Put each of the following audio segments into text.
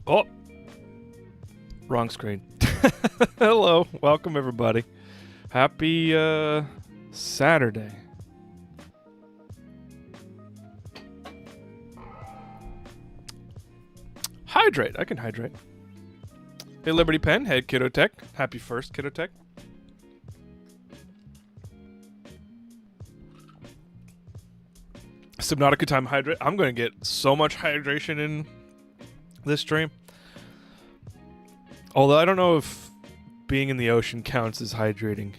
Oh, wrong screen. Hello, welcome everybody. Happy Saturday. Hydrate. I can hydrate. Hey, Liberty Pen. Hey, Kiddo Tech. Happy first, Kiddo Tech. Subnautica time hydrate. I'm going to get so much hydration in this stream. Although I don't know if being in the ocean counts as hydrating.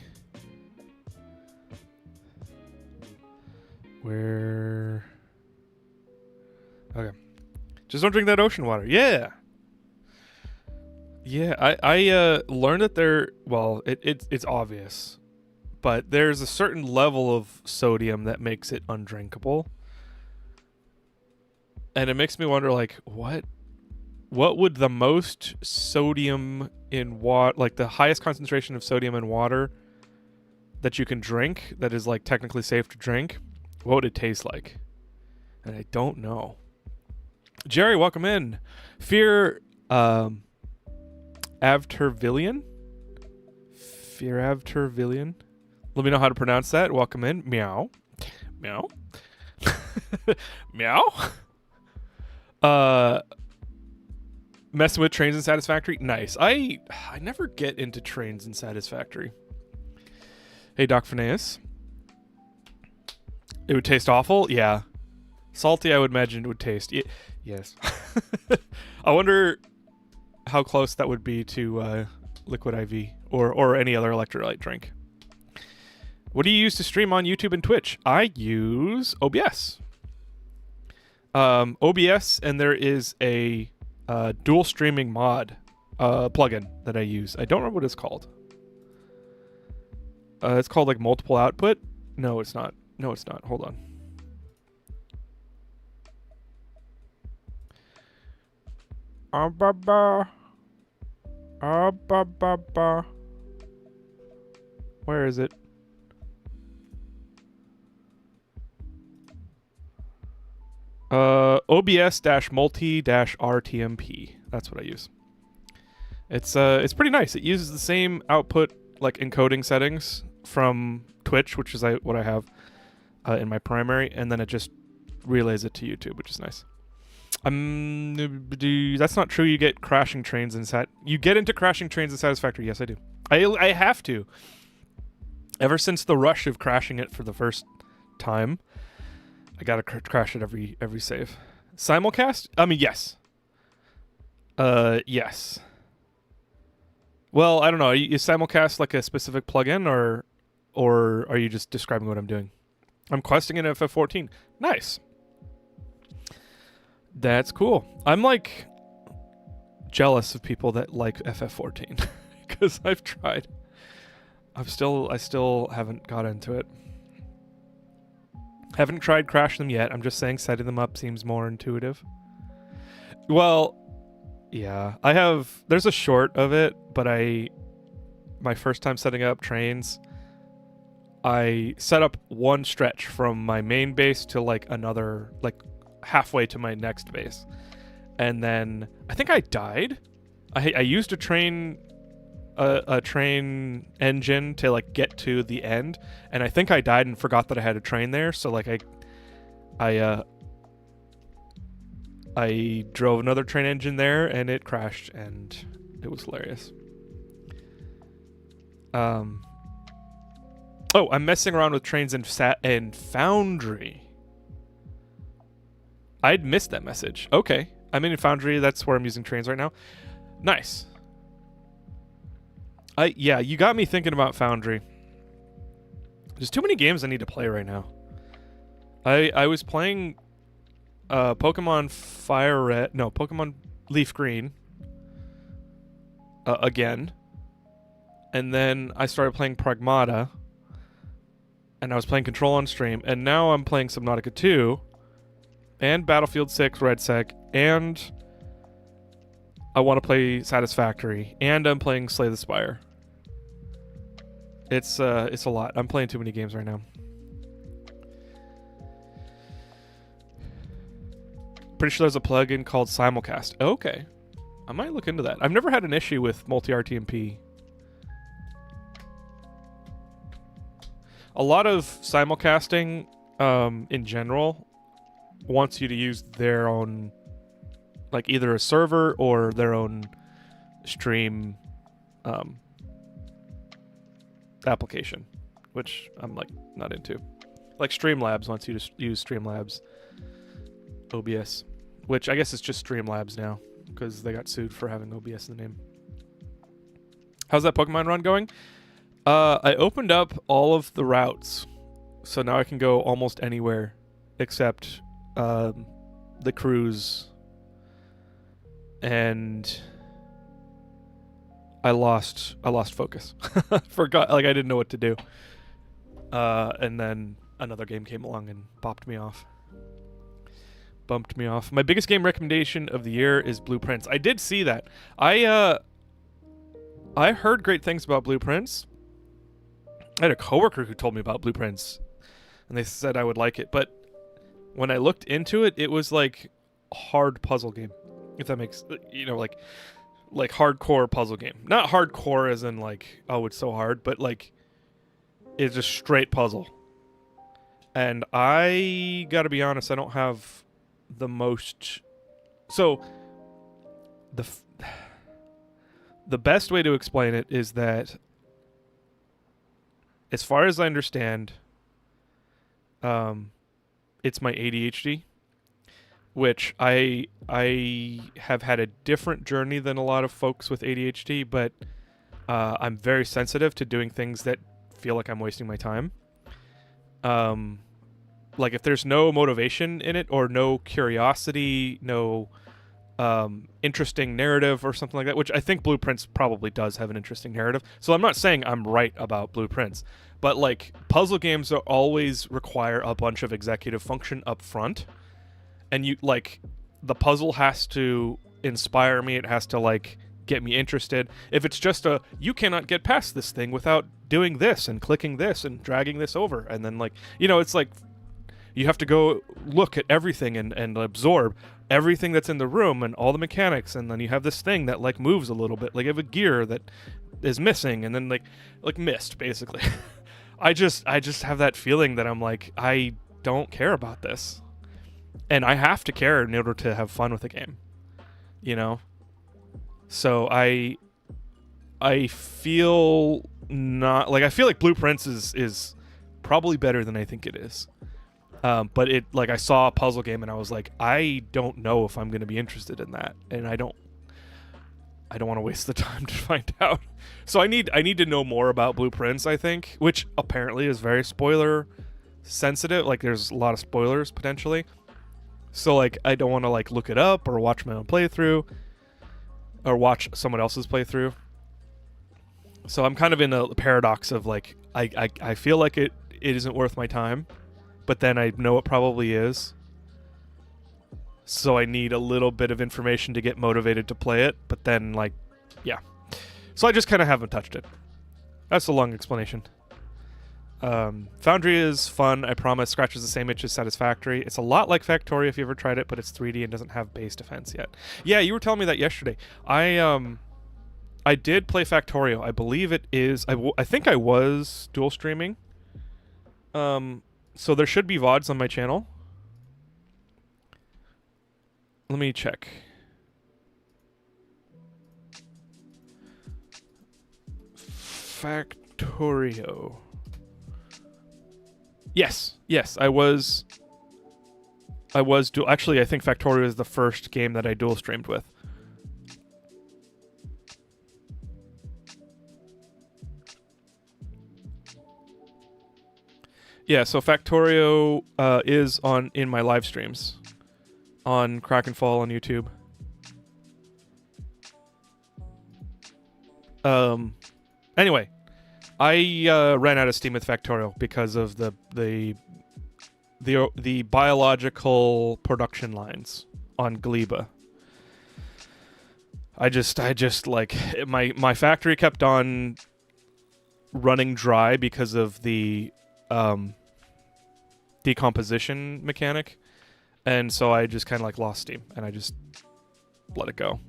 Where? Okay. Just don't drink that ocean water. Yeah. Yeah, I learned that it's obvious, but there's a certain level of sodium that makes it undrinkable. And it makes me wonder, like, what would the most sodium in water, like the highest concentration of sodium in water that you can drink, that is like technically safe to drink, what would it taste like? And I don't know. Jerry, welcome in. Fear Avtervillian? Fear Avtervillian? Let me know how to pronounce that. Welcome in. Meow. Meow. Meow. Messing with trains and Satisfactory? Nice. I never get into trains and Satisfactory. Hey, Doc Phineas. It would taste awful? Yeah. Salty, I would imagine it would taste. Yes. I wonder how close that would be to Liquid IV or any other electrolyte drink. What do you use to stream on YouTube and Twitch? I use OBS. OBS, and there is a dual streaming mod plugin that I use. I don't remember what it's called. It's called like multiple output. No, it's not. No, it's not. Hold on. Where is it? OBS-multi-RTMP. That's what I use. It's pretty nice. It uses the same output like encoding settings from Twitch, which is what I have in my primary, and then it just relays it to YouTube, which is nice. That's not true. You get crashing trains and you get into crashing trains in Satisfactory. Yes, I do. I have to. Ever since the rush of crashing it for the first time, I gotta crash it every save. Simulcast? I mean, yes. Yes. Well, I don't know. Is simulcast like a specific plugin, or are you just describing what I'm doing? I'm questing in FF14. Nice. That's cool. I'm like jealous of people that like FF14 because I've tried. I still haven't got into it. Haven't tried crashing them yet. I'm just saying setting them up seems more intuitive. Well, yeah. There's a short of it, but my first time setting up trains, I set up one stretch from my main base to like another, like halfway to my next base. And then I think I died. I used a train engine to like get to the end, and I think I died and forgot that I had a train there, so like I drove another train engine there and it crashed and it was hilarious. I'm messing around with trains in Foundry. I'd missed that message. Okay, I'm in Foundry. That's where I'm using trains right now. Nice. Yeah, you got me thinking about Foundry. There's too many games I need to play right now. I was playing Pokemon Pokemon Leaf Green again. And then I started playing Pragmata. And I was playing Control on stream. And now I'm playing Subnautica 2. And Battlefield 6 Red Sec. And I want to play Satisfactory. And I'm playing Slay the Spire. It's a lot. I'm playing too many games right now. Pretty sure there's a plugin called Simulcast. Okay. I might look into that. I've never had an issue with multi-RTMP. A lot of simulcasting, in general, wants you to use their own, like either a server or their own stream application, which I'm like not into. Like Streamlabs wants you to use Streamlabs OBS, which I guess is just Streamlabs now because they got sued for having OBS in the name. How's that Pokemon run going? I opened up all of the routes, so now I can go almost anywhere except the cruise, and I lost focus. Forgot, like I didn't know what to do. And then another game came along and bumped me off. My biggest game recommendation of the year is Blue Prince. I did see that. I heard great things about Blue Prince. I had a coworker who told me about Blue Prince, and they said I would like it. But when I looked into it, it was like a hard puzzle game. If that makes, like hardcore puzzle game. Not hardcore as in like, oh, it's so hard, but like it's just straight puzzle. And I gotta be honest, I don't have the most. So the best way to explain it is that, as far as I understand, it's my ADHD, which I have had a different journey than a lot of folks with ADHD, but I'm very sensitive to doing things that feel like I'm wasting my time. Like if there's no motivation in it or no curiosity, no interesting narrative or something like that, which I think Blue Prince probably does have an interesting narrative. So I'm not saying I'm right about Blue Prince, but like puzzle games always require a bunch of executive function up front. And you like the puzzle has to inspire me. It has to like get me interested. If it's just you cannot get past this thing without doing this and clicking this and dragging this over, and then like, it's like you have to go look at everything and absorb everything that's in the room and all the mechanics, and then you have this thing that like moves a little bit, like you have a gear that is missing, and then like missed basically. I just have that feeling that I'm like, I don't care about this. And I have to care in order to have fun with the game, So I feel not like I feel like Blue Prince is probably better than I think it is. But it like I saw a puzzle game and I was like, I don't know if I'm going to be interested in that, and I don't want to waste the time to find out. So I need to know more about Blue Prince, I think, which apparently is very spoiler sensitive. Like there's a lot of spoilers potentially. So like I don't want to like look it up or watch my own playthrough or watch someone else's playthrough. So I'm kind of in a paradox of like I feel like it isn't worth my time, but then I know it probably is. So I need a little bit of information to get motivated to play it, but then like yeah. So I just kind of haven't touched it. That's a long explanation. Foundry is fun, I promise. Scratches the same itch as Satisfactory. It's a lot like Factorio if you ever tried it, but it's 3D and doesn't have base defense yet. Yeah, you were telling me that yesterday. I did play Factorio. I believe it is. I think I was dual streaming. So there should be VODs on my channel. Let me check. Factorio. Yes, I was dual. Actually, I think Factorio is the first game that I dual streamed with. Yeah, so Factorio is in my live streams on Krakenfall on YouTube. Anyway, I ran out of steam with Factorio because of the biological production lines on Gleba. I just like my factory kept on running dry because of the decomposition mechanic, and so I just kind of like lost steam and I just let it go.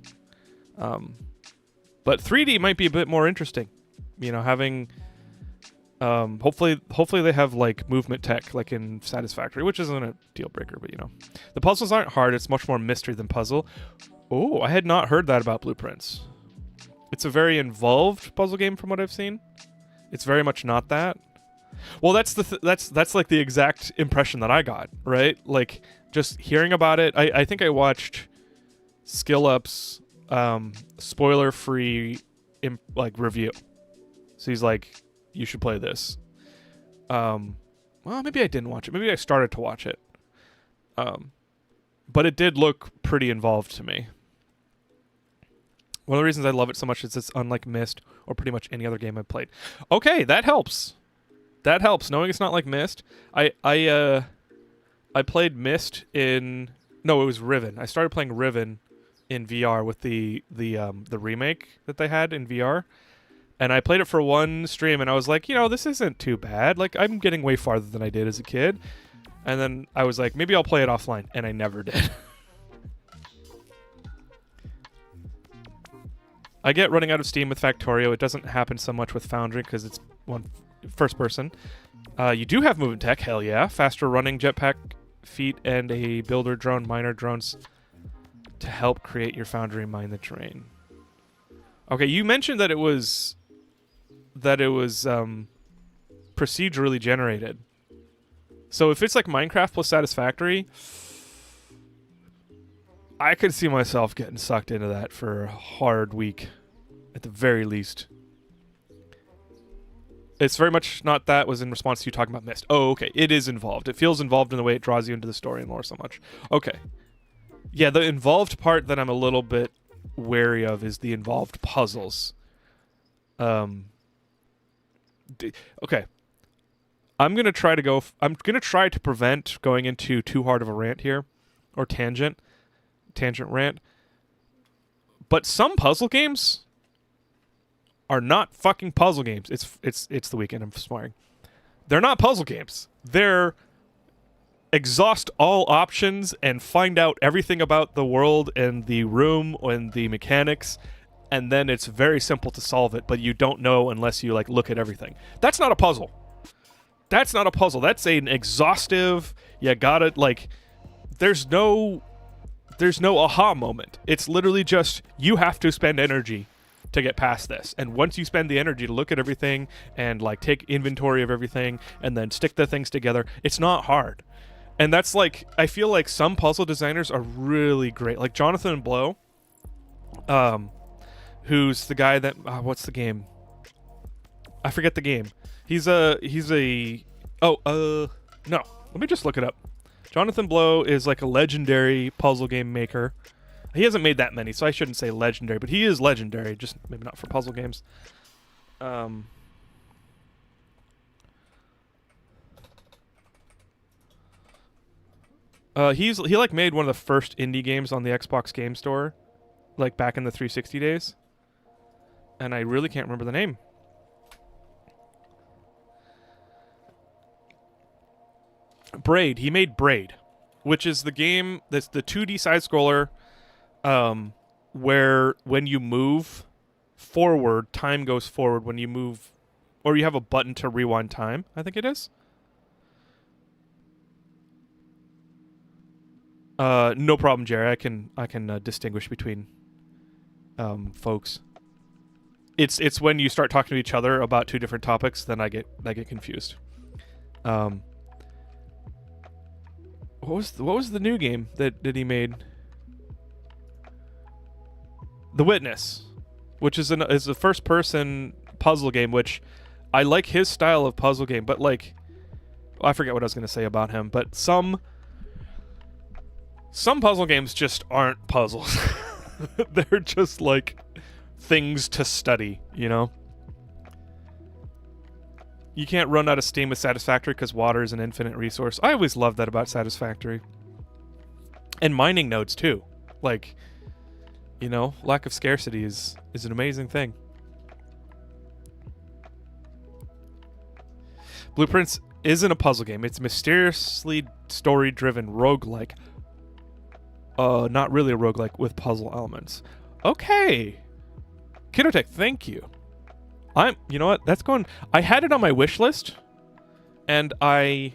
But 3D might be a bit more interesting. You know, having hopefully they have like movement tech like in Satisfactory, which isn't a deal breaker, but you know. The puzzles aren't hard, it's much more mystery than puzzle. Oh, I had not heard that about Blueprints. It's a very involved puzzle game from what I've seen. It's very much not that. Well, that's that's like the exact impression that I got, right? Like just hearing about it, I think I watched Skill Up's spoiler-free like review. So he's like, you should play this. Well, maybe I didn't watch it. Maybe I started to watch it. But it did look pretty involved to me. One of the reasons I love it so much is it's unlike Myst or pretty much any other game I've played. Okay, that helps. That helps. Knowing it's not like Myst. I played Myst in... No, it was Riven. I started playing Riven in VR with the remake that they had in VR. And I played it for one stream, and I was like, you know, this isn't too bad. Like, I'm getting way farther than I did as a kid. And then I was like, maybe I'll play it offline. And I never did. I get running out of steam with Factorio. It doesn't happen so much with Foundry because it's first person. You do have movement tech, hell yeah. Faster running jetpack feet and a builder drone, miner drones to help create your Foundry and mine the terrain. Okay, you mentioned that it was procedurally generated. So if it's like Minecraft plus Satisfactory, I could see myself getting sucked into that for a hard week, at the very least. It's very much not that was in response to you talking about Myst. Oh, okay. It is involved. It feels involved in the way it draws you into the story and lore so much. Okay. Yeah, the involved part that I'm a little bit wary of is the involved puzzles. Okay. I'm gonna try to prevent going into too hard of a rant here, or tangent rant. But some puzzle games are not fucking puzzle games. It's the weekend. I'm swearing. They're not puzzle games. They're exhaust all options and find out everything about the world and the room and the mechanics, and then it's very simple to solve it, but you don't know unless you like look at everything. That's not a puzzle. That's not a puzzle. That's an exhaustive, you gotta like, there's no aha moment. It's literally just, you have to spend energy to get past this. And once you spend the energy to look at everything and like take inventory of everything and then stick the things together, it's not hard. And that's like, I feel like some puzzle designers are really great. Like Jonathan Blow, who's the guy that, what's the game? I forget the game. No, let me just look it up. Jonathan Blow is like a legendary puzzle game maker. He hasn't made that many, so I shouldn't say legendary, but he is legendary, just maybe not for puzzle games. He like made one of the first indie games on the Xbox Game Store, like back in the 360 days. And I really can't remember the name. Braid. He made Braid, which is the game that's the 2D side scroller, where when you move forward, time goes forward. When you move, or you have a button to rewind time, I think it is. No problem, Jerry. I can distinguish between folks. It's when you start talking to each other about two different topics, then I get confused. What was the new game that he made? The Witness, which is a first person puzzle game, which I like his style of puzzle game, but like, I forget what I was going to say about him, but some puzzle games just aren't puzzles. They're just like things to study, you know? You can't run out of steam with Satisfactory because water is an infinite resource. I always loved that about Satisfactory. And mining nodes too. Like, you know, lack of scarcity is an amazing thing. Blueprints isn't a puzzle game. It's mysteriously story-driven roguelike. Not really a roguelike with puzzle elements. Okay. Kidotech, thank you. You know what? That's going... I had it on my wish list, and I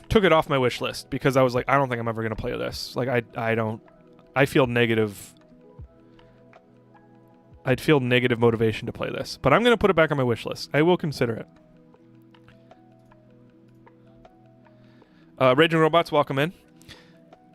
took it off my wish list because I was like, I don't think I'm ever going to play this. Like, I feel negative. I'd feel negative motivation to play this. But I'm going to put it back on my wish list. I will consider it. Raging Robots, welcome in.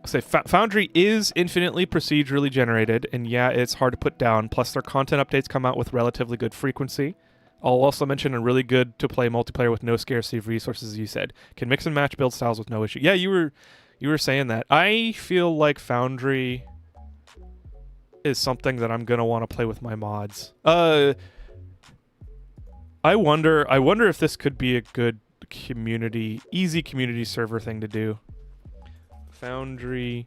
I'll say Foundry is infinitely procedurally generated, and yeah, it's hard to put down. Plus, their content updates come out with relatively good frequency. I'll also mention a really good to play multiplayer with no scarcity of resources, as you said. Can mix and match build styles with no issue. Yeah, you were saying that. I feel like Foundry is something that I'm gonna want to play with my mods. I wonder if this could be a good easy community server thing to do. Foundry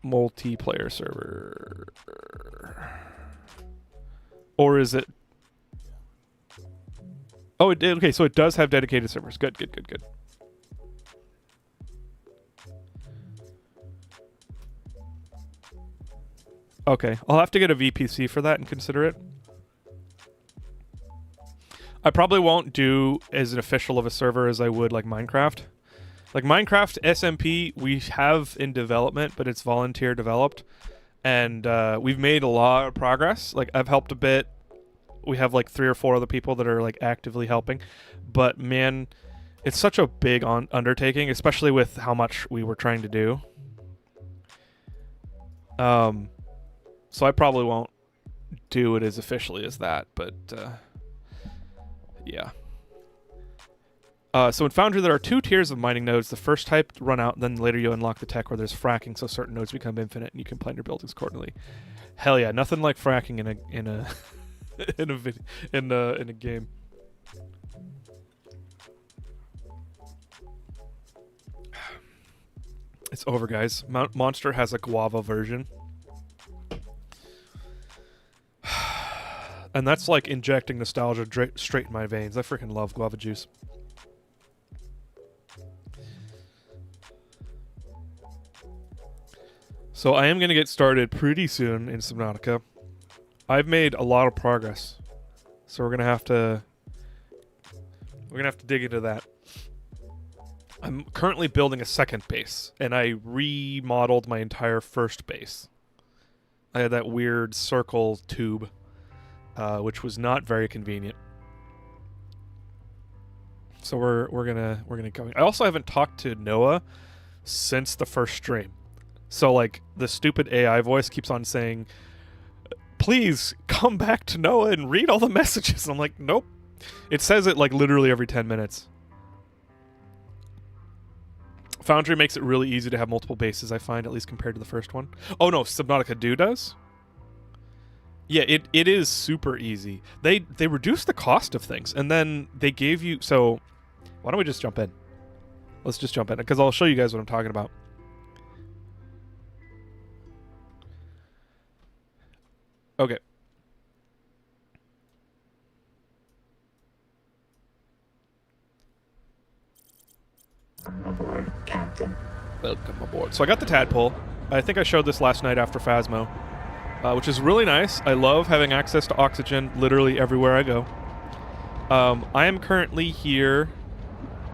multiplayer server. Or is it... Oh, okay, so it does have dedicated servers. Good. Okay, I'll have to get a VPC for that and consider it. I probably won't do as an official of a server as I would like Minecraft. Like Minecraft SMP, we have in development, but it's volunteer developed. And we've made a lot of progress. Like, I've helped a bit. We have like 3 or 4 other people that are like actively helping. But man, it's such a big undertaking, especially with how much we were trying to do. So I probably won't do it as officially as that, but yeah. So in Foundry, there are 2 tiers of mining nodes. The first type run out, then later you unlock the tech where there's fracking, so certain nodes become infinite, and you can plan your buildings accordingly. Hell yeah, nothing like fracking in a in a game. It's over, guys. Monster has a guava version. And that's like injecting nostalgia straight in my veins. I freaking love guava juice. So I am going to get started pretty soon in Subnautica. I've made a lot of progress. So we're going to have to dig into that. I'm currently building a second base, and I remodeled my entire first base. I had that weird circle tube, which was not very convenient. So we're gonna go. I also haven't talked to Noah since the first stream. So like the stupid AI voice keeps on saying, "Please come back to Noah and read all the messages." And I'm like, nope. It says it like literally every 10 minutes. Foundry makes it really easy to have multiple bases, I find, at least compared to the first one. Oh no, Subnautica does? Yeah, it is super easy. They reduced the cost of things, and then they gave you... So, why don't we just jump in? Let's just jump in, because I'll show you guys what I'm talking about. Okay. Aboard, Captain. Welcome aboard. So I got the tadpole. I think I showed this last night after Phasmo, which is really nice. I love having access to oxygen literally everywhere I go. I am currently here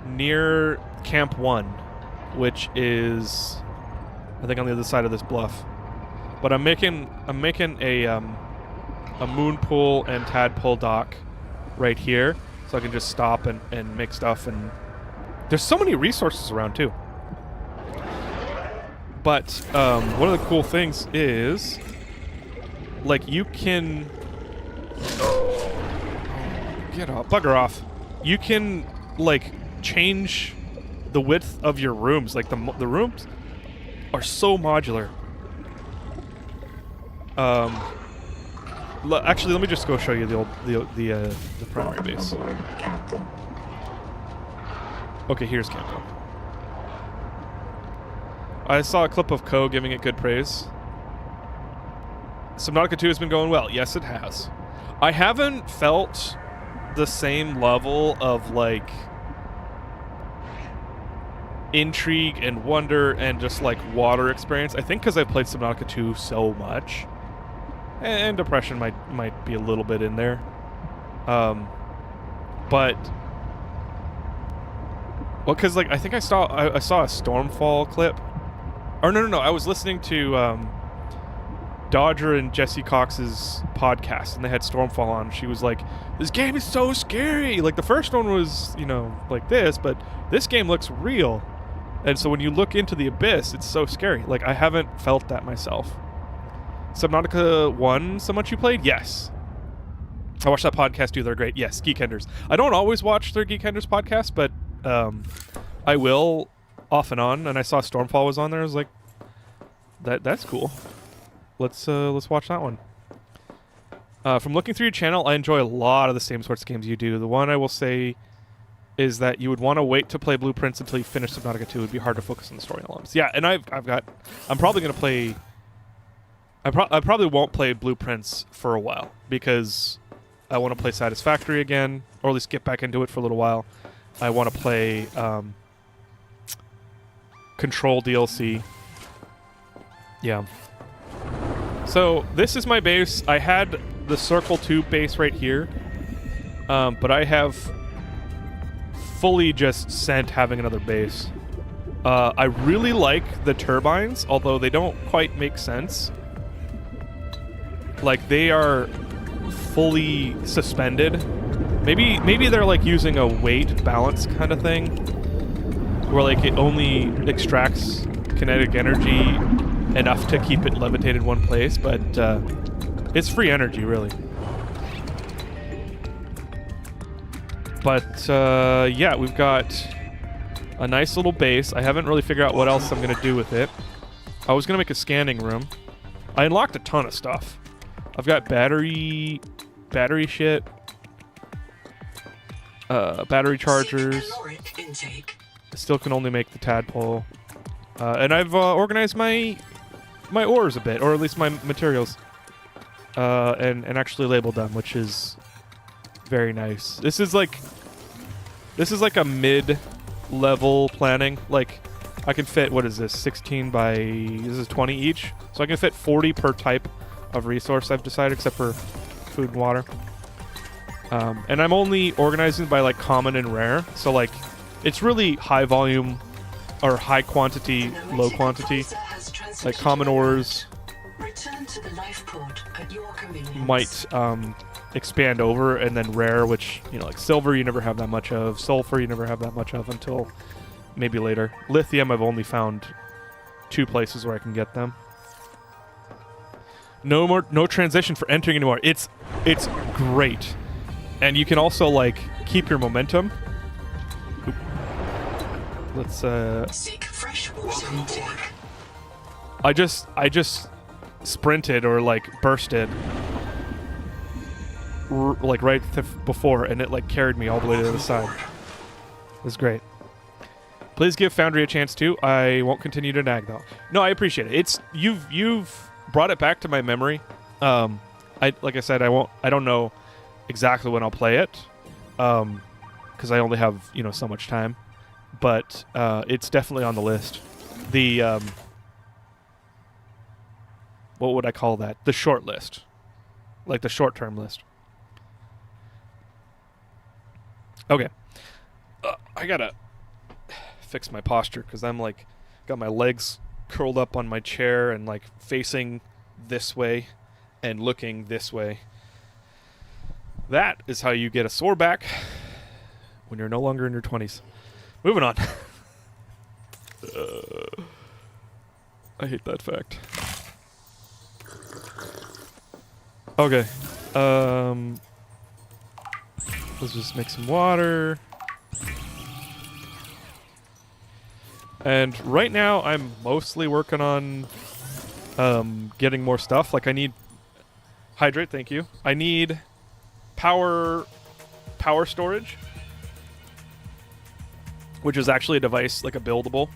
near Camp 1, which is, I think, on the other side of this bluff. But I'm making a moon pool and tadpole dock right here, so I can just stop and make stuff. And there's so many resources around too. But one of the cool things is, like, you can get off, bugger off. You can like change the width of your rooms. Like the rooms are so modular. Actually, let me just go show you the primary base. Okay, here's Camp 1. I saw a clip of Ko giving it good praise. Subnautica 2 has been going well. Yes, it has. I haven't felt the same level of, like, intrigue and wonder and just like water experience. I think because I've played Subnautica 2 so much, and depression might be a little bit in there. But well, because like I think I saw a Stormfall clip, or no, I was listening to Dodger and Jesse Cox's podcast, and they had Stormfall on. She was like, "This game is so scary. Like the first one was, like this, but this game looks real." And so when you look into the abyss, it's so scary. Like I haven't felt that myself. Subnautica 1, so much you played? Yes. I watched that podcast too. They're great. Yes, Geekenders. I don't always watch their Geekenders podcast, but I will off and on. And I saw Stormfall was on there. I was like, that's cool. Let's watch that one. From looking through your channel, I enjoy a lot of the same sorts of games you do. The one I will say is that you would want to wait to play Blueprints until you finish Subnautica 2. It would be hard to focus on the story elements. Yeah, and I'm probably going to play... I probably won't play Blueprints for a while because I want to play Satisfactory again, or at least get back into it for a little while. I want to play Control DLC. Yeah. So this is my base. I had the Circle 2 base right here, but I have fully just sent having another base. I really like the turbines, although they don't quite make sense. Like they are fully suspended. Maybe they're like using a weight balance kind of thing, where like it only extracts kinetic energy enough to keep it levitated in one place, but it's free energy really. But yeah, we've got a nice little base. I haven't really figured out what else I'm gonna do with it. I was gonna make a scanning room. I unlocked a ton of stuff. I've got battery shit, battery chargers. I still can only make the tadpole, and I've organized my ores a bit, or at least my materials, and actually labeled them, which is very nice. This is like a mid-level planning. Like I can fit, what is this, 16 by, this is 20 each, so I can fit 40 per type of resource I've decided, except for food and water. And I'm only organizing by like common and rare, so like it's really high volume or high quantity, low quantity. Like common ores might expand over, and then rare, which, like silver you never have that much of, sulfur you never have that much of until maybe later. Lithium I've only found 2 places where I can get them. No transition for entering anymore. It's great. And you can also like keep your momentum. Oop. Let's seek fresh water intake. I just sprinted or like bursted like right before, and it like carried me all the way to the other side. It was great. Please give Foundry a chance too. I won't continue to nag though. No, I appreciate it. It's you've brought it back to my memory. Like I said, I don't know exactly when I'll play it, because I only have so much time, but it's definitely on the list. The what would I call that? The short list, like the short-term list. Okay, I gotta fix my posture because I'm like got my legs curled up on my chair and like facing this way and looking this way. That is how you get a sore back when you're no longer in your 20s. Moving on. I hate that fact. Okay. Let's just make some water. And right now I'm mostly working on getting more stuff. Like I need hydrate, thank you. I need power storage, which is actually a device, like a buildable.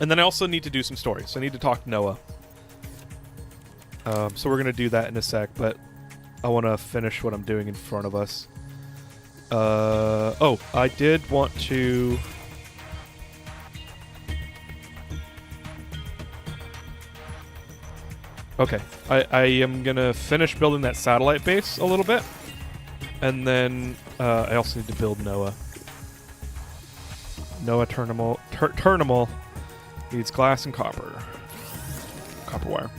And then I also need to do some stories. So I need to talk to Noah. So we're going to do that in a sec, but I want to finish what I'm doing in front of us. Oh, I did want to Okay. I am going to finish building that satellite base a little bit. And then I also need to build Noah. Noah Terminal needs glass and copper. Copper wire.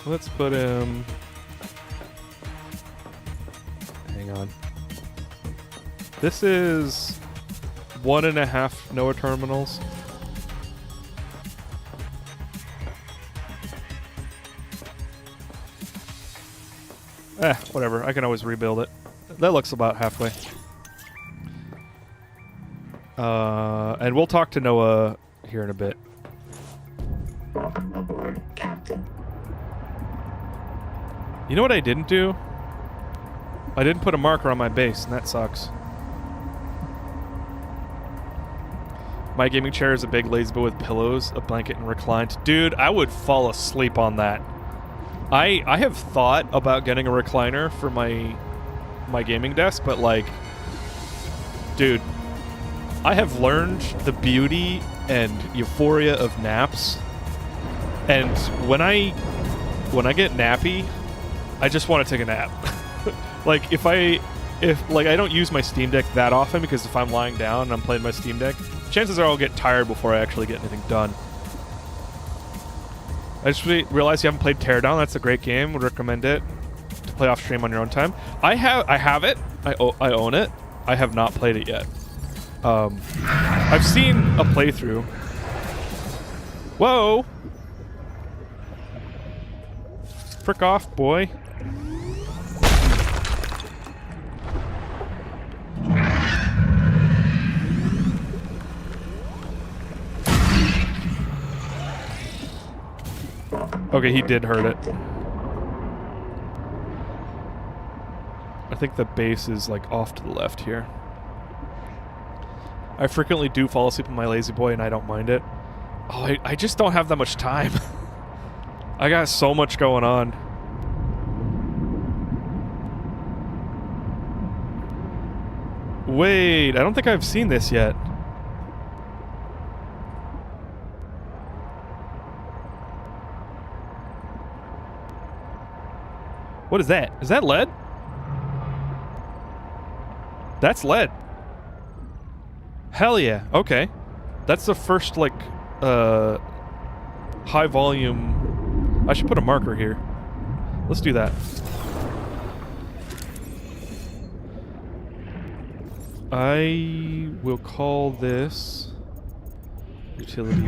Let's put him... Hang on. This is 1.5 Noah terminals. Whatever. I can always rebuild it. That looks about halfway. And we'll talk to Noah here in a bit. You know what I didn't do? I didn't put a marker on my base, and that sucks. My gaming chair is a big lazy boy with pillows, a blanket, and reclined. Dude, I would fall asleep on that. I have thought about getting a recliner for my gaming desk, but like, dude, I have learned the beauty and euphoria of naps, and when I get nappy, I just want to take a nap. Like if I don't use my Steam Deck that often, because if I'm lying down and I'm playing my Steam Deck, chances are I'll get tired before I actually get anything done. I just realized you haven't played Teardown. That's a great game. Would recommend it to play off stream on your own time. I have it. I own it. I have not played it yet. I've seen a playthrough. Whoa! Frick off, boy. Okay, he did hurt it. I think the base is like off to the left here. I frequently do fall asleep on my lazy boy and I don't mind it. Oh, I just don't have that much time. I got so much going on. Wait, I don't think I've seen this yet. What is that? Is that lead? That's lead. Hell yeah. Okay. That's the first, like, high volume... I should put a marker here. Let's do that. I will call this... utility...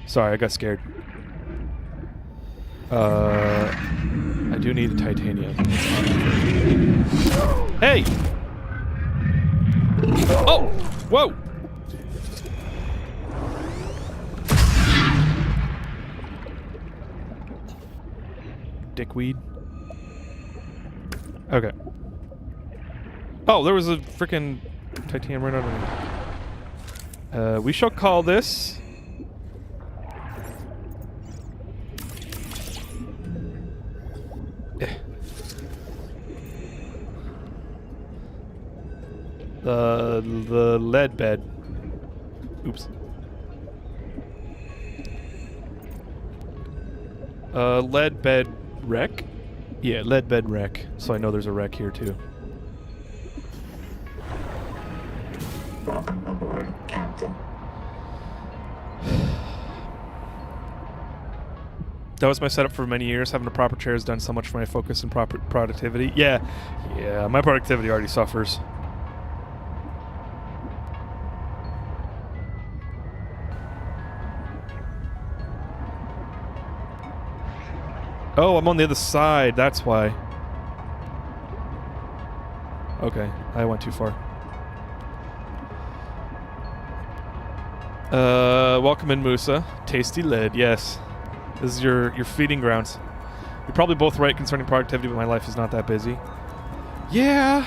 Sorry, I got scared. I do need a titanium. Hey! Oh! Whoa! Dickweed. Okay. Oh, there was a freaking titanium right underneath. We shall call this... the lead bed. Oops. Lead bed wreck? Yeah, lead bed wreck. So I know there's a wreck here too. That was my setup for many years. Having a proper chair has done so much for my focus and proper productivity. Yeah, my productivity already suffers. Oh, I'm on the other side. That's why. Okay, I went too far. Welcome in, Musa. Tasty lead, yes. This is your feeding grounds. You're probably both right concerning productivity, but my life is not that busy. Yeah.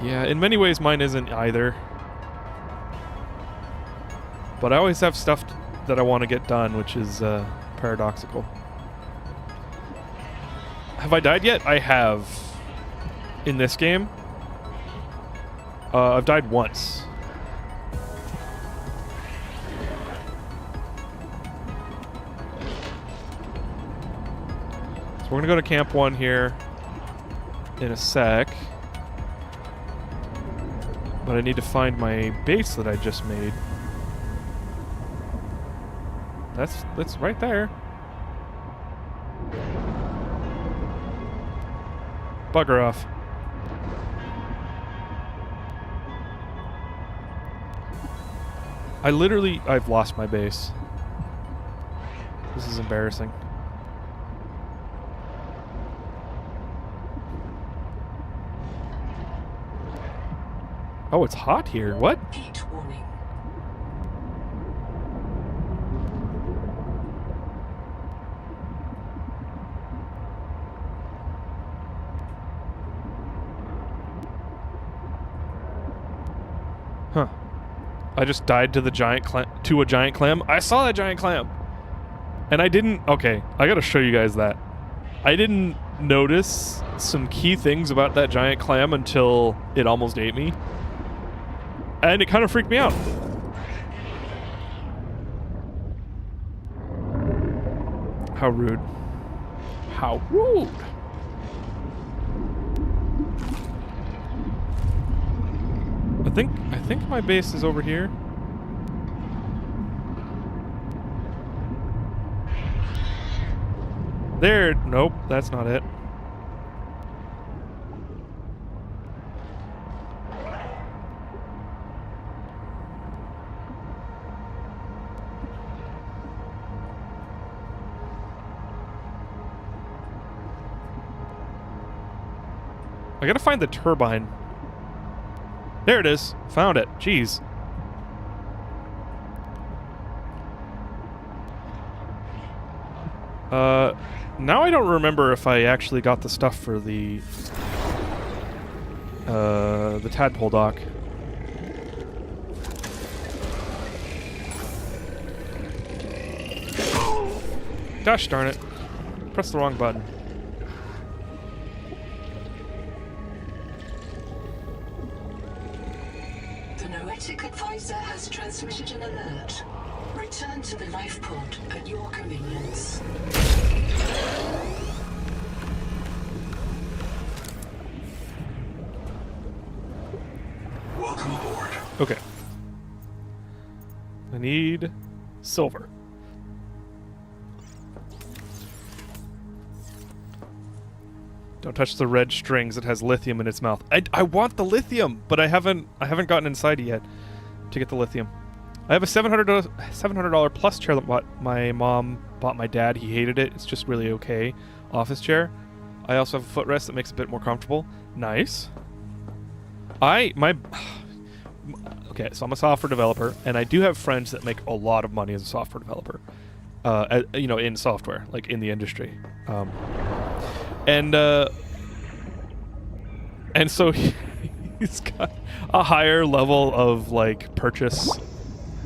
Yeah, in many ways mine isn't either. But I always have stuff that I want to get done, which is paradoxical. Have I died yet? I have. In this game. I've died once. So we're going to go to Camp 1 here in a sec. But I need to find my base that I just made. That's right there. Bugger off. I've lost my base. This is embarrassing. Oh, it's hot here. What? Heat warning. Huh. I just died to the giant to a giant clam. I saw that giant clam. And I didn't... Okay, I gotta show you guys that. I didn't notice some key things about that giant clam until it almost ate me. And it kind of freaked me out. How rude. How rude. I think my base is over here. There. Nope, that's not it. I gotta find the turbine. There it is. Found it. Jeez. Now I don't remember if I actually got the stuff for the tadpole dock. Gosh darn it. Press the wrong button. The Noetic advisor has transmitted an alert. Return to the life pod at your convenience. Welcome aboard. Okay. I need silver. Don't touch the red strings. It has lithium in its mouth. I want the lithium, but I haven't gotten inside it yet to get the lithium. I have a $700 plus chair that my mom bought my dad. He hated it. It's just really okay office chair. I also have a footrest that makes it a bit more comfortable. Nice. Okay, so I'm a software developer, and I do have friends that make a lot of money as a software developer. You know, in software, like in the industry. And so he's got a higher level of like purchase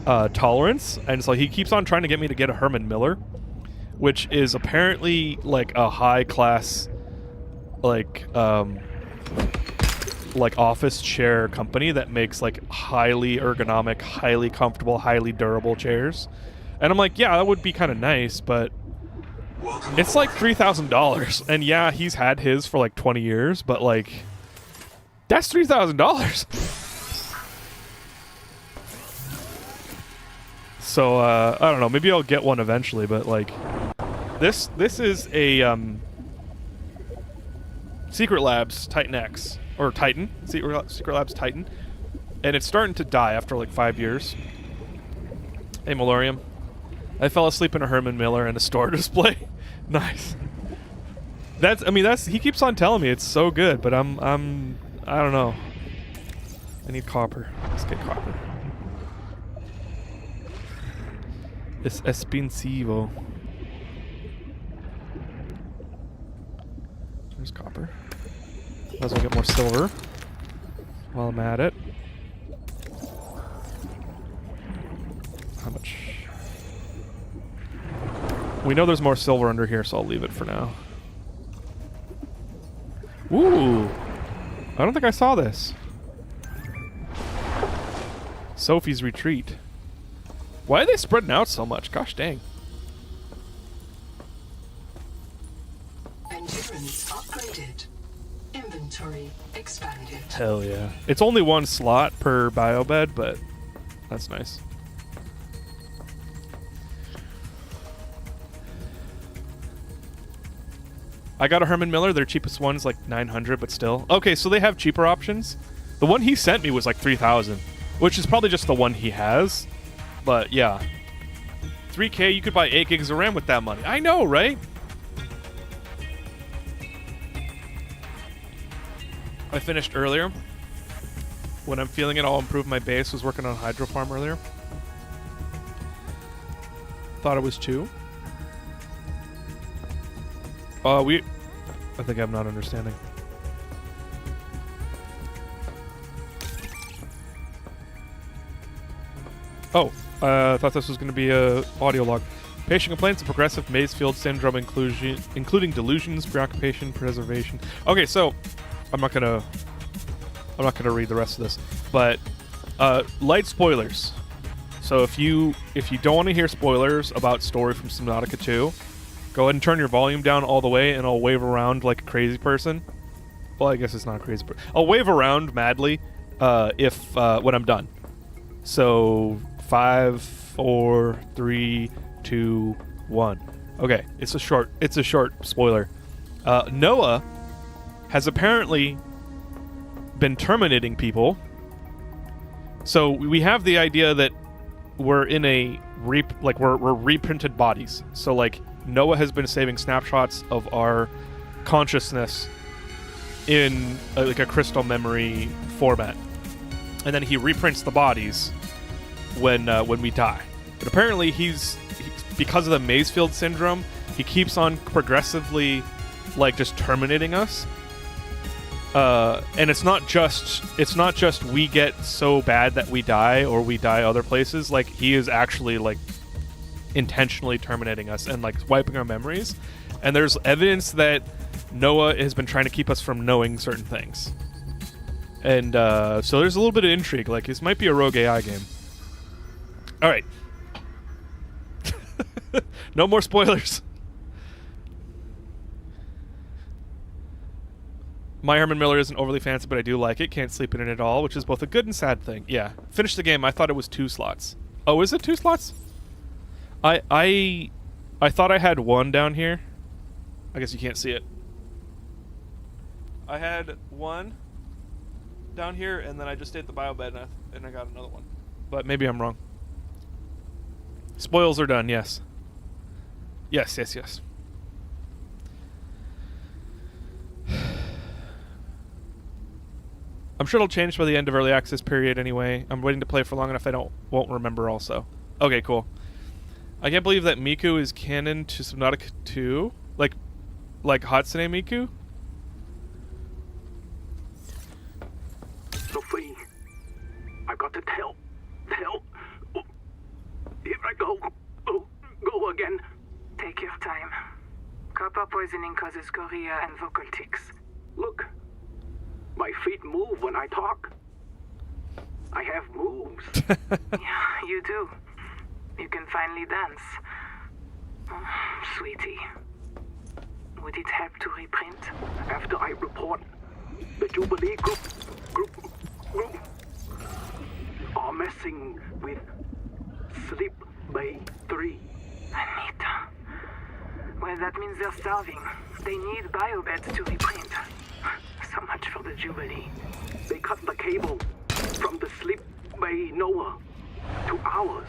tolerance, and so he keeps on trying to get me to get a Herman Miller, which is apparently like a high class like office chair company that makes like highly ergonomic, highly comfortable, highly durable chairs. And I'm like, yeah, that would be kind of nice, but it's like $3,000. And yeah, he's had his for like 20 years, but like that's $3,000. So I don't know, maybe I'll get one eventually, but like this is a Secret Labs Titan X, or Titan, Secret Labs Titan, and it's starting to die after like 5 years. Hey, Malorium. I fell asleep in a Herman Miller and a store display. Nice. He keeps on telling me it's so good, but I don't know. I need copper. Let's get copper. Es expensivo. There's copper. Might as well get more silver while I'm at it. How much? We know there's more silver under here, so I'll leave it for now. Ooh. I don't think I saw this. Sophie's Retreat. Why are they spreading out so much? Gosh dang. Endurance upgraded. Inventory expanded. Hell yeah. It's only one slot per biobed, but that's nice. I got a Herman Miller. Their cheapest one's like 900, but still. Okay, so they have cheaper options. The one he sent me was like 3,000, which is probably just the one he has. But yeah. 3K, you could buy 8 gigs of RAM with that money. I know, right? I finished earlier. When I'm feeling it, I'll improve my base. Was working on Hydro Farm earlier. Thought it was 2. I think I'm not understanding. Oh, I thought this was going to be a audio log. Patient complaints of progressive Maysfield syndrome, including delusions, preoccupation, preservation. Okay, so I'm not gonna read the rest of this, but light spoilers. So if you don't want to hear spoilers about story from Subnautica 2, go ahead and turn your volume down all the way, and I'll wave around like a crazy person. Well, I guess it's not a crazy person. I'll wave around madly when I'm done. So 5, 4, 3, 2, 1. Okay, it's a short spoiler. Noah has apparently been terminating people. So we have the idea that we're in a we're reprinted bodies. So like Noah has been saving snapshots of our consciousness in like a crystal memory format, and then he reprints the bodies when we die. But apparently he's because of the Maysfield syndrome, he keeps on progressively like just terminating us. And it's not just we get so bad that we die or we die other places. Like he is actually like intentionally terminating us and like wiping our memories. And there's evidence that Noah has been trying to keep us from knowing certain things. And so there's a little bit of intrigue. Like this might be a rogue AI game. All right. No more spoilers. My Herman Miller isn't overly fancy, but I do like it. Can't sleep in it at all, which is both a good and sad thing. Yeah. Finished the game. I thought it was 2 slots. Oh, is it 2 slots? I thought I had 1 down here. I guess you can't see it. I had 1 down here, and then I just ate the biobed, and I got another one. But maybe I'm wrong. Spoils are done, yes. Yes. I'm sure it'll change by the end of early access period anyway. I'm waiting to play for long enough I won't remember also. Okay, cool. I can't believe that Miku is canon to Subnautica 2. Like Hatsune Miku? Sophie, I've got to tell. Here I go. Go again. Take your time. Copper poisoning causes chorea and vocal tics. Look, my feet move when I talk. I have moves. Yeah, you do. You can finally dance. Oh, sweetie. Would it help to reprint? After I report, the Jubilee group are messing with Sleep Bay 3. Anita. Well, that means they're starving. They need biobeds to reprint. So much for the Jubilee. They cut the cable from the Sleep Bay Noah to ours.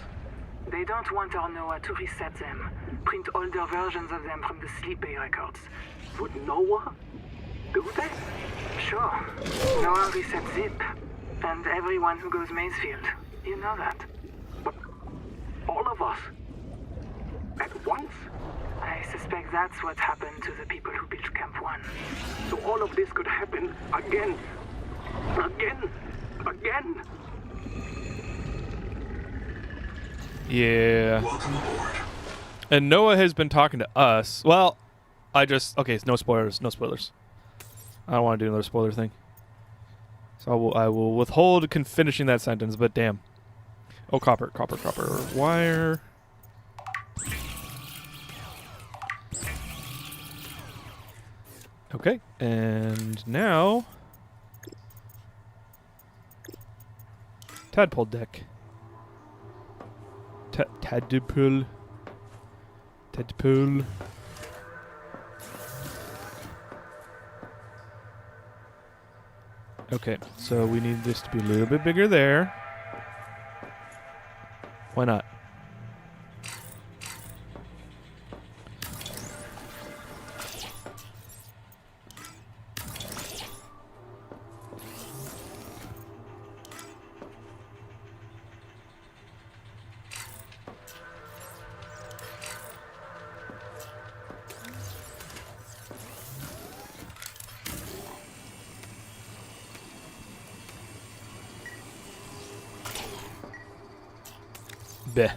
They don't want our Noah to reset them. Print older versions of them from the Sleep Bay records. Would Noah do that? Sure. Noah resets Zip. And everyone who goes Maysfield. You know that. But all of us at once? I suspect that's what happened to the people who built Camp 1. So all of this could happen again. Yeah. Welcome aboard. And Noah has been talking to us. Well, okay, no spoilers, no spoilers. I don't want to do another spoiler thing. So I will withhold finishing that sentence, but damn. Oh, copper. Wire. Okay, and now tadpole deck. Tadpole. Okay, so we need this to be a little bit bigger there. Why not? Bleh.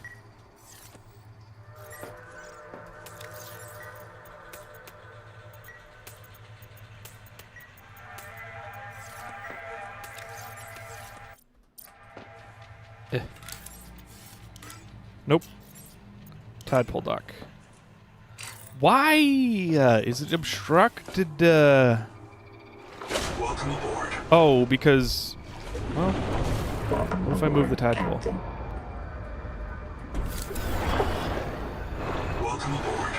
Nope. Tadpole dock. Why is it obstructed? Welcome aboard. Oh, because... Well, what if I move the tadpole? Welcome aboard.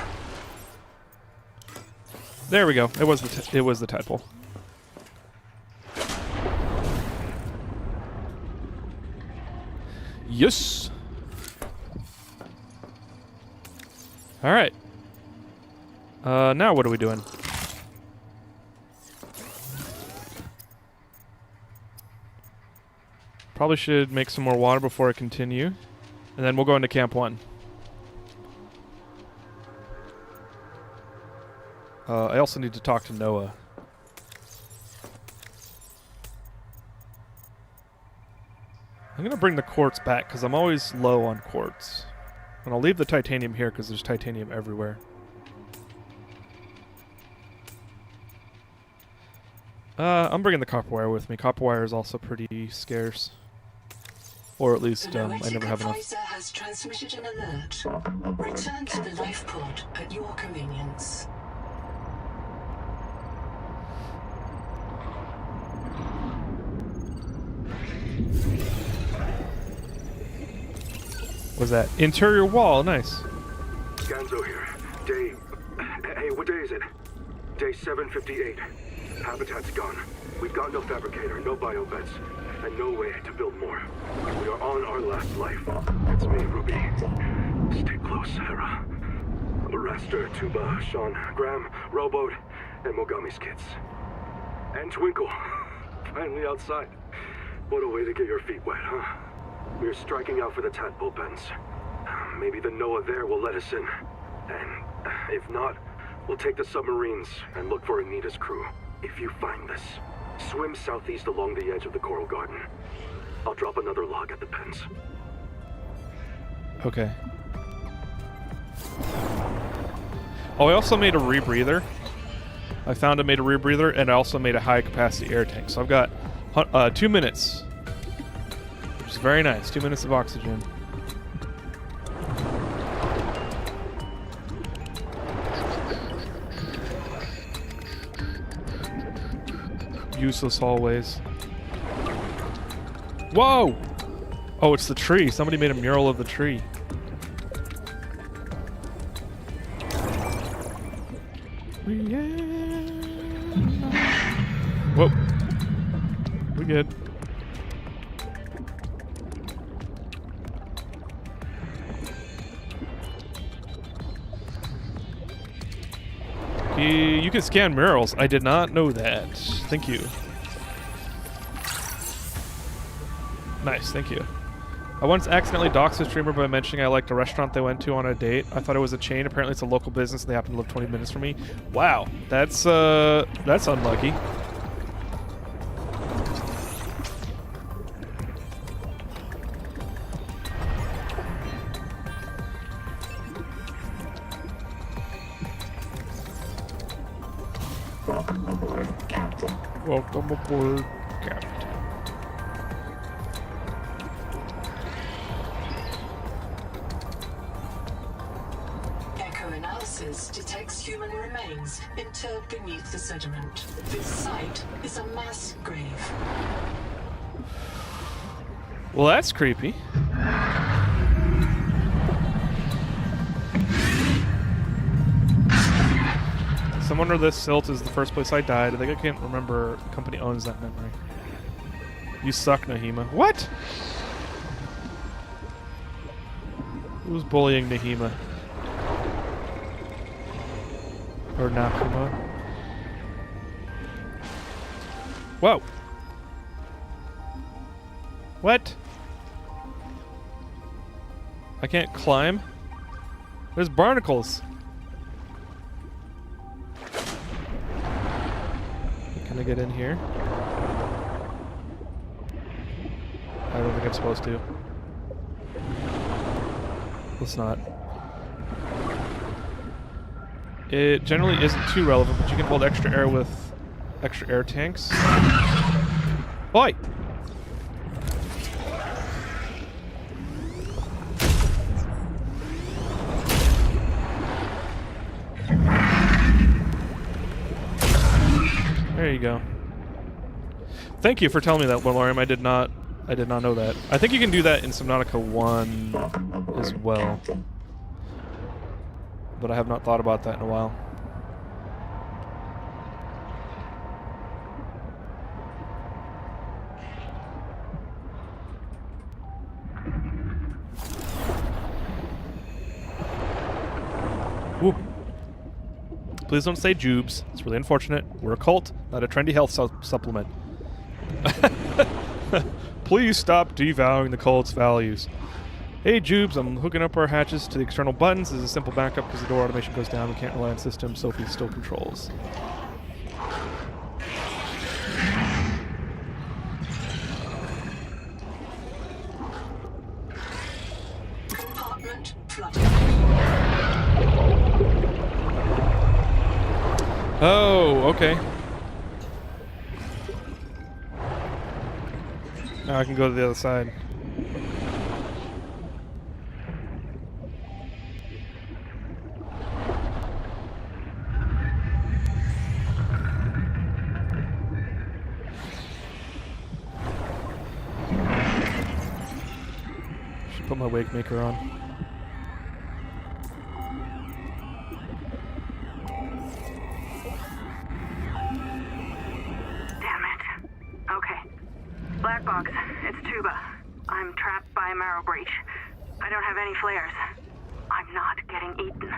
There we go. It was the tadpole. Yes. All right. Now what are we doing? Probably should make some more water before I continue, and then we'll go into Camp 1. I also need to talk to Noah. I'm going to bring the quartz back because I'm always low on quartz. And I'll leave the titanium here because there's titanium everywhere. I'm bringing the copper wire with me. Copper wire is also pretty scarce. Or at least, I never have enough. Advisor has transmitted an alert. Return to the life pod at your convenience. What's that? Interior wall, nice. Ganzo here. Hey, what day is it? Day 758. Habitat's gone. We've got no fabricator, no biobeds, and no way to build more. We are on our last life. It's me, Ruby. Stay close, Hera. Raster, Tuba, Sean, Graham, Rowboat, and Mogami's kids. And Twinkle. Finally outside. What a way to get your feet wet, huh? We're striking out for the tadpole pens. Maybe the Noah there will let us in. And if not, we'll take the submarines and look for Anita's crew. If you find this, swim southeast along the edge of the coral garden. I'll drop another log at the pens. Okay. Oh, I also made a rebreather. I found I made a rebreather, and I also made a high-capacity air tank. So I've got 2 minutes. Which is very nice. 2 minutes of oxygen. Useless hallways. Whoa! Oh, it's the tree. Somebody made a mural of the tree. Whoa. We good. You can scan murals. I did not know that. Thank you. Nice, thank you. I once accidentally doxed a streamer by mentioning I liked a restaurant they went to on a date. I thought it was a chain. Apparently it's a local business and they happen to live 20 minutes from me. Wow, that's unlucky. Welcome aboard, Captain. Echo-analysis detects human remains interred beneath the sediment. This site is a mass grave. Well, that's creepy. Someone under this silt is the first place I died. I think I can't remember. The company owns that memory. You suck, Nahima. What? Who's bullying Nahima? Or Nakuma? Whoa! What? I can't climb? There's barnacles! Can I get in here? I don't think I'm supposed to. Let's not. It generally isn't too relevant, but you can hold extra air with extra air tanks. Oi! There you go. Thank you for telling me that, William. I did not know that. I think you can do that in Subnautica 1 as well. But I have not thought about that in a while. Woo. Please don't say Jubes. It's really unfortunate. We're a cult, not a trendy health supplement. Please stop devaluing the cult's values. Hey Jubes, I'm hooking up our hatches to the external buttons. This is a simple backup because the door automation goes down. We can't rely on systems. Sophie still controls. Compartment flooded. Oh, okay. Now I can go to the other side. Should put my wake maker on. Black box, it's Tuba. I'm trapped by a marrow breach. I don't have any flares. I'm not getting eaten.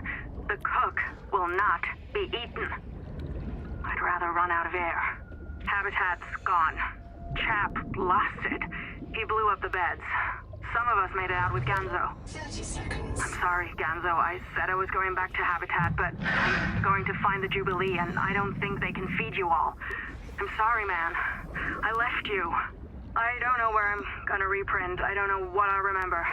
The cook will not be eaten. I'd rather run out of air. Habitat's gone. Chap lost it. He blew up the beds. Some of us made it out with Ganzo. 30 seconds. I'm sorry, Ganzo. I said I was going back to Habitat, but I'm going to find the Jubilee, and I don't think they can feed you all. I'm sorry, man. I left you. I don't know where I'm gonna reprint. I don't know what I'll remember.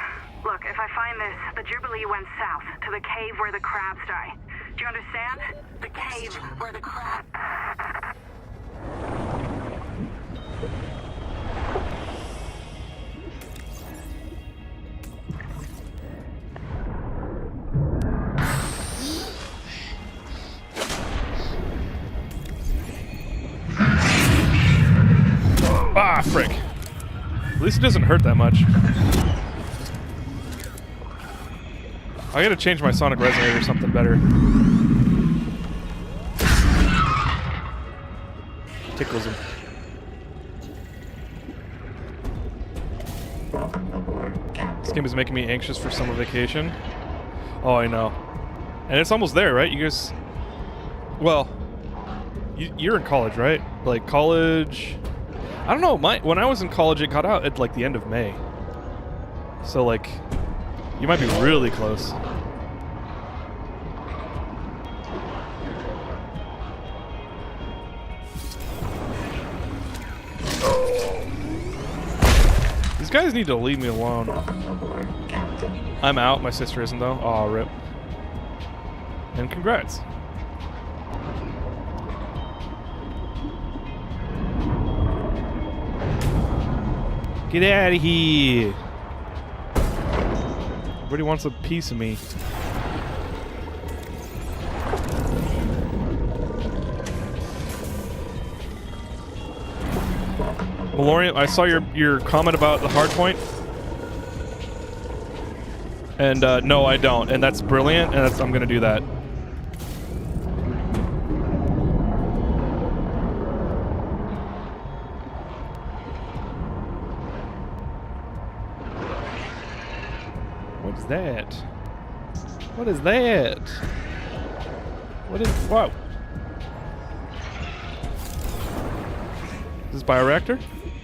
Look, if I find this, the Jubilee went south, to the cave where the crabs die. Do you understand? The cave where the crabs... Ah, frick. At least it doesn't hurt that much. I gotta change my sonic resonator or something better. Tickles him. This game is making me anxious for summer vacation. Oh, I know. And it's almost there, right? You guys... Well, you're in college, right? Like, college... I don't know, when I was in college, it got out at, like, the end of May. So, like, you might be really close. These guys need to leave me alone. I'm out. My sister isn't, though. Aw, rip. And congrats. Get out of here. Everybody wants a piece of me. Malorian, I saw your comment about the hard point. And no, I don't. And that's brilliant, and I'm going to do that. What's that? What is that? What is... Whoa. Is this bioreactor?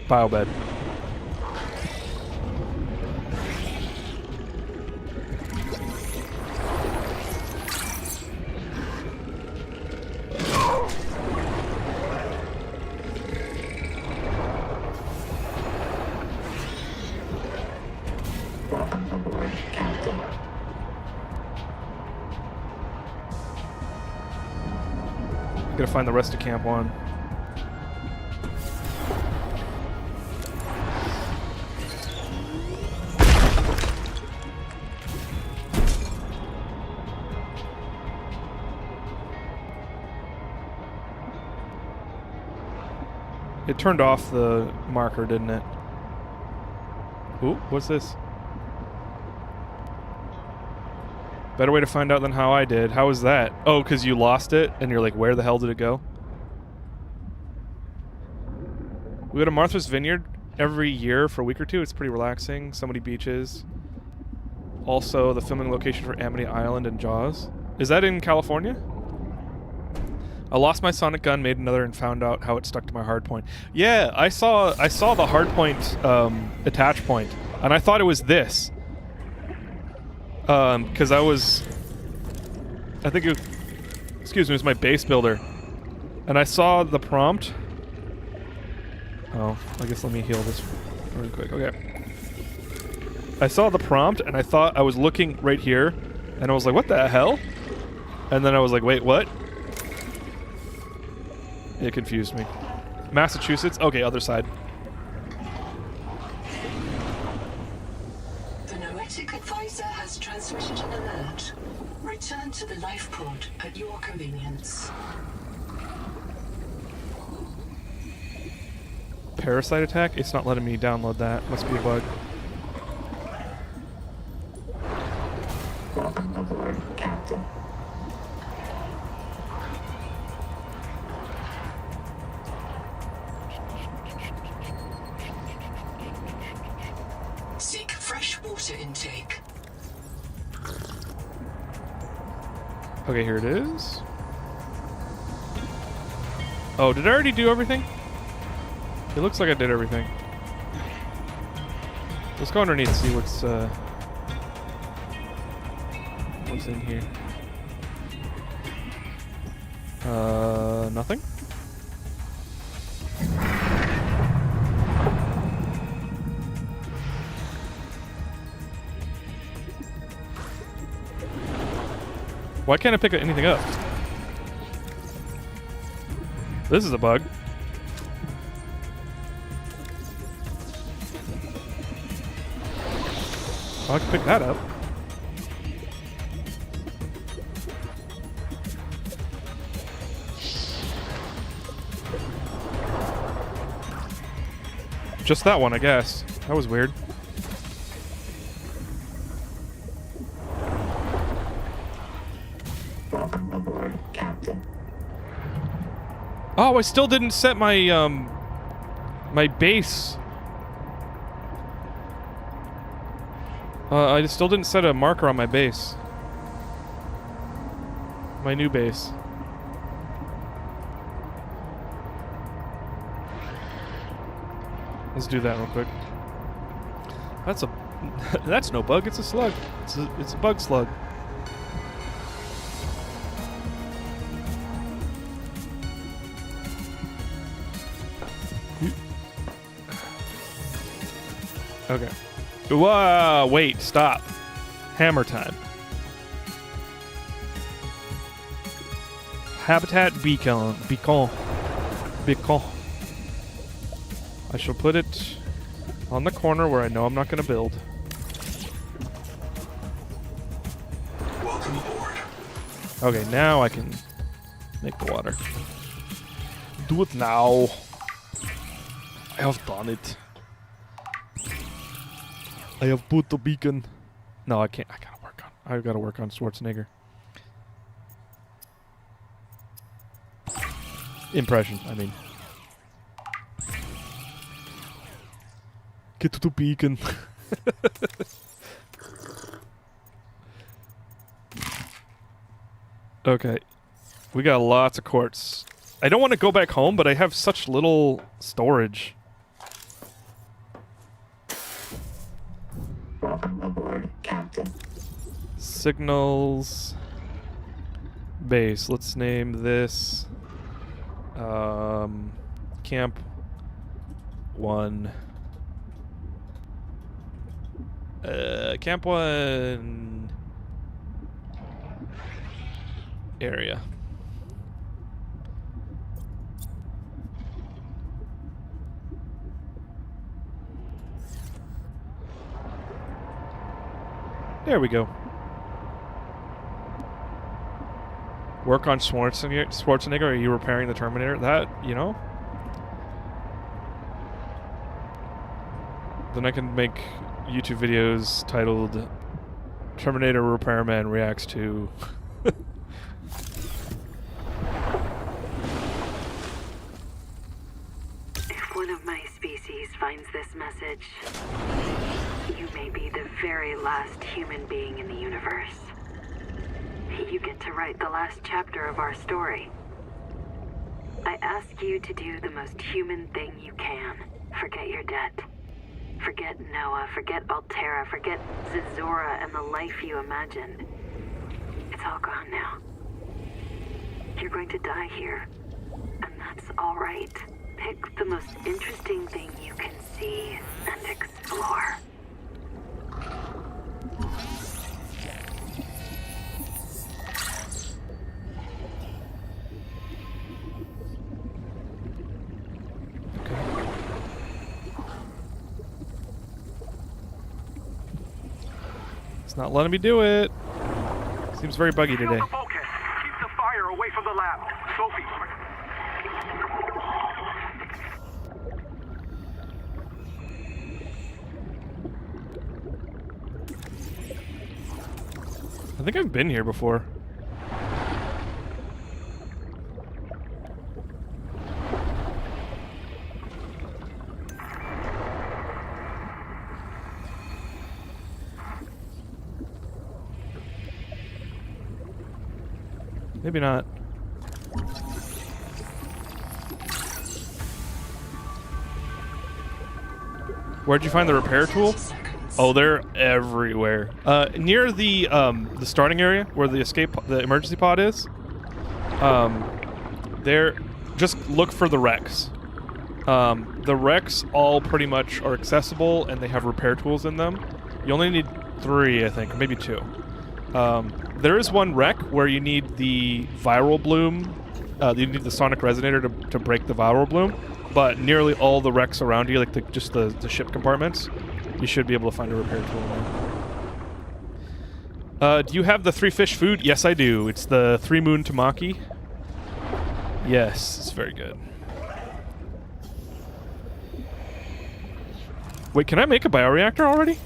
Biobed. Gotta find the rest of Camp 1. It turned off the marker, didn't it? Ooh, what's this? Better way to find out than how I did. How was that? Oh, because you lost it, and you're like, where the hell did it go? We go to Martha's Vineyard every year for a week or two. It's pretty relaxing. So many beaches. Also, the filming location for Amity Island and Jaws. Is that in California? I lost my sonic gun, made another, and found out how it stuck to my hardpoint. Yeah, I saw the hardpoint attach point, and I thought it was this. Because I think it was my base builder. And I saw the prompt. Oh, I guess let me heal this really quick. Okay. I saw the prompt, and I thought I was looking right here, and I was like, what the hell? And then I was like, wait, what? It confused me. Massachusetts? Okay, other side. Transmitted an alert. Return to the life pod at your convenience. Parasite attack? It's not letting me download that. Must be a bug. Seek fresh water intake. Okay, here it is. Oh, did I already do everything? It looks like I did everything. Let's go underneath and see what's in here. Nothing? Why can't I pick anything up? This is a bug. Oh, I can pick that up. Just that one, I guess. That was weird. Oh, I still didn't set my my base. I still didn't set a marker on my base. My new base. Let's do that real quick. That's no bug. It's a slug. It's a bug slug. Okay. Whoa, wait, stop. Hammer time. Habitat beacon. Beacon. I shall put it On the corner where I know I'm not going to build. Welcome aboard. Okay, now I can make the water. Do it now. I have done it. I have put the beacon. No, I can't. I gotta work on Schwarzenegger. Impression, I mean. Get to the beacon. Okay. We got lots of quartz. I don't want to go back home, but I have such little storage. Welcome aboard, Captain. Signals. Base. Let's name this Camp 1. Camp 1 area. There we go. Work on Schwarzenegger. Are you repairing the Terminator? That, you know? Then I can make YouTube videos titled Terminator Repairman Reacts to... If one of my species finds this message, you may be the very last human being in the universe. You get to write the last chapter of our story. I ask you to do the most human thing you can. Forget your debt. Forget Noah, forget Altera, forget Zazora and the life you imagined. It's all gone now. You're going to die here, and that's all right. Pick the most interesting thing you can see and explore. It's not letting me do it. Seems very buggy today. Focus. Keep the fire away from the lab. Sophie. I think I've been here before. Maybe not. Where'd you find the repair tool? Oh, they're everywhere. Near the starting area where the emergency pod is. There, just look for the wrecks. The wrecks all pretty much are accessible, and they have repair tools in them. You only need 3, I think, maybe 2. There is one wreck where you need the viral bloom. You need the sonic resonator to break the viral bloom. But nearly all the wrecks around you, like just the ship compartments, you should be able to find a repair tool there. Do you have the 3 fish food? Yes, I do. It's the 3 moon tamaki. Yes, it's very good. Wait, can I make a bioreactor already?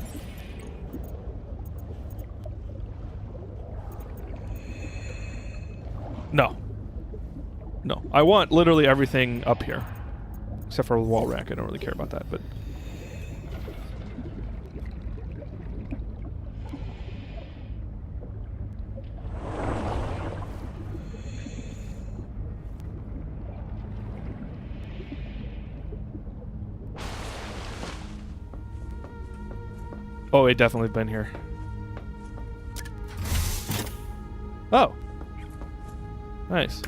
No. No. I want literally everything up here. Except for the wall rack. I don't really care about that, but... Oh, it definitely been here. Oh. Nice.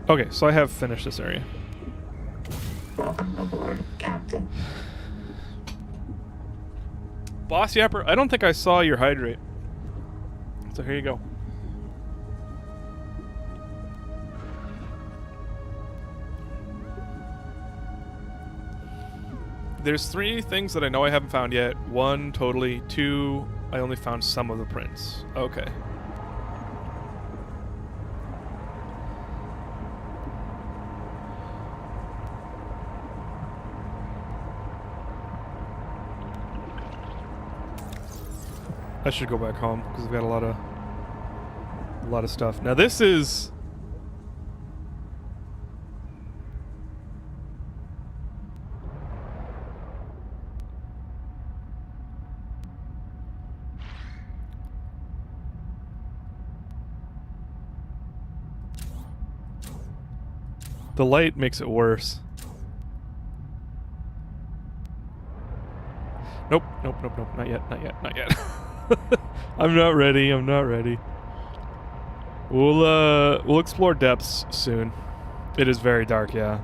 Okay, so I have finished this area. Welcome aboard, Captain. Boss Yapper, I don't think I saw your hydrate. So here you go. There's 3 things that I know I haven't found yet. 1, totally. 2, I only found some of the prints. Okay. I should go back home because I've got a lot of stuff. Now this is the light makes it worse. Nope, nope, nope, nope, not yet, not yet, not yet. I'm not ready. I'm not ready. We'll explore depths soon. It is very dark, yeah.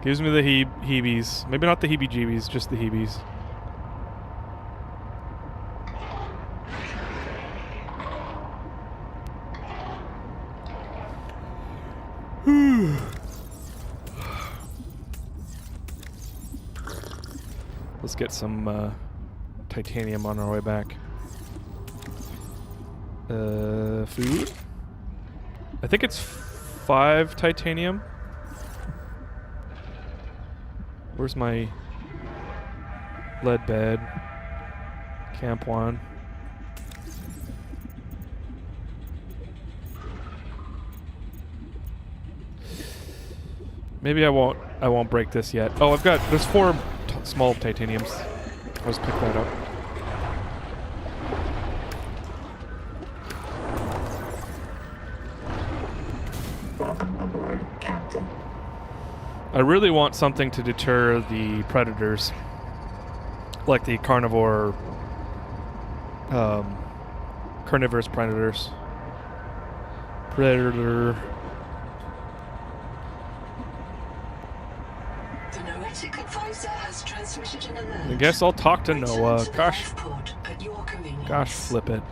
Gives me the heebies. Maybe not the heebie-jeebies, just the heebies. Let's get some titanium on our way back. Food? I think it's 5 titanium. Where's my lead bed? Camp 1. Maybe I won't break this yet. Oh, there's 4 small titaniums. I'll just pick that up. I really want something to deter the predators, like the carnivorous predators. Predator. The noetic advisor has transmitted an alert. I guess I'll talk to Return Noah. to the Gosh, life pod at your convenience. gosh, flip it.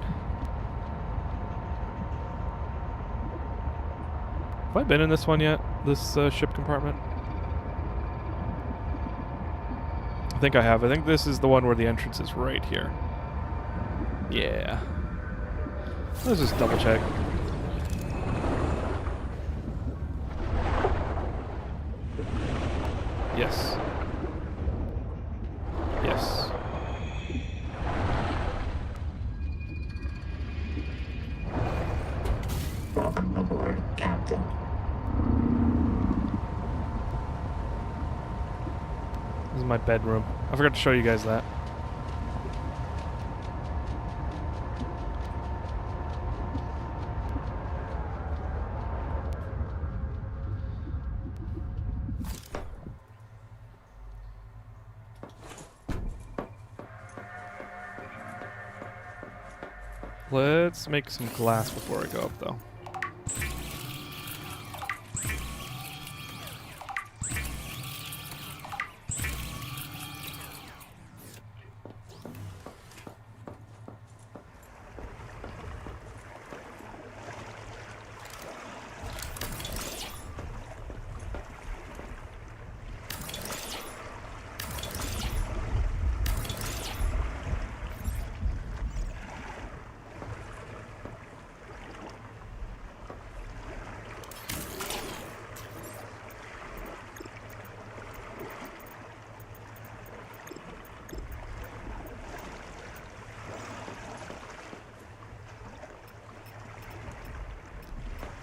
Have I been in this one yet? This ship compartment? I think I have. I think this is the one where the entrance is right here. Yeah. Let's just double check. Yes. Yes. Welcome aboard, Captain. This is my bedroom. I forgot to show you guys that. Let's make some glass before I go up, though.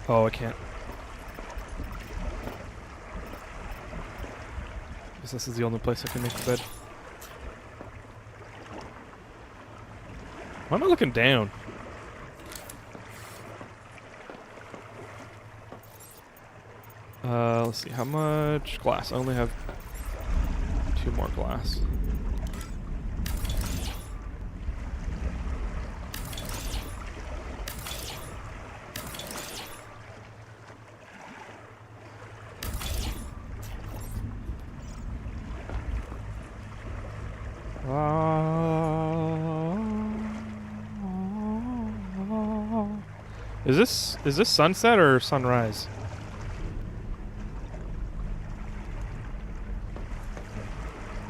Oh, I can't. Guess this is the only place I can make the bed. Why am I looking down? Let's see, how much glass? I only have 2 more glass. Is this sunset or sunrise?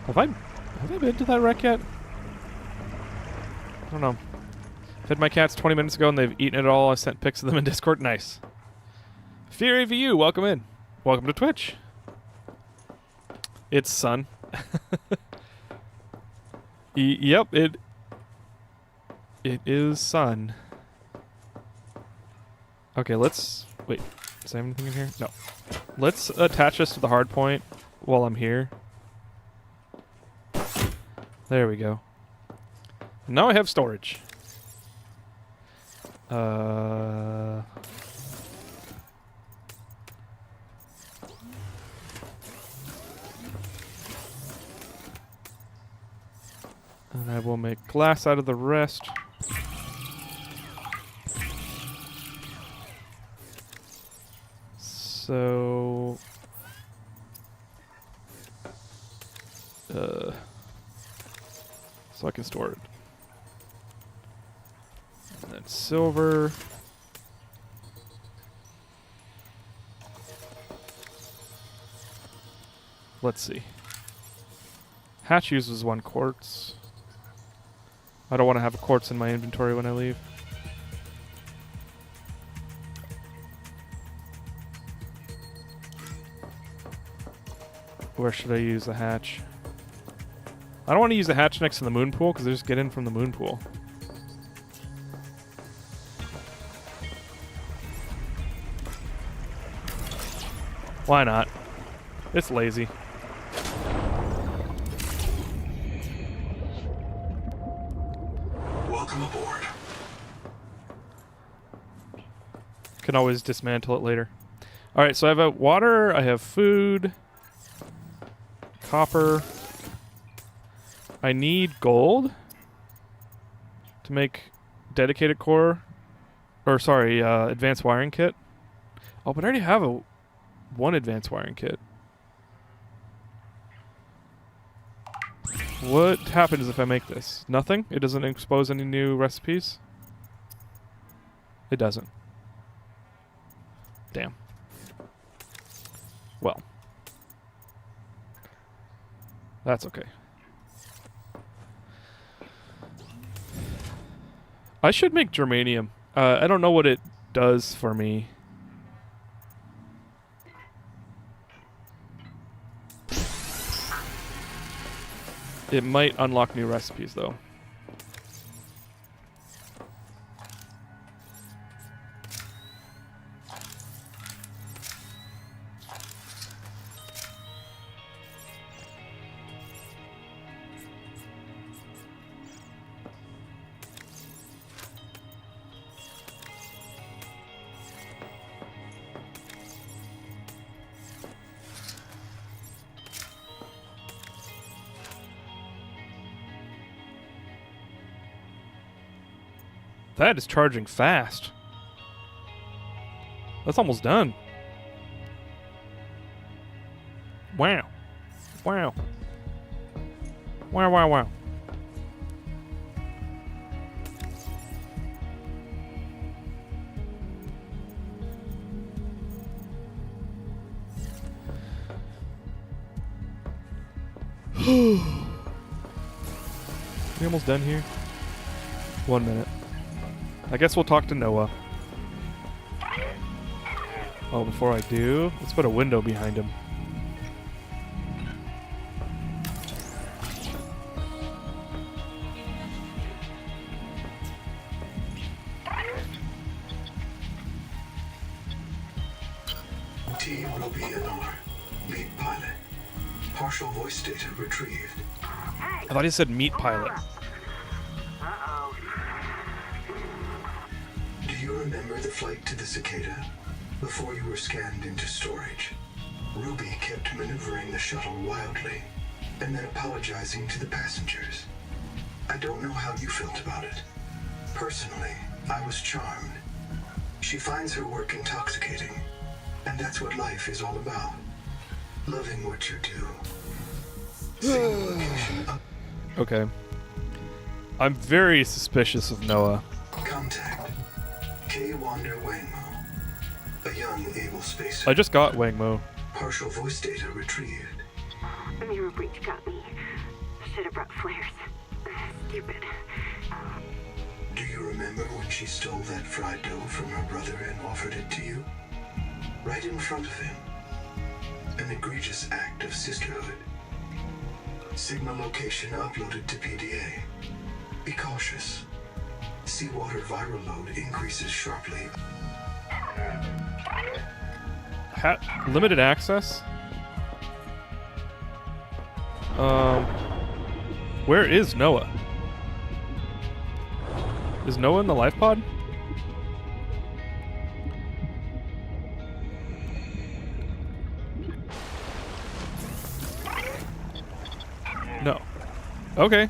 Have I been to that wreck yet? I don't know. Fed my cats 20 minutes ago and they've eaten it all. I sent pics of them in Discord. Nice. Fury VU, welcome in. Welcome to Twitch. It's sun. Yep, it is sun. Okay, let's wait. Is there anything in here? No. Let's attach this to the hard point while I'm here. There we go. Now I have storage. And I will make glass out of the rest. So I can store it. And then silver. Let's see. Hatch uses 1 quartz. I don't want to have a quartz in my inventory when I leave. Where should I use the hatch? I don't want to use the hatch next to the moon pool because I just get in from the moon pool. Why not? It's lazy. Welcome aboard. Can always dismantle it later. Alright, so I have water, I have food, copper. I need gold to make dedicated core, or sorry, advanced wiring kit. Oh, but I already have one advanced wiring kit. What happens if I make this? Nothing? It doesn't expose any new recipes? It doesn't. Damn. Well. That's okay. I should make germanium. I don't know what it does for me. It might unlock new recipes, though. That is charging fast. That's almost done. Wow. Wow. Wow, wow, wow. We almost done here? 1 minute. I guess we'll talk to Noah. Oh, before I do, let's put a window behind him. T. Ruby and R. Lead pilot. Partial voice data retrieved. I thought he said meat pilot. Do you remember the flight to the Cicada? Before you were scanned into storage, Ruby kept maneuvering the shuttle wildly, and then apologizing to the passengers. I don't know how you felt about it. Personally, I was charmed. She finds her work intoxicating, and that's what life is all about. Loving what you do. Seeing location up. Okay. I'm very suspicious of Noah. Contact. K. Wander Wangmo, a young, able spacer. I just got Wangmo. Partial voice data retrieved. The mirror breach got me. Should have brought flares. Stupid. Do you remember when she stole that fried dough from her brother and offered it to you? Right in front of him. An egregious act of sisterhood. Signal location uploaded to PDA. Be cautious. Seawater viral load increases sharply. Limited access? Where is Noah? Is Noah in the life pod? No. Okay.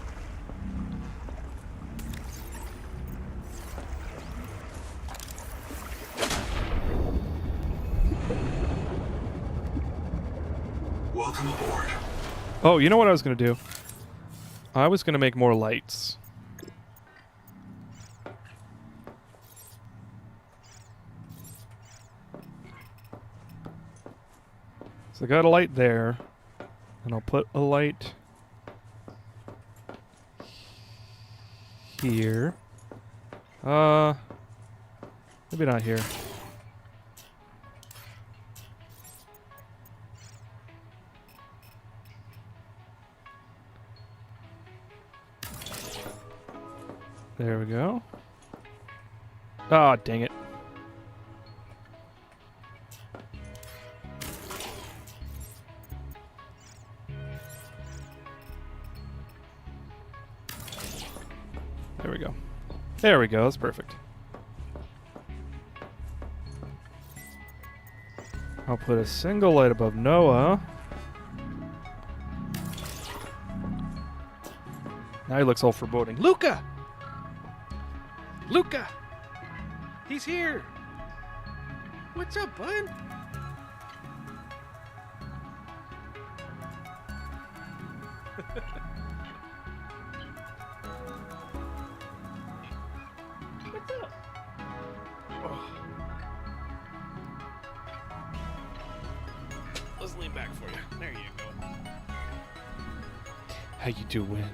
Welcome aboard. Oh, you know what I was gonna do? I was gonna make more lights. So I got a light there, and I'll put a light here. Maybe not here. There we go. Ah, dang it. There we go. There we go. That's perfect. I'll put a single light above Noah. Now he looks all foreboding. Luca! Luca! He's here! What's up, bud? What's up? Oh. Let's lean back for you. There you go. How you doing?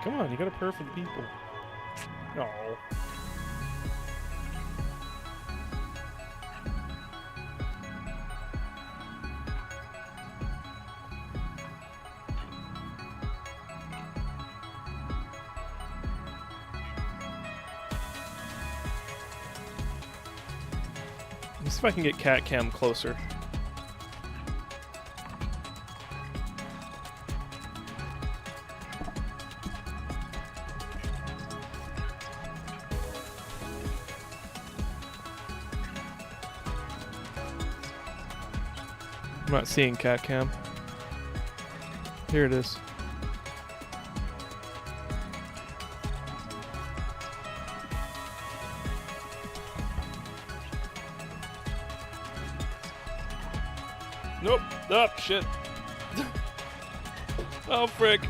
Come on, you gotta purr for the people. No. Let's see if I can get cat cam closer. I'm not seeing cat cam. Here it is. Nope. Oh, shit. Oh, frick.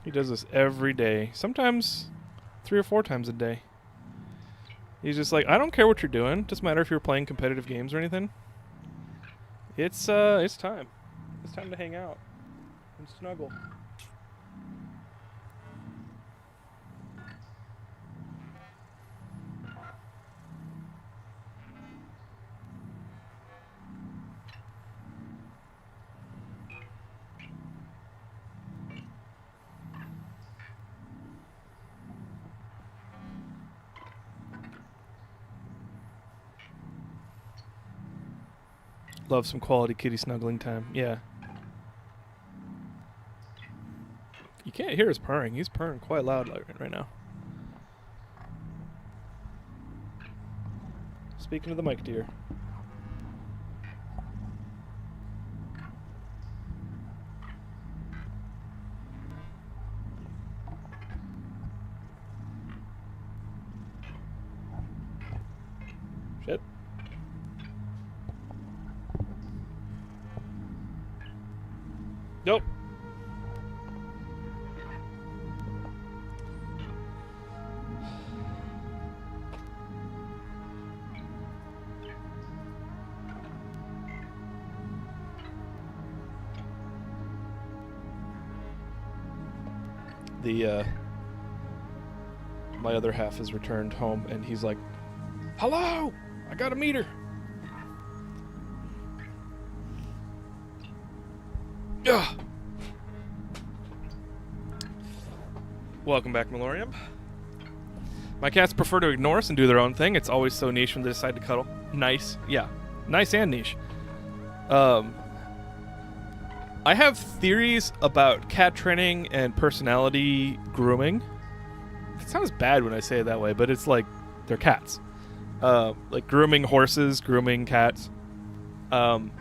He does this every day. Sometimes 3 or 4 times a day. He's just like, I don't care what you're doing. Doesn't matter if you're playing competitive games or anything. It's time. It's time to hang out and snuggle. Love some quality kitty snuggling time. Yeah. You can't hear his purring. He's purring quite loud right now. Speaking to the mic, dear. Shit. Nope. My other half has returned home and he's like, "Hello, I got a meter." Ugh. Welcome back, Malorium. My cats prefer to ignore us and do their own thing. It's always so niche when they decide to cuddle. Nice. Yeah. Nice and niche. I have theories about cat training and personality grooming. It sounds bad when I say it that way, but it's like they're cats. Like grooming horses, grooming cats. Gosh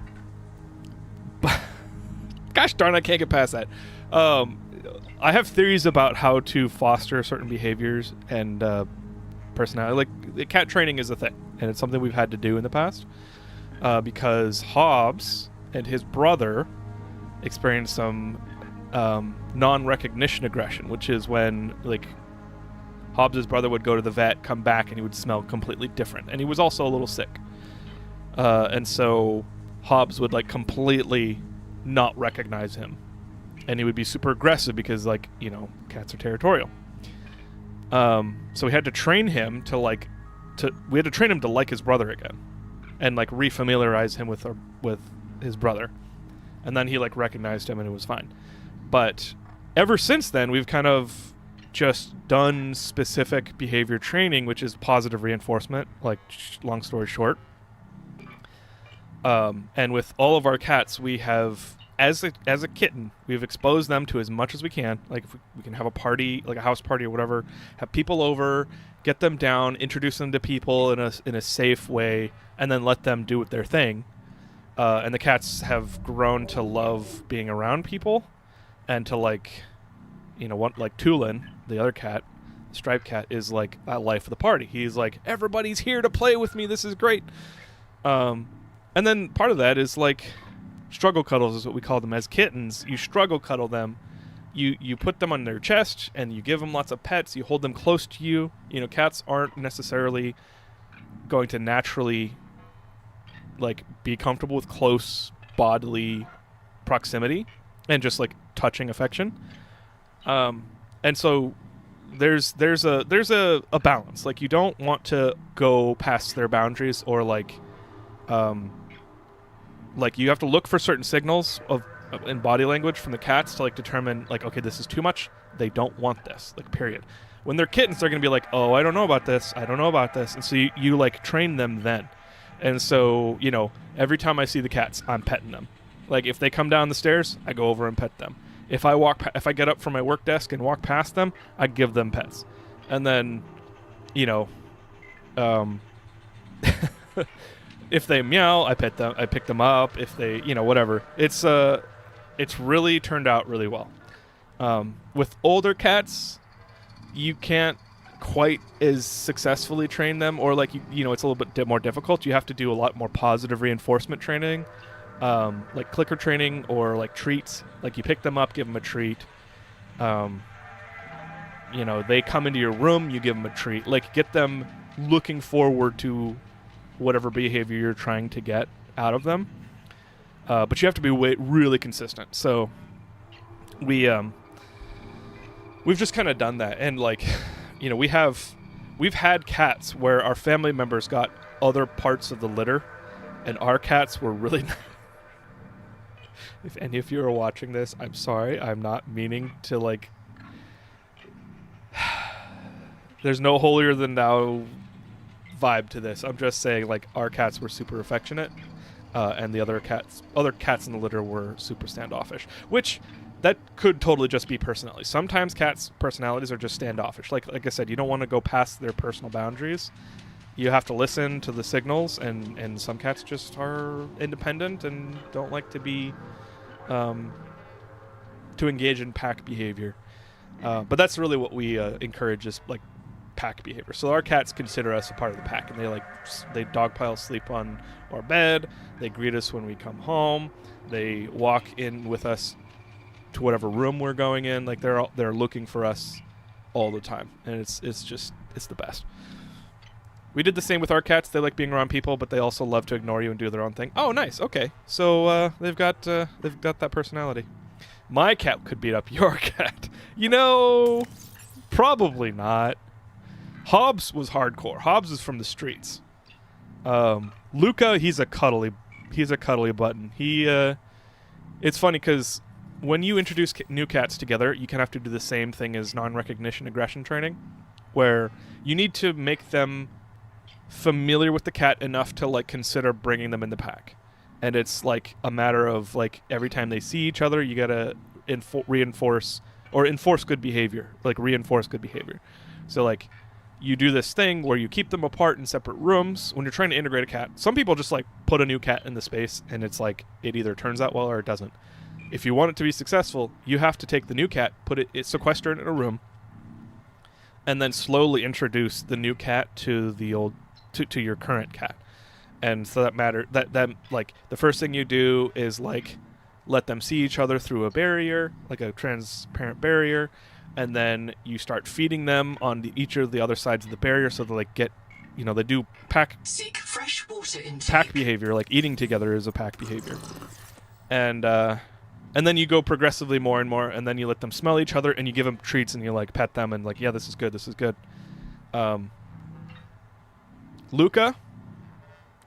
darn, I can't get past that. I have theories about how to foster certain behaviors and personality. Like, the cat training is a thing, and it's something we've had to do in the past because Hobbs and his brother experienced some non-recognition aggression, which is when, like, Hobbs' brother would go to the vet, come back, and he would smell completely different. And he was also a little sick. And so Hobbs would, like, completely not recognize him. And he would be super aggressive because, like, you know, cats are territorial. So we had to train him to like his brother again, and like refamiliarize him with his brother, and then he like recognized him and it was fine. But ever since then, we've kind of just done specific behavior training, which is positive reinforcement. Like, long story short, and with all of our cats, we have. As a kitten, we've exposed them to as much as we can. Like, if we can have a party, like a house party or whatever, have people over, get them down, introduce them to people in a safe way, and then let them do their thing. And the cats have grown to love being around people, and to, like, you know, what, like Tulin, the other cat, the striped cat, is like a life of the party. He's like, everybody's here to play with me. This is great. And then part of that is like. Struggle cuddles is what we call them as kittens. You struggle cuddle them. You put them on their chest and you give them lots of pets. You hold them close to you. You know, cats aren't necessarily going to naturally like be comfortable with close bodily proximity and just like touching affection. And so there's a balance. Like, you don't want to go past their boundaries or like you have to look for certain signals in body language from the cats to like determine like, okay, this is too much. They don't want this, like, period. When they're kittens, they're going to be like, oh, I don't know about this. I don't know about this. And so you like train them then. And so, you know, every time I see the cats, I'm petting them. Like, if they come down the stairs, I go over and pet them. If I get up from my work desk and walk past them, I give them pets. And then, you know, if they meow, I pet them. I pick them up. If they, you know, whatever. It's really turned out really well. With older cats, you can't quite as successfully train them, or like you know, it's a little bit more difficult. You have to do a lot more positive reinforcement training, like clicker training or like treats. Like, you pick them up, give them a treat. you know, they come into your room, you give them a treat. Like, get them looking forward to whatever behavior you're trying to get out of them. But you have to be really consistent. So we've just kind of done that. And, like, you know, we've had cats where our family members got other parts of the litter, and our cats were really If any of you are watching this, I'm sorry. I'm not meaning to, like... There's no holier than thou vibe to this. I'm just saying, like, our cats were super affectionate, and the other cats in the litter were super standoffish, which that could totally just be personality. Sometimes cats' personalities are just standoffish. Like I said, you don't want to go past their personal boundaries. You have to listen to the signals, and some cats just are independent and don't like to be to engage in pack behavior. But that's really what we encourage, is like pack behavior. So our cats consider us a part of the pack, and they dogpile sleep on our bed. They greet us when we come home. They walk in with us to whatever room we're going in. Like, they're looking for us all the time, and it's the best. We did the same with our cats. They like being around people, but they also love to ignore you and do their own thing. Oh, nice. Okay, so they've got that personality. My cat could beat up your cat. You know, probably not. Hobbs was hardcore. Hobbs is from the streets. Luca, he's a cuddly button. It's funny because when you introduce new cats together, you kind of have to do the same thing as non-recognition aggression training, where you need to make them familiar with the cat enough to, like, consider bringing them in the pack. And it's like a matter of, like, every time they see each other, you gotta enforce good behavior. Like, reinforce good behavior. So, like, you do this thing where you keep them apart in separate rooms when you're trying to integrate a cat. Some people just, like, put a new cat in the space, and it's like it either turns out well or it doesn't. If you want it to be successful, you have to take the new cat, sequester it in a room, and then slowly introduce the new cat to your current cat. And so that like, the first thing you do is, like, let them see each other through a barrier, like a transparent barrier, and then you start feeding them on each of the other sides of the barrier, so they, like, get, you know, they do Seek fresh water intake. pack behavior. Like, eating together is a pack behavior. And then you go progressively more and more, and then you let them smell each other, and you give them treats, and you, like, pet them, and, like, yeah, this is good. Luca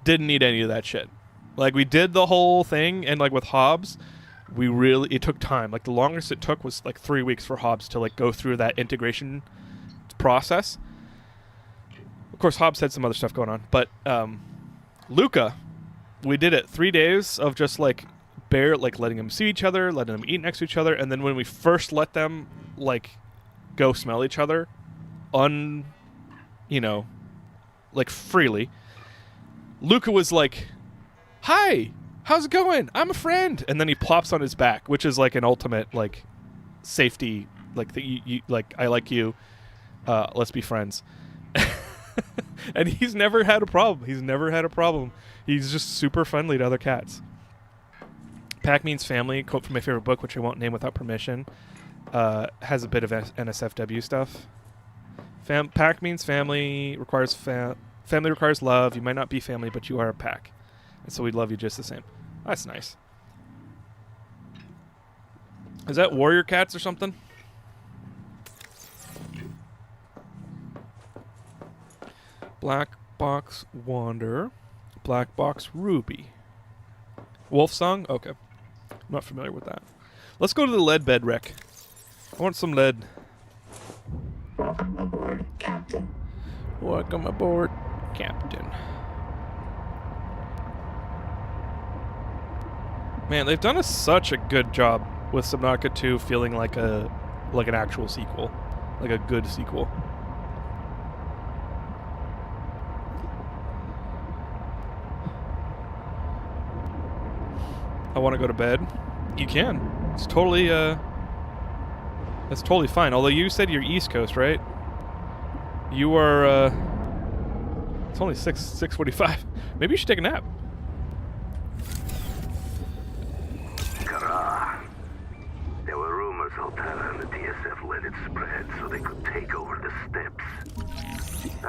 didn't need any of that shit. Like, we did the whole thing, and, like, with Hobbs, it took time. Like, the longest it took was, like, 3 weeks for Hobbs to, like, go through that integration process. Of course, Hobbs had some other stuff going on, but Luca, we did it 3 days of just, like, letting them see each other, letting them eat next to each other, and then when we first let them, like, go smell each other, like, freely, Luca was like, "Hi, how's it going? I'm a friend." And then he plops on his back, which is, like, an ultimate, like, safety, like, like, I like you, let's be friends. And he's never had a problem. He's just super friendly to other cats. Pack means family, quote from my favorite book, which I won't name without permission, has a bit of NSFW stuff. Pack means family, family requires love. You might not be family, but you are a pack. And so we'd love you just the same. That's nice. Is that warrior cats or something? Black Box Wander. Black Box Ruby. Wolf Song? Okay. I'm not familiar with that. Let's go to the lead bed wreck. I want some lead. Welcome aboard, Captain. Welcome aboard, Captain. Man, they've done such a good job with Subnautica 2 feeling like an actual sequel. Like a good sequel. I want to go to bed. You can. It's totally that's totally fine. Although you said you're East Coast, right? You are it's only 6:45. Maybe you should take a nap. Kara. There were rumors Altana and the TSF let it spread so they could take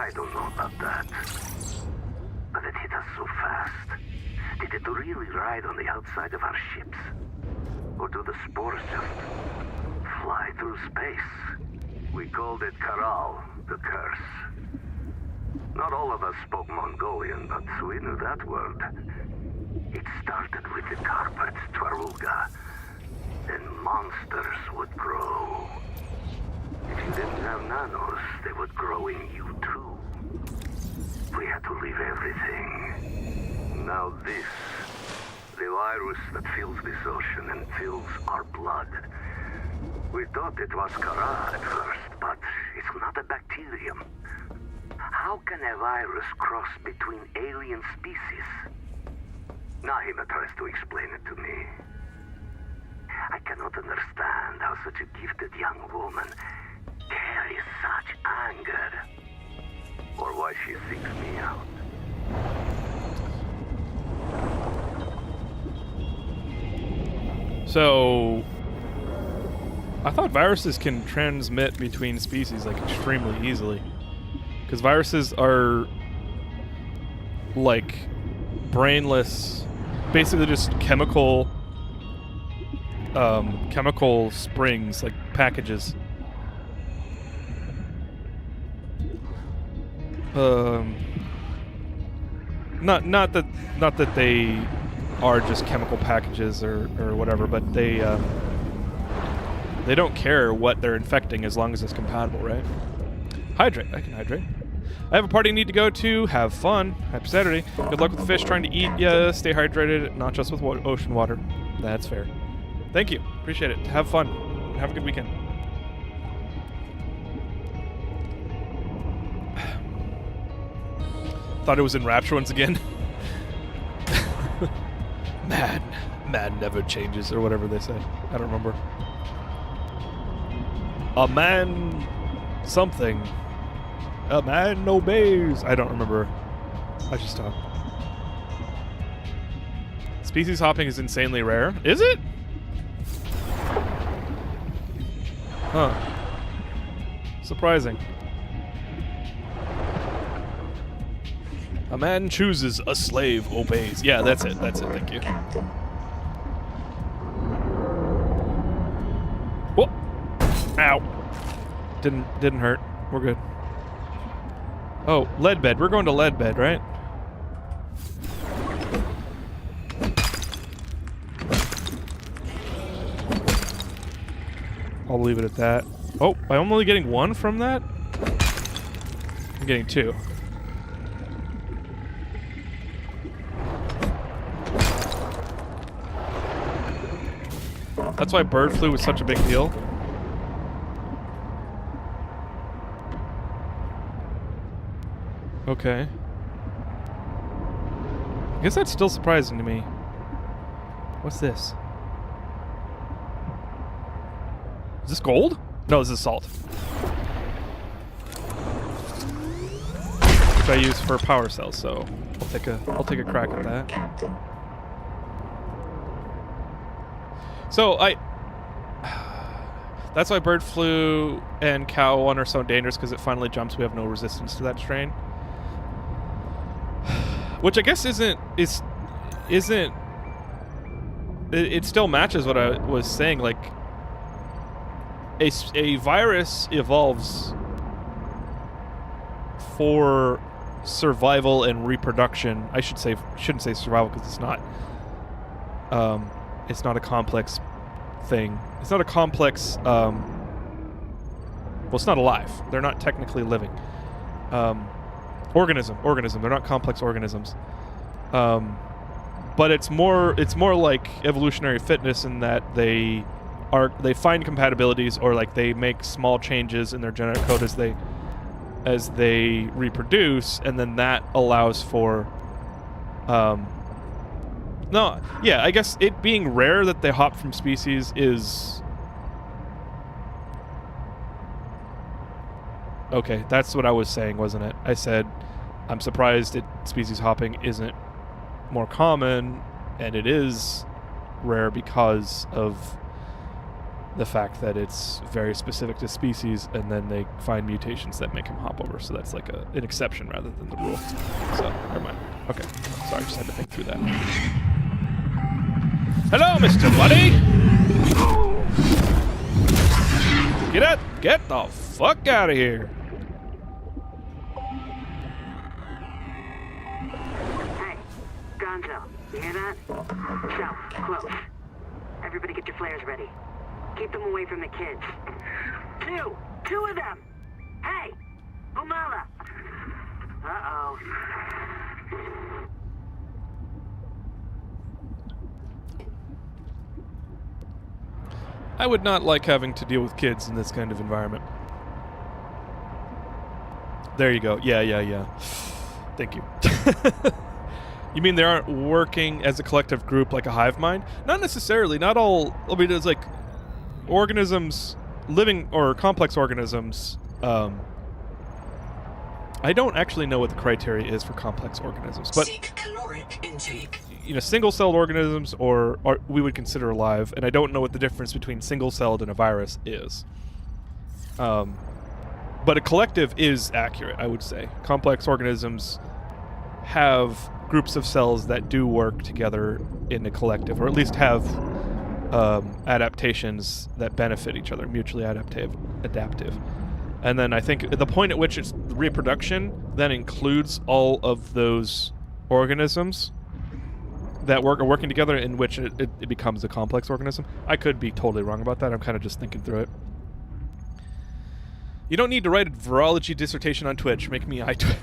I don't know about that. But it hit us so fast. Did it really ride on the outside of our ships? Or do the spores just fly through space? We called it Karal, the curse. Not all of us spoke Mongolian, but we knew that word. It started with the carpet, Twaruga. Then monsters would grow. If you didn't have nanos, they would grow in you too. We had to leave everything. Now this, the virus that fills this ocean and fills our blood. We thought it was Kara at first, but it's not a bacterium. How can a virus cross between alien species? Nahima tries to explain it to me. I cannot understand how such a gifted young woman carries such anger. Or why she seeks me out. So, I thought viruses can transmit between species like extremely easily. Because viruses are like brainless, basically just chemical springs, like packages. Not that they are just chemical packages or whatever, but they don't care what they're infecting as long as it's compatible, right? Hydrate. I can hydrate. I have a party I need to go to. Have fun. Happy Saturday. Good luck with the fish trying to eat ya. Stay hydrated, not just with ocean water. That's fair. Thank you. Appreciate it. Have fun. Have a good weekend. Thought it was in Rapture once again. Man never changes, or whatever they say. I don't remember. A man something. A man obeys. I don't remember. I should stop. Species hopping is insanely rare. Is it? Huh. Surprising. A man chooses, a slave obeys. Yeah, that's it. That's it. Thank you. Whoa. Ow. Didn't hurt. We're good. Oh, lead bed. We're going to lead bed, right? I'll leave it at that. Oh, I'm only getting one from that? I'm getting two. That's why bird flu was such a big deal. Okay. I guess that's still surprising to me. What's this? Is this gold? No, this is salt. Which I use for power cells, so I'll take a crack at that. So that's why bird flu and cow one are so dangerous, because it finally jumps. We have no resistance to that strain. Which I guess isn't. It still matches what I was saying. Like a virus evolves for survival and reproduction. I shouldn't say survival, because it's not. It's not a complex thing. It's not a complex. Well, it's not alive. They're not technically living. Organism. They're not complex organisms. But it's more like evolutionary fitness in that they find compatibilities, or like they make small changes in their genetic code as they reproduce, and then that allows for no, yeah, I guess it being rare that they hop from species is okay. That's what I was saying, wasn't it? I said I'm surprised that species hopping isn't more common, and it is rare because of the fact that it's very specific to species, and then they find mutations that make him hop over. So that's like an exception rather than the rule. So, never mind. Okay. Sorry, just had to think through that. Hello, Mr. Buddy! Get the fuck out of here! Hey, Gonzo, you hear that? South, close. Everybody get your flares ready. Keep them away from the kids. Two of them! Hey! Umala! Uh-oh. I would not like having to deal with kids in this kind of environment. There you go. Yeah. Thank you. You mean they aren't working as a collective group like a hive mind? Not necessarily. Not all. I mean, it's like organisms, living or complex organisms. I don't actually know what the criteria is for complex organisms, but Seek caloric intake. single-celled organisms or we would consider alive, and I don't know what the difference between single-celled and a virus is. But a collective is accurate, I would say. Complex organisms have groups of cells that do work together in a collective, or at least have adaptations that benefit each other, mutually adaptive. And then I think the point at which it's reproduction then includes all of those organisms that are working together, in which it becomes a complex organism. I could be totally wrong about that. I'm kind of just thinking through it. You don't need to write a virology dissertation on Twitch. Make me iTwitch.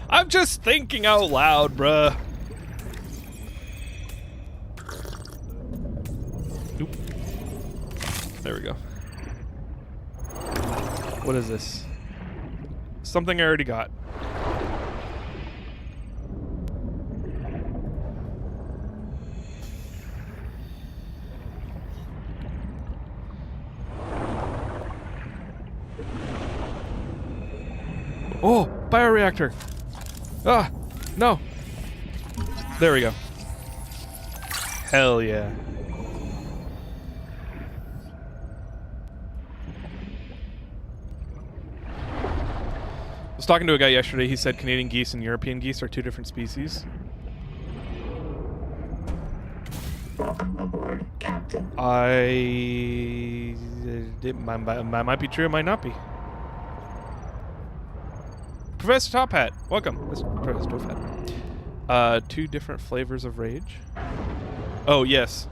I'm just thinking out loud, bruh. Oop. There we go. What is this? Something I already got. Oh, bioreactor. Ah, no. There we go. Hell yeah. I was talking to a guy yesterday. He said Canadian geese and European geese are two different species. Welcome aboard, Captain. It might be true, it might not be. Professor Top Hat, welcome. Professor Top Hat. Two different flavors of rage. Oh, yes.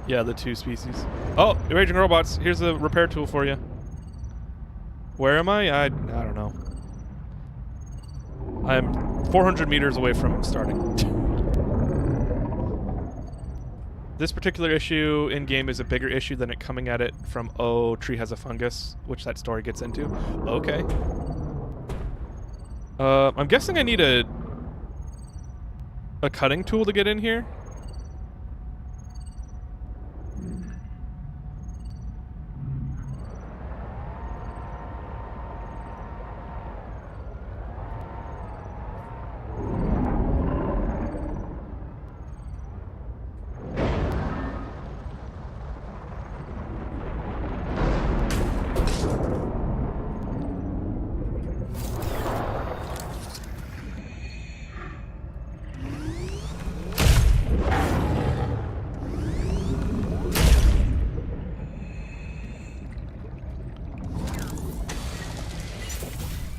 Yeah, the two species. Oh, raging robots. Here's a repair tool for you. Where am I? I don't know. I'm 400 meters away from starting. This particular issue in-game is a bigger issue than it coming at it from, oh, tree has a fungus, which that story gets into. Okay. I'm guessing I need a cutting tool to get in here.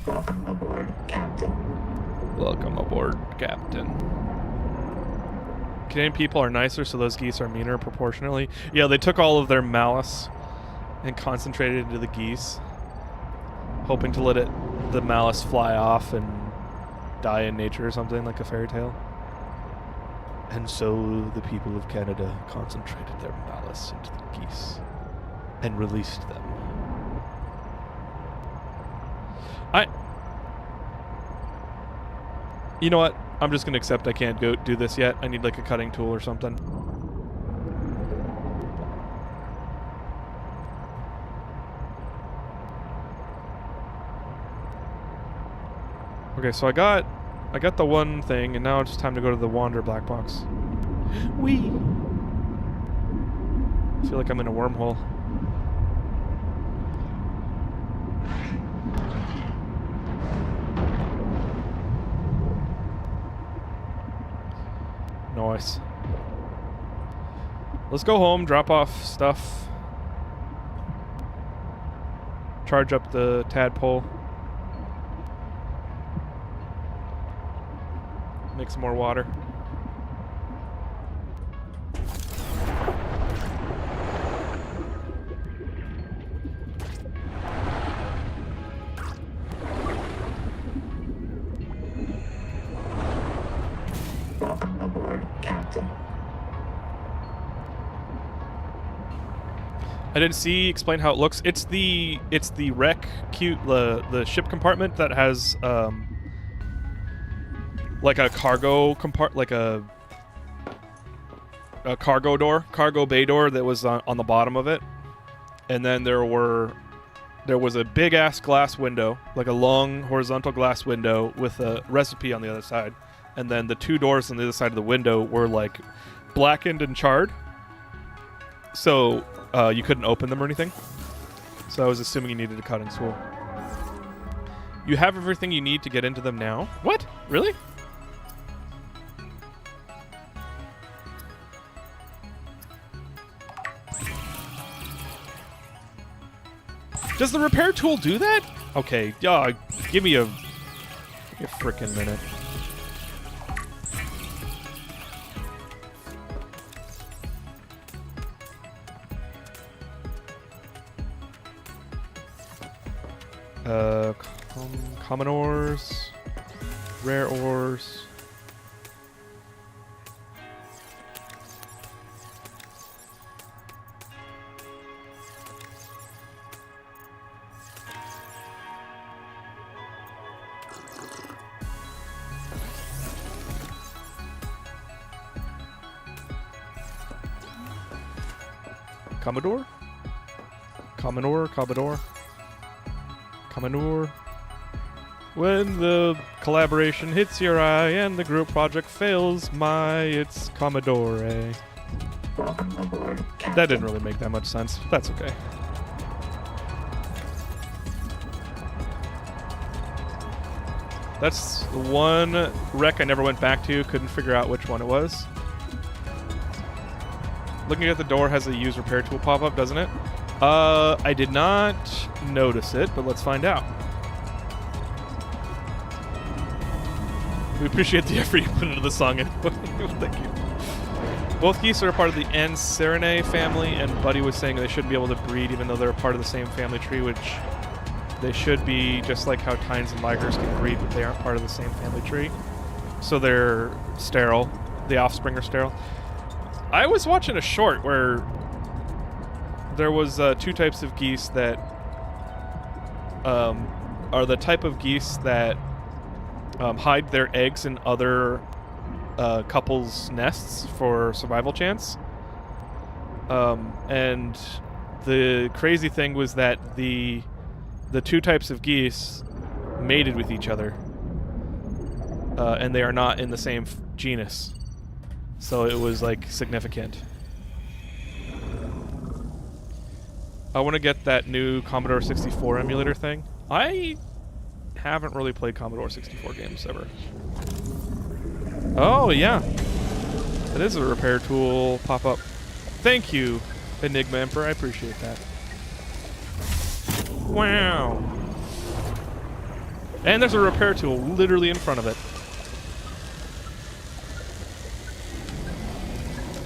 Welcome aboard, Captain. Welcome aboard, Captain. Canadian people are nicer, so those geese are meaner proportionally. Yeah, they took all of their malice and concentrated into the geese, hoping to let the malice fly off and die in nature or something, like a fairy tale. And so the people of Canada concentrated their malice into the geese and released them. You know what? I'm just gonna accept I can't go do this yet. I need like a cutting tool or something. Okay, so I got the one thing, and now it's time to go to the Wander black box. Wee. I feel like I'm in a wormhole. Nice. Let's go home, drop off stuff. Charge up the tadpole. Make some more water. Welcome aboard, Captain. I didn't see. Explain how it looks. It's the wreck the ship compartment that has like a cargo like a cargo bay door that was on the bottom of it, and then there was a big ass glass window, like a long horizontal glass window with a recipe on the other side, and then the two doors on the other side of the window were like blackened and charred, so you couldn't open them or anything. So I was assuming you needed a cutting tool. You have everything you need to get into them now. What? Really? Does the repair tool do that? Okay, give me a frickin' minute. Common ores, rare ores. Commodore? Commodore. When the collaboration hits your eye and the group project fails, it's Commodore. Welcome aboard, Captain. That didn't really make that much sense. That's okay. That's the one wreck I never went back to. Couldn't figure out which one it was. Looking at the door has a use repair tool pop up, doesn't it? I did not notice it, but let's find out. We appreciate the effort you put into the song. Thank you. Both geese are a part of the Anserinae family, and Buddy was saying they shouldn't be able to breed even though they're a part of the same family tree, which they should be, just like how tines and ligers can breed, but they aren't part of the same family tree. So they're sterile. The offspring are sterile. I was watching a short where there was two types of geese that are the type of geese that hide their eggs in other couples' nests for survival chance. And the crazy thing was that the two types of geese mated with each other, and they are not in the same genus. So it was like significant. I want to get that new Commodore 64 emulator thing. I haven't really played Commodore 64 games ever. Oh, yeah. That is a repair tool pop-up. Thank you, Enigma Emperor. I appreciate that. Wow. And there's a repair tool literally in front of it.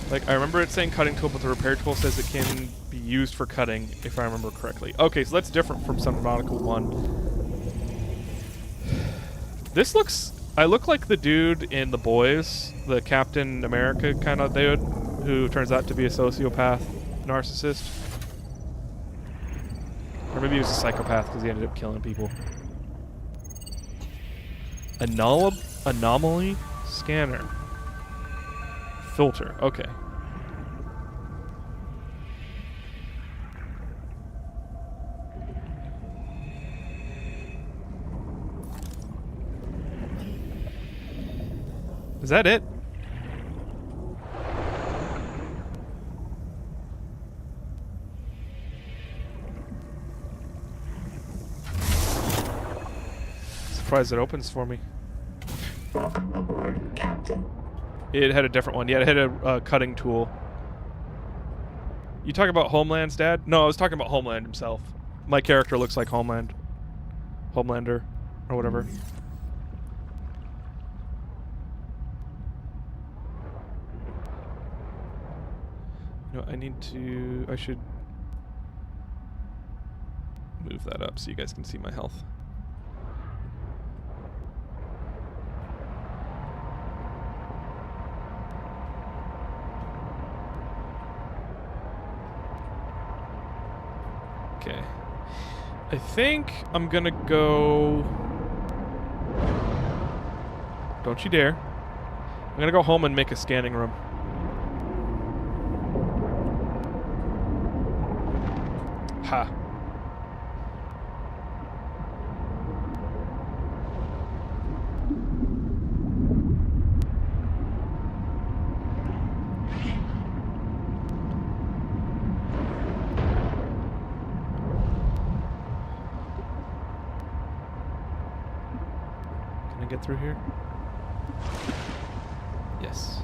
Like, I remember it saying cutting tool, but the repair tool says it can be used for cutting, if I remember correctly. Okay, so that's different from Subnautica 1. This looks... I look like the dude in The Boys, the Captain America kind of dude, who turns out to be a sociopath narcissist. Or maybe he was a psychopath because he ended up killing people. Anomaly scanner. Filter. Okay. Is that it? surprised it opens for me. Welcome aboard, Captain. It had a different one. Yeah, it had a cutting tool. You talking about Homeland's dad? No, I was talking about Homeland himself. My character looks like Homelander, or whatever. You know, I should move that up so you guys can see my health. Okay. I think I'm gonna go... Don't you dare. I'm gonna go home and make a scanning room. Ha. Can I get through here? Yes.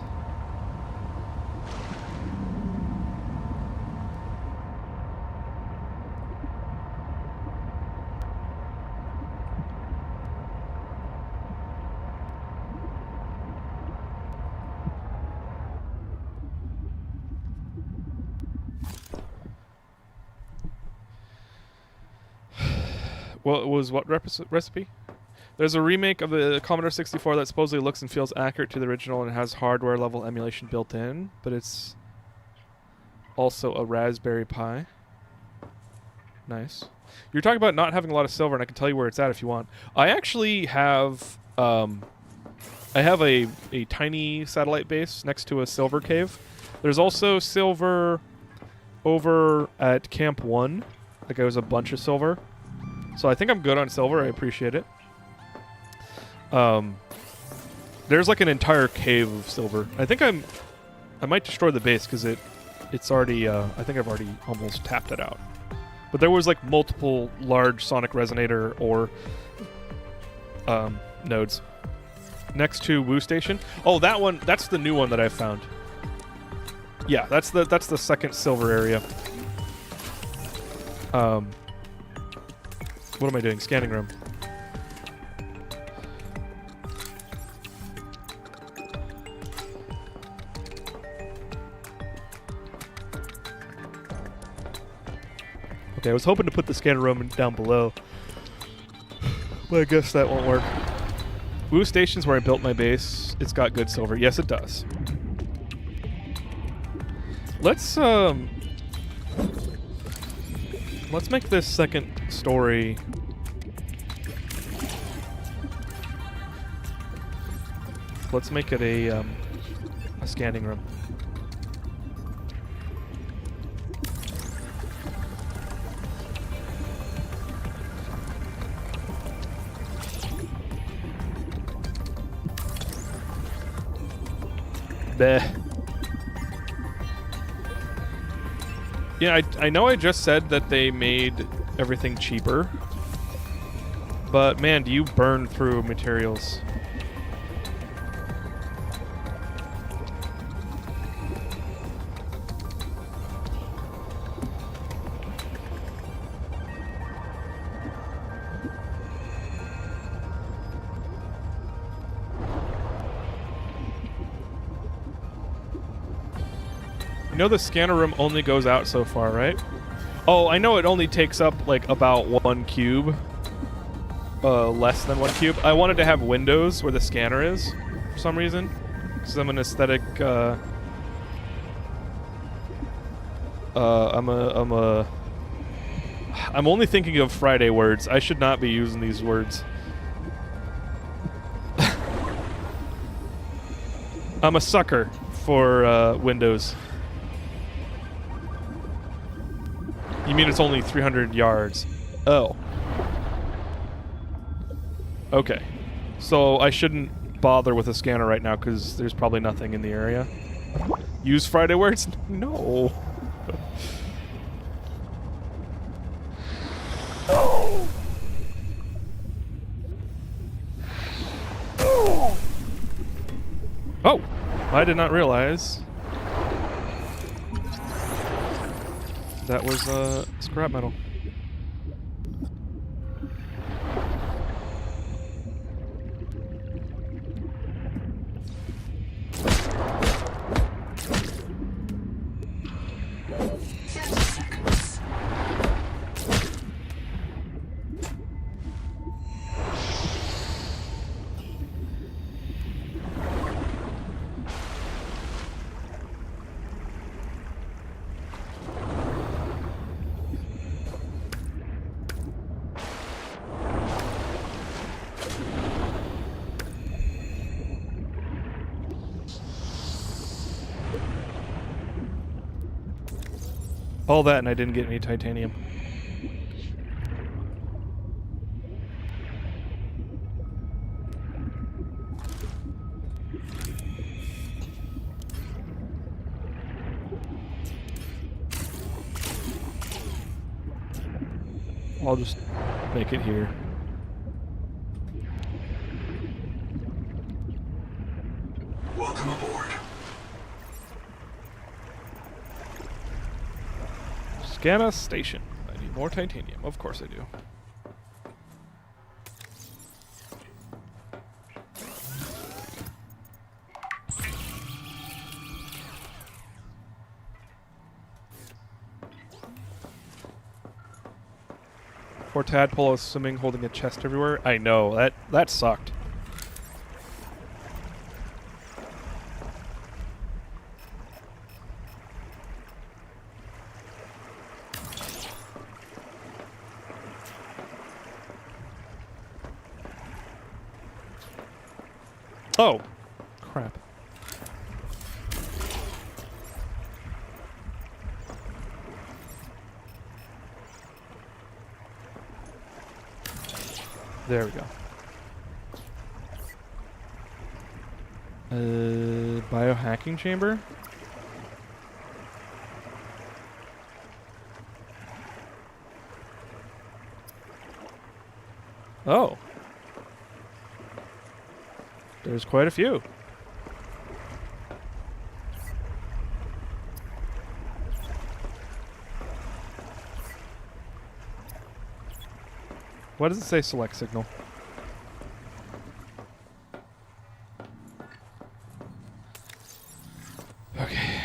Well, it was what recipe? There's a remake of the Commodore 64 that supposedly looks and feels accurate to the original and has hardware level emulation built in, but it's also a Raspberry Pi. Nice. You're talking about not having a lot of silver, and I can tell you where it's at if you want. I actually have I have a tiny satellite base next to a silver cave. There's also silver over at Camp 1. Like, there was a bunch of silver. So I think I'm good on silver. I appreciate it. There's like an entire cave of silver. I think I might destroy the base because it's already I think I've already almost tapped it out. But there was like multiple large sonic resonator or nodes next to Woo Station. Oh, that one, that's the new one that I found. Yeah, that's the second silver area. What am I doing? Scanning room. Okay, I was hoping to put the scanner room down below, but I guess that won't work. Woo Station's where I built my base. It's got good silver. Yes, it does. Let's make this second story. Let's make it a scanning room. Bleh. Yeah, I know I just said that they made everything cheaper, but man, do you burn through materials. You know the scanner room only goes out so far, right? Oh, I know it only takes up like about 1 cube. Less than 1 cube. I wanted to have windows where the scanner is for some reason. Because I'm an aesthetic, I'm only thinking of Friday words. I should not be using these words. I'm a sucker for windows. You mean it's only 300 yards? Oh. Okay. So I shouldn't bother with a scanner right now because there's probably nothing in the area. Use Friday words? No. I did not realize that was scrap metal. All that, and I didn't get any titanium. I'll just make it here. Welcome aboard. Scana station. I need more titanium. Of course I do. Poor tadpole is swimming, holding a chest everywhere. I know, that sucked. Oh, crap. There we go. Biohacking chamber? Oh. There's quite a few. What does it say, select signal? Okay.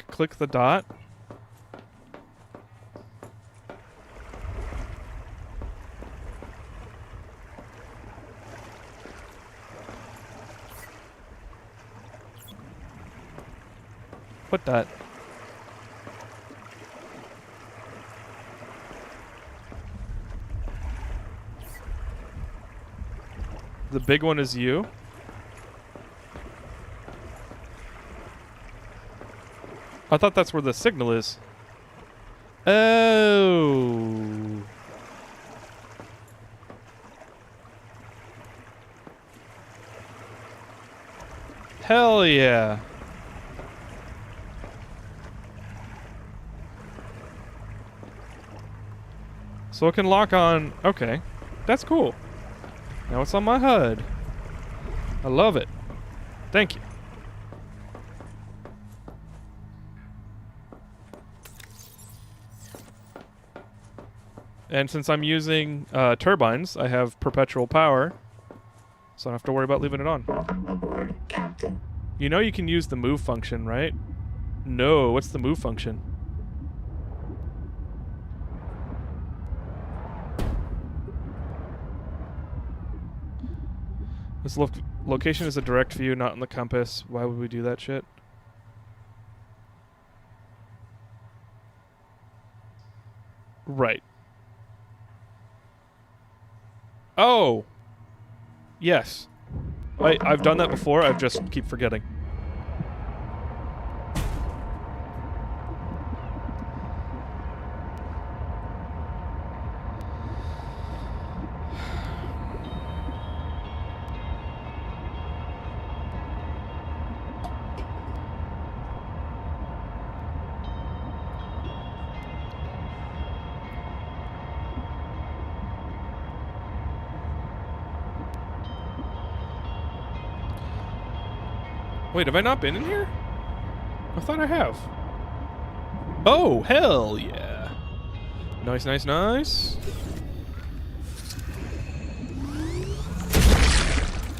Click the dot. What dot? The big one is you. I thought that's where the signal is. Oh. Hell yeah. So it can lock on. Okay. That's cool. Now it's on my HUD. I love it. Thank you. And since I'm using turbines, I have perpetual power, so I don't have to worry about leaving it on. Welcome aboard, Captain. You know you can use the move function, right? No, what's the move function? This location is a direct view, not on the compass. Why would we do that shit? Right. Oh! Yes. I've done that before, I just keep forgetting. Wait, have I not been in here? I thought I have. Oh, hell yeah. Nice, nice, nice.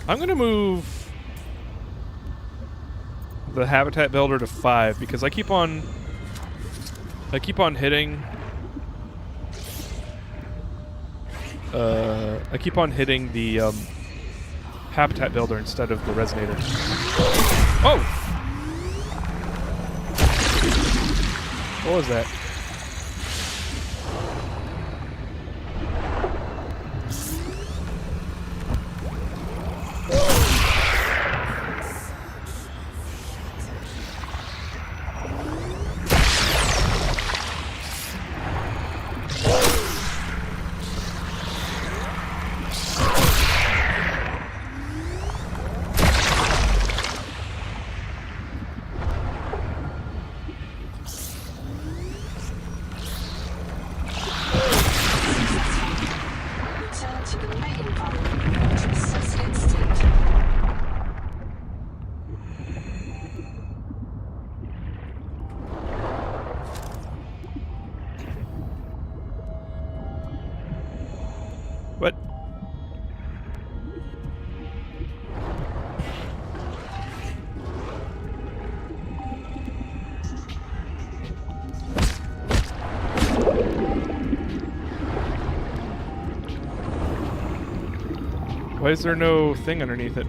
I'm gonna move the habitat builder to 5 because I keep on hitting the habitat builder instead of the resonator. Oh! What was that? Return to the main environment to assess its state. What? Why is there no thing underneath it?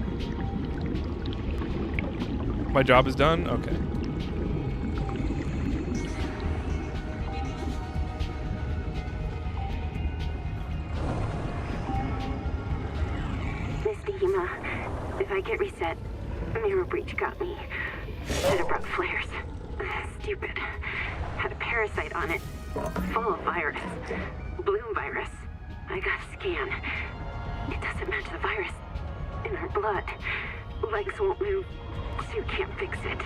My job is done? Okay. Miss Dima, if I get reset, mirror breach got me. Should have brought flares. Stupid. Had a parasite on it. Full of virus. Bloom virus. I got a scan. It doesn't match the virus in her blood. Legs won't move. Suit can't fix it.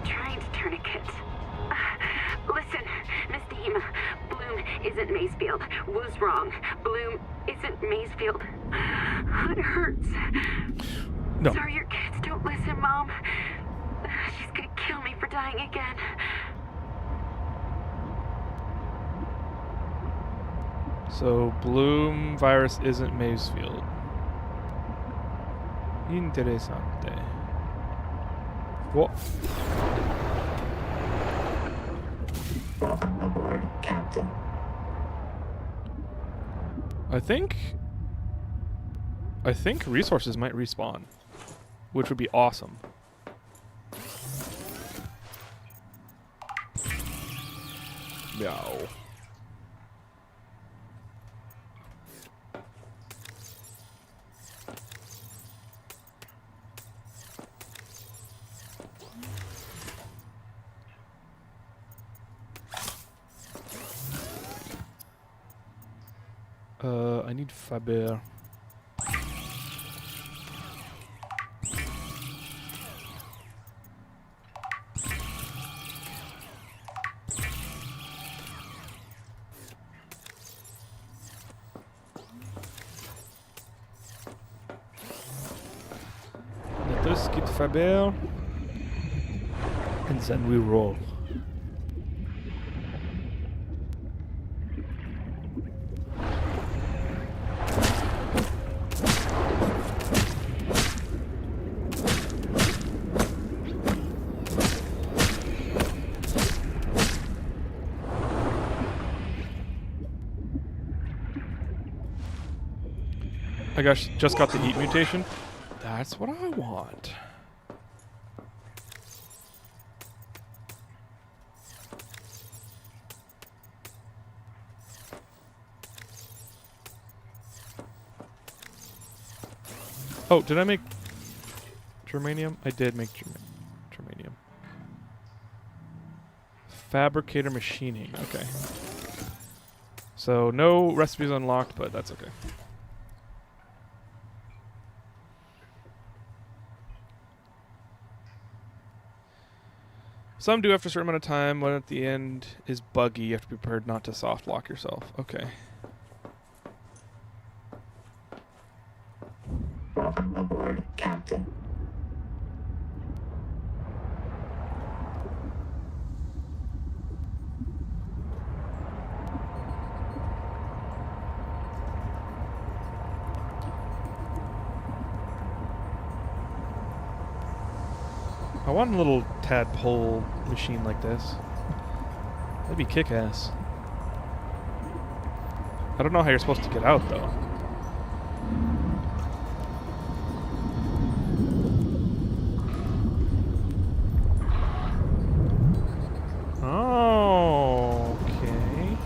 Trying to tourniquet. Listen, Miss Dima, Bloom isn't Macefield. Was wrong. Bloom isn't Macefield. It hurts. No. Sorry your kids don't listen, Mom. She's gonna kill me for dying again. So, Bloom virus isn't Macefield. Interesante. What? Welcome aboard, Captain. I think resources might respawn, which would be awesome. Meow. I need Faber. Let us get Faber, and then we roll. I just got the heat mutation. That's what I want. Oh, did I make germanium? I did make germanium. Fabricator machining. Okay. So no recipes unlocked, but that's okay. Some do after a certain amount of time. When at the end is buggy, you have to be prepared not to soft lock yourself. Okay. Welcome aboard, Captain. want a little tadpole machine like this. That'd be kick-ass. I don't know how you're supposed to get out, though. Oh, okay.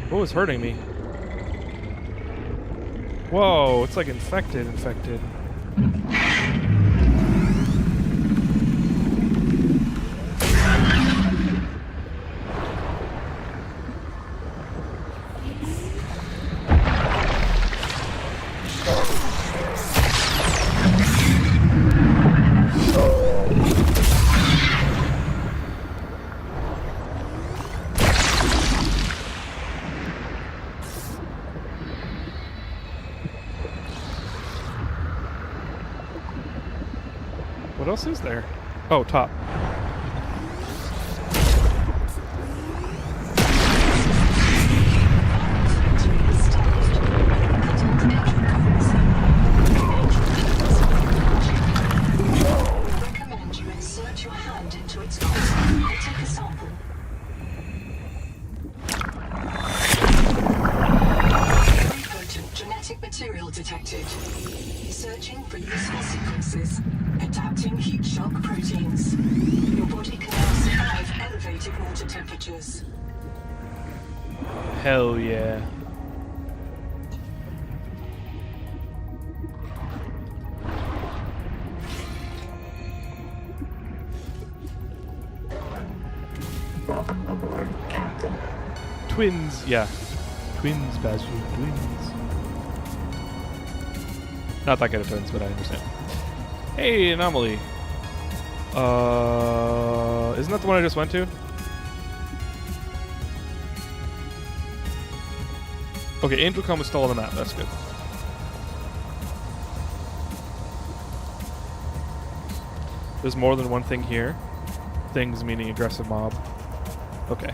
What was hurting me? Whoa, it's like infected. What else is there? Oh, top. Recommend you insert your hand into its content and take a sample. Potent genetic material detected. Searching for useful sequences. Adapting heat shock proteins. Your body can now survive elevated water temperatures. Hell yeah. Welcome aboard, Captain. Twins, yeah. Twins, Basu, twins. Not that kind of twins, but I understand. Hey, anomaly. Isn't that the one I just went to? Okay, Angel Coma is still on the map. That's good. There's more than one thing here. Things meaning aggressive mob. Okay.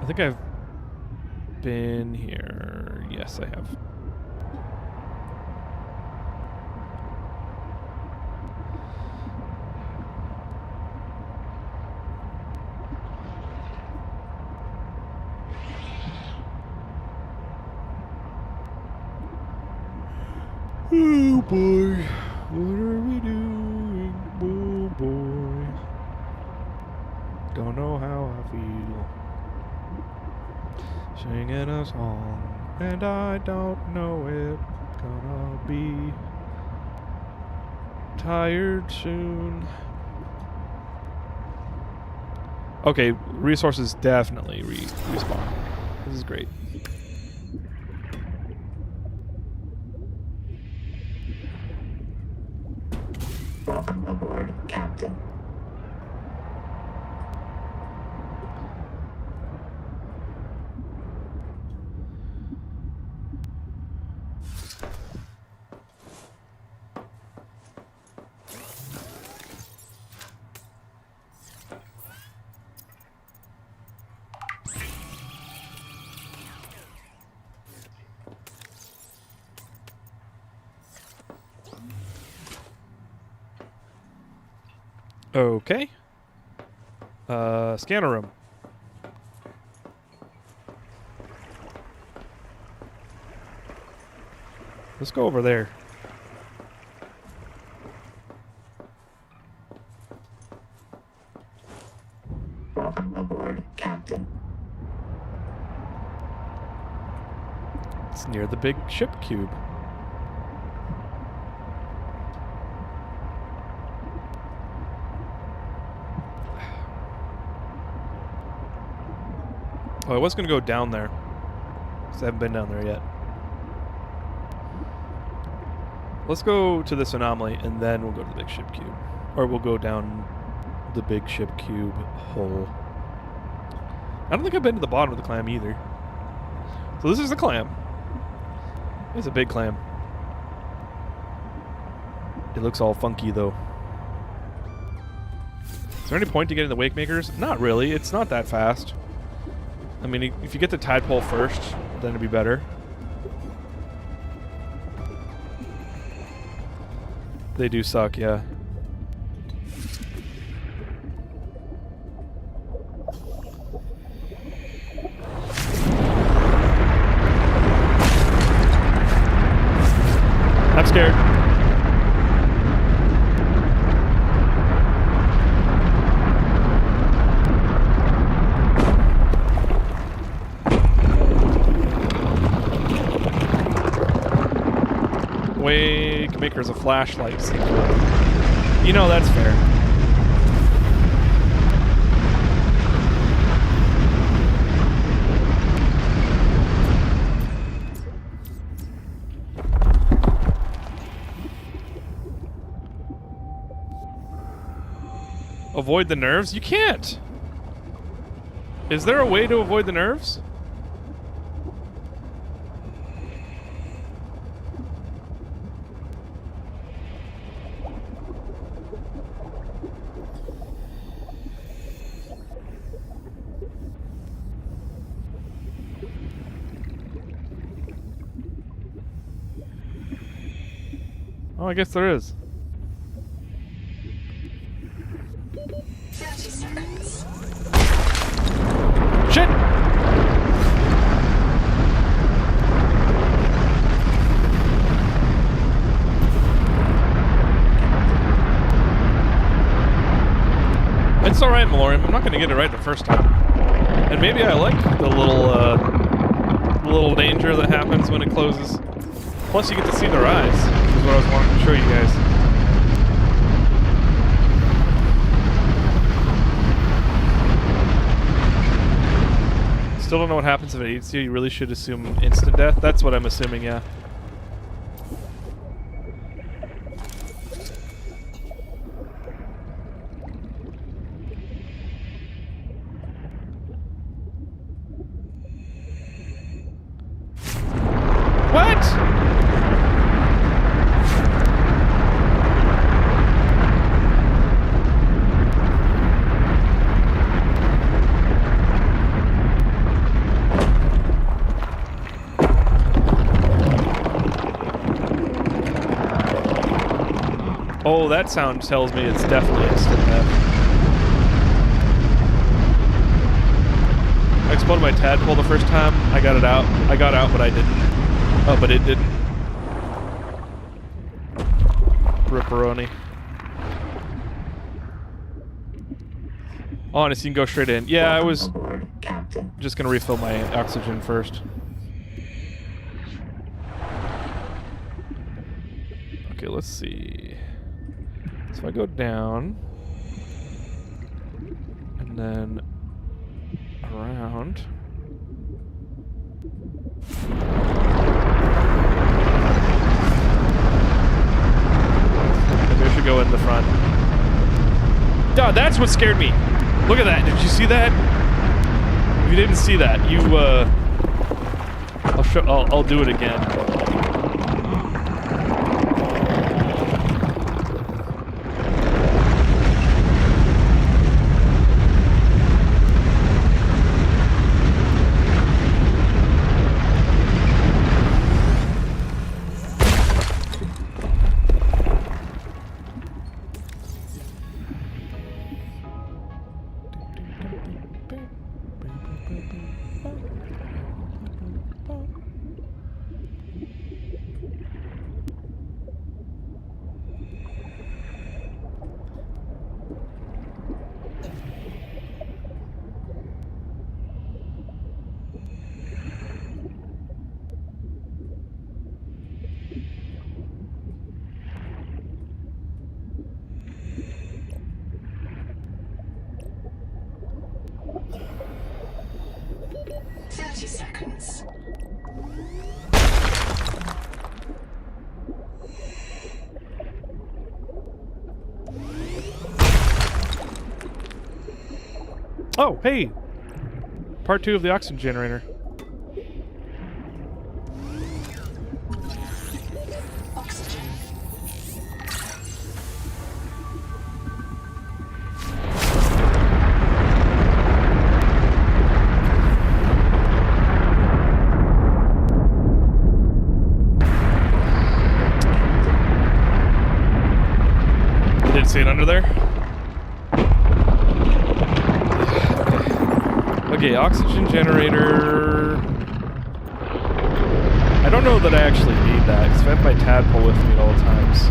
I think I've been here. Yes, I have. Oh boy, what are we doing? Oh boy, don't know how I feel. Singing a song, and I don't know it. Gonna be tired soon. Okay, resources definitely respawn. This is great. Welcome aboard, Captain. Okay. Scanner room. Let's go over there. Welcome aboard, Captain. It's near the big ship cube. Oh, I was going to go down there. Because I haven't been down there yet. Let's go to this anomaly, and then we'll go to the big ship cube. Or we'll go down the big ship cube hole. I don't think I've been to the bottom of the clam either. So this is a clam. It's a big clam. It looks all funky though. Is there any point to getting the wake makers? Not really. It's not that fast. I mean, if you get the tadpole first, then it'd be better. They do suck, yeah. I'm scared. Wake makers a flashlight. You know, that's fair. Avoid the nerves? You can't! Is there a way to avoid the nerves? Oh, I guess there is. 30 seconds. Shit! It's alright, Malorian. I'm not going to get it right the first time. And maybe I like the little danger that happens when it closes. Plus, you get to see their eyes, which is what I was wanting to show you guys. Still don't know what happens if it eats you. You really should assume instant death. That's what I'm assuming, yeah. What? Oh, that sound tells me it's definitely instant death. I exploded my tadpole the first time. I got it out. I got out, but I didn't. Oh, but it didn't. Ripperoni. Honest, you can go straight in. Yeah, I was just gonna refill my oxygen first. Okay, let's see. So if I go down and then around. Maybe I should go in the front. God, that's what scared me. Look at that. Did you see that? If you didn't see that, you I'll do it again. Seconds. Oh, hey! Part 2 of the oxygen generator. get under there? Okay, oxygen generator. I don't know that I actually need that, because I have my tadpole with me at all times.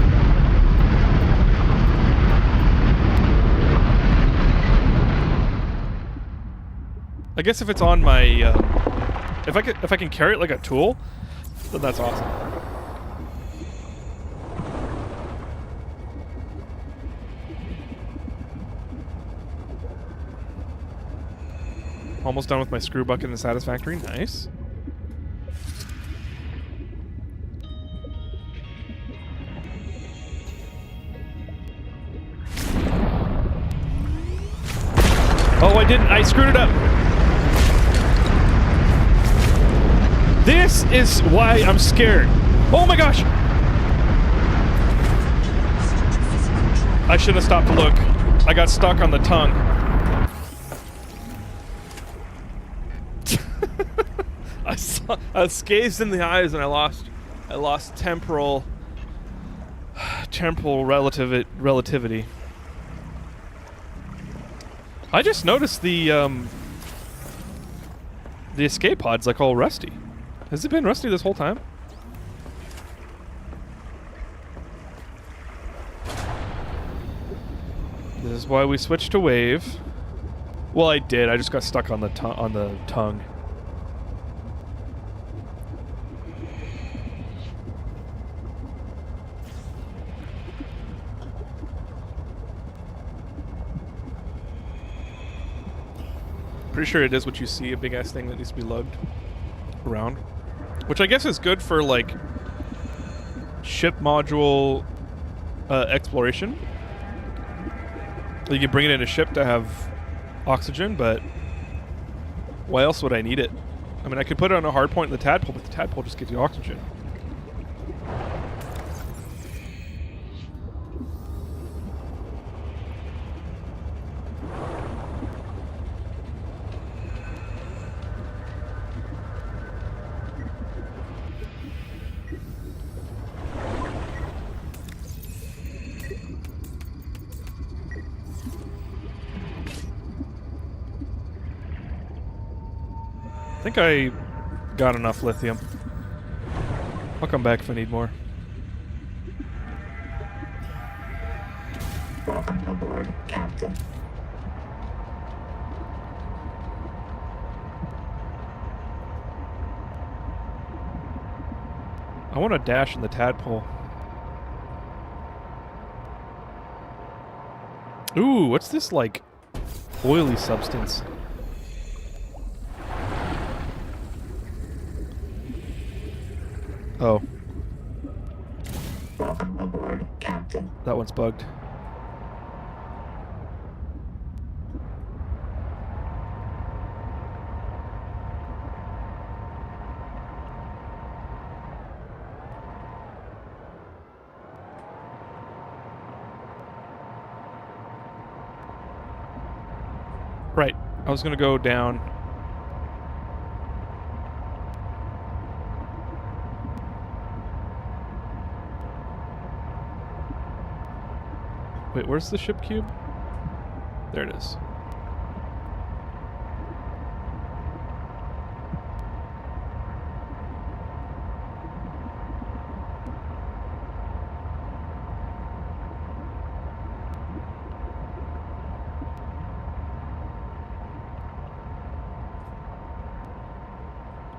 I guess if it's on my, if I can carry it like a tool, then that's awesome. Almost done with my screw bucket in the Satisfactory. Nice. Oh, I didn't. I screwed it up. This is why I'm scared. Oh my gosh. I should have stopped to look. I got stuck on the tongue. I was scazed in the eyes and I lost temporal relativity. I just noticed the escape pod's like all rusty. Has it been rusty this whole time? This is why we switched to wave. Well, I did. I just got stuck on the tongue. Pretty sure it is what you see, a big ass thing that needs to be lugged around. Which I guess is good for like ship module exploration. You can bring it in a ship to have oxygen, but why else would I need it? I mean, I could put it on a hard point in the tadpole, but the tadpole just gives you oxygen. I think I got enough lithium. I'll come back if I need more. Welcome aboard, Captain. I want to dash in the tadpole. Ooh, what's this like oily substance? Oh. Welcome aboard, Captain. That one's bugged. Right. I was gonna go down. Wait, where's the ship cube? There it is.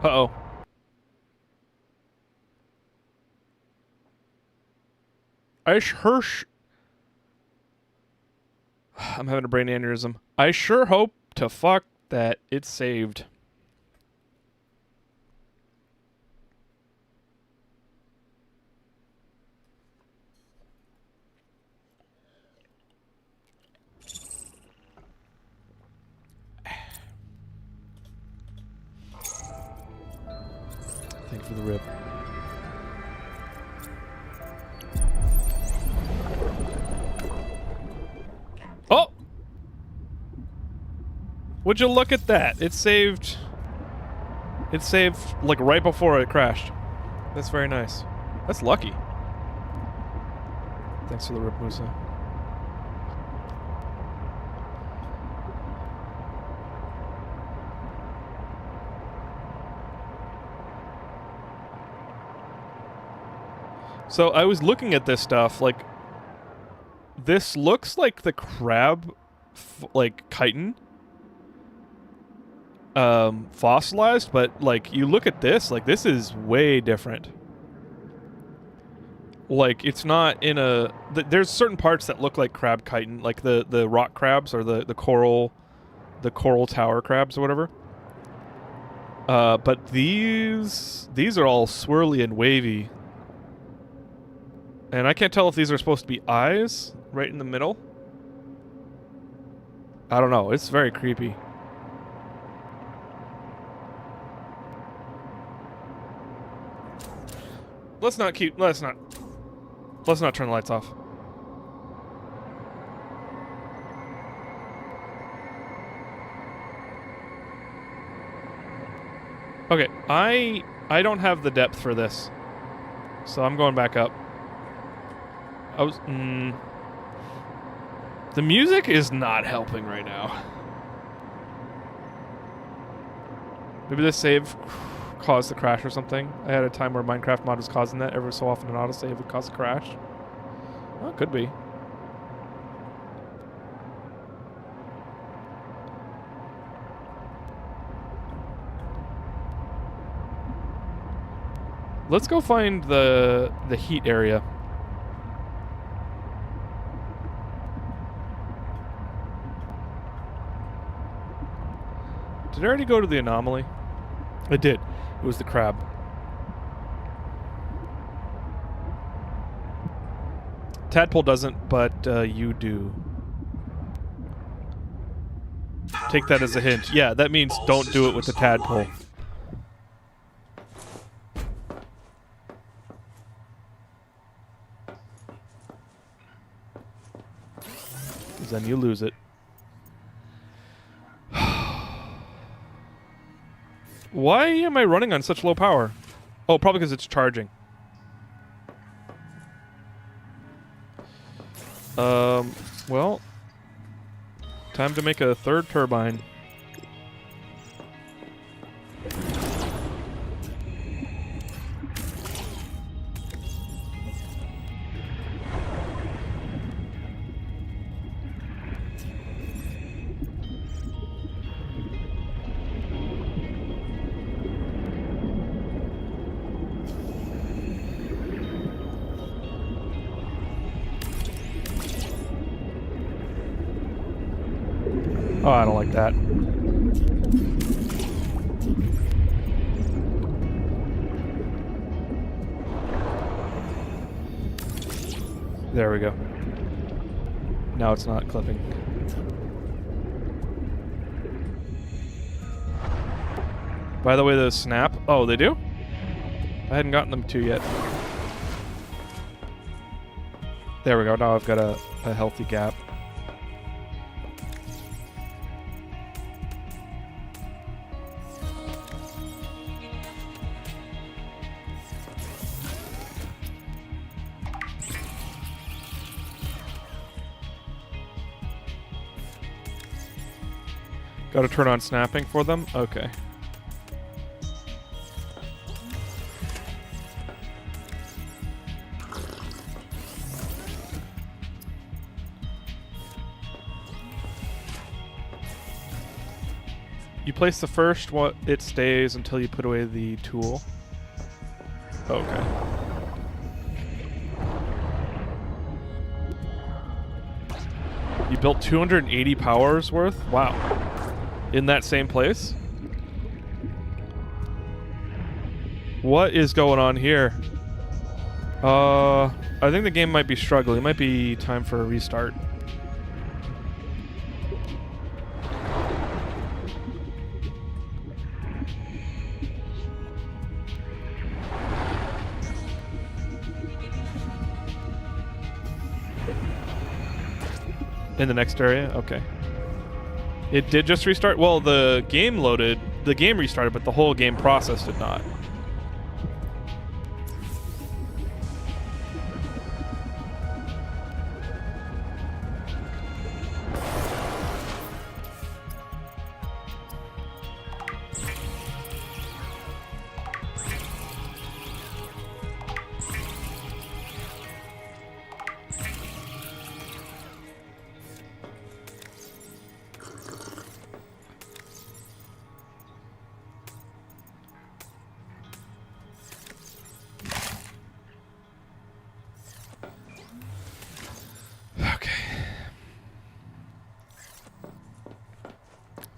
Uh-oh. I'm having a brain aneurysm. I sure hope to fuck that it's saved. Thank you for the rib. Oh! Would you look at that? It saved... It saved, like, right before it crashed. That's very nice. That's lucky. Thanks for the rib, Musa. So I was looking at this stuff, like, this looks like the crab, like, chitin, fossilized, but, like, you look at this, like, this is way different. Like, it's not in a... there's certain parts that look like crab chitin, like the rock crabs or the coral tower crabs or whatever. But these are all swirly and wavy. And I can't tell if these are supposed to be eyes right in the middle. I don't know. It's very creepy. Let's not turn the lights off. Okay, I don't have the depth for this, so I'm going back up. The music is not helping right now. Maybe this save caused the crash or something. I had a time where Minecraft mod was causing that. Every so often an autosave would cause a crash. Well, it could be. Let's go find the heat area. Did I already go to the anomaly? I did. It was the crab. Tadpole doesn't, but you do. Take that as a hint. Yeah, that means don't do it with the tadpole. Because then you lose it. Why am I running on such low power? Oh, probably because it's charging. Well, time to make a third turbine. Oh, I don't like that. There we go. Now it's not clipping. By the way, those snap. Oh, they do? I hadn't gotten them to yet. There we go. Now I've got a healthy gap. Got to turn on snapping for them? Okay. You place the first, it stays until you put away the tool. Okay. You built 280 powers worth? Wow. In that same place? What is going on here? I think the game might be struggling. It might be time for a restart. In the next area? Okay. It did just restart? Well, the game loaded, the game restarted, but the whole game process did not.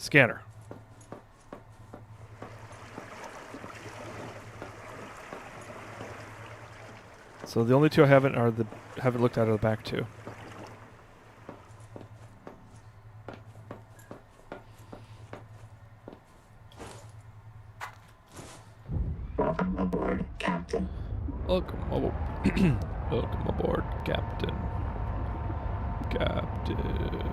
Scanner. So the only two I haven't looked at are the back two. Welcome aboard, Captain. Welcome aboard. Welcome aboard, Captain. Captain.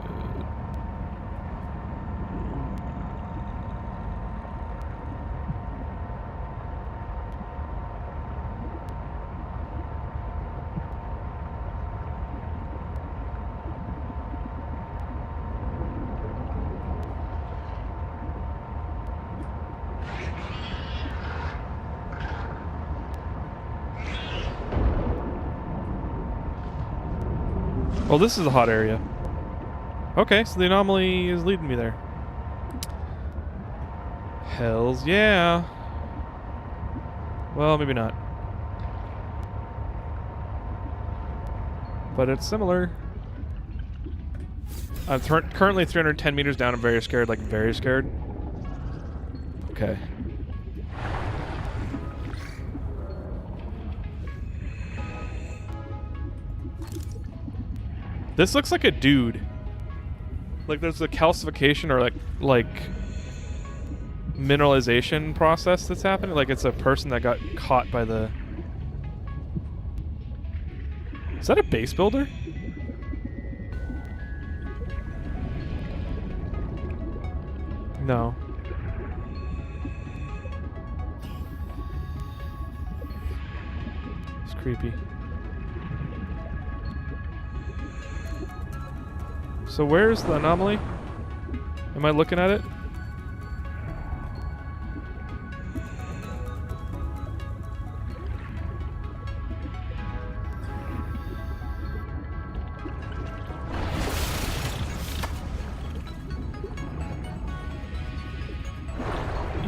Well, this is a hot area. Okay, so the anomaly is leading me there. Hells yeah. Well, maybe not. But it's similar. I'm currently 310 meters down. I'm very scared, like very scared. Okay. This looks like a dude. Like there's a calcification or like mineralization process that's happening. Like it's a person that got caught by the... Is that a base builder? No. It's creepy. So where's the anomaly? Am I looking at it?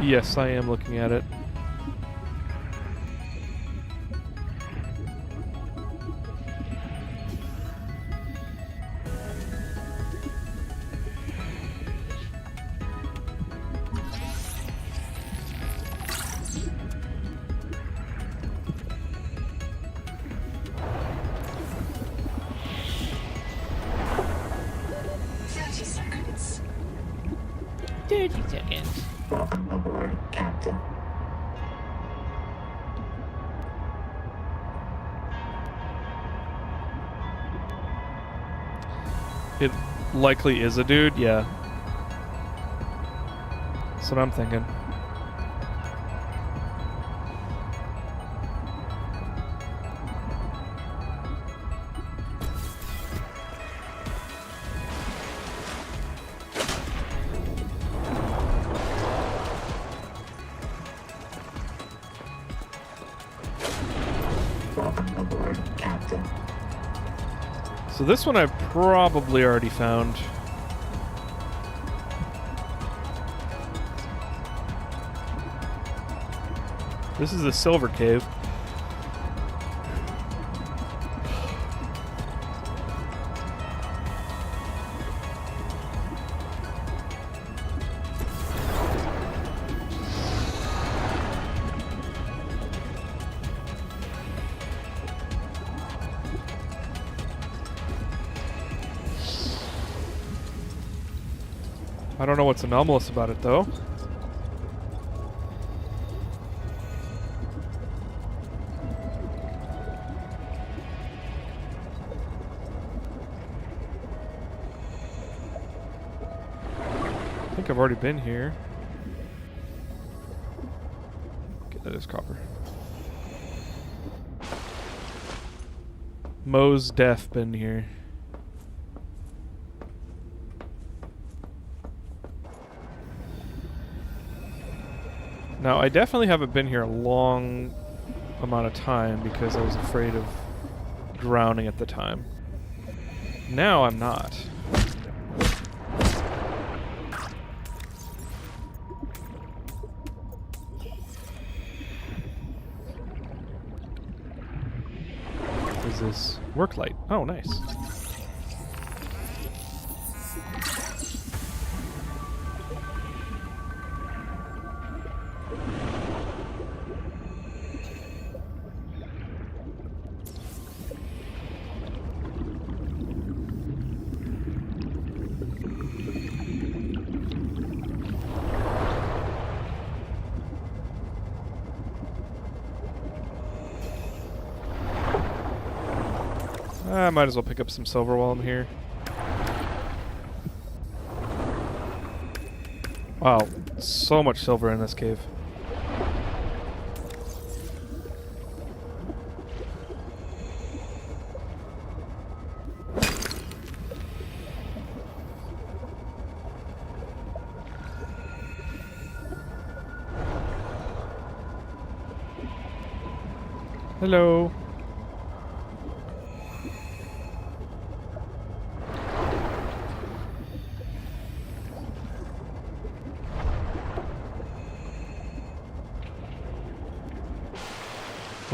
Yes, I am looking at it. Welcome aboard, Captain. It likely is a dude, yeah. That's what I'm thinking. Welcome aboard, Captain. So this one I've probably already found. This is the Silver Cave. I don't know what's anomalous about it, though. I think I've already been here. Okay, that is copper. Mo's Def been here. Now, I definitely haven't been here a long amount of time because I was afraid of drowning at the time. Now I'm not. What is this? Work light. Oh, nice. I might as well pick up some silver while I'm here. Wow, so much silver in this cave. Hello.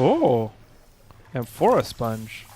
Oh, amphora sponge.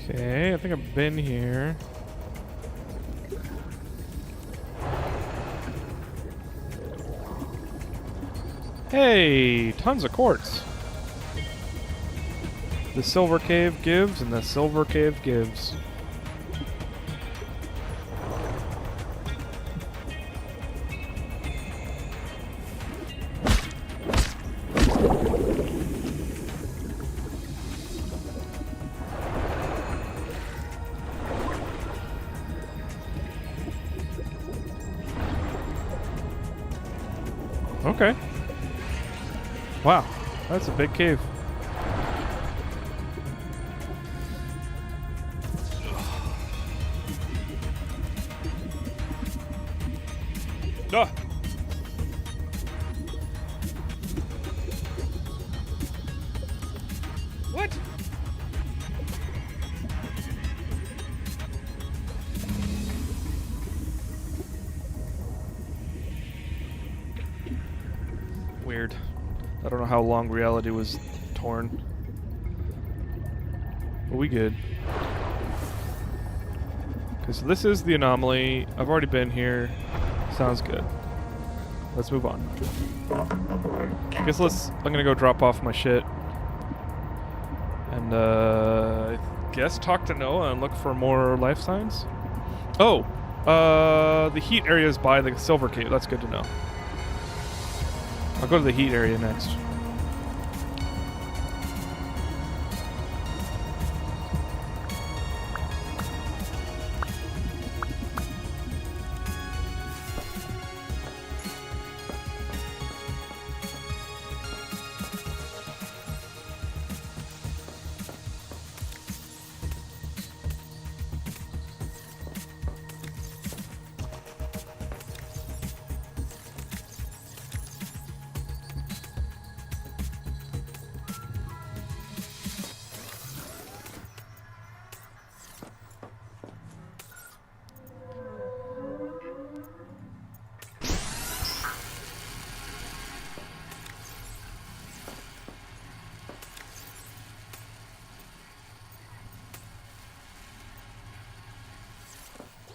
Okay, I think I've been here. Hey, tons of quartz. The silver cave gives, and the silver cave gives. Okay. Wow, that's a big cave. Ah. What? Weird. I don't know how long reality was torn. But we good. Okay, so this is the anomaly. I've already been here. Sounds good. Let's move on. I guess I'm gonna go drop off my shit. And I guess talk to Noah and look for more life signs. Oh! The heat area is by the silver cave. That's good to know. I'll go to the heat area next.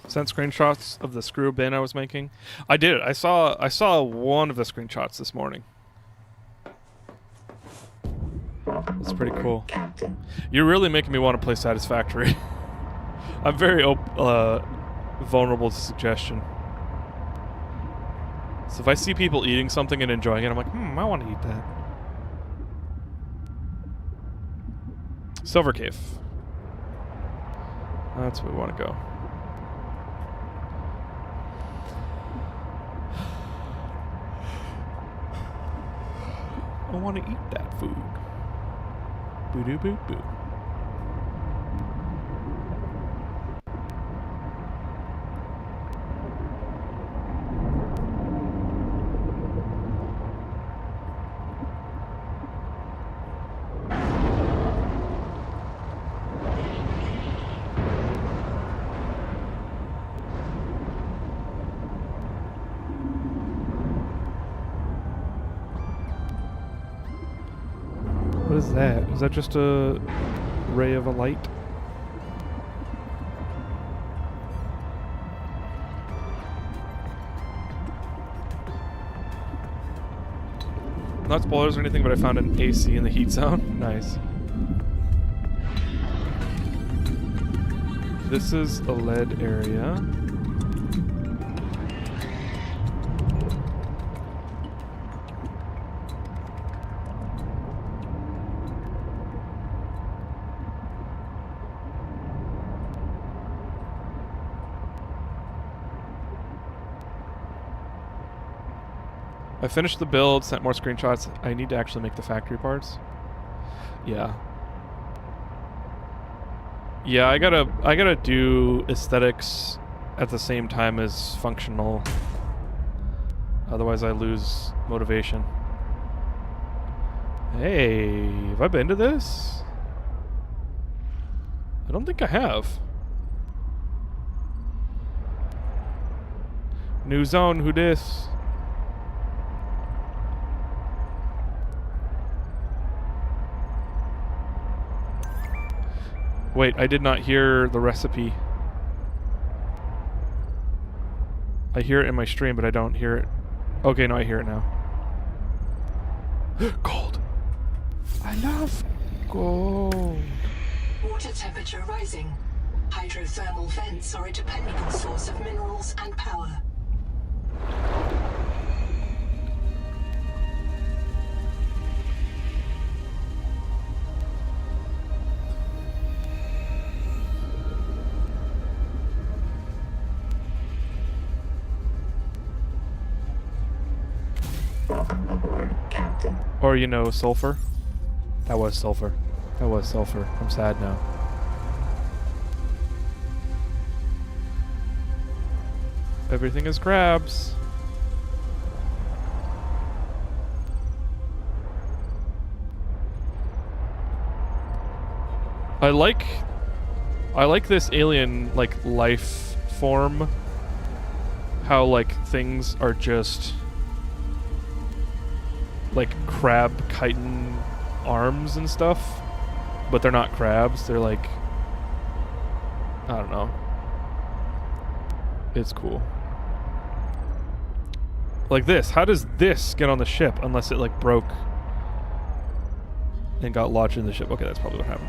Sent screenshots of the screw bin I was making. I did. I saw one of the screenshots this morning. That's pretty cool. You're really making me want to play Satisfactory. I'm very vulnerable to suggestion. So if I see people eating something and enjoying it, I'm like, I want to eat that. Silver Cave. That's where we want to go. I want to eat that food. Boo doo boo boo. Is that just a ray of a light? Not spoilers or anything, but I found an AC in the heat zone. Nice. This is a lead area. I finished the build, sent more screenshots. I need to actually make the factory parts. Yeah. Yeah, I gotta do aesthetics at the same time as functional. Otherwise I lose motivation. Hey, have I been to this? I don't think I have. New zone, who dis? Wait, I did not hear the recipe. I hear it in my stream, but I don't hear it. Okay, no, I hear it now. Gold. I love gold. Water temperature rising. Hydrothermal vents are a dependable source of minerals and power. Welcome aboard, Captain. Or, you know, sulfur. That was sulfur. That was sulfur. I'm sad now. Everything is crabs. I like this alien, like, life form. How, like, things are just like crab chitin arms and stuff, but they're not crabs. They're like, I don't know. It's cool. Like this. How does this get on the ship unless it like broke and got lodged in the ship? Okay, that's probably what happened.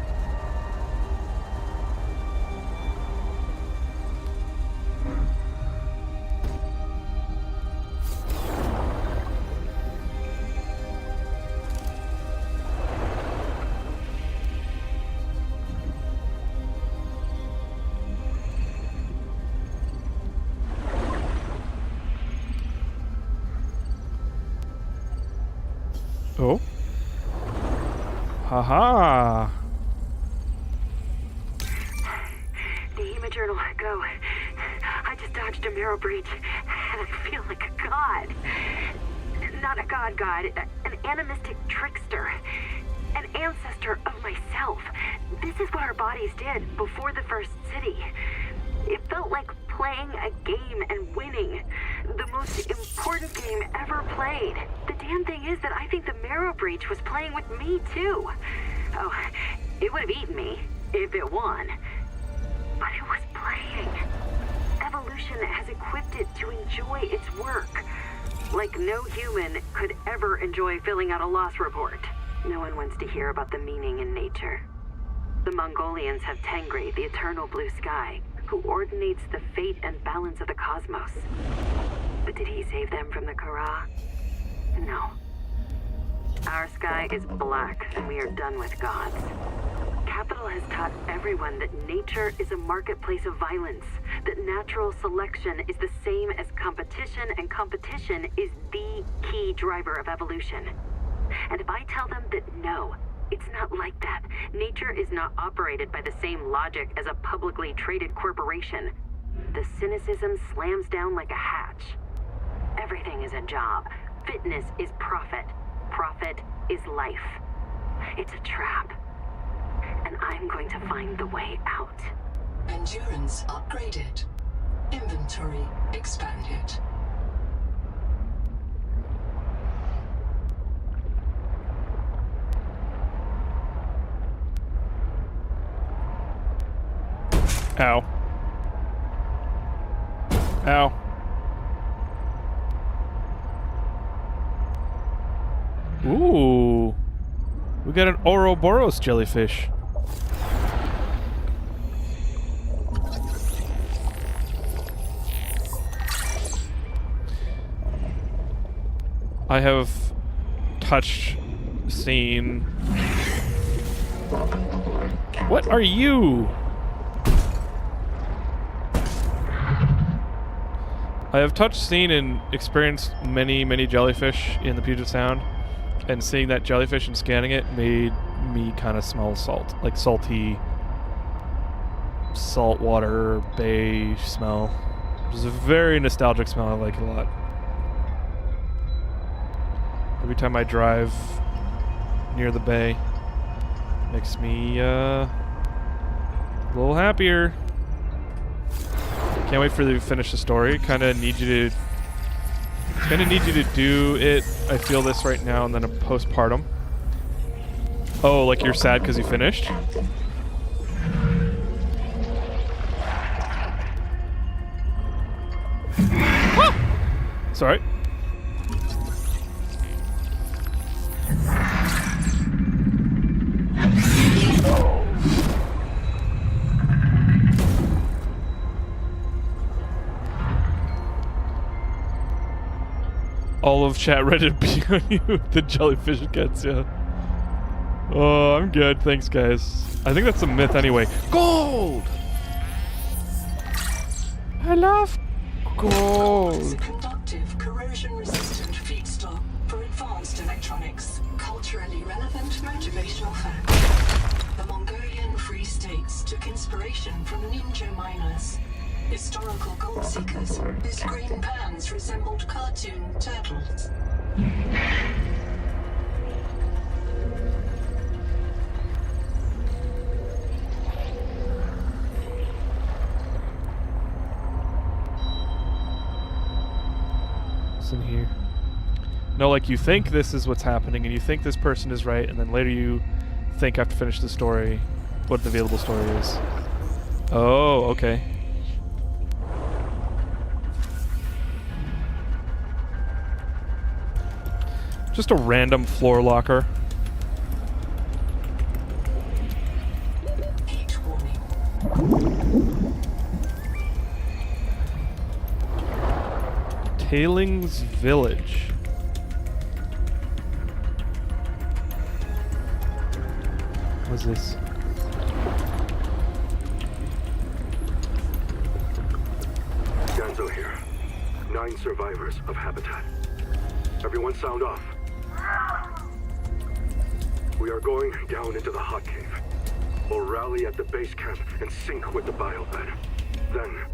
Oh. Haha. The HEMA journal, go. I just dodged a marrow breach, and I feel like a god. Not a god, an animistic trickster. An ancestor of myself. This is what our bodies did before the first city. It felt like playing a game and winning. The most important game ever played. The damn thing is that I think the marrow breach was playing with me too. Oh, it would have eaten me if it won. But it was playing. Evolution has equipped it to enjoy its work. Like no human could ever enjoy filling out a loss report. No one wants to hear about the meaning in nature. The Mongolians have Tengri, the eternal blue sky, who ordinates the fate and balance of the cosmos. But did he save them from the Kara? No. Our sky is black, and we are done with gods. Capital has taught everyone that nature is a marketplace of violence, that natural selection is the same as competition, and competition is the key driver of evolution. And if I tell them that no, it's not like that. Nature is not operated by the same logic as a publicly traded corporation. The cynicism slams down like a hatch. Everything is a job. Fitness is profit. Profit is life. It's a trap. And I'm going to find the way out. Endurance upgraded. Inventory expanded. Ow. Ow. Ooh. We got an Ouroboros jellyfish. I have touched, seen. What are you? I have touched, seen, and experienced many, many jellyfish in the Puget Sound, and seeing that jellyfish and scanning it made me kind of smell salt, like salty, saltwater bay smell. It was a very nostalgic smell. I like it a lot. Every time I drive near the bay, makes me a little happier. Can't wait for you to finish the story. Kind of need you to do it. I feel this right now, and then a postpartum. Oh, like you're sad because you finished? Ah! Sorry. All of chat ready to be on you. The jellyfish gets you. Oh, I'm good. Thanks, guys. I think that's a myth anyway. Gold! I love gold. Is a conductive, corrosion-resistant feedstock for advanced electronics. Culturally relevant motivational fact. The Mongolian Free States took inspiration from ninja miners. Historical gold seekers whose green pans resembled cartoon turtles. What's in here? No, like you think this is what's happening, and you think this person is right, and then later you think after finish the story what the available story is. Oh, okay. Just a random floor locker. Heat warning. Tailings Village. What's this? Danzo here. 9 survivors of Habitat. Everyone sound off. We are going down into the hot cave. We'll rally at the base camp and sync with the biobed. Then,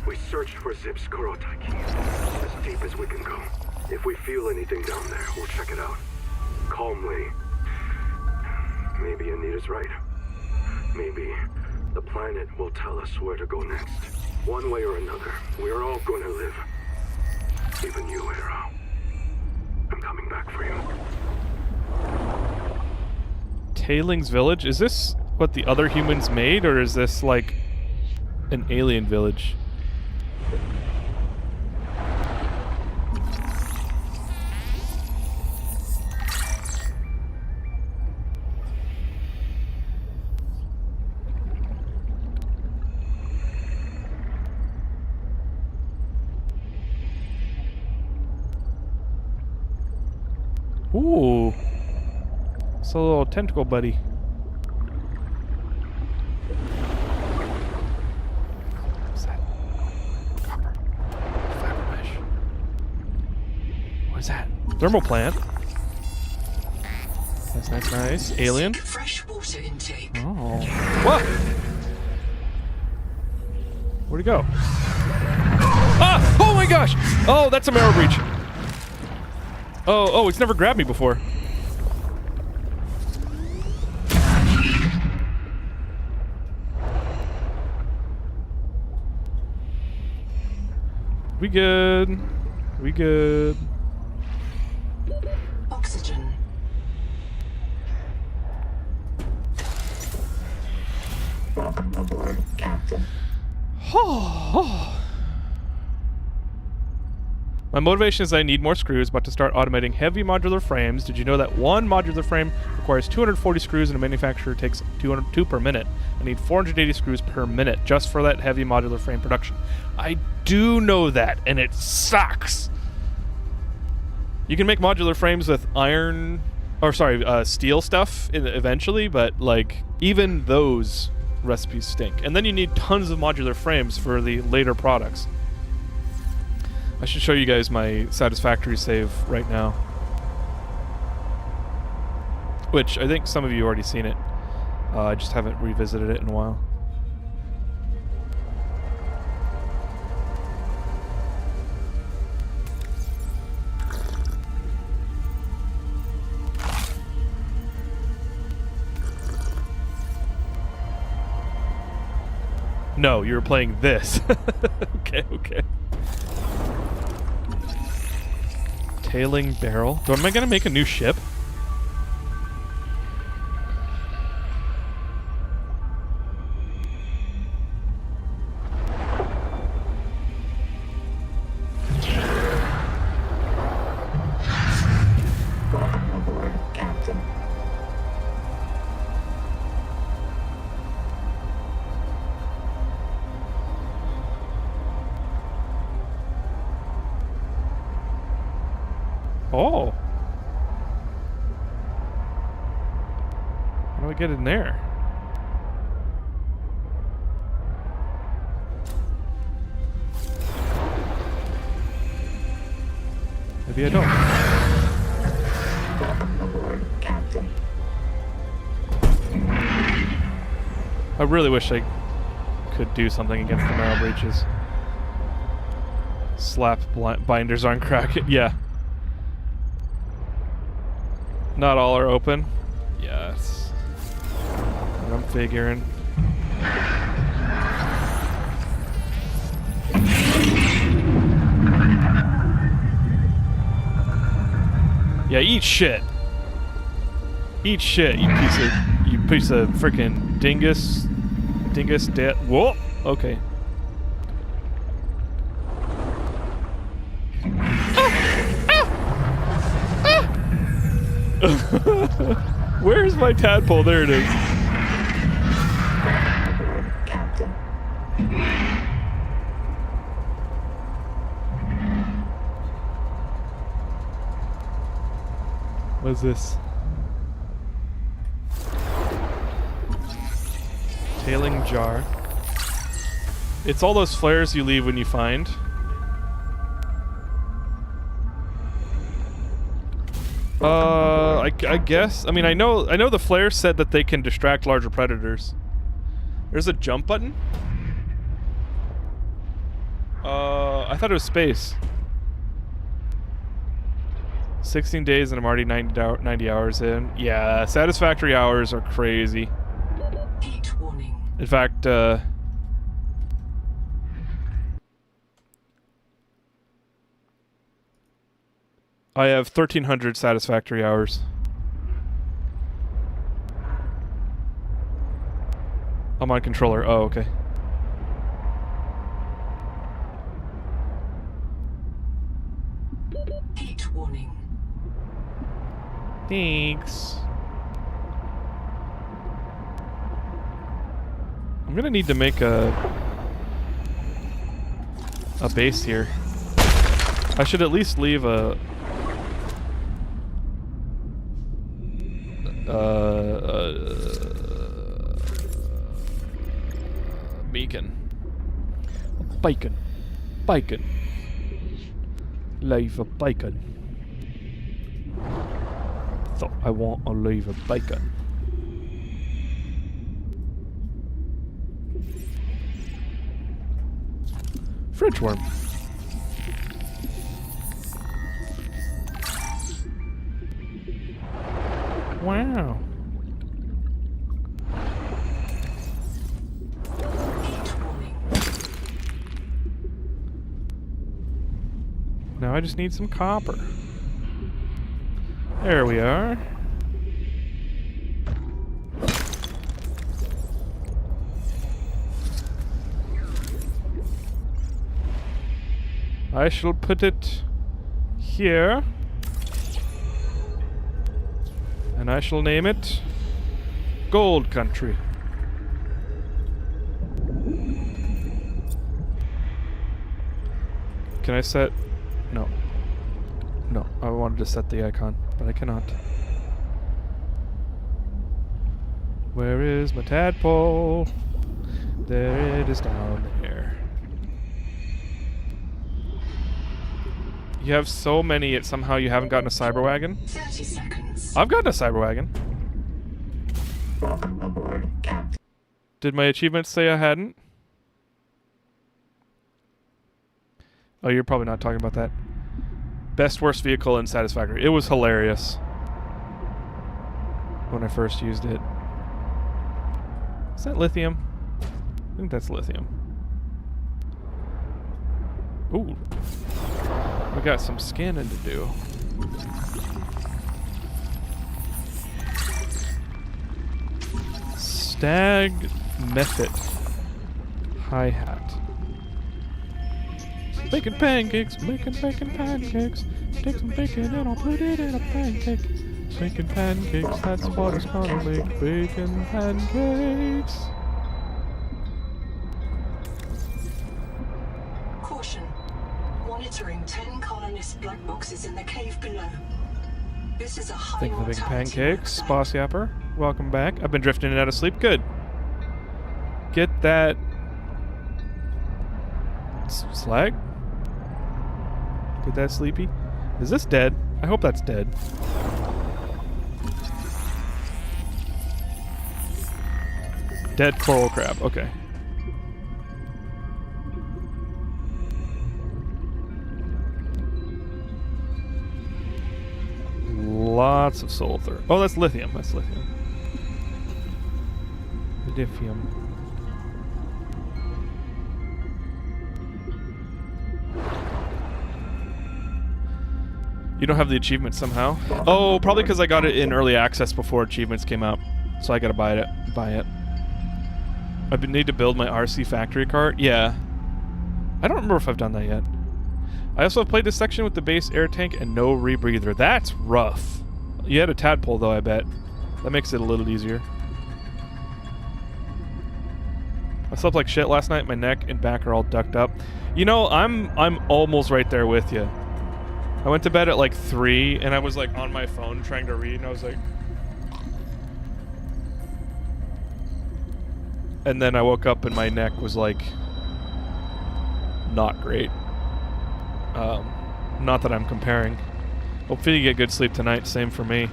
we search for Zip's Kurotaki, as deep as we can go. If we feel anything down there, we'll check it out. Calmly. Maybe Anita's right. Maybe the planet will tell us where to go next. One way or another, we are all going to live. Even you, Hero. I'm coming back for you. Tailings Village? Is this what the other humans made, or is this like an alien village? Ooh. It's a little tentacle buddy. What's that? Copper. Fiber mesh. What is that? Thermal plant. That's nice, nice. Alien. Fresh water intake. Oh. What? Where'd he go? Ah! Oh my gosh! Oh, that's a marrow breach. Oh, it's never grabbed me before. We good. We good. Oxygen. Welcome aboard, Captain. My motivation is I need more screws, but to start automating heavy modular frames. Did you know that one modular frame requires 240 screws and a manufacturer takes 202 per minute? I need 480 screws per minute just for that heavy modular frame production. I do know that, and it sucks. You can make modular frames with steel stuff eventually, but like even those recipes stink. And then you need tons of modular frames for the later products. I should show you guys my Satisfactory save right now, which I think some of you already seen it. I just haven't revisited it in a while. No, you were playing this. Okay. Tailing barrel. Am I gonna make a new ship? Welcome aboard, Captain. Oh. How do I get in there? Maybe I don't. Welcome aboard, Captain. I really wish I could do something against the marrow breaches. Slap binders on Kraken. Yeah. Not all are open. Yes. I'm figuring. Yeah, eat shit. Eat shit, you piece of freaking dingus. Dingus dead. Whoa. Okay. Where's my tadpole? There it is. Captain. What's this? Tailing jar. It's all those flares you leave when you find. I guess. I mean, I know the flare said that they can distract larger predators. There's a jump button. I thought it was space. 16 days and I'm already 90 hours in. Yeah, satisfactory hours are crazy. Heat warning. In fact, I have 1,300 satisfactory hours. I'm on controller. Oh, okay. Heat warning. Thanks. I'm gonna need to make a base here. I should at least leave a beacon. Bacon. Bacon. Leave a bacon. So I want to leave a bacon. Fridge worm. Wow. Now I just need some copper. There we are. I shall put it here. And I shall name it Gold Country. Can I set... No. No, I wanted to set the icon, but I cannot. Where is my tadpole? There it is down there. You have so many, yet somehow you haven't gotten a cyber wagon? 30 seconds. I've gotten a cyber wagon. Welcome aboard, Captain. Did my achievements say I hadn't? Oh, you're probably not talking about that. Best worst vehicle in Satisfactory. It was hilarious when I first used it. Is that lithium? I think that's lithium. Ooh. We got some scanning to do. Stag Method. Hi-hat. Bacon pancakes, bacon pancakes. Take some bacon and I'll put it in a pancake. Bacon pancakes, that's what it's gonna make. Bacon pancakes. Caution. Monitoring 10 colonist black boxes in the cave below. This is a high Thank you for bacon mortality pancakes. work Boss Yapper, welcome back. I've been drifting in and out of sleep. Good. Get that slag. Get that sleepy. Is this dead? I hope that's dead. Dead coral crab. Okay. Lots of sulfur. Oh, that's lithium. That's lithium. Lithium. You don't have the achievement somehow? Oh, probably because I got it in early access before achievements came out. So I gotta buy it. I need to build my RC factory cart. Yeah. I don't remember if I've done that yet. I also played this section with the base air tank and no rebreather. That's rough. You had a tadpole though, I bet. That makes it a little easier. I slept like shit last night. My neck and back are all ducked up. You know, I'm almost right there with you. I went to bed at like 3 and I was like on my phone trying to read and I was like... And then I woke up and my neck was like... not great. Not that I'm comparing. Hopefully you get good sleep tonight. Same for me.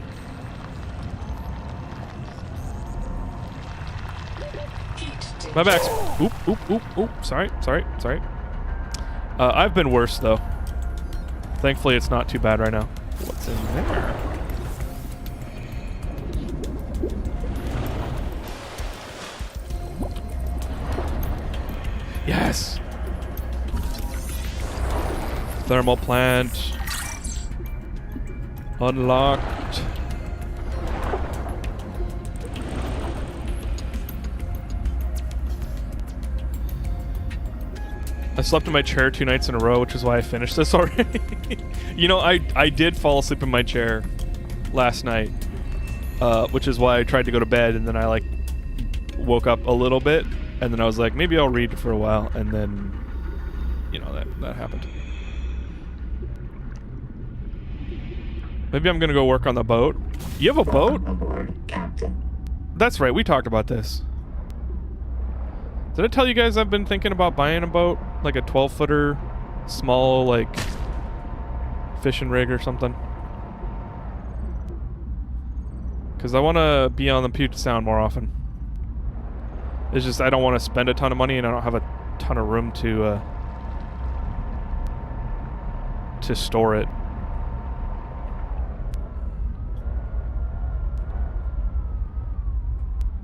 My back's... Oop. Sorry. I've been worse though. Thankfully it's not too bad right now. What's in there? Yes! Thermal plant. Unlocked. I slept in my chair 2 nights in a row, which is why I finished this already. You know, I did fall asleep in my chair last night, which is why I tried to go to bed, and then I like woke up a little bit, and then I was like, maybe I'll read for a while, and then, you know, that happened. Maybe I'm gonna go work on the boat. You have a boat? Welcome aboard, Captain. That's right, we talked about this. Did I tell you guys I've been thinking about buying a boat? Like a 12-footer, small, like, fishing rig or something? Because I want to be on the Puget Sound more often. It's just I don't want to spend a ton of money and I don't have a ton of room to store it.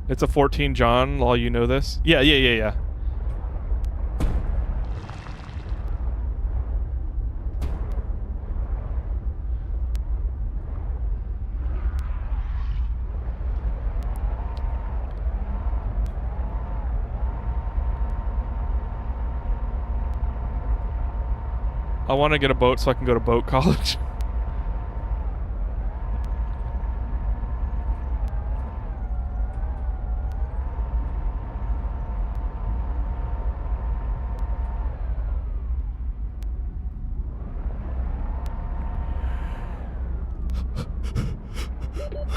It's a 14 John, all you know this. Yeah. I want to get a boat so I can go to boat college.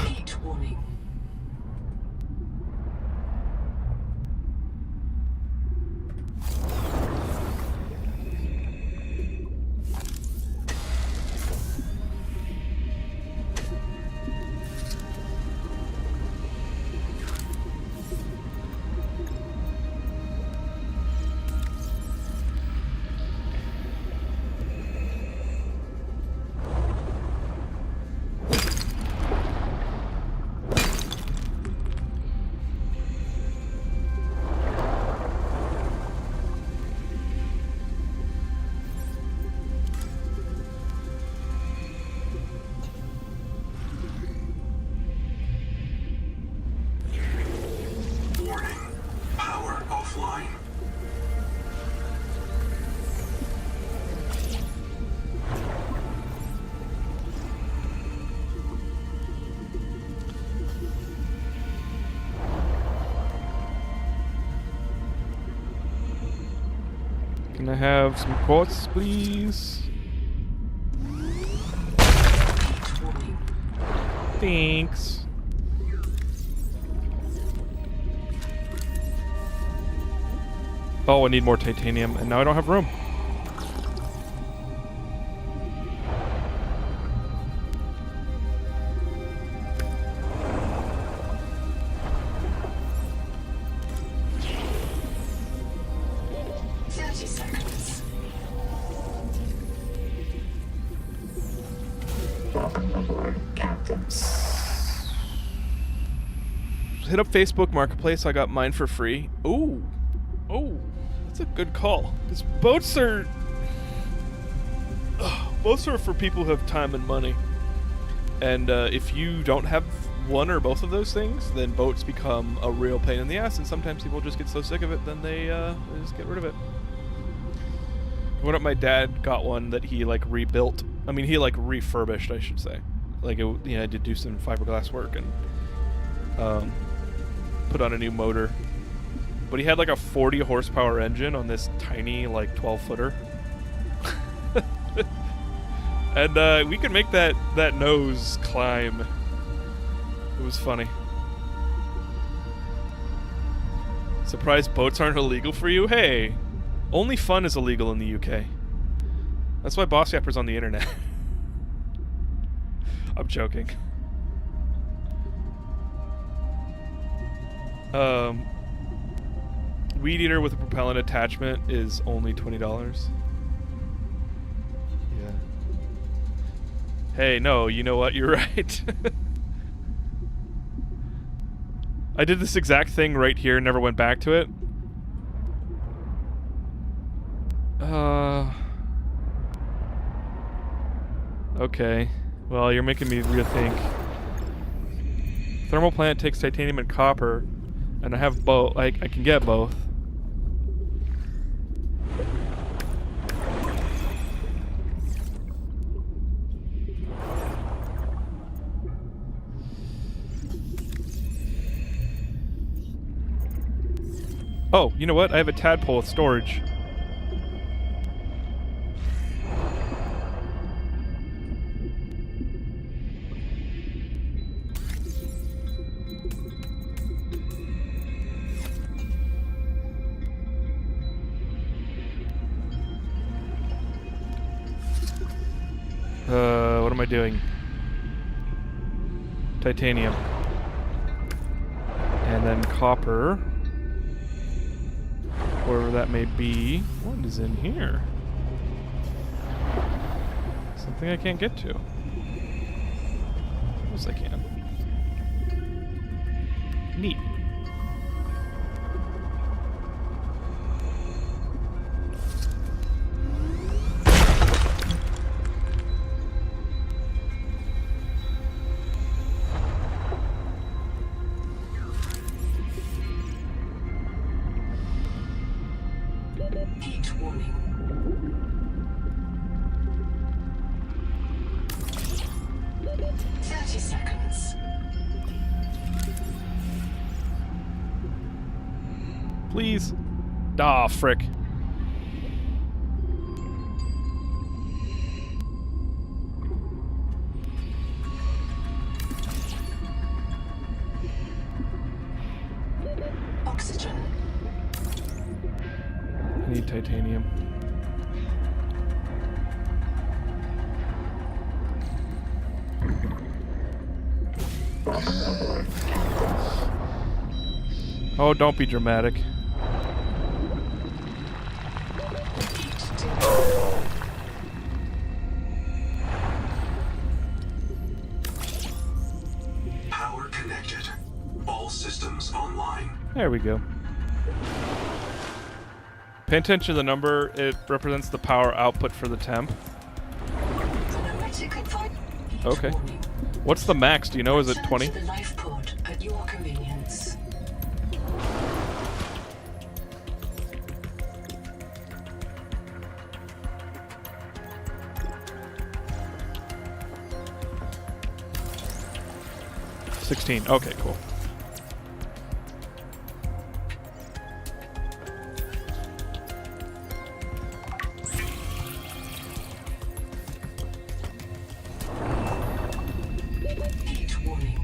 Heat warning. Warning. Power offline. Can I have some quartz, please? Heat warning. Thanks. Oh, I need more titanium, and now I don't have room. Welcome aboard, Captain. Hit up Facebook Marketplace. I got mine for free. Ooh. Oh, that's a good call. Because boats are... boats are for people who have time and money. And if you don't have one or both of those things, then boats become a real pain in the ass. And sometimes people just get so sick of it, then they just get rid of it. One of my dad got one that he like rebuilt. I mean, he like refurbished, I should say. Like, it, you know, I did do some fiberglass work and put on a new motor. But he had like a 40 horsepower engine on this tiny like 12-footer. And we could make that nose climb. It was funny. Surprised boats aren't illegal for you? Hey, only fun is illegal in the UK. That's why Boss Yapper's on the internet. I'm joking. Weed Eater with a propellant attachment is only $20. Yeah. Hey, no, you know what? You're right. I did this exact thing right here, never went back to it. Okay. Well, you're making me rethink. Thermal plant takes titanium and copper, and I have both. I can get both. Oh, you know what? I have a tadpole with storage. What am I doing? Titanium. And then copper. Wherever that may be. What is in here? Something I can't get to. Yes, I can. Neat. Heat warning. Please. Ah, frick. Oxygen. I need titanium. Oh, don't be dramatic. Power connected. All systems online. There we go. Pay attention to the number. It represents the power output for the temp. Okay. What's the max? Do you know? Is it 20? The life pod at your convenience. $16. Okay, cool. Heat warning.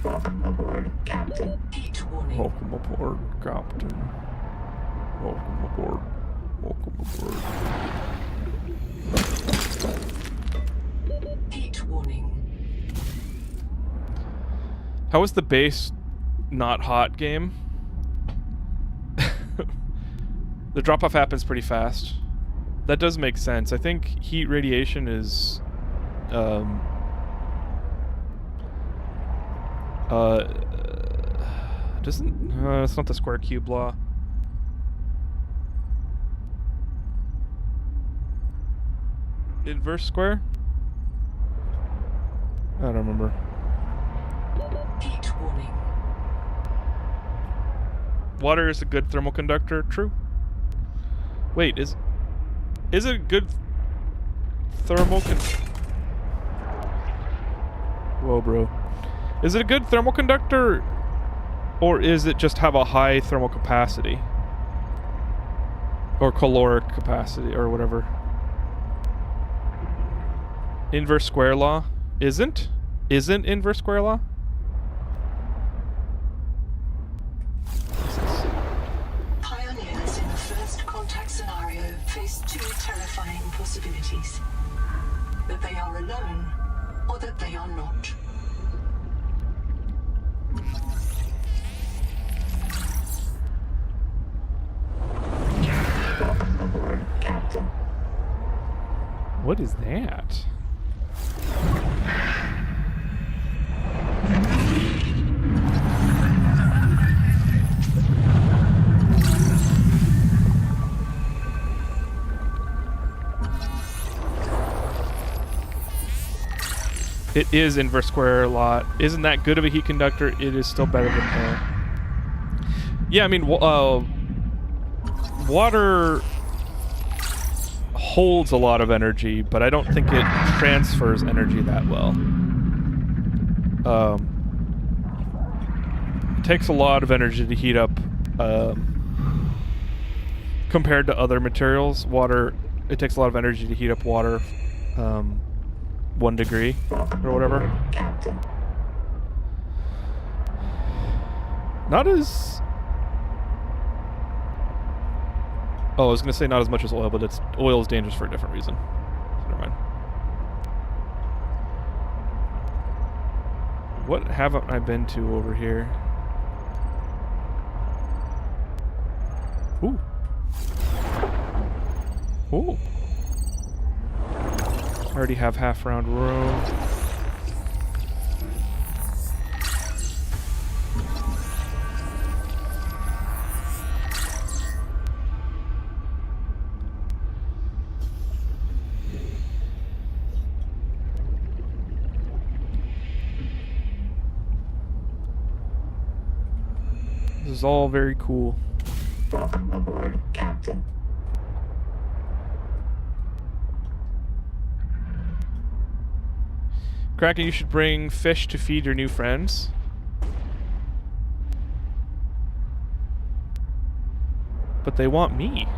Welcome aboard, Captain. Heat warning. Welcome aboard, Captain. Welcome aboard. Welcome aboard. Heat warning. How was the base not hot game? The drop-off happens pretty fast. That does make sense. I think heat radiation is... doesn't... it's not the square cube law. Inverse square? I don't remember. Heat warning. Water is a good thermal conductor. True. Wait, is it a good thermal Whoa, bro. Is it a good thermal conductor, or is it just have a high thermal capacity? Or caloric capacity, or whatever. Inverse square law? Isn't inverse square law? Pioneers in the first contact scenario face two terrifying possibilities. That they are alone, or that they are not. Welcome aboard, Captain. What is that? It is inverse square law. Isn't that good of a heat conductor? It is still better than air. Yeah, I mean, water holds a lot of energy, but I don't think it transfers energy that well. It takes a lot of energy to heat up. Compared to other materials, water, it takes a lot of energy to heat up water. 1 degree or whatever. Captain. Not as... Oh, I was gonna say not as much as oil, but oil is dangerous for a different reason. So never mind. What haven't I been to over here? Ooh. Ooh. I already have half round room. This is all very cool. Welcome aboard, Captain. Kraken, you should bring fish to feed your new friends. But they want me.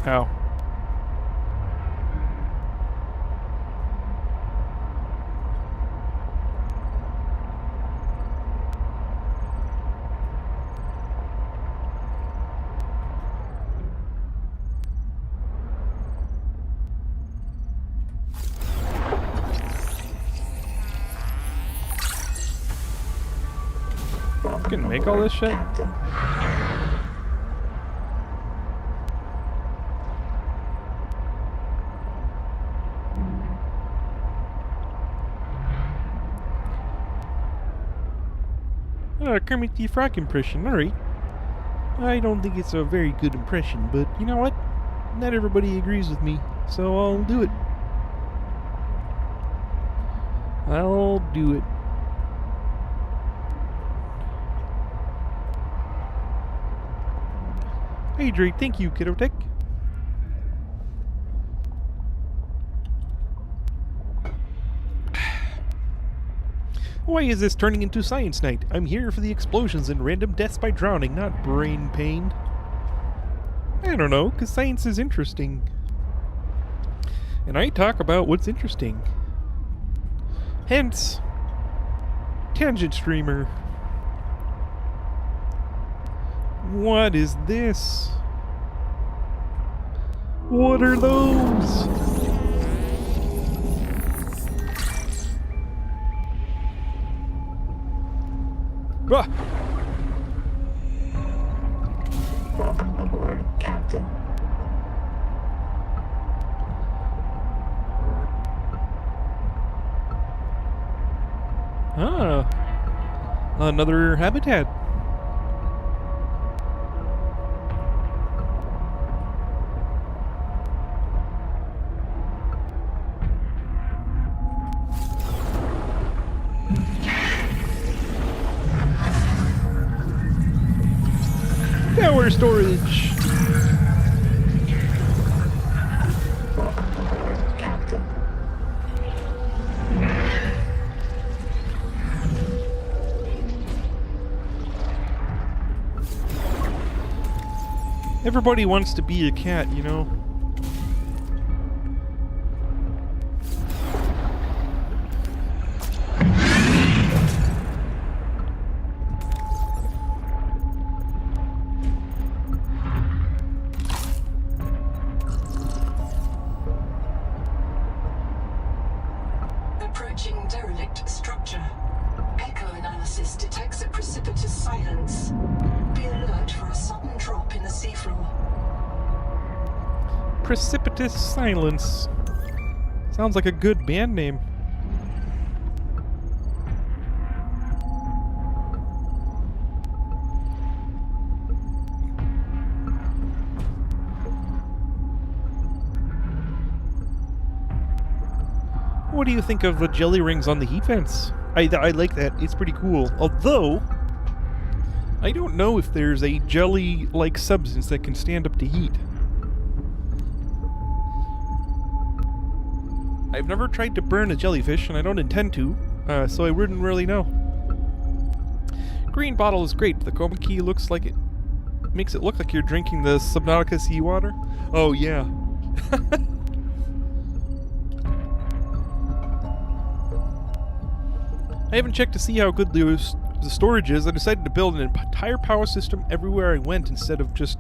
How? You can make all this shit? Kermit the Frog impression, alright. I don't think it's a very good impression, but you know what? Not everybody agrees with me, so I'll do it. I'll do it. Hey Drake, thank you, Kiddo Tech. Why is this turning into Science Night? I'm here for the explosions and random deaths by drowning, not brain pain. I don't know, because science is interesting. And I talk about what's interesting. Hence, Tangent Streamer. What is this? What are those? Ah! Welcome aboard, Captain. Ah, another habitat. Power storage. Welcome aboard, Captain. Everybody wants to be a cat, you know. Approaching derelict structure. Echo analysis detects a precipitous silence. Be alert for a sudden drop in the seafloor. Precipitous Silence. Sounds like a good band name. What do you think of the jelly rings on the heat vents? I like that. It's pretty cool. Although, I don't know if there's a jelly-like substance that can stand up to heat. I've never tried to burn a jellyfish, and I don't intend to, so I wouldn't really know. Green bottle is great. The chroma key looks like it makes it look like you're drinking the Subnautica seawater. Oh yeah. I haven't checked to see how good the storage is. I decided to build an entire power system everywhere I went instead of just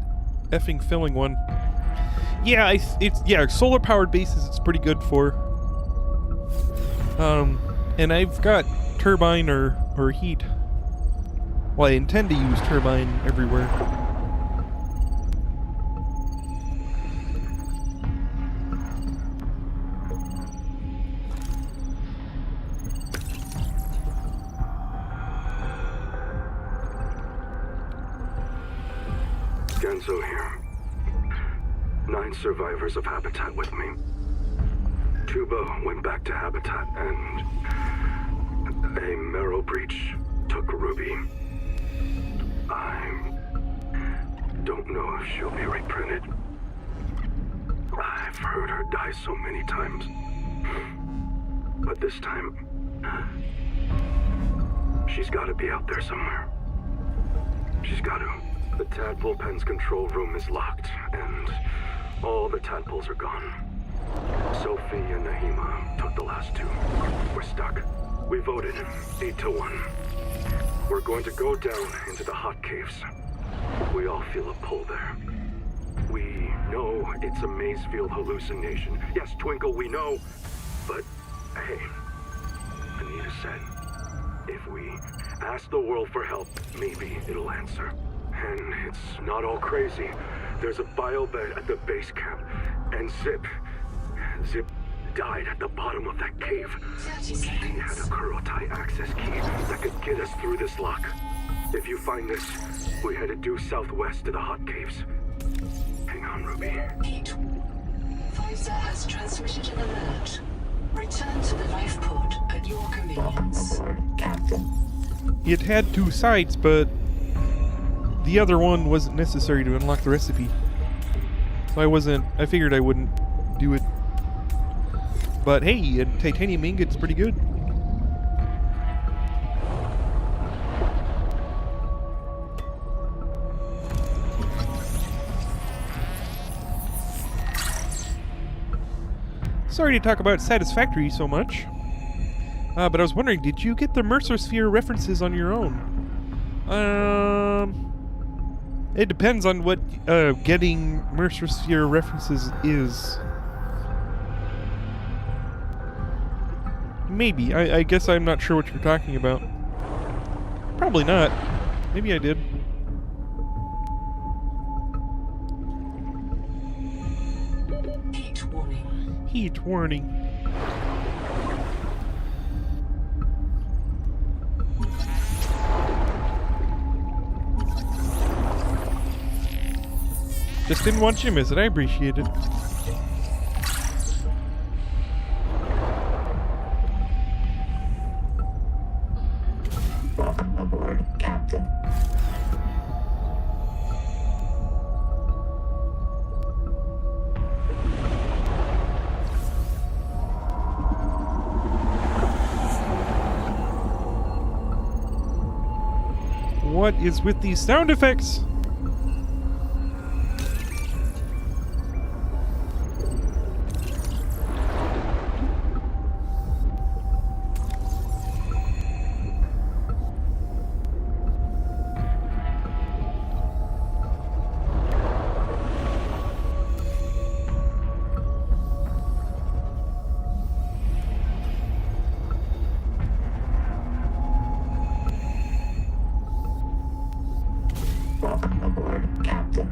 effing filling one. Yeah, solar powered bases it's pretty good for. And I've got turbine or heat. Well, I intend to use turbine everywhere. Genzo here. 9 survivors of Habitat with me. Tuba went back to Habitat and a marrow breach took Ruby. I don't know if she'll be reprinted. I've heard her die so many times. But this time, she's gotta be out there somewhere. She's gotta. The tadpole pen's control room is locked, and all the tadpoles are gone. Sophie and Nahima took the last two. We're stuck. We voted 8-1. We're going to go down into the hot caves. We all feel a pull there. We know it's a Mazefield hallucination. Yes, Twinkle, we know. But, hey, Anita said, if we ask the world for help, maybe it'll answer. And it's not all crazy. There's a biobed at the base camp. And Zip died at the bottom of that cave. 30 He had a seconds. Kurotai access key that could get us through this lock. If you find this, we headed due southwest to the hot caves. Hang on, Ruby. 8. Visor has transmitted an alert. Return to the life pod at your convenience. Captain. It had two sides, but the other one wasn't necessary to unlock the recipe. So I figured I wouldn't do it. But hey, a titanium ingot's pretty good. Sorry to talk about Satisfactory so much. But I was wondering, did you get the Mercer Sphere references on your own? It depends on what getting Mercer Sphere references is. Maybe. I guess I'm not sure what you're talking about. Probably not. Maybe I did. Heat warning. Heat warning. Just didn't want you to miss it. I appreciate it. Welcome aboard, Captain. What is with these sound effects? Welcome aboard, Captain.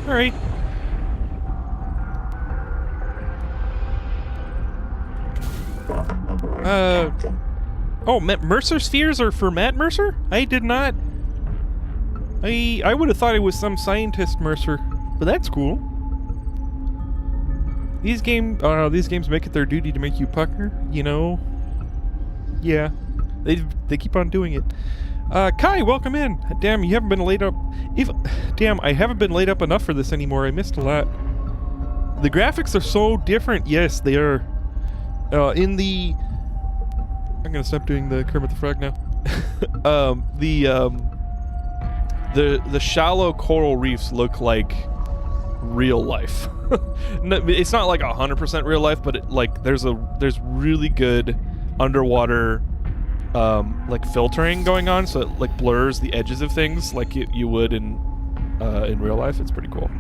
Alright. Welcome aboard, Captain. Oh, Mercer spheres are for Matt Mercer? I did not. I would have thought it was some scientist Mercer, but that's cool. These games make it their duty to make you pucker, you know? Yeah. They keep on doing it. Kai, welcome in. Damn, you haven't been laid up. Damn, I haven't been laid up enough for this anymore. I missed a lot. The graphics are so different. Yes, they are. I'm gonna stop doing the Kermit the Frog now. The shallow coral reefs look like real life. It's not like 100% real life, but there's really good underwater like filtering going on, so it like blurs the edges of things like you would in real life. It's pretty cool.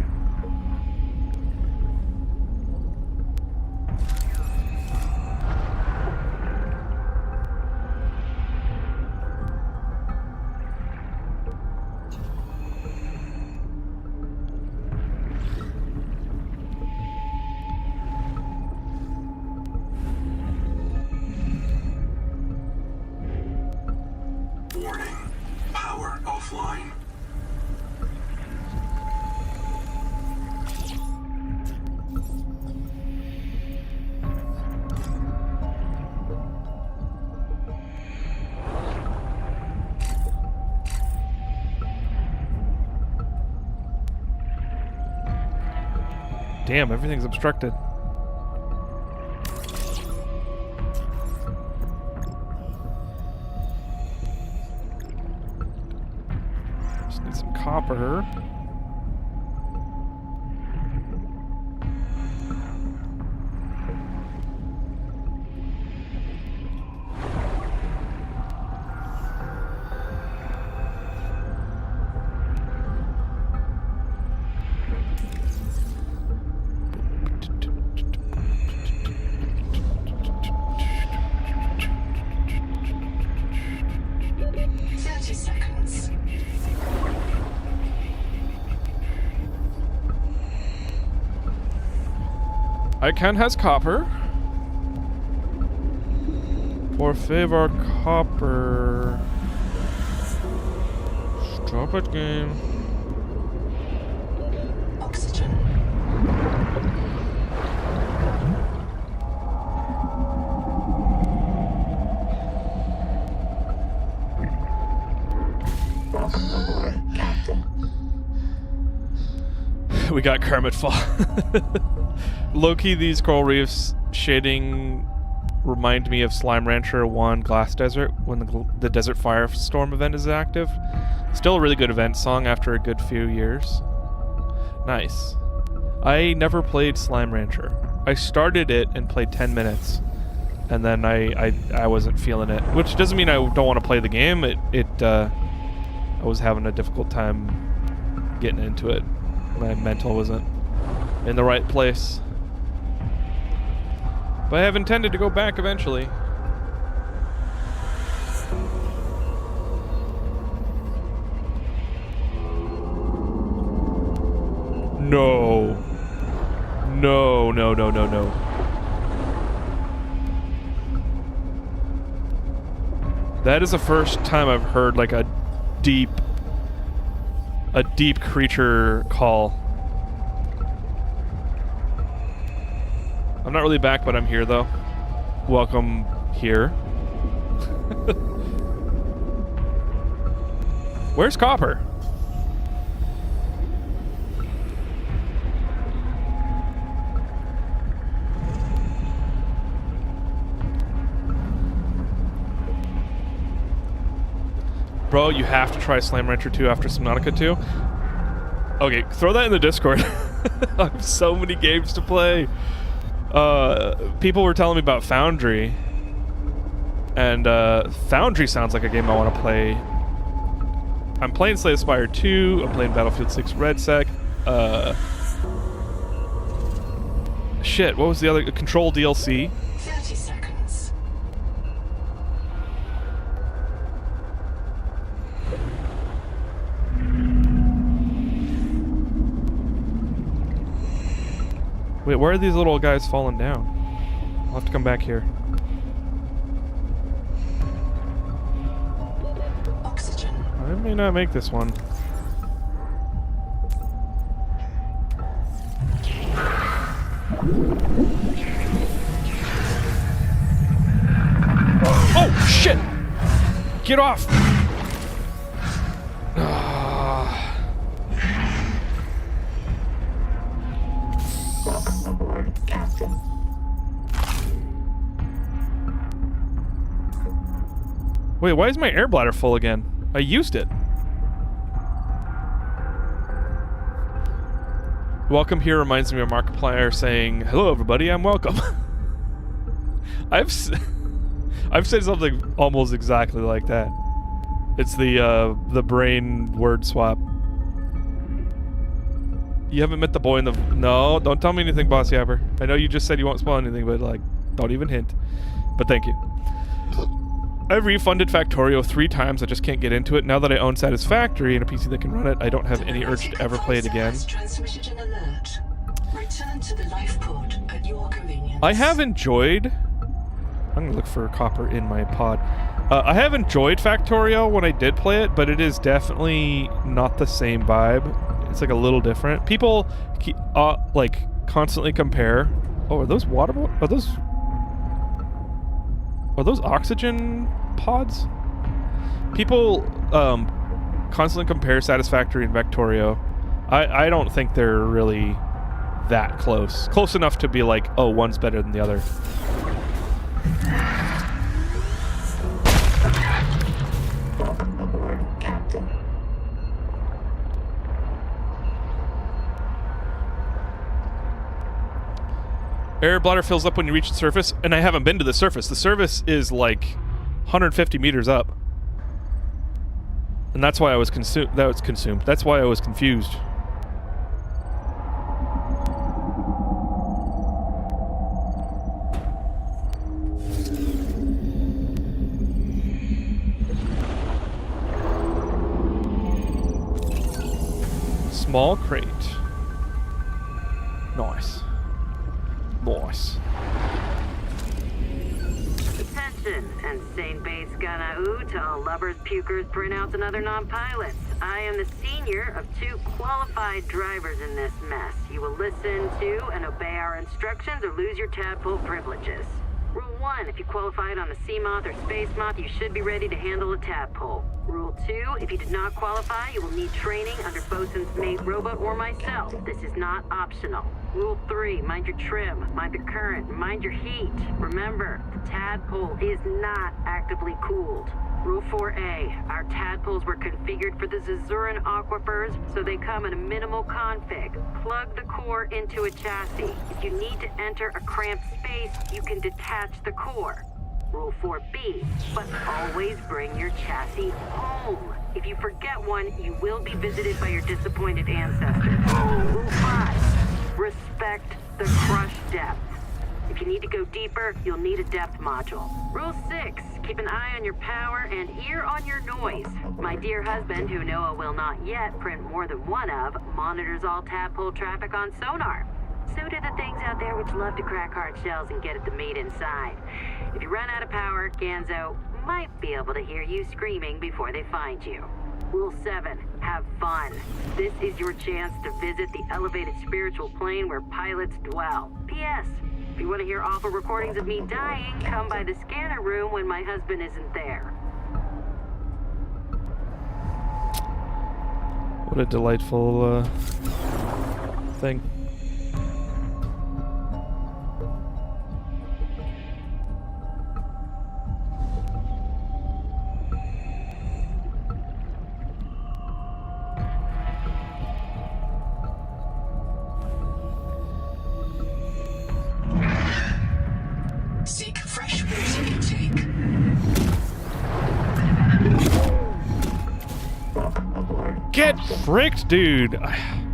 Warning. Power offline. Damn, everything's obstructed. Just need some copper. Icon has copper. For favor, copper. Stop it, game. Oxygen. We got Krakenfall. Low-key, these coral reefs shading remind me of Slime Rancher 1 Glass Desert when the Desert Firestorm event is active. Still a really good event song after a good few years. Nice. I never played Slime Rancher. I started it and played 10 minutes, and then I wasn't feeling it. Which doesn't mean I don't want to play the game. I was having a difficult time getting into it. My mental wasn't in the right place. But I have intended to go back eventually. No. No, no, no, no, no. That is the first time I've heard like a deep creature call. I'm not really back, but I'm here though. Welcome here. Where's Copper? Bro, you have to try Slime Rancher 2 after Subnautica 2. Okay, throw that in the Discord. I have so many games to play. People were telling me about Foundry, and Foundry sounds like a game I want to play. I'm playing Slay the Spire 2, I'm playing Battlefield 6 RedSec. Shit, what was the other? Control DLC. 30 seconds. Wait, where are these little guys falling down? I'll have to come back here. Oxygen. I may not make this one. Oh, shit! Get off! Welcome aboard, Captain. Wait, why is my air bladder full again? I used it. Welcome here reminds me of Markiplier saying, "Hello, everybody. I'm welcome." I've said something almost exactly like that. It's the brain word swap. You haven't met the boy in the... No, don't tell me anything, Boss Yapper. I know you just said you won't spoil anything, but, like, don't even hint. But thank you. I've refunded Factorio 3 times. I just can't get into it. Now that I own Satisfactory and a PC that can run it, I don't have any urge to ever play it again. Transmitted an alert. Return to the life pod at your convenience. I have enjoyed... I'm going to look for copper in my pod. I have enjoyed Factorio when I did play it, but it is definitely not the same vibe. It's like a little different. People like constantly compare. Oh, are those water? Are those oxygen pods? People constantly compare Satisfactory and Factorio. I don't think they're really that close. Close enough to be like, oh, one's better than the other. Welcome aboard, Captain. Air bladder fills up when you reach the surface, and I haven't been to the surface. The surface is like 150 meters up. And that's why I was consumed. That's why I was confused. Small crate. Nice. Nice. Attention, insane base gonna to all lovers, pukers, printouts, and other non-pilots. I am the senior of 2 qualified drivers in this mess. You will listen to and obey our instructions or lose your tadpole privileges. Rule 1, if you qualified on the Sea Moth or Space Moth, you should be ready to handle a tadpole. Rule 2, if you did not qualify, you will need training under Bosun's mate robot or myself. This is not optional. Rule 3, mind your trim, mind the current, mind your heat. Remember, the tadpole is not actively cooled. Rule 4A, our tadpoles were configured for the Zazuran aquifers, so they come in a minimal config. Plug the core into a chassis. If you need to enter a cramped space, you can detach the core. Rule 4B, but always bring your chassis home. If you forget one, you will be visited by your disappointed ancestors. Rule 5, respect the crush depth. If you need to go deeper, you'll need a depth module. Rule 6, keep an eye on your power and ear on your noise. My dear husband, who Noah will not yet print more than one of, monitors all tadpole traffic on sonar. So do the things out there which love to crack hard shells and get at the meat inside. If you run out of power, Ganzo might be able to hear you screaming before they find you. Rule 7, have fun. This is your chance to visit the elevated spiritual plane where pilots dwell. P.S. If you want to hear awful recordings of me dying, come by the scanner room when my husband isn't there. What a delightful thing. Seek fresh water intake. Welcome aboard. Get fricked, dude! I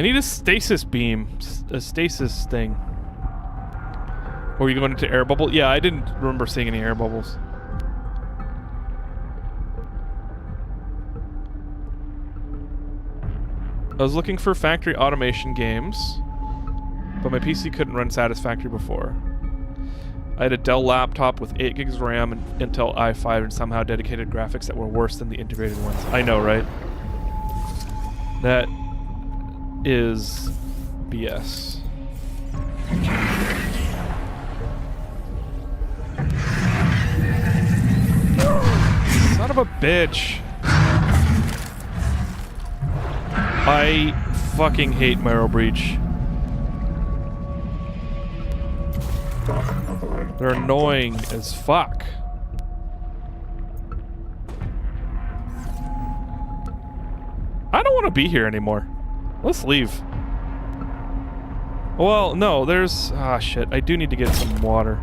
need a stasis beam. A stasis thing. Or are you going into air bubble? Yeah, I didn't remember seeing any air bubbles. I was looking for factory automation games, but my PC couldn't run Satisfactory before. I had a Dell laptop with 8 gigs of RAM and Intel i5 and somehow dedicated graphics that were worse than the integrated ones. I know, right? is BS. Son of a bitch. I fucking hate Marrow Breach. They're annoying as fuck. I don't want to be here anymore. Let's leave. Well, no, there's... Ah, shit. I do need to get some water.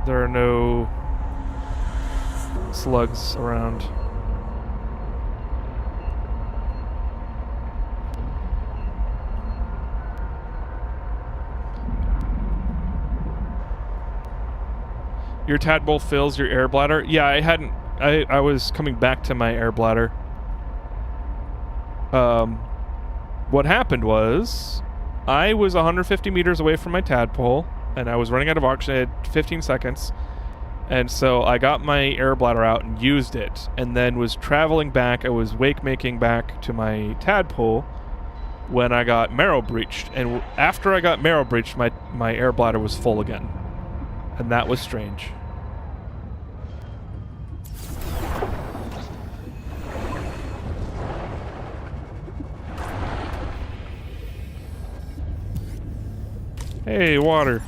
There are no slugs around. Your tadpole fills your air bladder? Yeah, I was coming back to my air bladder. What happened was I was 150 meters away from my tadpole and I was running out of oxygen. I had 15 seconds. And so I got my air bladder out and used it, and then was traveling back. I was wake making back to my tadpole when I got marrow breached. And after I got marrow breached, my air bladder was full again. And that was strange. Hey, water.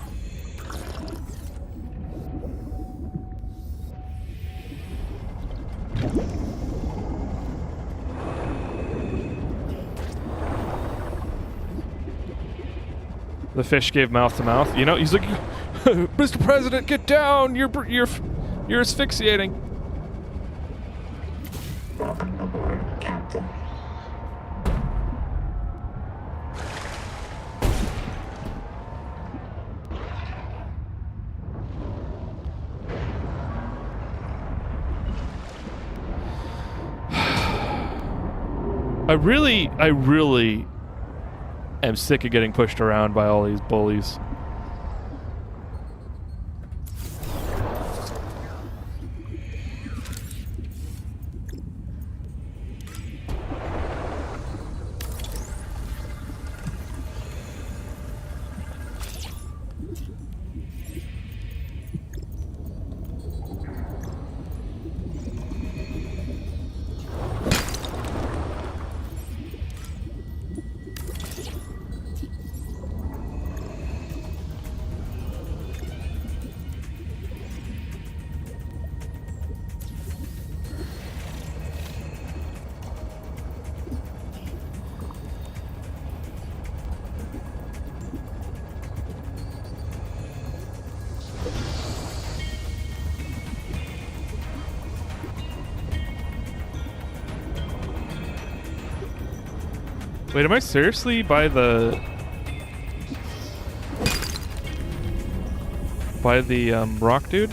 The fish gave mouth to mouth. You know, he's like, Mr. President, get down! You're asphyxiating. Welcome aboard, Captain. I really am sick of getting pushed around by all these bullies. Wait, am I seriously by the rock dude?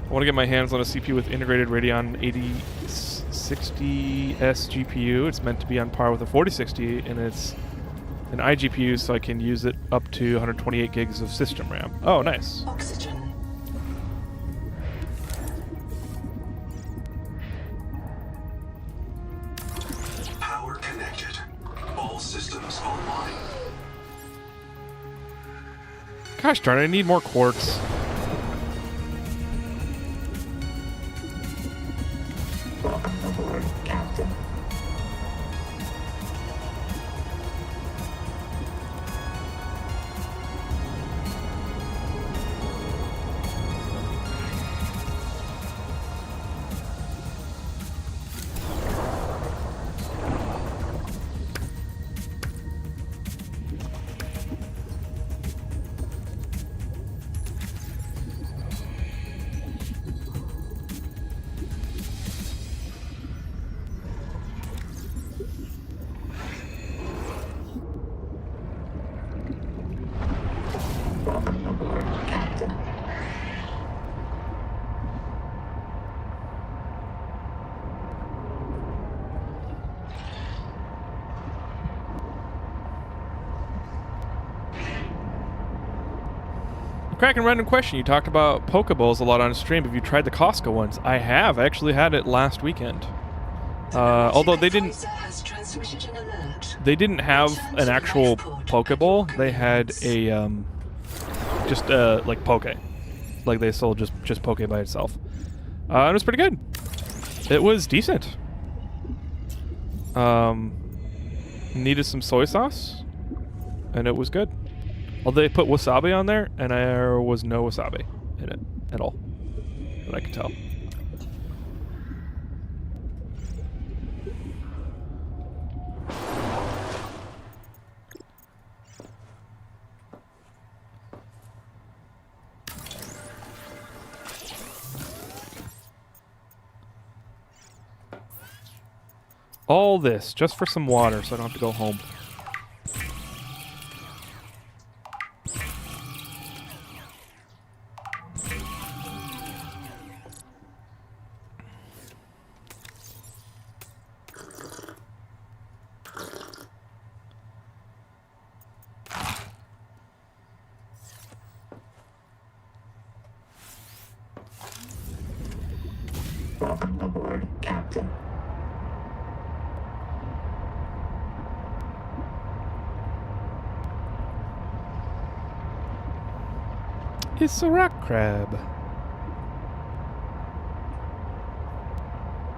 I want to get my hands on a CPU with integrated Radeon 8060S GPU. It's meant to be on par with a 4060, and it's an iGPU, so I can use it up to 128 gigs of system RAM. Oh, nice. Oxygen. Power connected. All systems online. Gosh darn it, I need more quartz. Welcome aboard, Captain. Kraken, random question. You talked about Pokeballs a lot on stream. Have you tried the Costco ones? I have. I actually had it last weekend. Although they didn't have an actual Pokeball. They had a just like Poke. Like they sold just Poke by itself. And it was pretty good. It was decent. Needed some soy sauce, and it was good. Although they put wasabi on there, and there was no wasabi in it at all, that I could tell. All this just for some water, so I don't have to go home. Welcome aboard, Captain. It's a rock crab.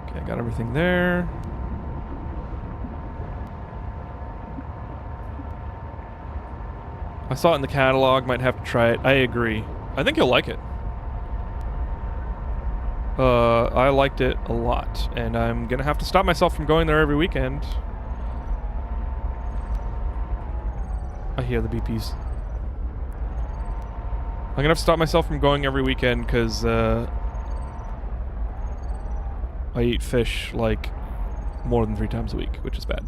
Okay, I got everything there. I saw it in the catalog, might have to try it. I agree. I think you'll like it. I liked it a lot, and I'm gonna have to stop myself from going there every weekend. I hear the BPs. I'm gonna have to stop myself from going every weekend because I eat fish like more than 3 times a week, which is bad.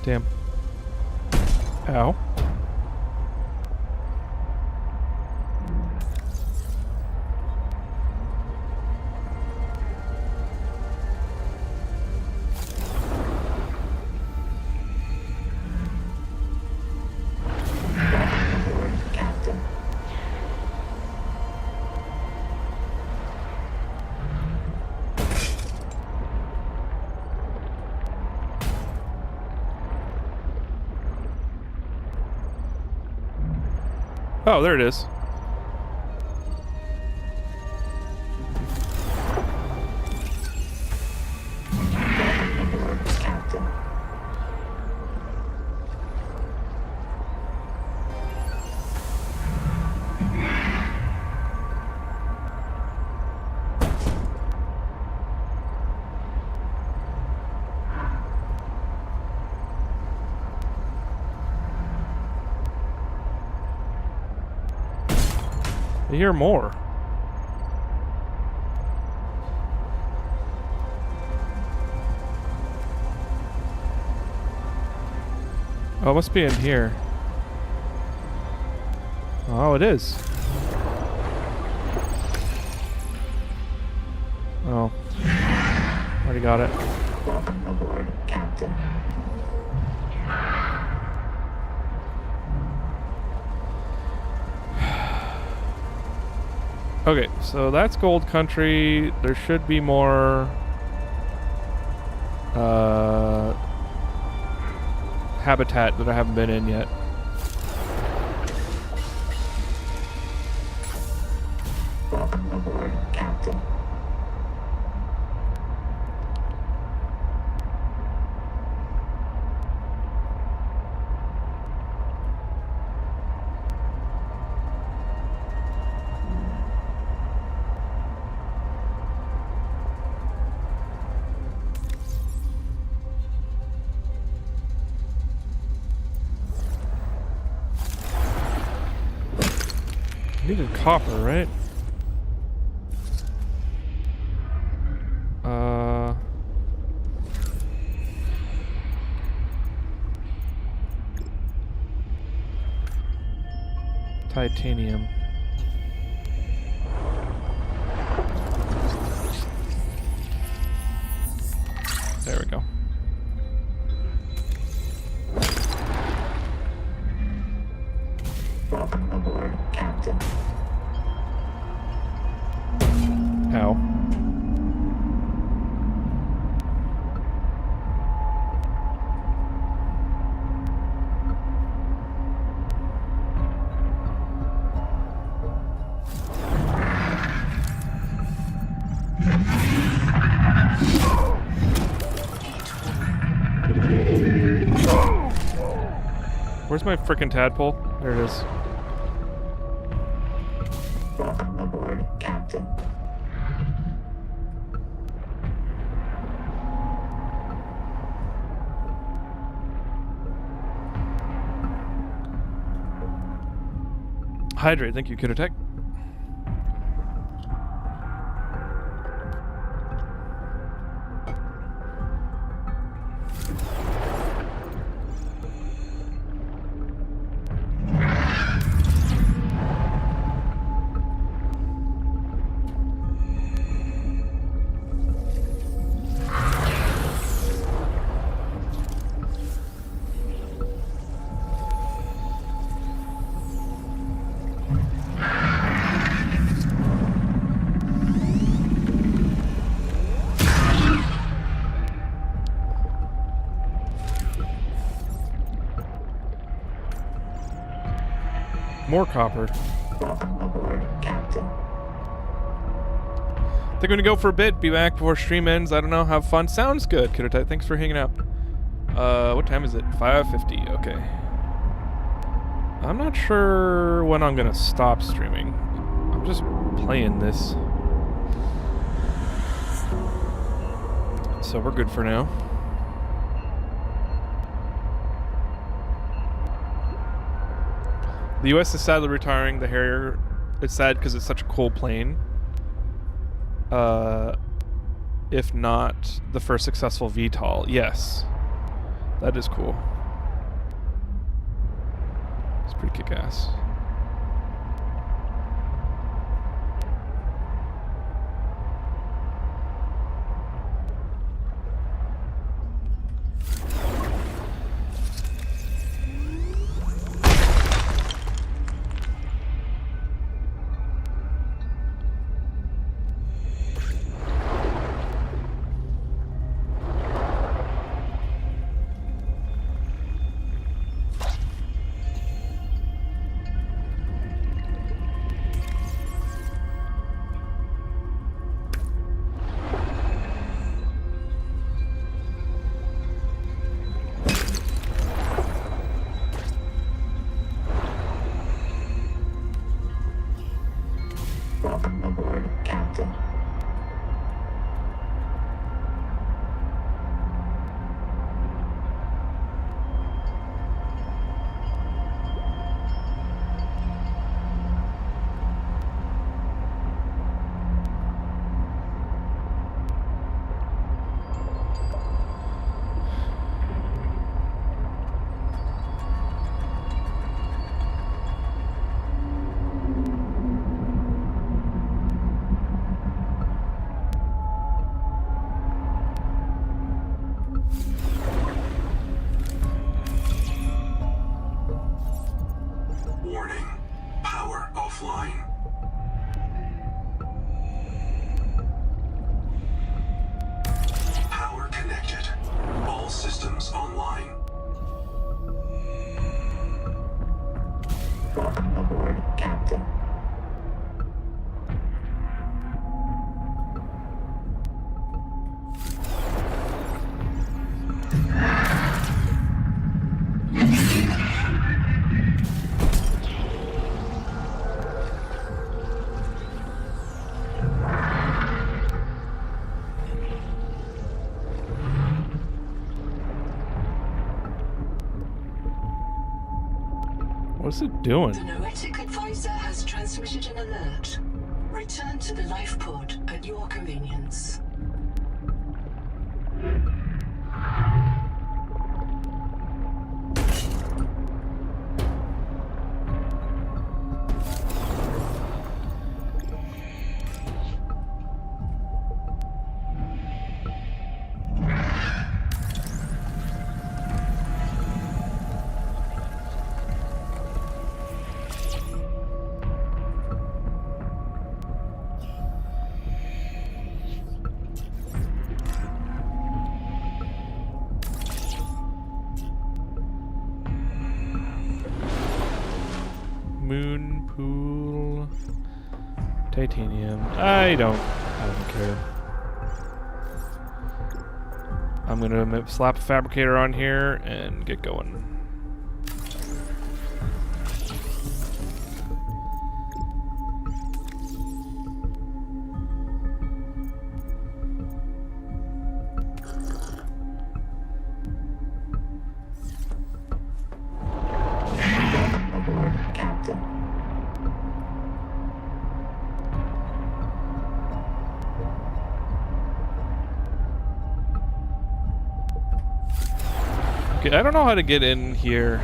Damn. Ow. Captain. Oh, there it is. Captain. I hear more. Oh, it must be in here. Oh, it is. Oh. Already got it. Welcome aboard, Captain. Okay, so that's Gold Country. There should be more habitat that I haven't been in yet. Welcome aboard, Captain. Needed copper, right? Titanium. There we go. Welcome aboard, Captain. Ow. Where's my frickin' tadpole? There it is. Welcome aboard, Captain. Hydrate, thank you, Kidotech. More copper. Welcome aboard, Captain. I think I'm gonna go for a bit, be back before stream ends. I don't know, have fun. Sounds good, Kidotite. Thanks for hanging out. What time is it? 5:50, okay. I'm not sure when I'm gonna stop streaming. I'm just playing this. So we're good for now. The US is sadly retiring the Harrier. It's sad because it's such a cool plane. If not the first successful VTOL. Yes. That is cool. It's pretty kick-ass. Welcome aboard, Captain. Warning. Power offline. Power connected. All systems online. Welcome aboard, Captain. What's it doing? The Noetic advisor has transmitted an alert. Return to the life pod at your convenience. Moon pool, titanium. I don't care. I'm gonna slap a fabricator on here and get going. Aboard, Captain. Okay, I don't know how to get in here.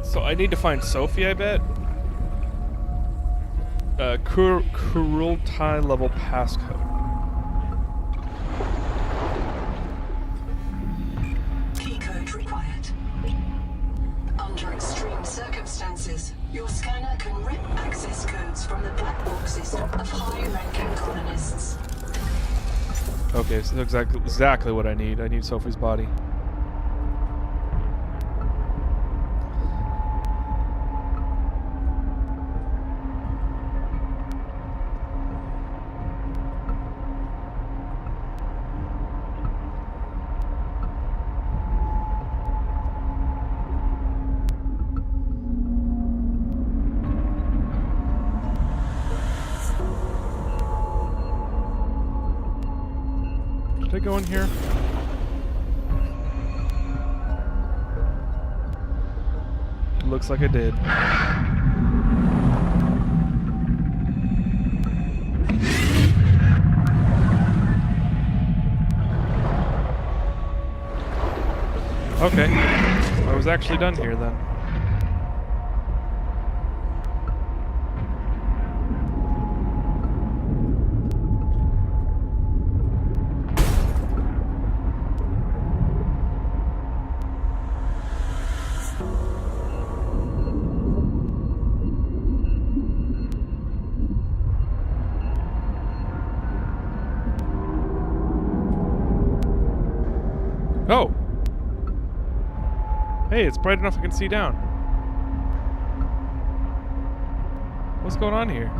So I need to find Sophie, I bet. Cruelty level passcode. Keycode required. Under extreme circumstances, your scanner can rip access codes from the black boxes of high-ranking colonists. Okay, so exactly what I need. I need Sophie's body. Did I go in here? It looks like I did. Okay. I was actually done here then. Oh! Hey, it's bright enough I can see down. What's going on here?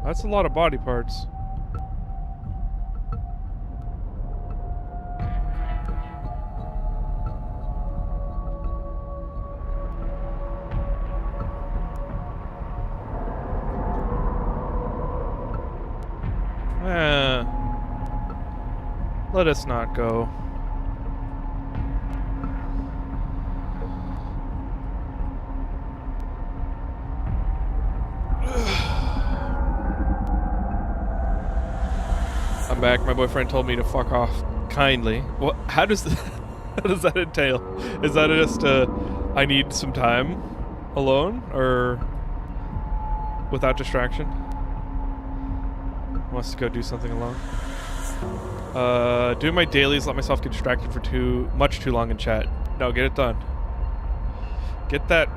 That's a lot of body parts. Let us not go. I'm back. My boyfriend told me to fuck off kindly. What? How does how does that entail? Is that just I need some time alone or without distraction? Wants to go do something alone. Doing my dailies, let myself get distracted for much too long in chat. No, get it done. Get that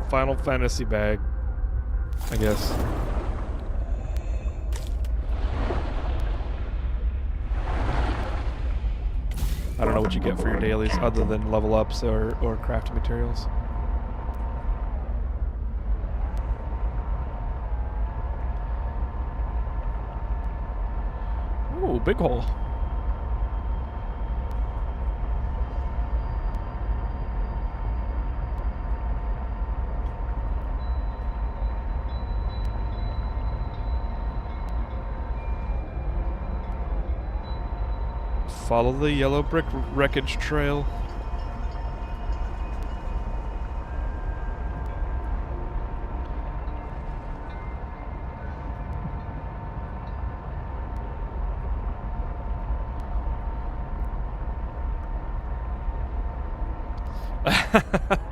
Final Fantasy bag, I guess. I don't know what you get for your dailies other than level ups or crafting materials. Ooh, big hole. Follow the yellow brick wreckage trail.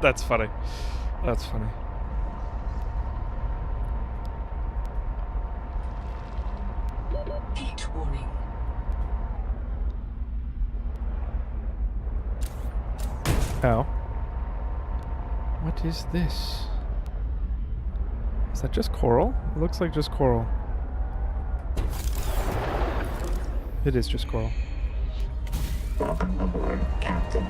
That's funny. That's funny. Heat warning. Ow. What is this? Is that just coral? It looks like just coral. It is just coral. Welcome aboard, Captain.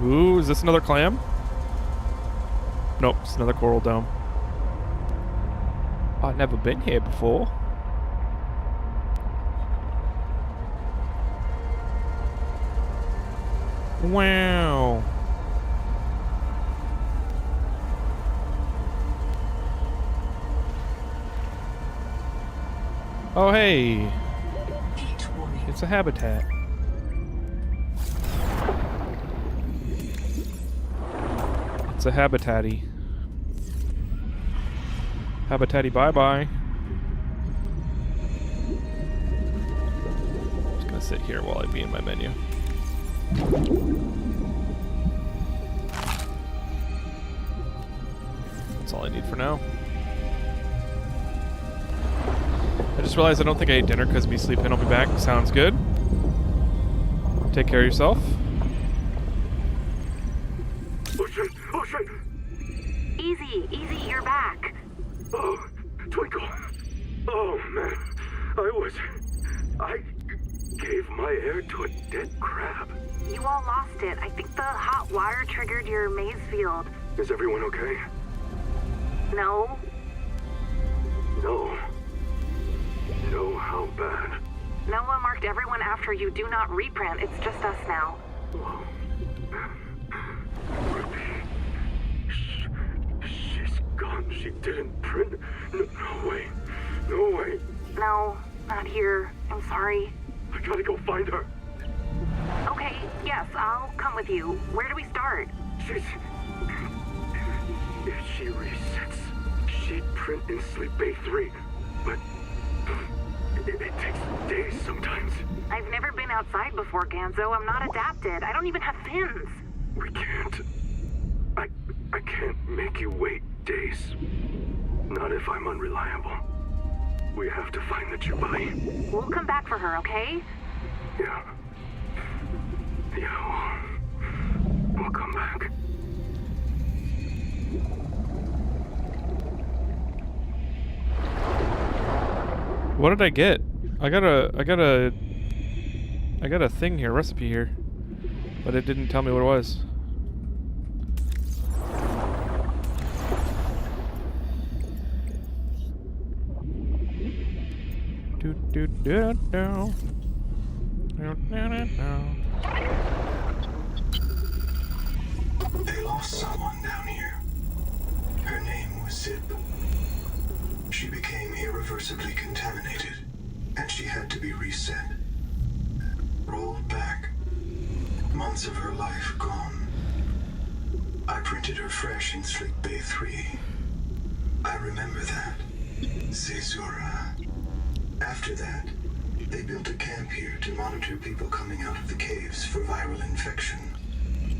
Ooh, is this another clam? Nope, it's another coral dome. I've never been here before. Wow. Oh, hey. Heat warning. It's a habitat. It's a habitat-y. Habitat-y bye-bye. Just gonna sit here while I be in my menu. That's all I need for now. I just realized I don't think I ate dinner because me sleep in, I'll be back. Sounds good. Take care of yourself. Oh shit! Oh shit! Easy, you're back. Oh, Twinkle! Oh man, I gave my air to a dead crab. You all lost it. I think the hot wire triggered your maze field. Is everyone okay? No? No. No, how bad? Noah marked everyone after you. Do not reprint. It's just us now. Whoa. Ruby. She's gone. She didn't print. No way. No way. No, not here. I'm sorry. I gotta go find her. Okay, yes, I'll come with you. Where do we start? If she resets, she'd print in Sleep Bay 3. But it takes days sometimes. I've never been outside before, Ganzo. I'm not adapted. I don't even have fins. We can't. I can't make you wait days. Not if I'm unreliable. We have to find the Jubilee. We'll come back for her, okay? Yeah. Yeah, we'll come back. What did I get? I got a thing here, recipe here. But it didn't tell me what it was. Do do do do. They lost someone down here. Her name was Zip. She became irreversibly contaminated, and she had to be reset. Rolled back. Months of her life gone. I printed her fresh in Sleep Bay 3. I remember that. Caesura. After that, they built a camp here to monitor people coming out of the caves for viral infection.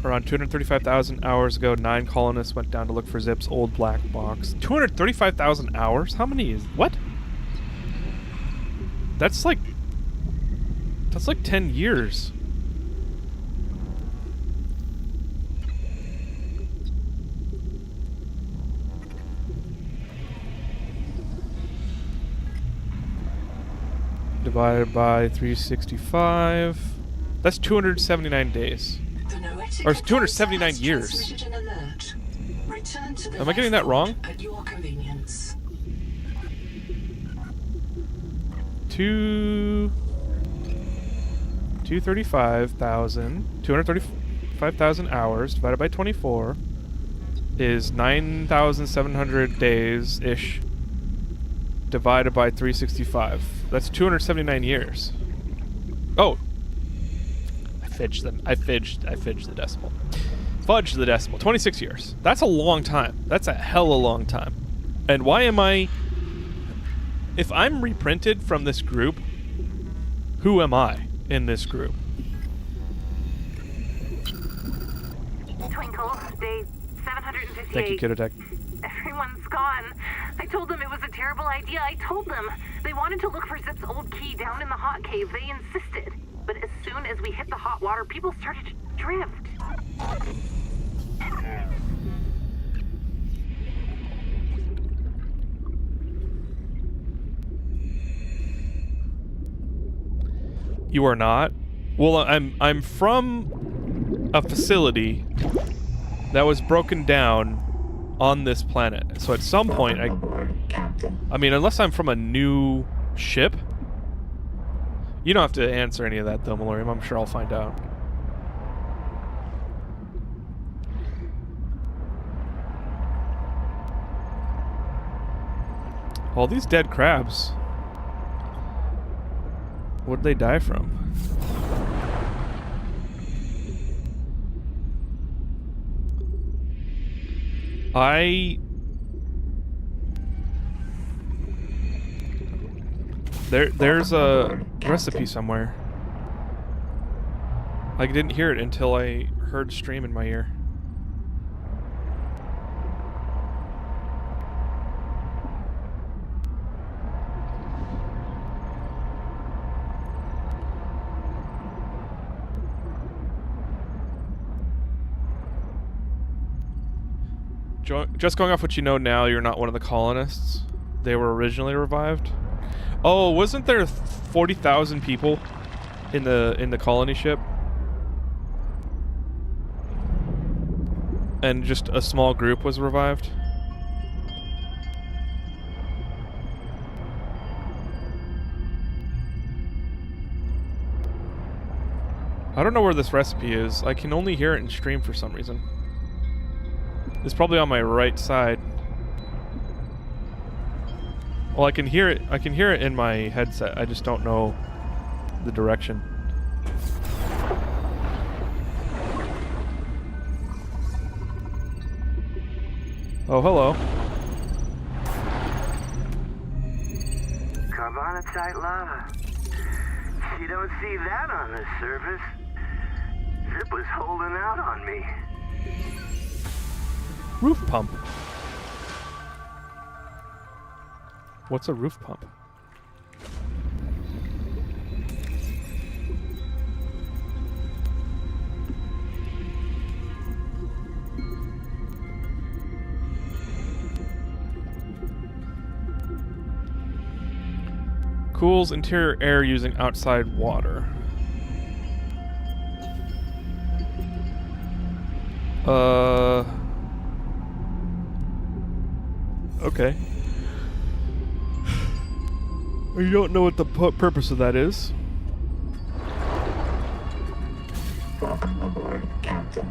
Around 235,000 hours ago, 9 colonists went down to look for Zip's old black box. 235,000 hours? How many is... What? That's like 10 years. Divided by 365. That's 279 days. The noetic Or it's 279 has years. transmitted an alert. Return to the Am I getting that wrong? at your convenience. 235,000 hours divided by 24 is 9,700 days ish divided by 365. That's 279 years. Oh, I fudged the decimal. Fudge the decimal. 26 years. That's a long time. That's a hella long time. And why am I... If I'm reprinted from this group, who am I in this group? Twinkle, day 758. Thank you, Kidotech. Everyone's gone. I told them it was a terrible idea. I told them. They wanted to look for Zip's old key down in the hot cave. They insisted. But as soon as we hit the hot water, people started to drift. You are not? Well, I'm from a facility that was broken down on this planet. So at some point, I mean, unless I'm from a new ship. You don't have to answer any of that, though, Malorium. I'm sure I'll find out. All these dead crabs. What'd they die from? There's a recipe somewhere. I didn't hear it until I heard stream in my ear. Just going off what you know now, you're not one of the colonists. They were originally revived. Oh, wasn't there 40,000 people in the colony ship? And just a small group was revived? I don't know where this recipe is. I can only hear it in stream for some reason. It's probably on my right side. Well, I can hear it. I can hear it in my headset. I just don't know the direction. Oh, hello. Carbonatite lava. You don't see that on the surface. Zip was holding out on me. Roof pump. What's a roof pump? Cools interior air using outside water. Okay. You don't know what the purpose of that is. Welcome aboard, Captain.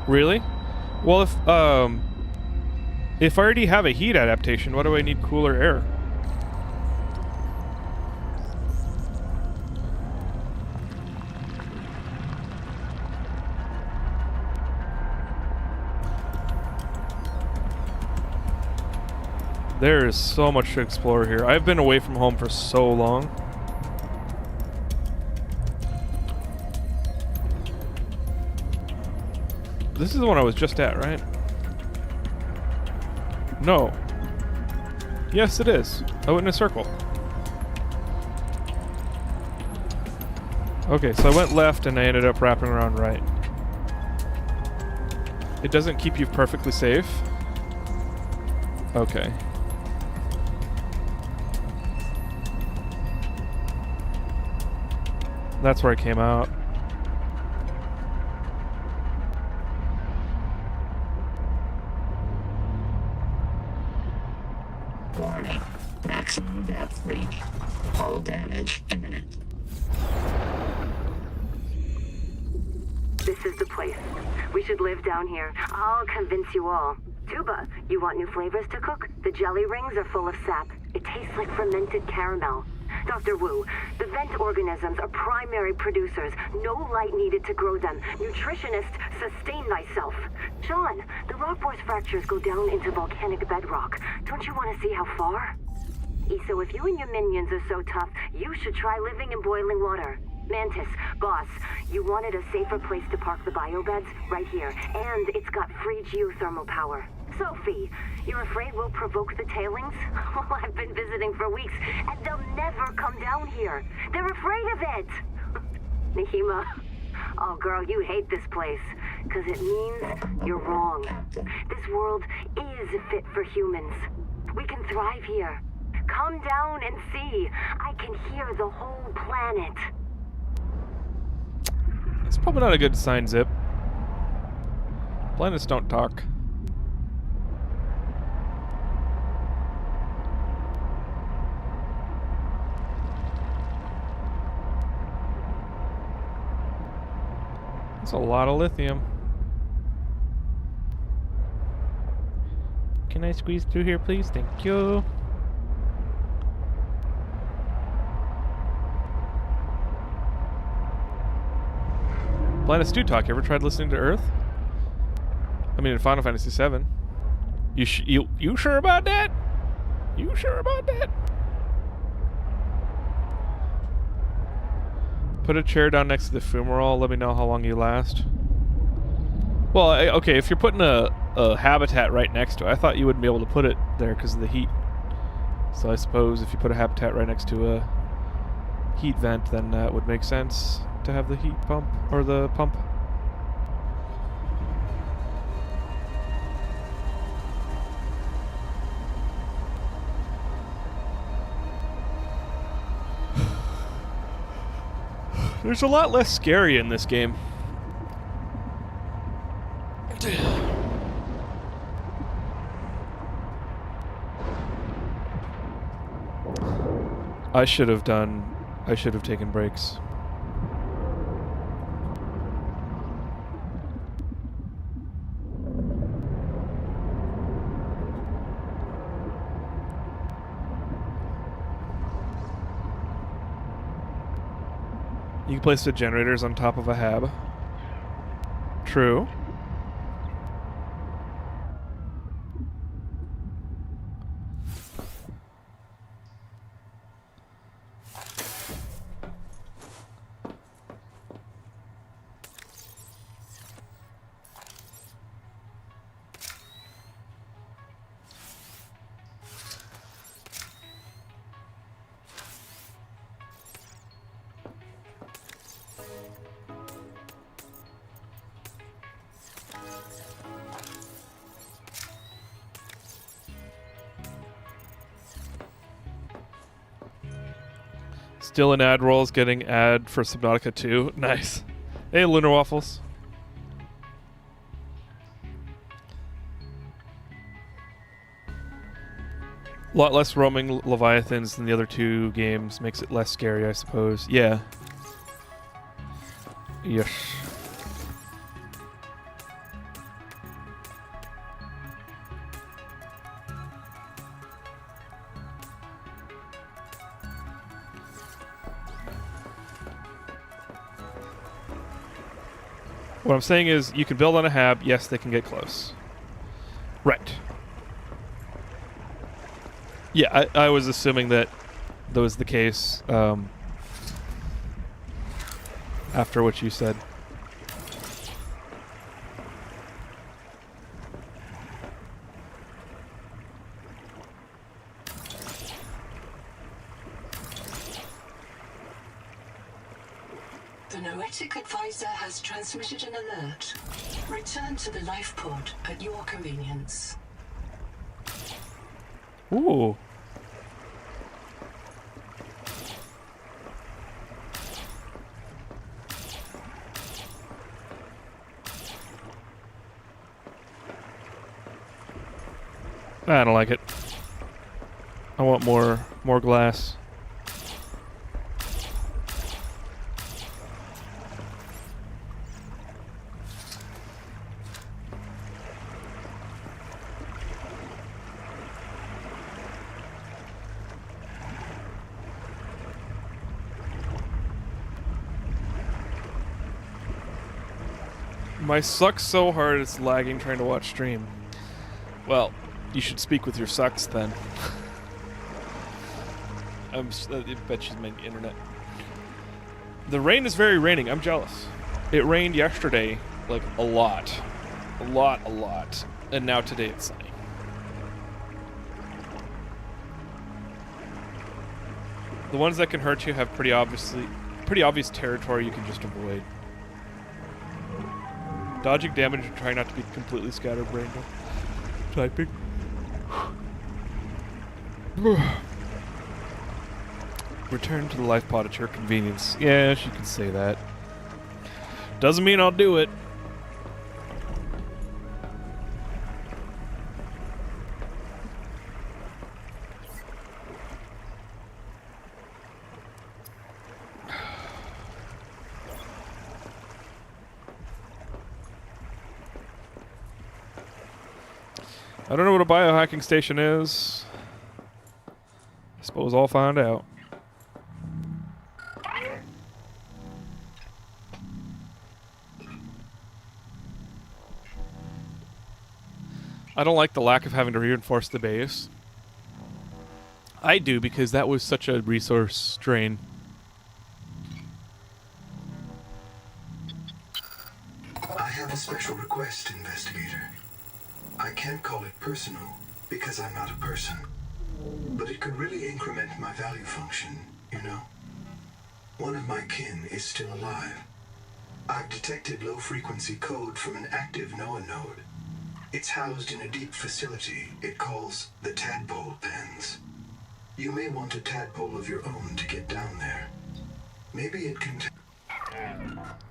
Really? Well, if I already have a heat adaptation, why do I need cooler air? There is so much to explore here. I've been away from home for so long. This is the one I was just at, right? No. Yes, it is. I went in a circle. Okay, so I went left and I ended up wrapping around right. It doesn't keep you perfectly safe. Okay. That's where I came out. Warning. Maximum depth reached. Hull damage imminent. This is the place. We should live down here. I'll convince you all. Tuba, you want new flavors to cook? The jelly rings are full of sap. It tastes like fermented caramel. Dr. Wu, the vent organisms are primary producers. No light needed to grow them. Nutritionist, sustain thyself. Sean, the rock force fractures go down into volcanic bedrock. Don't you want to see how far? So if you and your minions are so tough, you should try living in boiling water. Mantis, boss, you wanted a safer place to park the biobeds? Right here. And it's got free geothermal power. Sophie, you're afraid we'll provoke the tailings? Well, I've been visiting for weeks, and they'll never come down here. They're afraid of it. Nahima, oh girl, you hate this place, because it means you're wrong. This world is fit for humans. We can thrive here. Come down and see. I can hear the whole planet. It's probably not a good sign, Zip. Planets don't talk. That's a lot of lithium. Can I squeeze through here, please? Thank you. Planets do talk. You ever tried listening to Earth? I mean, in Final Fantasy VII. You sure about that? You sure about that? Put a chair down next to the fumarole. Let me know how long you last. Well, okay, if you're putting a habitat right next to it, I thought you wouldn't be able to put it there because of the heat. So I suppose if you put a habitat right next to a heat vent, then that would make sense to have the heat pump, or the pump. There's a lot less scary in this game. I should have taken breaks. You can place the generators on top of a hab. True. Still in ad rolls, getting ad for Subnautica 2. Nice. Hey, Lunar Waffles. A lot less roaming Leviathans than the other two games. Makes it less scary, I suppose. Yeah. Yes. What I'm saying is, you can build on a hab. Yes, they can get close. Right. Yeah, I was assuming that was the case after what you said. The Noetic advisor has transmitted an alert. Return to the life pod at your convenience. Ooh. I don't like it. I want more glass. My sucks so hard it's lagging trying to watch stream. Well, you should speak with your sucks then. I bet she's making internet. The rain is very raining. I'm jealous. It rained yesterday, like a lot. A lot. And now today it's sunny. The ones that can hurt you have pretty obvious territory you can just avoid. Dodging damage and trying not to be completely scatterbrained. Typing. Return to the life pod at your convenience. Yeah, she could say that. Doesn't mean I'll do it. I don't know what a biohacking station is. I suppose I'll find out. I don't like the lack of having to reinforce the base. I do because that was such a resource drain. I have a special request, investigator. I can't call it personal because I'm not a person, but it could really increment my value function, you know? One of my kin is still alive. I've detected low-frequency code from an active NOAA node. It's housed in a deep facility it calls the Tadpole Pens. You may want a tadpole of your own to get down there. Maybe it can...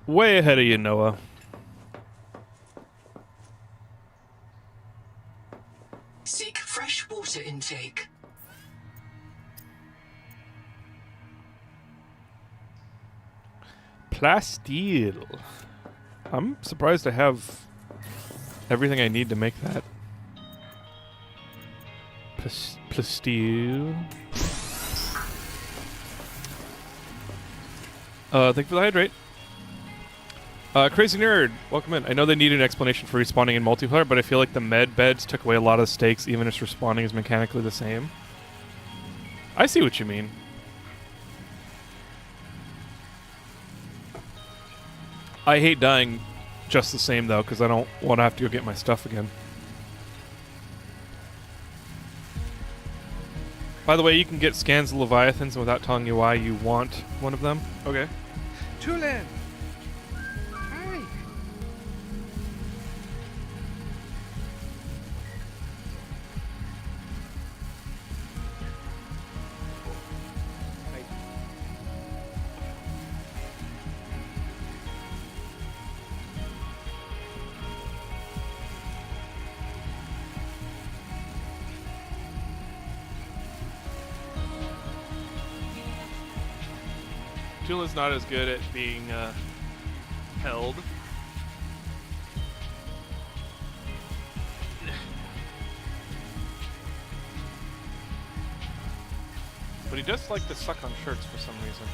Way ahead of you, Noah. Seek fresh water intake. Plasteel. I'm surprised I have everything I need to make that. Plasteel. Thank you for the hydrate. Crazy Nerd, welcome in. I know they need an explanation for respawning in multiplayer, but I feel like the med beds took away a lot of the stakes, even if respawning is mechanically the same. I see what you mean. I hate dying just the same, though, because I don't want to have to go get my stuff again. By the way, you can get scans of Leviathans without telling you why you want one of them. Okay. Tulin! Hi! Tulin's not as good at being held. But he does like to suck on shirts for some reason.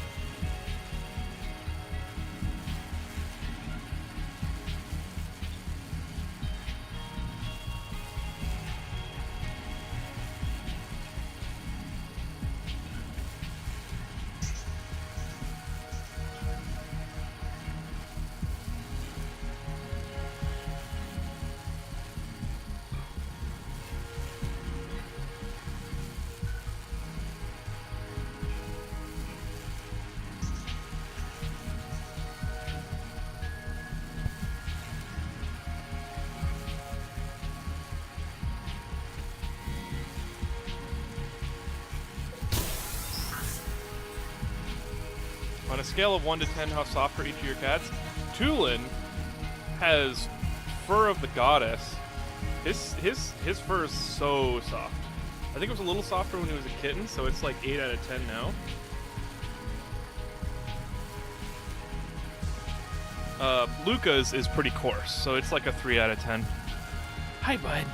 On a scale of 1 to 10, how soft are each of your cats? Tulin has fur of the goddess. His fur is so soft. I think it was a little softer when he was a kitten, so it's like 8 out of 10 now. Luca's is pretty coarse, so it's like a 3 out of 10. Hi, bud.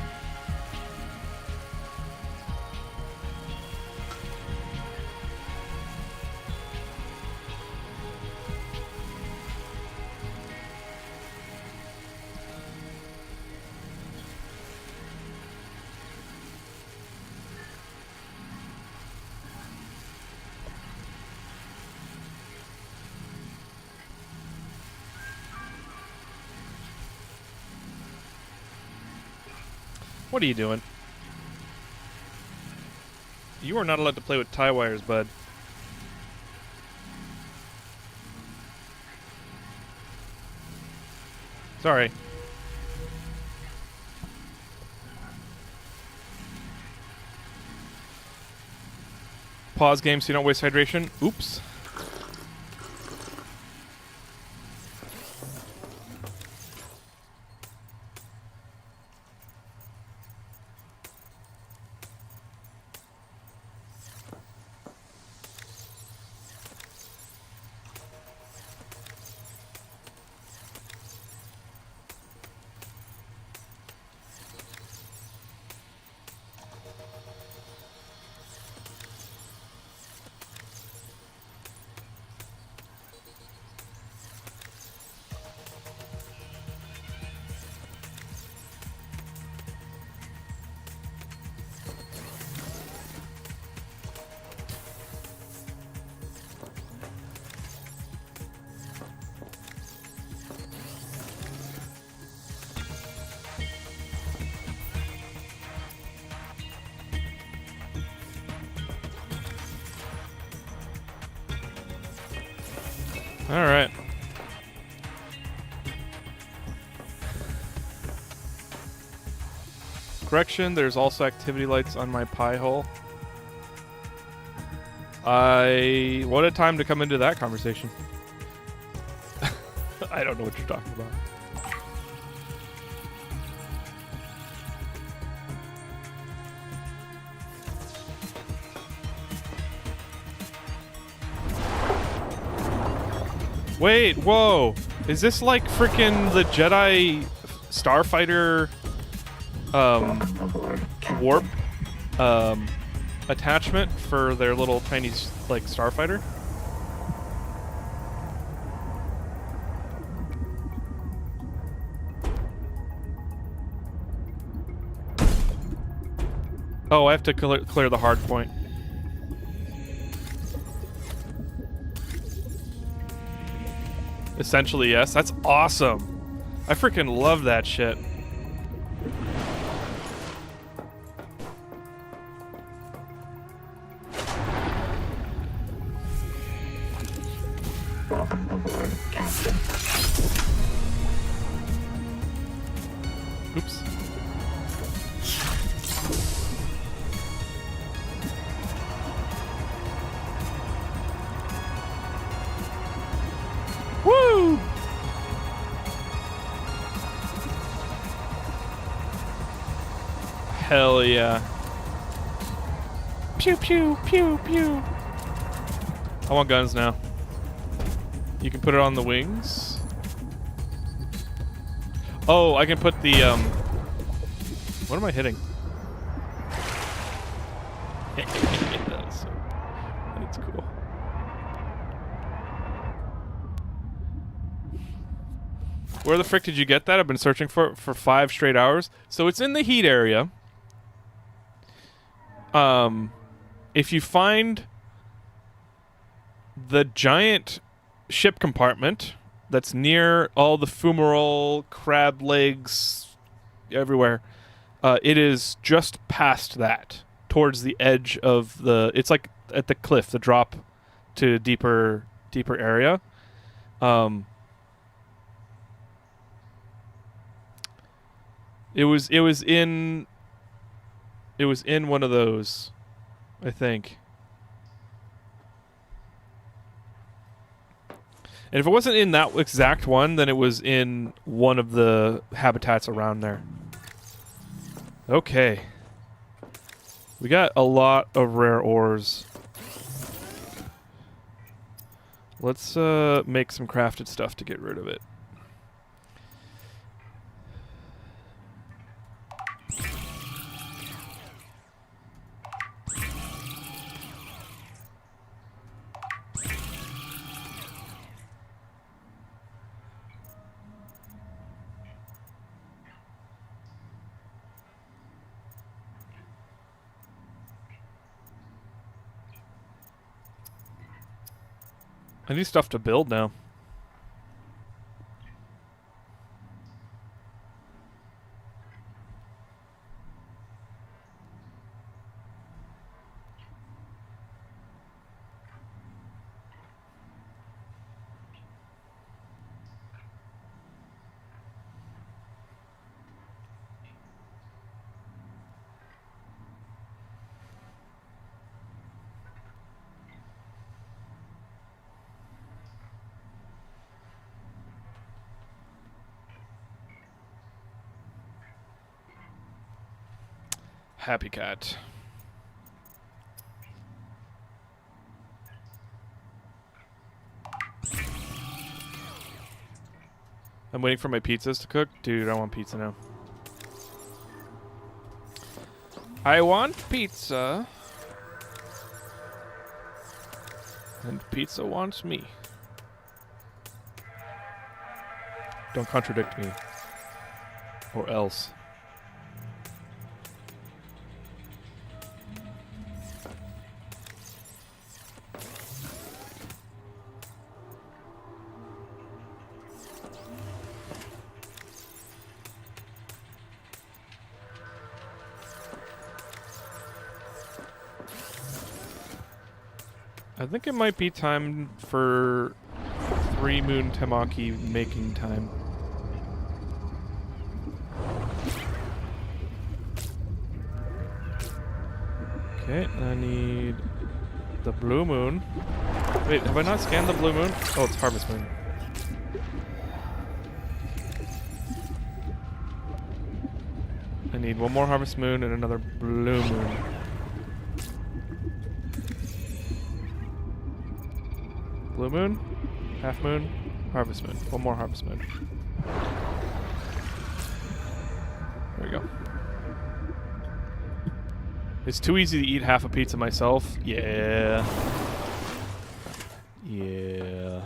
What are you doing? You are not allowed to play with tie wires, bud. Sorry. Pause game so you don't waste hydration. Oops. All right. Correction, there's also activity lights on my pie hole. What a time to come into that conversation. I don't know what you're talking about. Wait, whoa. Is this like freaking the Jedi Starfighter warp attachment for their little tiny like starfighter? Oh, I have to clear the hard point. Essentially, yes. That's awesome. I freaking love that shit. Oops. Woo! Hell yeah. Pew pew pew pew. I want guns now. You can put it on the wings. Oh, I can put the what am I hitting? That's cool. Where the frick did you get that? I've been searching for it for 5 straight hours. So it's in the heat area. If you find the giant ship compartment that's near all the fumarole, crab legs, everywhere, it is just past that, towards the edge of the... It's like at the cliff, the drop to deeper area. It was in one of those, I think. And if it wasn't in that exact one, then it was in one of the habitats around there. Okay. We got a lot of rare ores. Let's make some crafted stuff to get rid of it. I need stuff to build now. Happy cat. I'm waiting for my pizzas to cook. Dude, I want pizza now. I want pizza. And pizza wants me. Don't contradict me. Or else. I think it might be time for 3 Moon Temaki making time. Okay, I need the blue moon. Wait, have I not scanned the blue moon? Oh, it's harvest moon. I need one more harvest moon and another blue moon. Blue moon, half moon, harvest moon. One more harvest moon. There we go. It's too easy to eat half a pizza myself. Yeah. Yeah.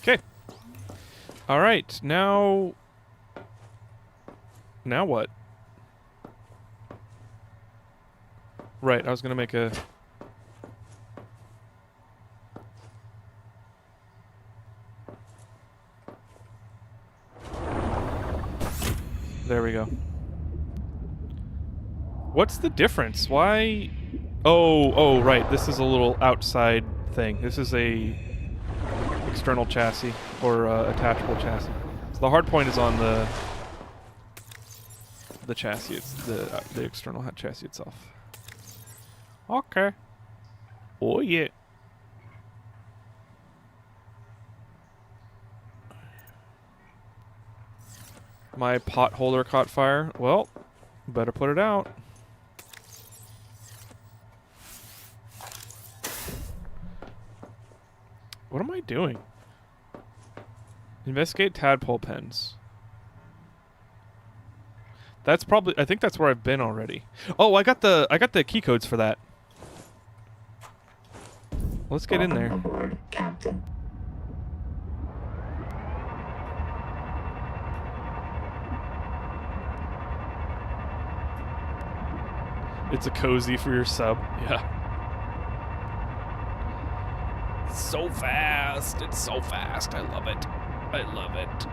Okay. All right. Now what? Right. I was going to make a... There we go. What's the difference? Why... Oh, right. This is a little outside thing. This is a external chassis or attachable chassis. So the hard point is on the chassis. It's the external chassis itself. Okay. Oh yeah. My pot holder caught fire. Well, better put it out. What am I doing? Investigate tadpole pens. That's probably. I think that's where I've been already. Oh, I got the key codes for that. Let's get in there. Aboard, Captain. It's a cozy for your sub. Yeah. It's so fast. It's so fast. I love it. I love it.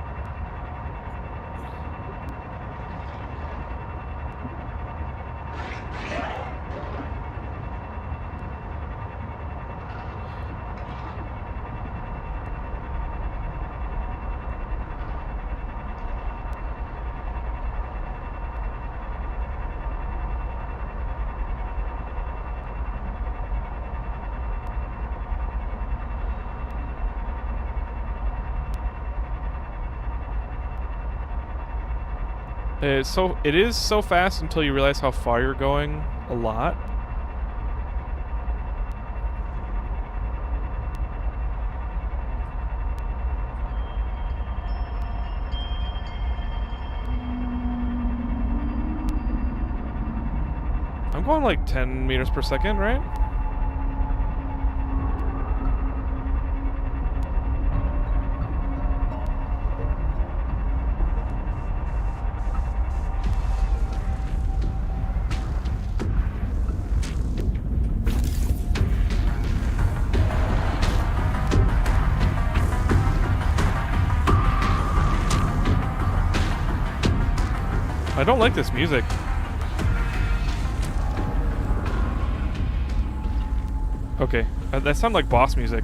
It is so fast until you realize how far you're going a lot. I'm going like 10 meters per second, right? I don't like this music. Okay, that sounds like boss music.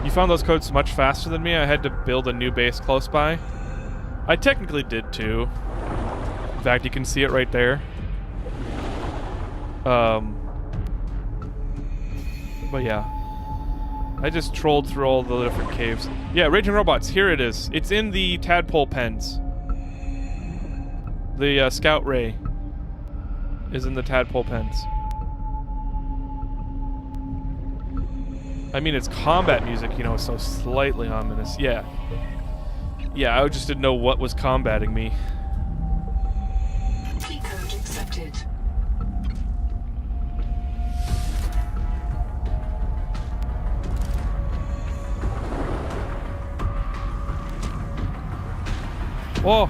You found those codes much faster than me. I had to build a new base close by. I technically did too. In fact, you can see it right there. But yeah. I just trolled through all the different caves. Yeah, Raging Robots, here it is. It's in the tadpole pens. The Scout Ray is in the tadpole pens. I mean, it's combat music, you know, so slightly ominous. Yeah. Yeah, I just didn't know what was combating me. Key code accepted. Whoa.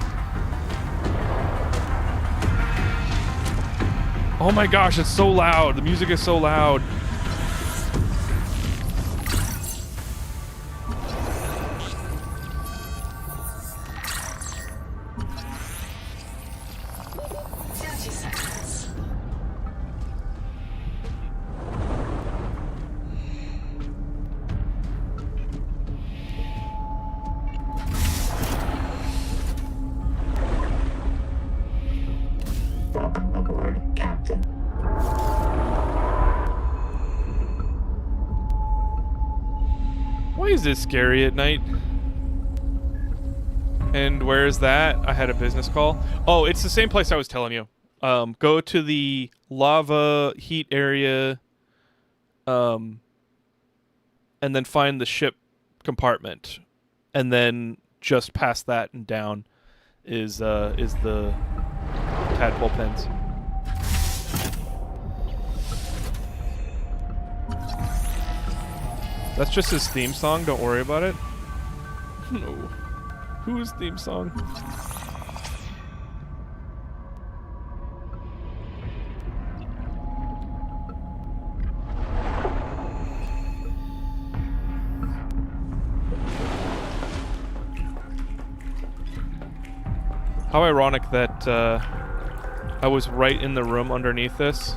Oh my gosh, it's so loud. The music is so loud. Welcome aboard, Captain. Why is this scary at night? And where is that? I had a business call. Oh, it's the same place I was telling you. Go to the lava heat area, and then find the ship compartment, and then just past that and down is the tadpole pens. That's just his theme song. Don't worry about it. No. Whose theme song? How ironic that I was right in the room underneath this,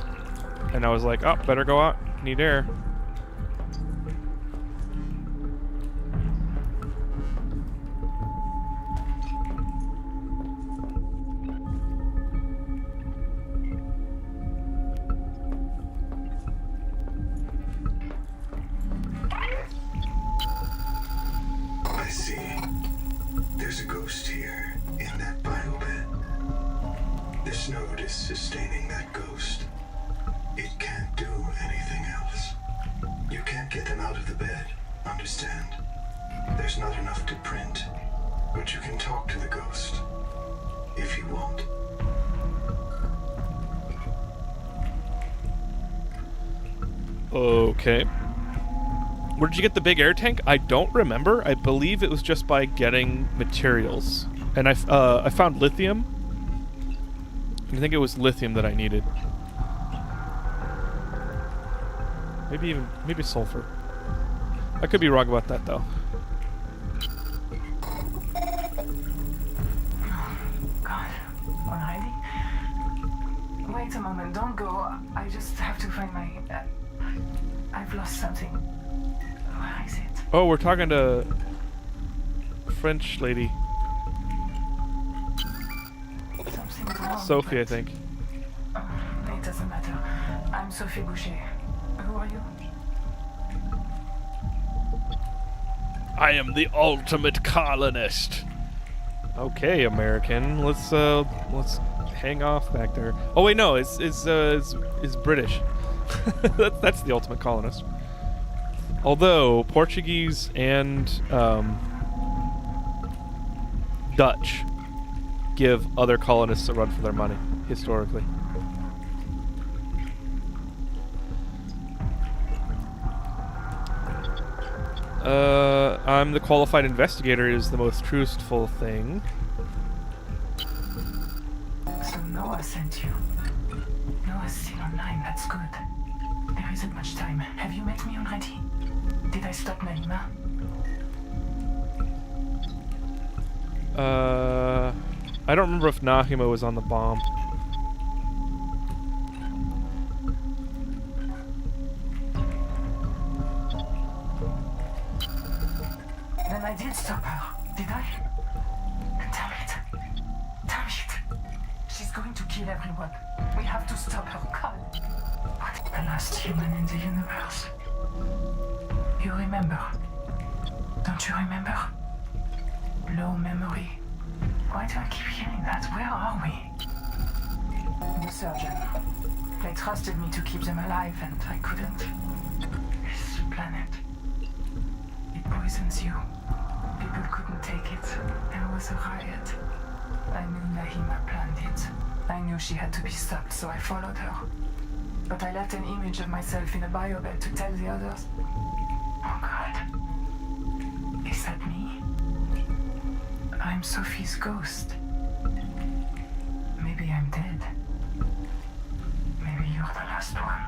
and I was like, oh, better go out, need air. I see. There's a ghost here in that biobed. This node is sustaining that ghost. It can't do anything else. You can't get them out of the bed, understand? there's not enough to print, but you can talk to the ghost if you want. Okay. Where did you get the big air tank? I don't remember. I believe it was just by getting materials. And I found lithium. I think it was lithium that I needed. Maybe sulfur. I could be wrong about that though. God, already? Wait a moment, don't go. I just have to find my... I've lost something. Where is it? Oh, we're talking to French lady. Something's wrong. Sophie, I think. It doesn't matter. I'm Sophie Boucher. Who are you? I am the ultimate colonist. Okay, American. Let's hang off back there. Oh wait, no, it's British. That's the ultimate colonist. Although Portuguese and Dutch give other colonists a run for their money historically. I'm the qualified investigator is the most truthful thing. So Noah sent you. Noah's still online, that's good. There isn't much time. Have you met me already? Did I stop Naima? I don't remember if Nahima was on the bomb. Then I did stop her, did I? Damn it. Damn it. She's going to kill everyone. We have to stop her. God. What? The last human in the universe. You remember? Don't you remember? Low memory. Why do I keep hearing that? Where are we? The surgeon. They trusted me to keep them alive and I couldn't. This planet. It poisons you. People couldn't take it. There was a riot. I knew Nahima planned it. I knew she had to be stopped, so I followed her. But I left an image of myself in a biobed to tell the others. Oh God. Is that me? I'm Sophie's ghost. Maybe I'm dead. Maybe you're the last one.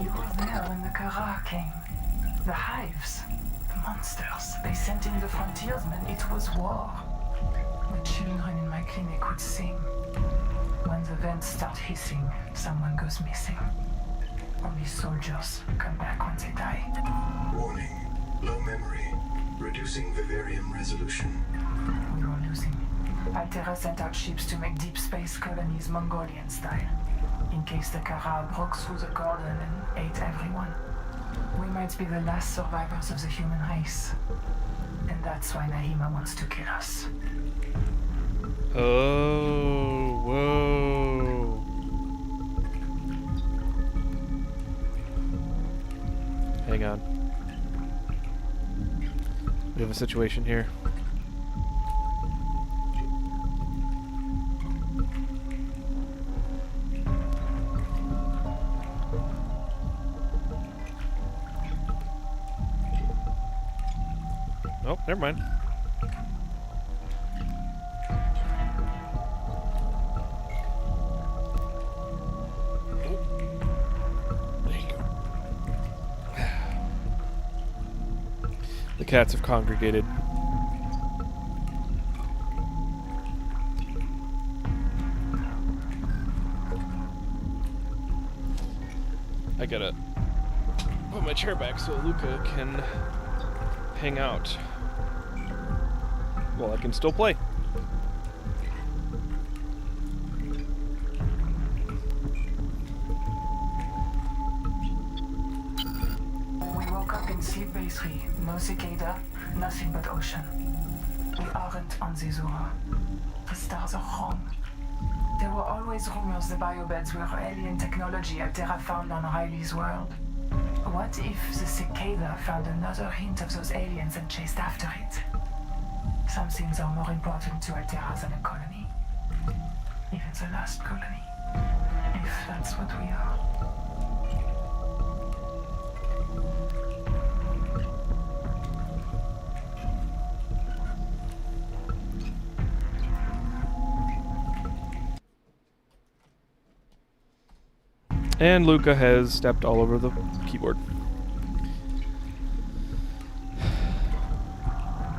You were there when the Kara came. The hives, the monsters, they sent in the frontiersmen. It was war. The children in my clinic would sing. When the vents start hissing, someone goes missing. Only soldiers come back when they die. Warning. Low memory. Reducing vivarium resolution. We were losing. Altera sent out ships to make deep space colonies Mongolian style. In case the Kara broke through the cordon and ate everyone. We might be the last survivors of the human race. And that's why Nahima wants to kill us. Oh, whoa. Hang on. We have a situation here. Oh, never mind. The cats have congregated. I gotta put my chair back so Luca can hang out. Well, I can still play. We woke up in Sleep Bay 3. No cicada, nothing but ocean. We aren't on the Zora. The stars are wrong. There were always rumors the biobeds were alien technology Altera found on Riley's world. What if the cicada found another hint of those aliens and chased after it? Some things are more important to Altera than a colony. Even the last colony. If that's what we are. And Luca has stepped all over the keyboard.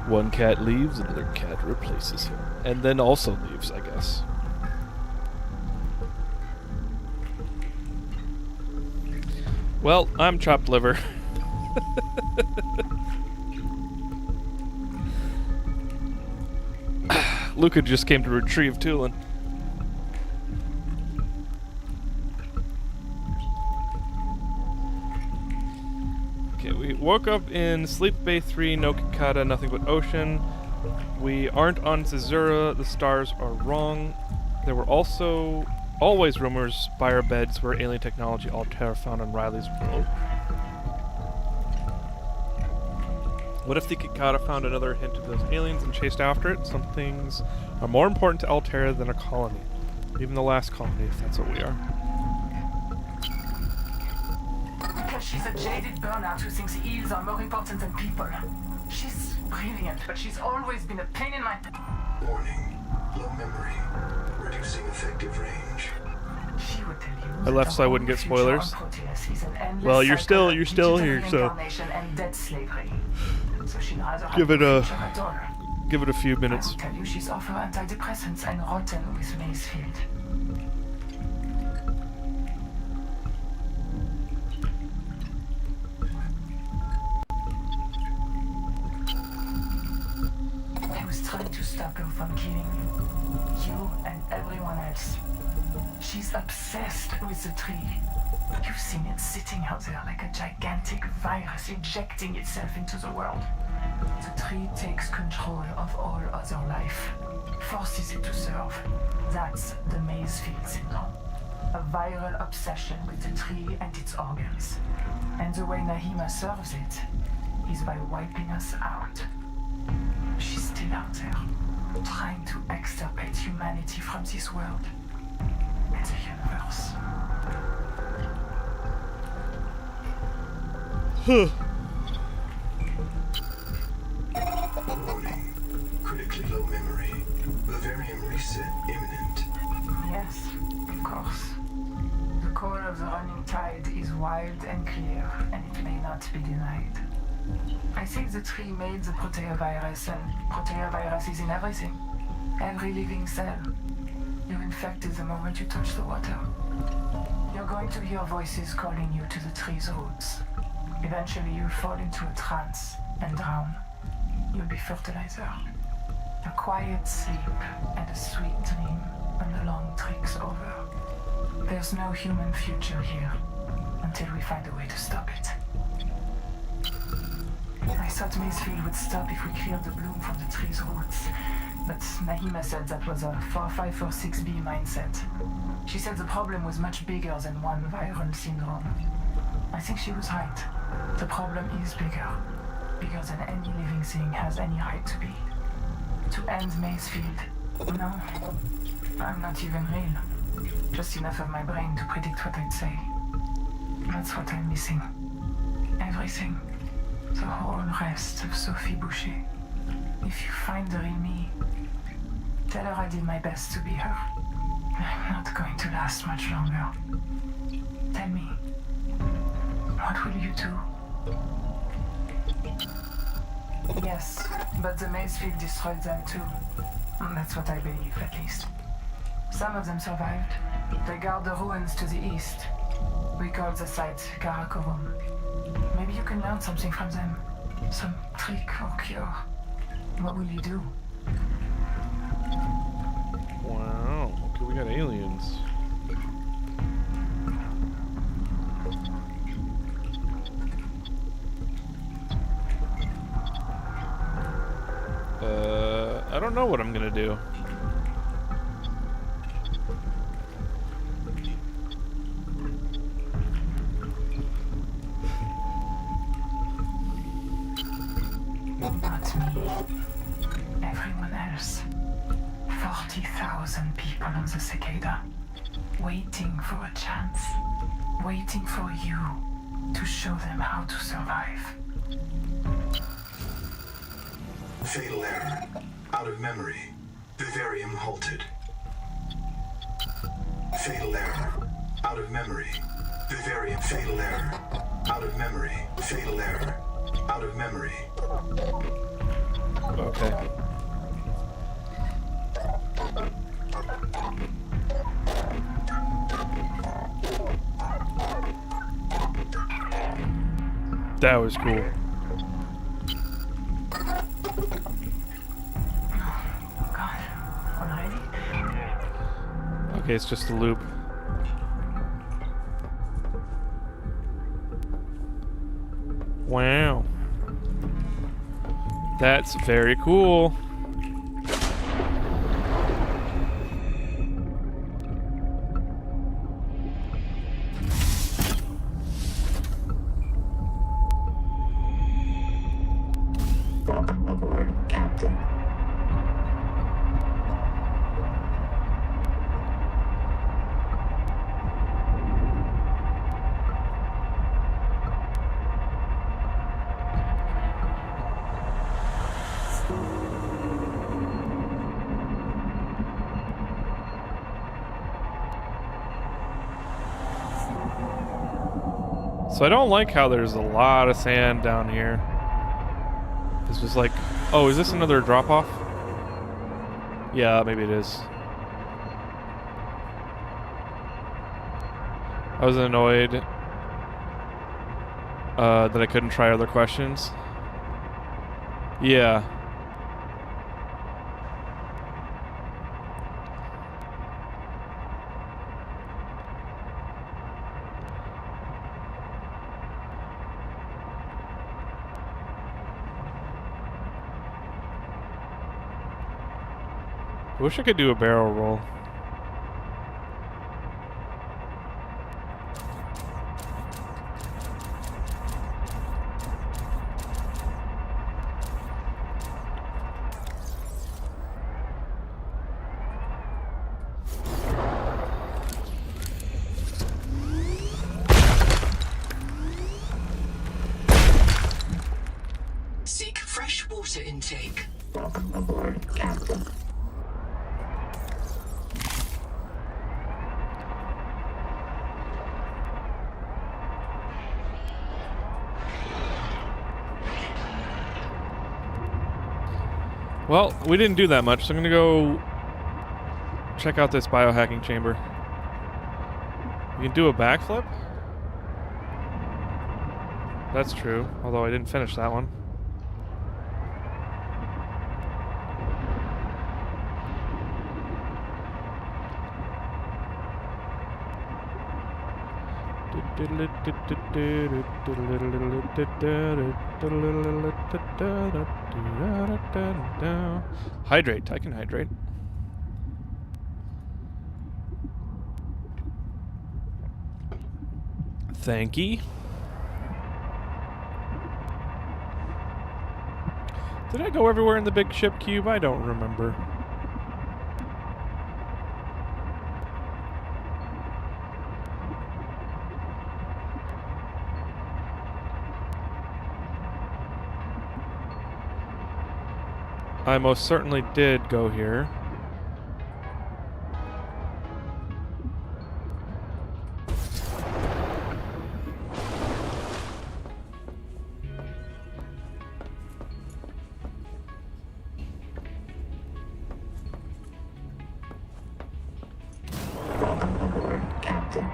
One cat leaves, another cat replaces him. And then also leaves, I guess. Well, I'm chopped liver. Luca just came to retrieve Tulin. Okay, we woke up in Sleep Bay 3, no Cicada, nothing but ocean. We aren't on Zazura, the stars are wrong. There were also always rumors biobeds were alien technology Altera found on Riley's world. What if the Cicada found another hint of those aliens and chased after it? Some things are more important to Altera than a colony. Even the last colony, if that's what we are. Because she's a jaded burnout who thinks eels are more important than people. She's brilliant, but she's always been a pain in my... Warning. Low memory. Reducing effective range. She would tell you I left so I wouldn't get spoilers. Well, you're still here, so give it a few minutes. I will tell you she's off her antidepressants and rotten with Macefield. I was trying to stop her from killing you and everyone else. She's obsessed with the tree. You've seen it sitting out there like a gigantic virus injecting itself into the world. The tree takes control of all other life, forces it to serve. That's the Macefield syndrome. A viral obsession with the tree and its organs. And the way Nahima serves it is by wiping us out. She's still out there, trying to extirpate humanity from this world. It's a universe. Warning. Critically low memory. Vivarium reset imminent. Yes, of course. The core of the running tide is wild and clear, and it may not be denied. I think the tree made the proteovirus, and proteovirus is in everything. Every living cell. You're infected the moment you touch the water. You're going to hear voices calling you to the tree's roots. Eventually you'll fall into a trance and drown. You'll be fertilizer. A quiet sleep and a sweet dream when the long trek's over. There's no human future here until we find a way to stop it. I thought Macefield would stop if we cleared the bloom from the tree's roots. But Nahima said that was a 4546B mindset. She said the problem was much bigger than one viral syndrome. I think she was right. The problem is bigger. Bigger than any living thing has any right to be. To end Macefield. No, I'm not even real. Just enough of my brain to predict what I'd say. That's what I'm missing. Everything. The whole rest of Sophie Boucher. If you find the real me, tell her I did my best to be her. I'm not going to last much longer. Tell me, what will you do? Yes, but the Macefield destroyed them too. That's what I believe, at least. Some of them survived. They guard the ruins to the east. We call the site Karakorum. Maybe you can learn something from them. Some trick or cure. What will you do? Wow. Okay, we got aliens. I don't know what I'm gonna do. Not me. Everyone else. 40,000 people on the cicada. Waiting for a chance. Waiting for you to show them how to survive. Fatal error. Out of memory. Vivarium halted. Fatal error. Out of memory. Vivarium. Fatal error. Out of memory. Fatal error. Out of memory. Okay. That was cool. God, already? Okay, it's just a loop. Wow. That's very cool. Welcome aboard, Captain. So I don't like how there's a lot of sand down here. It's just like, oh, is this another drop-off? Yeah, maybe it is. I was annoyed that I couldn't try other questions. Yeah. I wish I could do a barrel roll. Seek fresh water intake. Welcome aboard, Captain. Well, we didn't do that much, so I'm gonna go check out this biohacking chamber. You can do a backflip? That's true, although I didn't finish that one. Hydrate. I can hydrate. Thank ye. Did I go everywhere in the big ship cube? I don't remember. I most certainly did go here. Welcome aboard, Captain.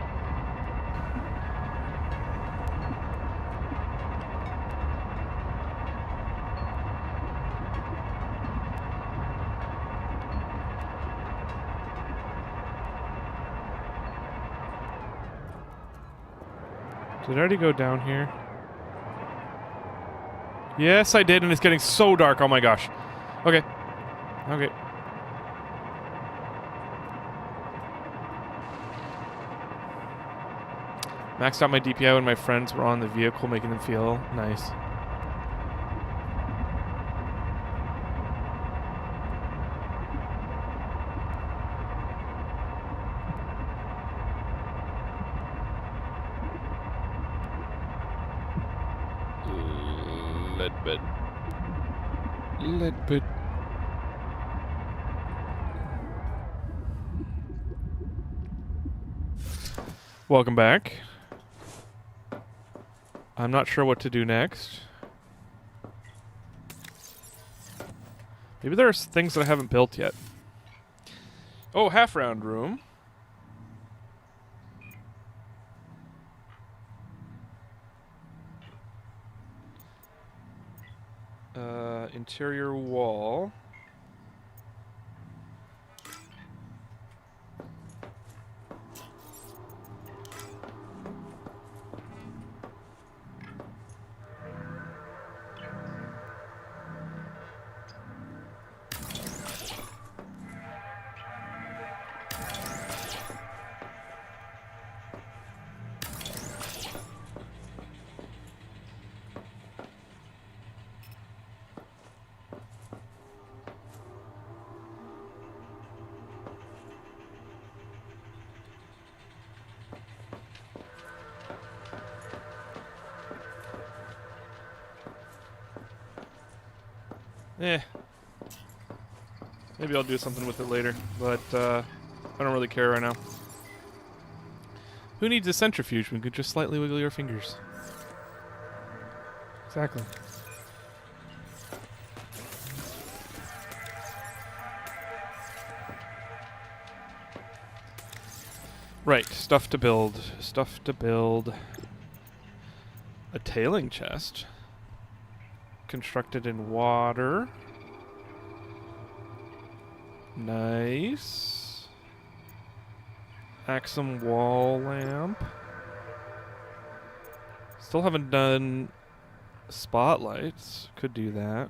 Did I already go down here? Yes, I did, and it's getting so dark. Oh my gosh. Okay. Okay. Maxed out my DPI when my friends were on the vehicle, making them feel nice. Leadbit. Welcome back. I'm not sure what to do next. Maybe there's things that I haven't built yet. Oh, half round room. Interior wall. Maybe I'll do something with it later, but I don't really care right now. Who needs a centrifuge when you could just slightly wiggle your fingers? Exactly. Right, stuff to build. Stuff to build. A tailing chest. Constructed in water. Nice. Axum wall lamp. Still haven't done spotlights. Could do that.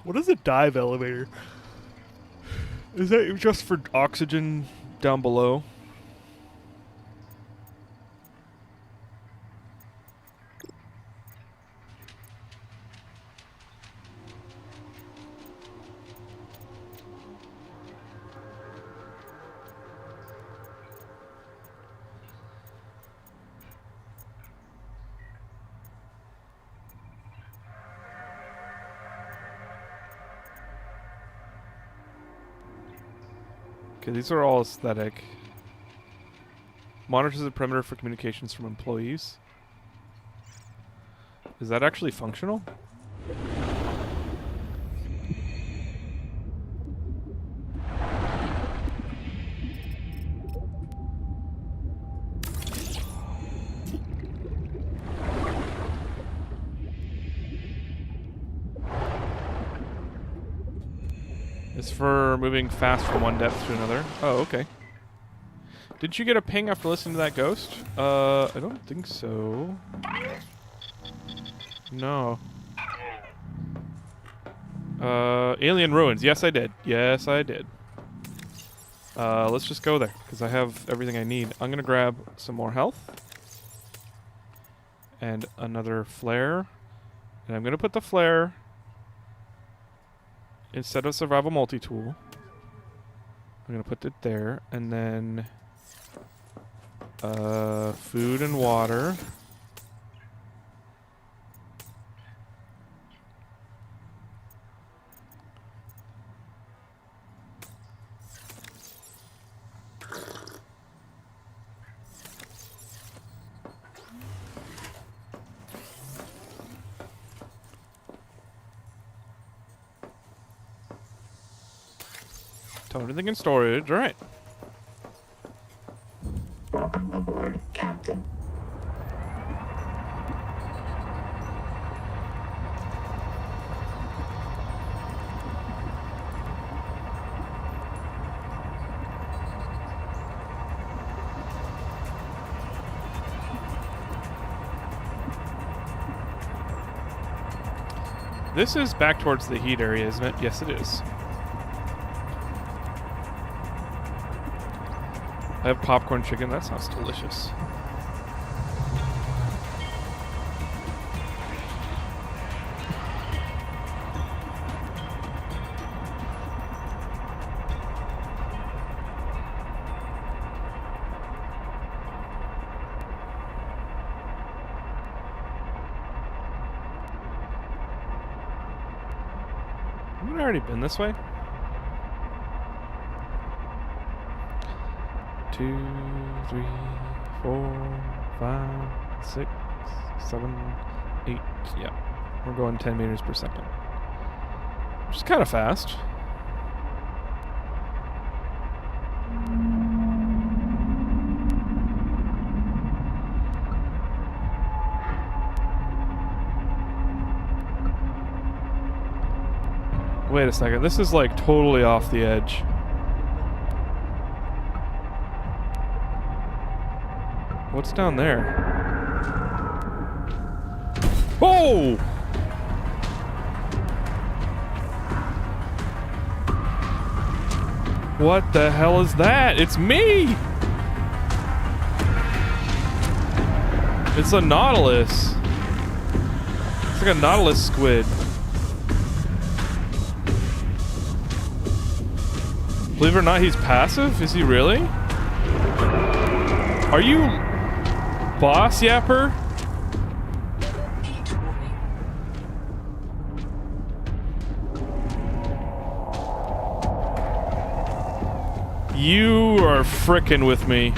What is a dive elevator? Is that just for oxygen down below? Okay, these are all aesthetic. Monitors the perimeter for communications from employees. Is that actually functional? It's for moving fast from one depth to another. Oh, okay. Didn't you get a ping after listening to that ghost? I don't think so. No. Alien Ruins. Yes, I did. Yes, I did. Let's just go there, because I have everything I need. I'm going to grab some more health. And another flare. And I'm going to put the flare instead of survival multi-tool. I'm going to put it there. And then food and water. Everything in storage. All right. Welcome aboard, Captain. This is back towards the heat area, isn't it? Yes, it is. I have popcorn chicken. That sounds delicious. Haven't I already been this way? 2, 3, 4, 5, 6, 7, 8. Yeah, we're going 10 meters per second, which is kind of fast. Wait a second, this is like totally off the edge. What's down there? Oh! What the hell is that? It's me! It's a nautilus. It's like a nautilus squid. Believe it or not, he's passive? Is he really? Are you Boss Yapper? You are frickin' with me.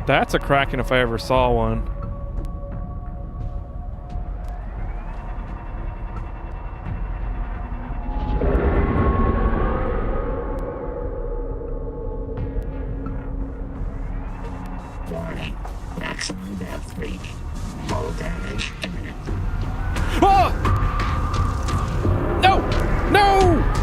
That's a Kraken if I ever saw one. Warning. Maximum depth reach. Hull damage imminent. Oh! No! No!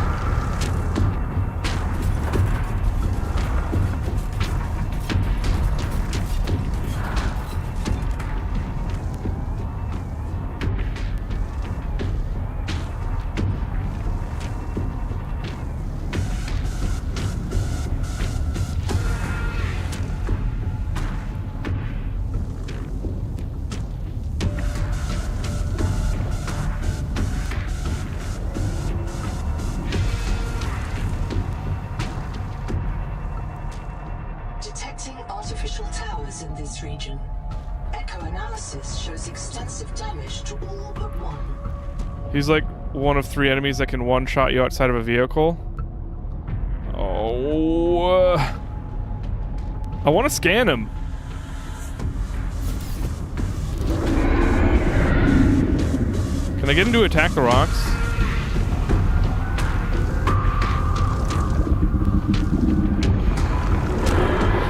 Detecting artificial towers in this region. Echo analysis shows extensive damage to all but one. He's like one of 3 enemies that can one-shot you outside of a vehicle. Oh. I want to scan him. Can I get him to attack the rocks?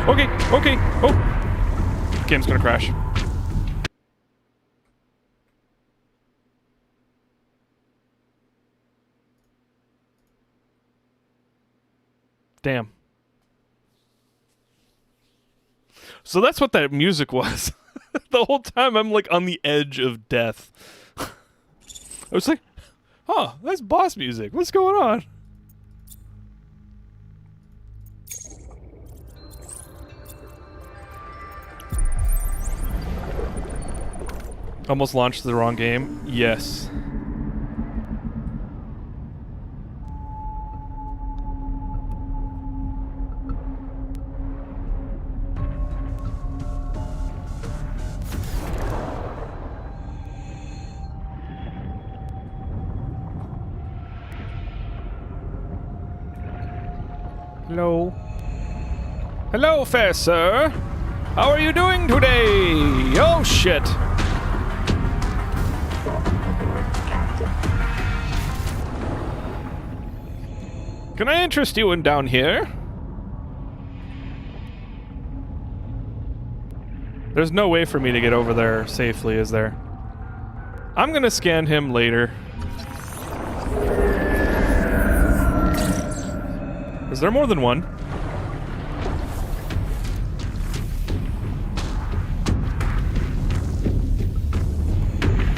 Okay, okay. Oh. Game's gonna crash. Damn. So that's what that music was. The whole time I'm like on the edge of death. I was like, oh, that's boss music. What's going on? Almost launched the wrong game. Yes. Hello. Hello, fair sir. How are you doing today? Oh, shit. Can I interest you in down here? There's no way for me to get over there safely, is there? I'm gonna scan him later. Is there more than one?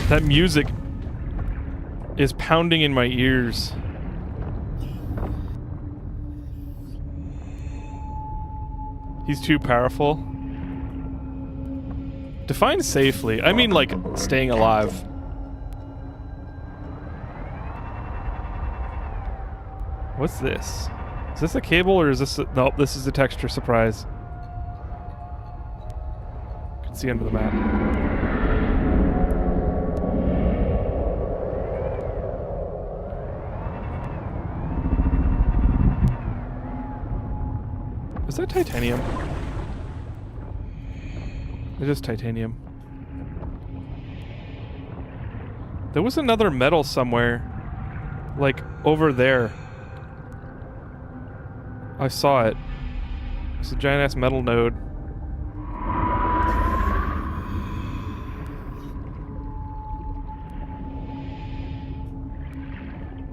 That music is pounding in my ears. He's too powerful. Define safely. I mean, like, staying alive. What's this? Is this a cable or is this... Nope, this is a texture surprise. You can see under the map. Is that titanium? It is titanium. There was another metal somewhere. Like, over there. I saw it. It's a giant-ass metal node.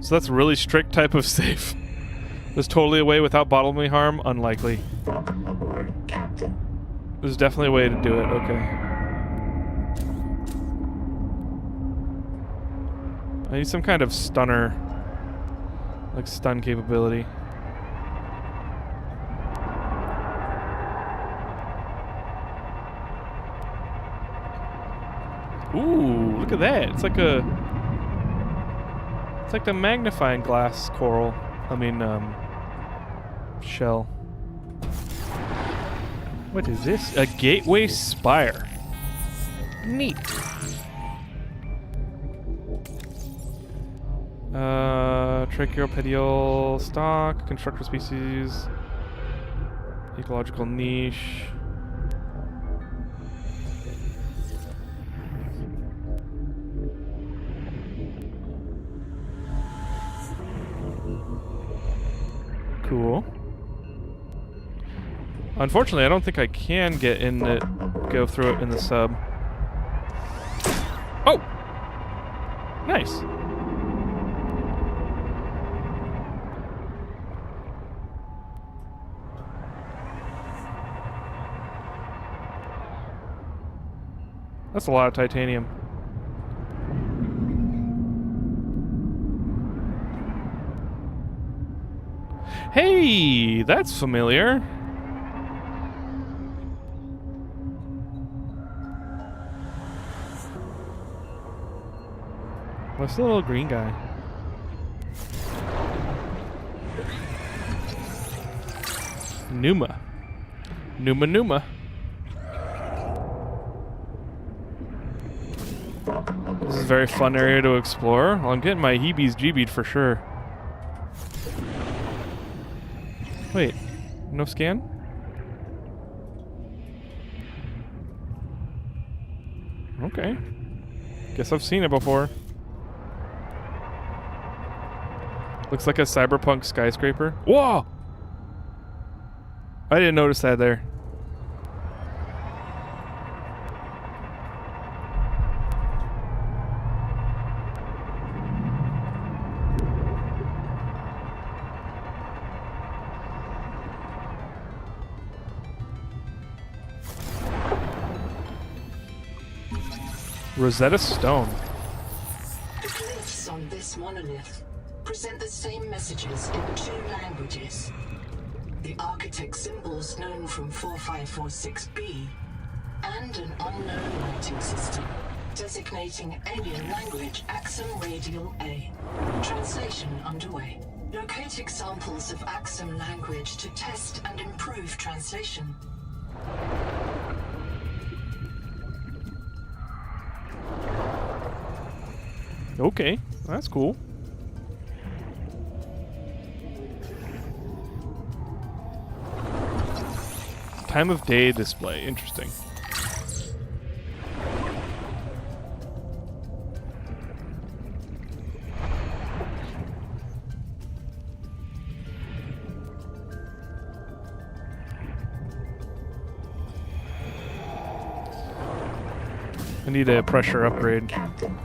So that's a really strict type of safe. There's totally a way without bodily harm? Unlikely. There's definitely a way to do it, okay. I need some kind of stunner. Like stun capability. Ooh, look at that. It's like a... It's like the magnifying glass coral. I mean, shell. What is this? A gateway spire. Neat. Tracheopedial stock, constructor species, ecological niche. Cool. Unfortunately, I don't think I can get in it, go through it in the sub. Oh! Nice. That's a lot of titanium. Hey, that's familiar. What's the little green guy? Numa. Numa. This is a very fun area to explore. Well, I'm getting my heebies-jeebied for sure. Wait, no scan? Okay. Guess I've seen it before. Looks like a cyberpunk skyscraper. Whoa! I didn't notice that there. Rosetta Stone. The glyphs on this monolith present the same messages in 2 languages. The architect symbols known from 4546B and an unknown writing system designating alien language Axum Radial A. Translation underway. Locate examples of Axum language to test and improve translation. Okay, that's cool. Time of day display, interesting. need a pressure upgrade. Captain.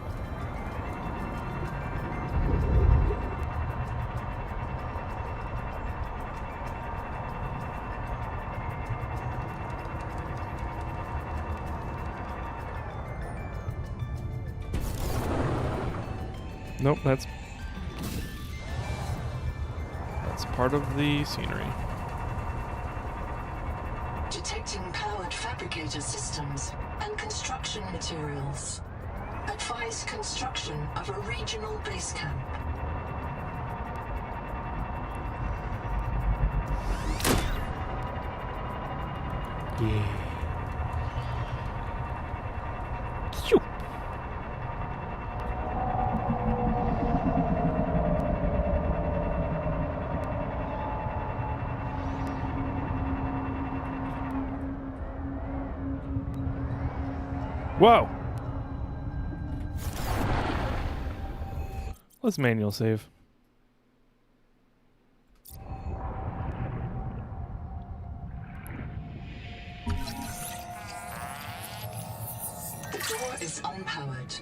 Nope, that's part of the scenery. Detecting powered fabricator systems and construction materials. Advise construction of a regional base camp. Yeah. Phew. Whoa. Let's manual save. The door is unpowered.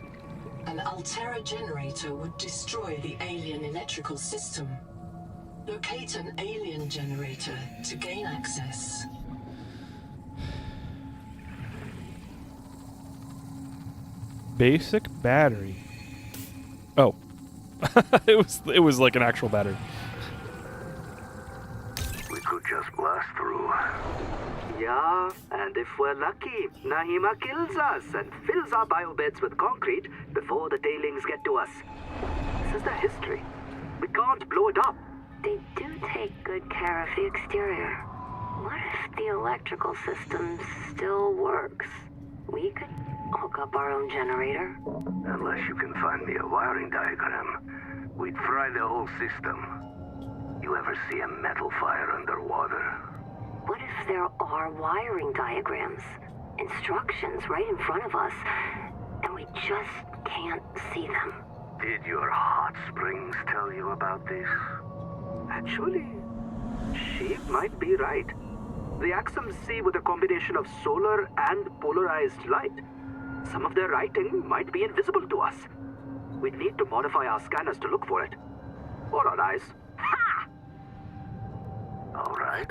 An Altera generator would destroy the alien electrical system. Locate an alien generator to gain access. Basic battery. Oh. it was like an actual battery. We could just blast through. Yeah, and if we're lucky, Nahima kills us and fills our biobeds with concrete before the tailings get to us. This is the history. We can't blow it up. They do take good care of the exterior. What if the electrical system still works? We could hook up our own generator. Unless you can find me a wiring diagram, we'd fry the whole system. You ever see a metal fire underwater? What if there are wiring diagrams, instructions right in front of us, and we just can't see them? Did your hot springs tell you about this? Actually, she might be right. The Axums see with a combination of solar and polarized light. Some of their writing might be invisible to us. We'd need to modify our scanners to look for it. Or our eyes. Ha! All right.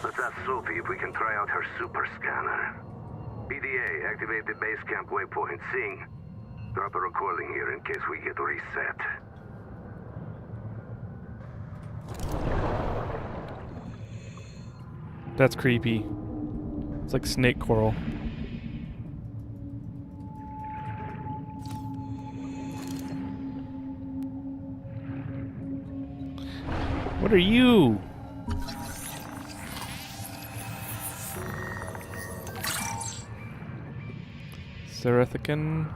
Let's ask Sophie if we can try out her super scanner. PDA, activate the base camp waypoint. Sing. Drop a recording here in case we get reset. That's creepy. It's like snake coral. What are you? Serethican.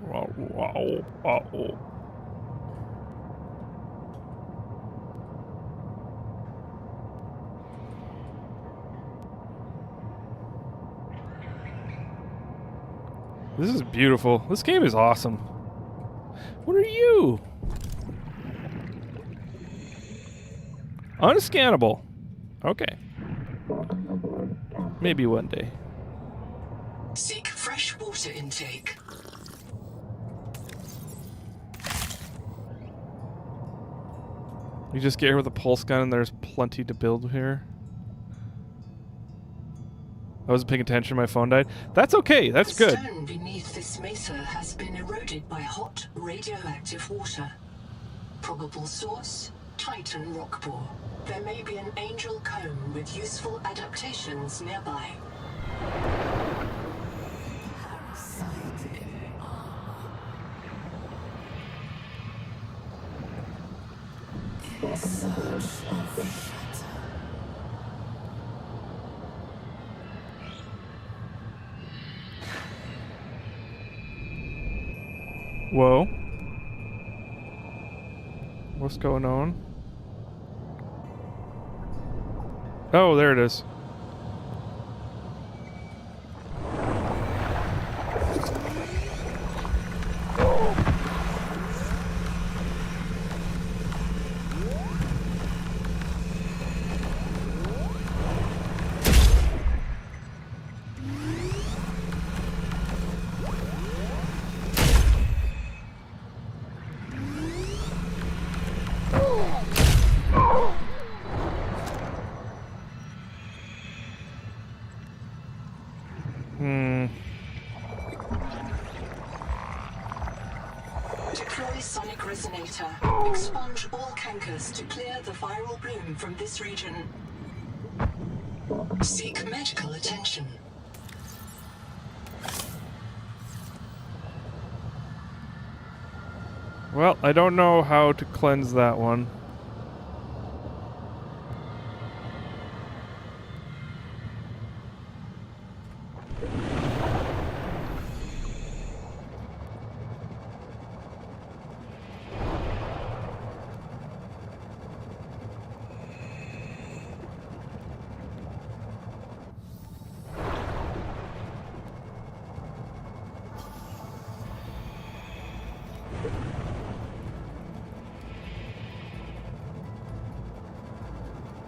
Wow. This is beautiful. This game is awesome. What are you? Unscannable. Okay. Maybe one day. Seek fresh water intake. You just get here with a pulse gun and there's plenty to build here. I wasn't paying attention, my phone died. That's okay, that's good. The stone beneath this mesa has been eroded by hot, radioactive water. Probable source, Titan rockbore. There may be an angel cone with useful adaptations nearby. Whoa. What's going on? Oh, there it is. Deploy sonic resonator. Expunge all cankers to clear the viral bloom from this region. Seek medical attention. Well, I don't know how to cleanse that one.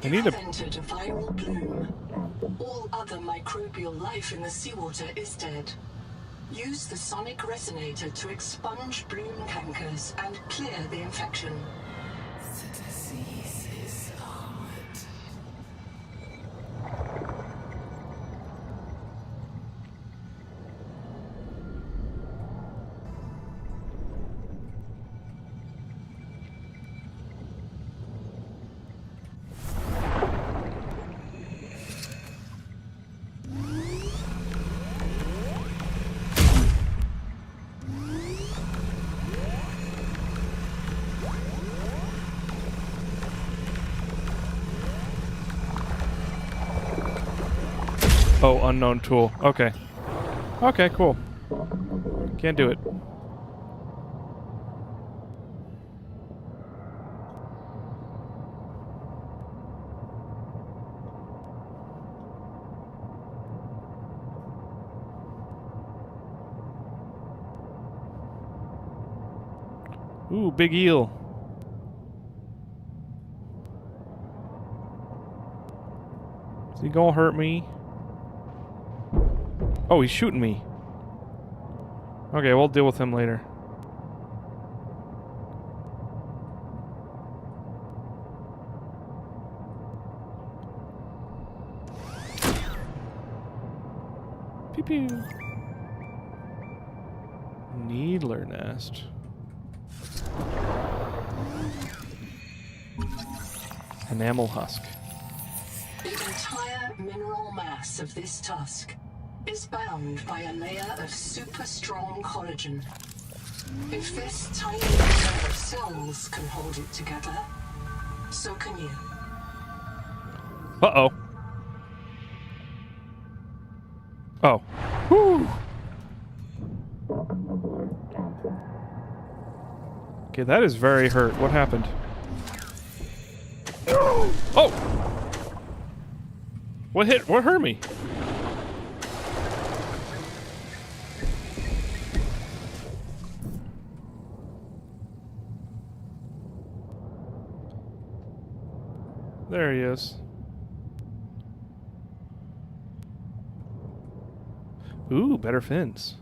I need have entered a viral bloom. All other microbial life in the seawater is dead. Use the sonic resonator to expunge bloom cankers and clear the infection. The disease is hard. Oh, unknown tool. Okay. Okay, cool. Can't do it. Ooh, big eel. Is he gonna hurt me? Oh, he's shooting me. Okay, we'll deal with him later. Pew pew. Needler nest. Enamel husk. The entire mineral mass of this tusk is bound by a layer of super strong collagen. If this tiny layer of cells can hold it together, so can you. Uh-oh. Oh. Whew. Okay, that is very hurt. What happened? Oh! What hit? What hurt me? There he is. Ooh, better fins.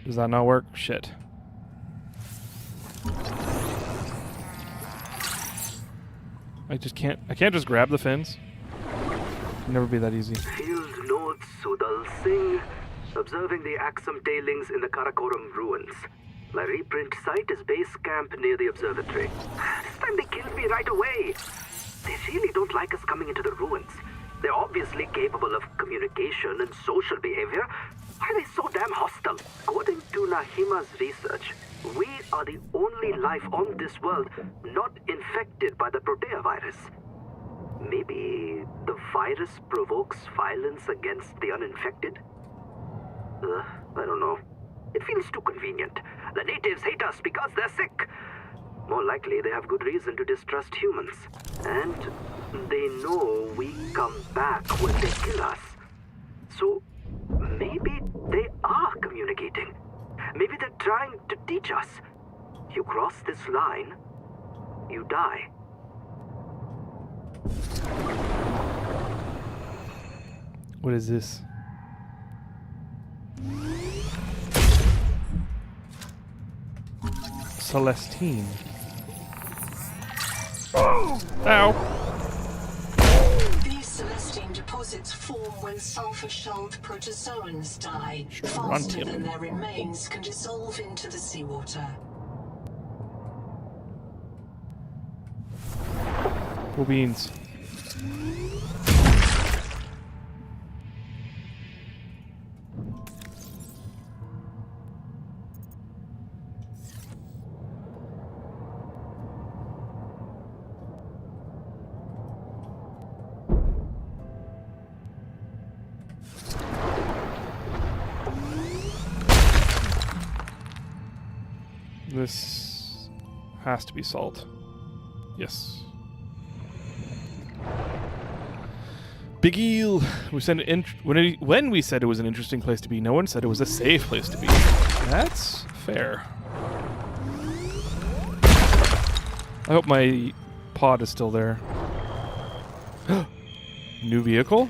Does that not work? Shit. I can't just grab the fins. It'll never be that easy. Field Notes Sudal Singh, observing the Axum tailings in the Karakoram ruins. My reprint site is base camp near the observatory. This time they killed me right away. They really don't like us coming into the ruins. They're obviously capable of communication and social behavior. Why are they so damn hostile? According to Nahima's research, we are the only life on this world not infected by the Protea virus. Maybe the virus provokes violence against the uninfected? I don't know. It feels too convenient. The natives hate us because they're sick. More likely, they have good reason to distrust humans. And they know we come back when they kill us. So, maybe they are communicating. Maybe they're trying to teach us. You cross this line, you die. What is this? Celestine. Ow. These Celestine deposits form when sulfur-shelled protozoans die, faster Strontium. than their remains can dissolve into the seawater. Cool beans. This has to be salt. Yes. Big eel. We said when we said it was an interesting place to be, no one said it was a safe place to be. That's fair. I hope my pod is still there. New vehicle?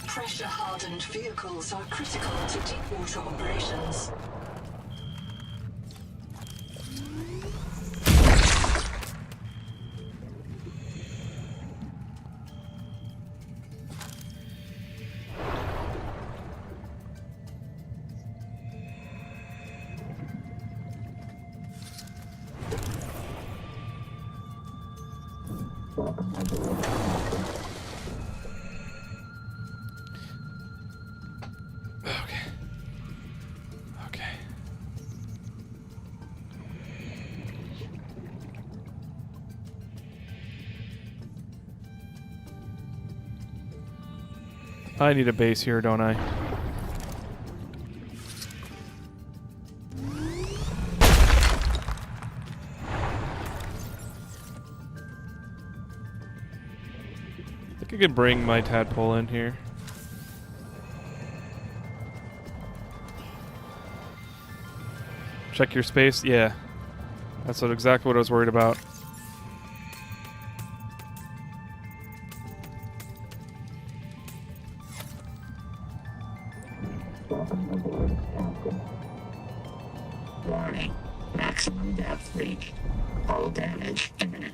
Pressure-hardened vehicles are critical to deep-water operations. Okay. I need a base here, don't I? I think I can bring my tadpole in here. Check your space? Yeah. That's exactly what I was worried about. Warning. Maximum depth reached. Hull damage imminent.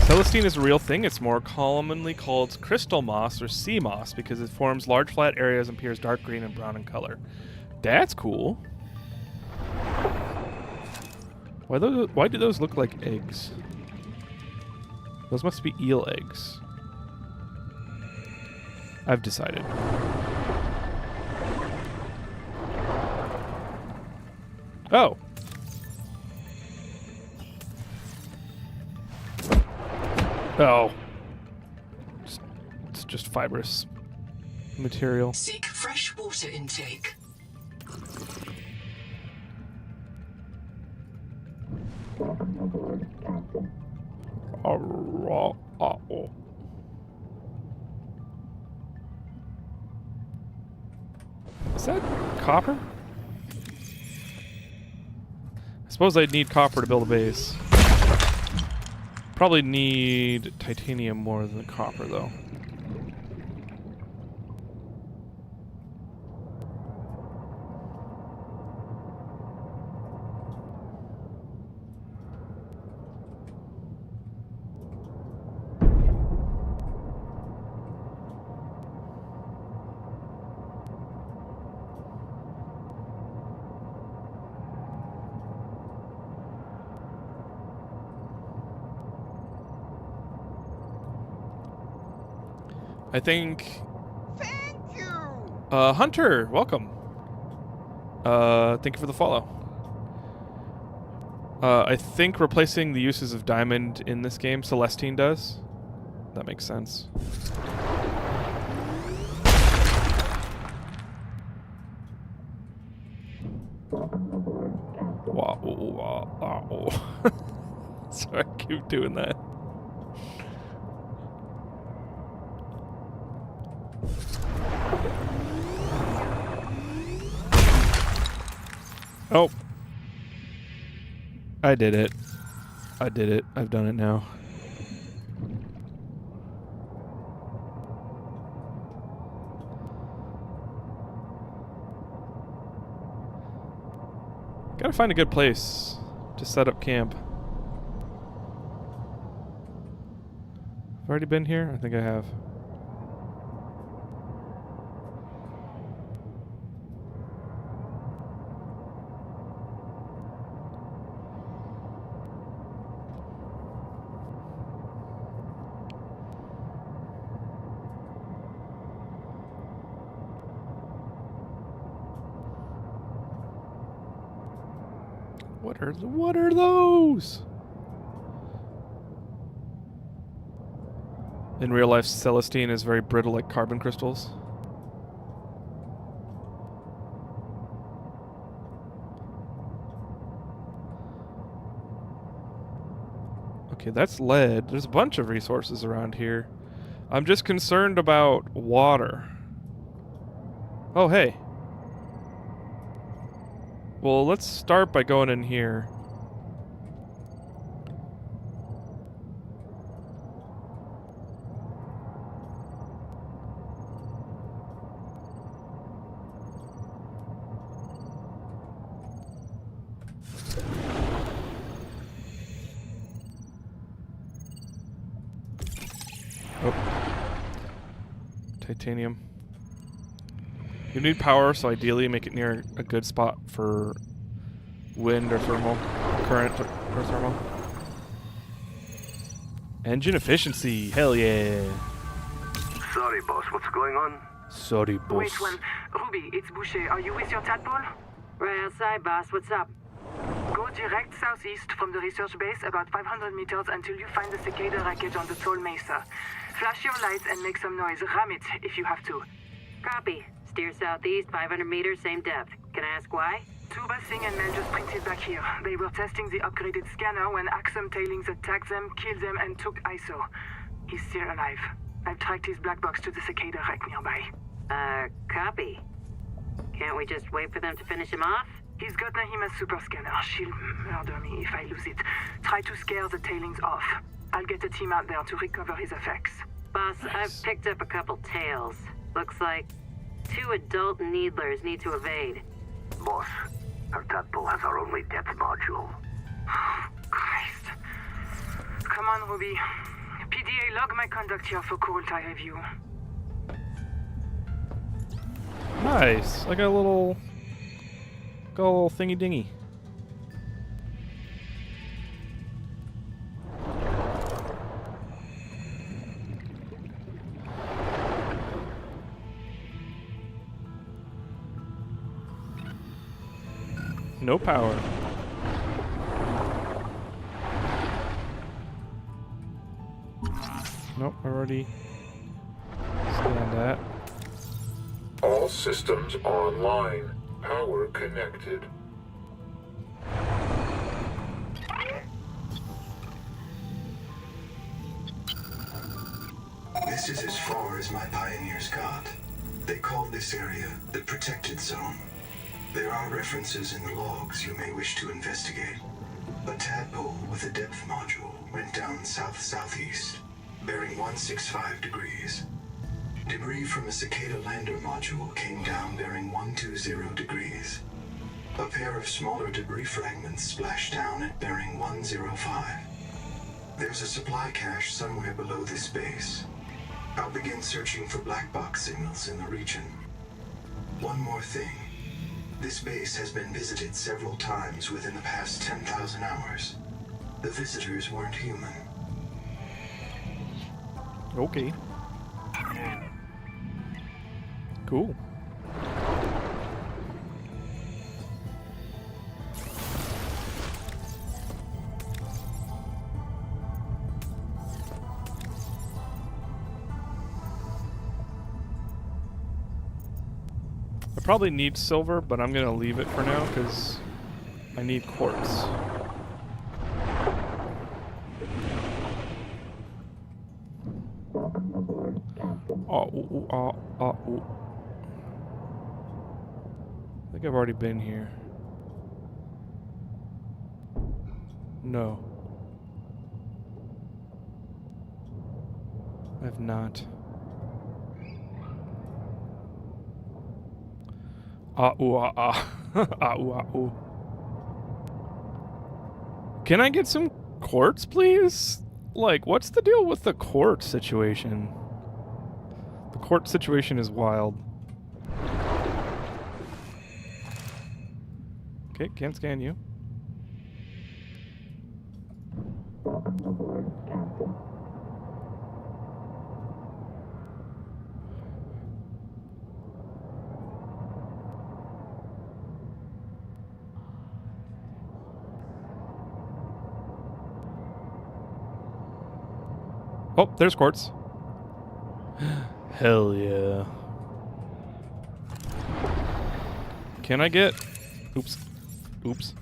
Celestine is a real thing. It's more commonly called crystal moss or sea moss because it forms large flat areas and appears dark green and brown in color. That's cool. Why do those look like eggs? Those must be eel eggs. I've decided. Oh. Oh. It's just fibrous material. Seek fresh water intake. Is that copper? I suppose I'd need copper to build a base. Probably need titanium more than copper, though. I think... Thank you! Hunter, welcome. Thank you for the follow. I think replacing the uses of diamond in this game, Celestine does. That makes sense. Wow. Sorry, I keep doing that. Oh. I did it. I did it. I've done it now. Gotta find a good place to set up camp. I've already been here? I think I have. What are those? In real life, Celestine is very brittle like carbon crystals. Okay, that's lead. There's a bunch of resources around here. I'm just concerned about water. Oh, hey. Well, let's start by going in here. Oh. Titanium. You need power, so ideally make it near a good spot for wind or thermal, current or thermal. Engine efficiency, hell yeah. Sorry, boss, what's going on? Sorry, boss. Wait one. Ruby, it's Boucher. Are you with your tadpole? Right outside, boss. What's up? Go direct southeast from the research base about 500 meters until you find the cicada wreckage on the tall mesa. Flash your lights and make some noise. Ram it if you have to. Copy. Steer southeast, 500 meters, same depth. Can I ask why? Tuba Singh and Mel just printed back here. They were testing the upgraded scanner when Axum tailings attacked them, killed them, and took ISO. He's still alive. I've tracked his black box to the cicada wreck nearby. Copy. Can't we just wait for them to finish him off? He's got Nahima's super scanner. She'll murder me if I lose it. Try to scare the tailings off. I'll get a team out there to recover his effects. Boss, I've picked up a couple tails. Looks like 2 adult needlers need to evade. Boss, our tadpole has our only depth module. Christ. Come on, Ruby. PDA, log my conduct here for Kurultai review. Nice. I got a little thingy dingy. No power. Nope, already scanned that. All systems online. Power connected. This is as far as my pioneers got. They called this area the Protected Zone. There are references in the logs you may wish to investigate. A tadpole with a depth module went down south-southeast, bearing 165 degrees. Debris from a cicada lander module came down bearing 120 degrees. A pair of smaller debris fragments splashed down at bearing 105. There's a supply cache somewhere below this base. I'll begin searching for black box signals in the region. One more thing. This base has been visited several times within the past 10,000 hours. The visitors weren't human. Okay. Cool. I probably need silver, but I'm gonna leave it for now because I need quartz. I think I've already been here. No. I have not. Ah, ooh, ah, ah. Ah, ooh, ah, ooh. Can I get some quartz, please? Like, what's the deal with the quartz situation? The quartz situation is wild. Okay, can't scan you. Oh, there's quartz. Hell yeah. Can I get... Oops. Oops.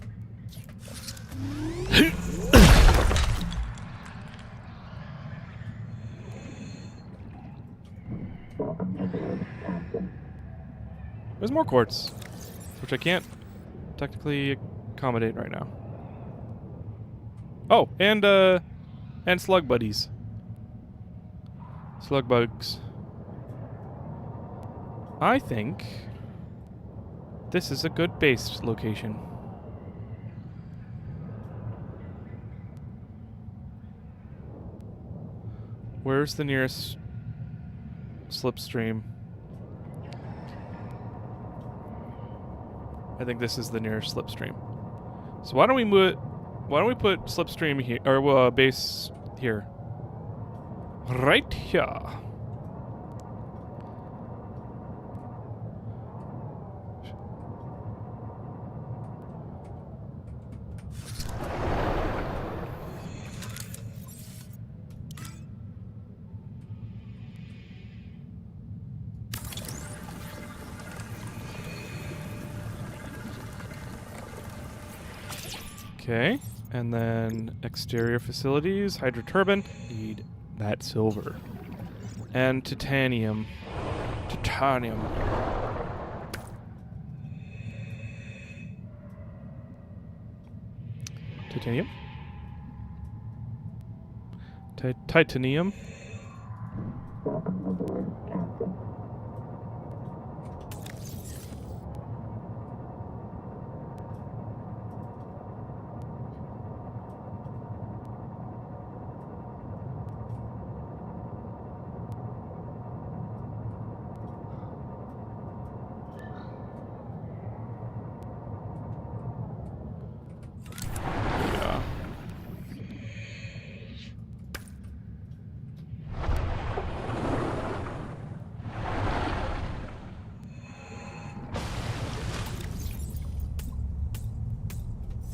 There's more quartz, which I can't technically accommodate right now. Oh, and slug buddies. Slug bugs. I think this is a good base location. Where's the nearest slipstream? I think this is the nearest slipstream. So why don't we put slipstream here, or base here? Right here. Okay, and then exterior facilities, hydroturbine, need that silver. And titanium. Titanium. Titanium? Titanium?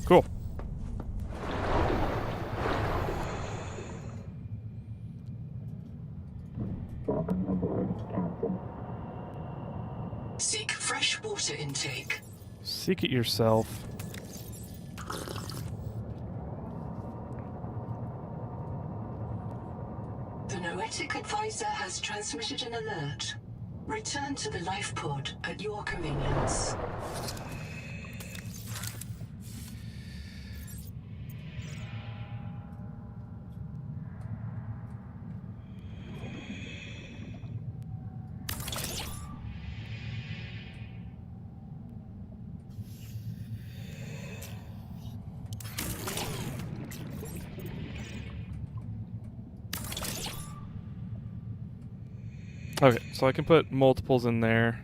Cool. Seek fresh water intake. Seek it yourself. The Noetic advisor has transmitted an alert. Return to the life pod at your convenience. Okay, so I can put multiples in there.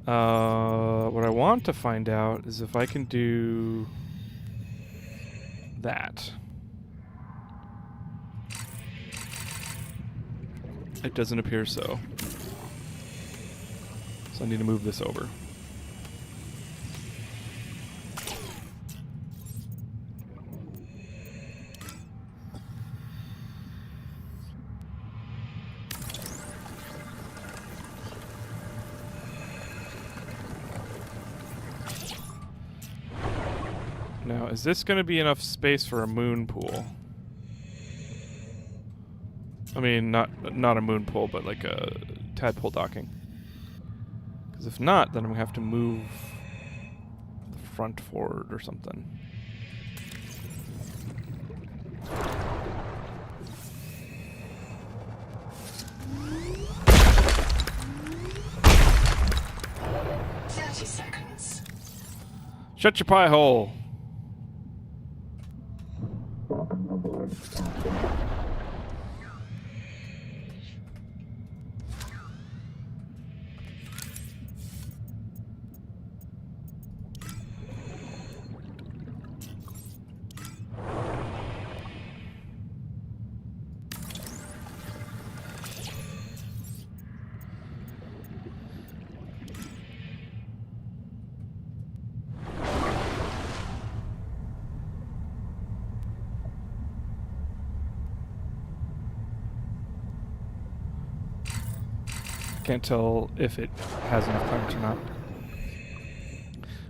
What I want to find out is if I can do that. It doesn't appear so. So I need to move this over. Now, is this going to be enough space for a moon pool? I mean, not a moon pool, but like a tadpole docking. Because if not, then I'm going to have to move the front forward or something. 30 seconds. Shut your pie hole. Can't tell if it has enough clearance or not.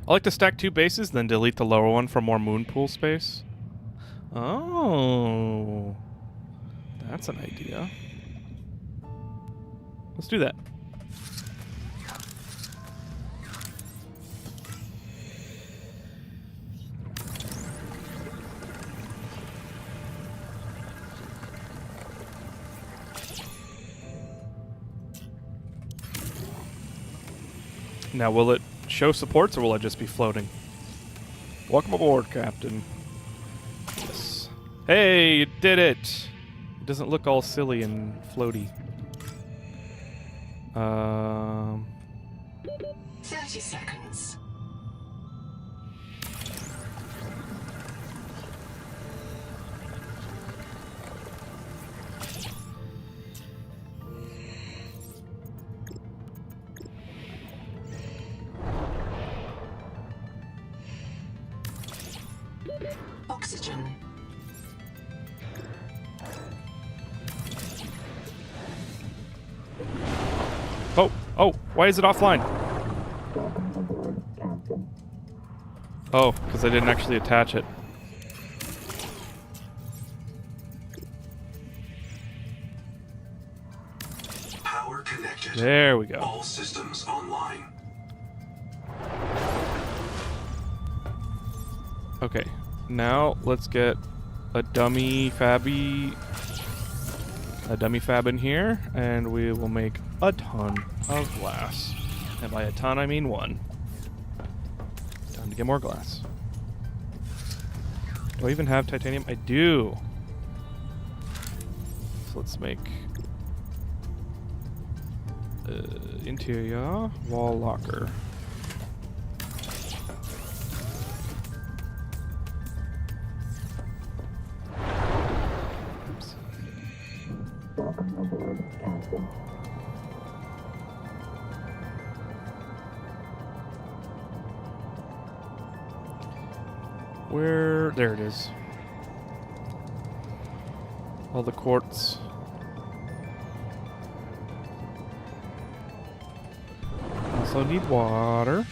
I like to stack 2 bases, then delete the lower one for more moon pool space. Oh, that's an idea. Let's do that. Now, will it show supports or will it just be floating? Welcome aboard, Captain. Yes. Hey, you did it! It doesn't look all silly and floaty. 30 seconds. Oxygen. Oh, why is it offline? Oh, because I didn't actually attach it. Power connected. There we go. All systems online. Okay, now let's get a dummy fab in here, and we will make a ton of glass. And by a ton, I mean 1. Time to get more glass. Do I even have titanium? I do. So let's make interior wall locker. Where? There it is. All the quartz. Also need water.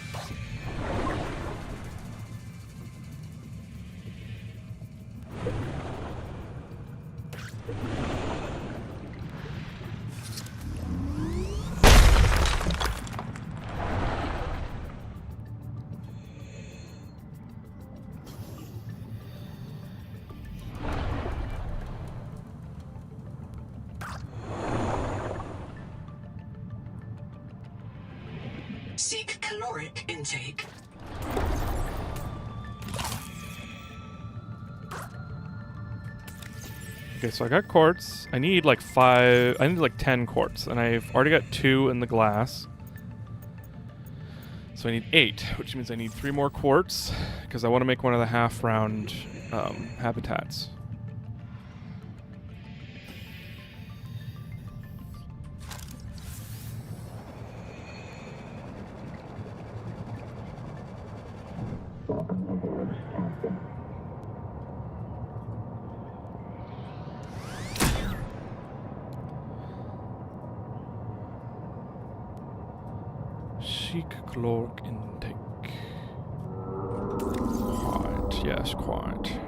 Seek caloric intake. Okay, so I got quartz. I need like 5. I need like 10 quartz, and I've already got 2 in the glass. So I need 8, which means I need 3 more quartz because I want to make one of the half-round habitats. Chic caloric intake. Quite, yes, quite.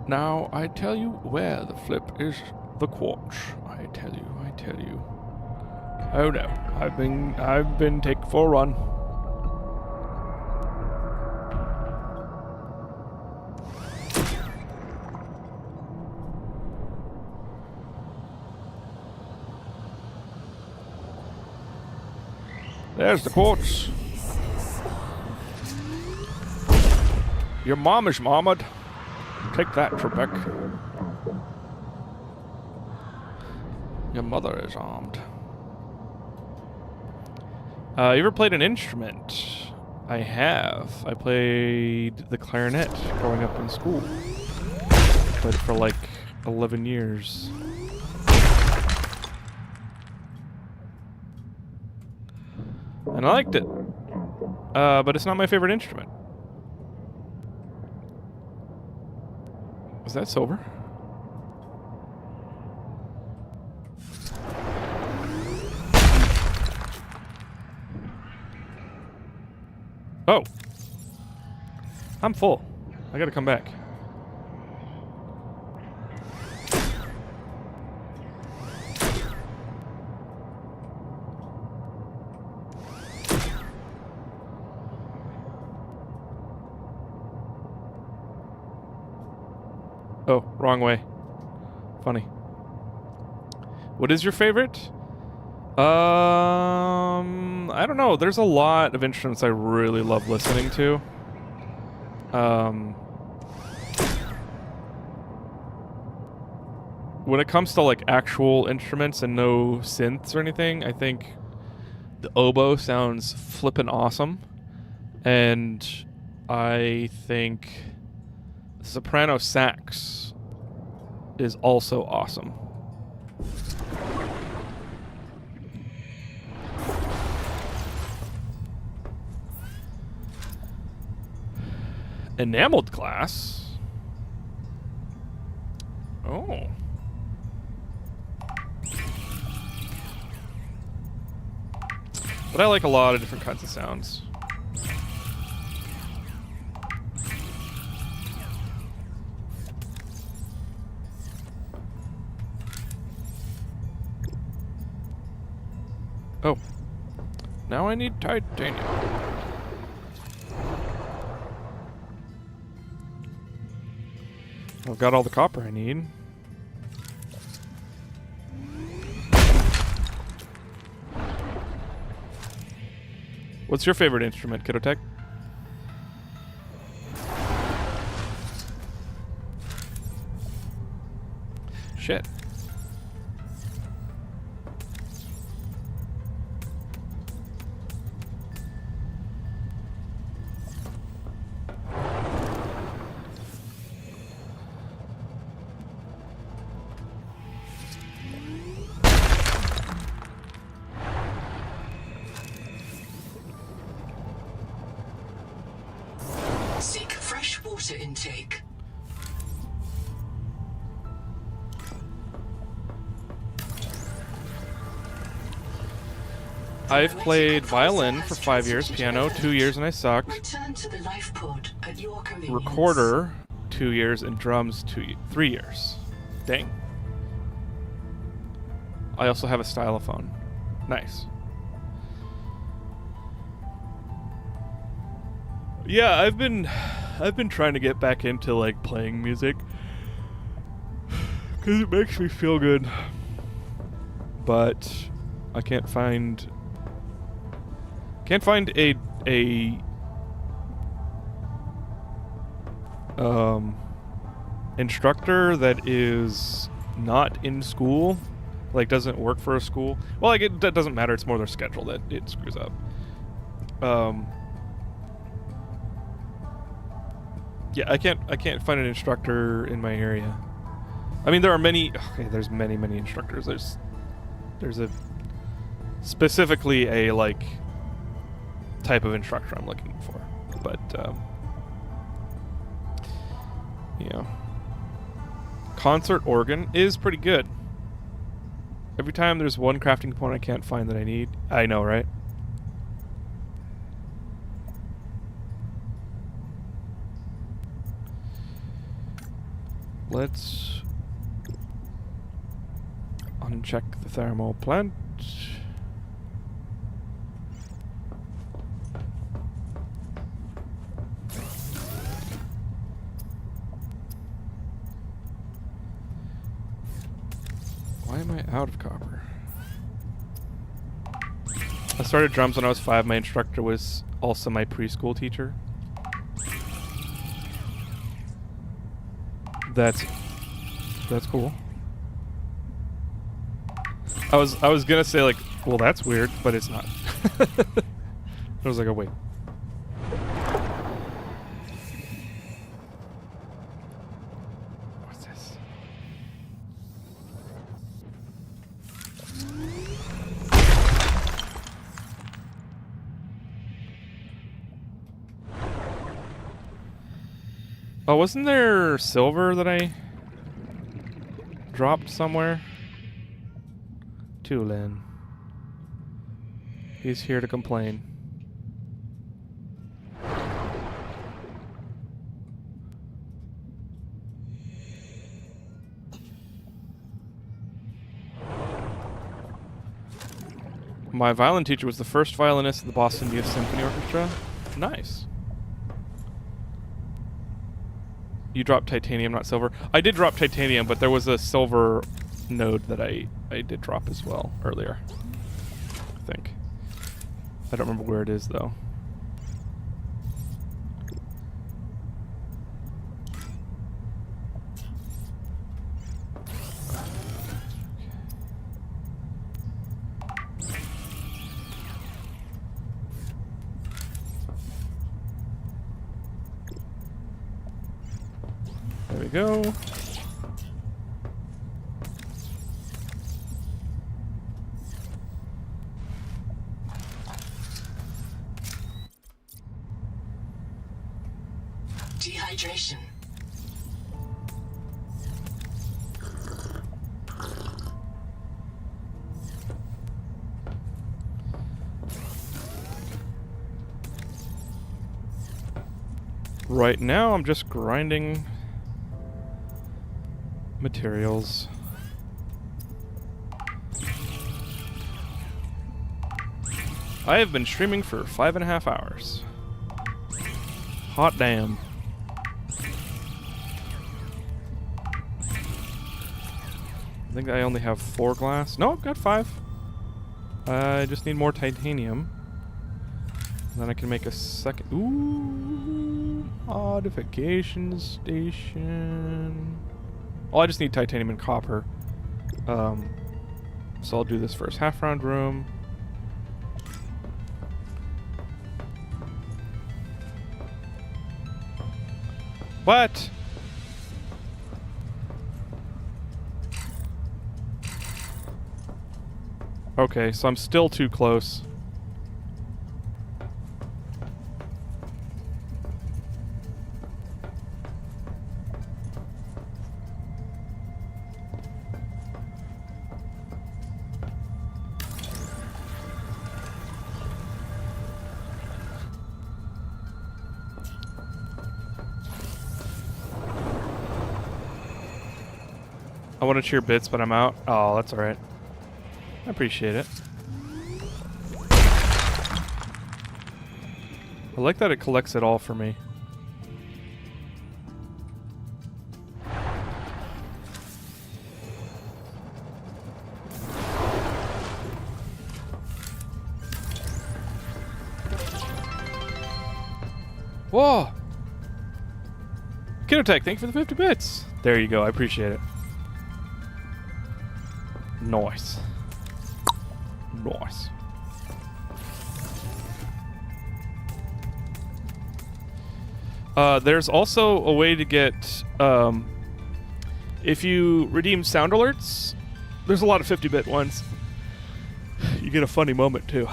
Now I tell you where the flip is the quartz. I tell you. Oh no, I've been taken for a run. There's the quartz. Your mom is armored. Take that, Trebek. Your mother is armed. You ever played an instrument? I have. I played the clarinet growing up in school. Played it for like 11 years. And I liked it. But it's not my favorite instrument. Is that silver? Oh. I'm full. I gotta come back. Oh, wrong way. Funny. What is your favorite? I don't know. There's a lot of instruments I really love listening to. When it comes to like actual instruments and no synths or anything, I think the oboe sounds flippin' awesome. And I think the soprano sax is also awesome. Enameled glass. Oh. But I like a lot of different kinds of sounds. Oh. Now I need titanium. I've got all the copper I need. What's your favorite instrument, Kidotech? Shit. Seek fresh water intake. I've played violin for 5 years, piano 2 years and I sucked. Return to the life pod at your convenience. Recorder 2 years and drums 3 years. Dang. I also have a stylophone. Nice. Yeah, I've been trying to get back into like playing music because it makes me feel good, but I can't find a instructor that is not in school, like doesn't work for a school. Well, like that doesn't matter. It's more their schedule that it screws up. Yeah, I can't find an instructor in my area. I mean, there are many. Okay, there's many instructors. There's a specifically a like type of instructor I'm looking for, but yeah, concert organ is pretty good. Every time there's one crafting component I can't find that I need. I know, right? Let's uncheck the thermal plant. Why am I out of copper? I started drums when I was 5. My instructor was also my preschool teacher. That's cool. I was gonna say like, well, that's weird, but it's not. I was like, oh wait. What's this? Oh, wasn't there silver that I dropped somewhere? Tulin. He's here to complain. My violin teacher was the first violinist of the Boston Youth Symphony Orchestra. Nice. You dropped titanium, not silver. I did drop titanium, but there was a silver node that I did drop as well earlier. I think. I don't remember where it is though. There we go. Dehydration. Right now, I'm just grinding materials. I have been streaming for 5.5 hours. Hot damn. I think I only have 4 glass. No, I've got 5. I just need more titanium. Then I can make a second. Ooh, modification station. Oh, I just need titanium and copper. So I'll do this first half round room. What? Okay, so I'm still too close. I want to cheer bits, but I'm out. Oh, that's alright. I appreciate it. I like that it collects it all for me. Whoa! Kidotech, thank you for the 50 bits! There you go, I appreciate it. Nice. Nice. There's also a way to get, if you redeem sound alerts, there's a lot of 50-bit ones. You get a funny moment too.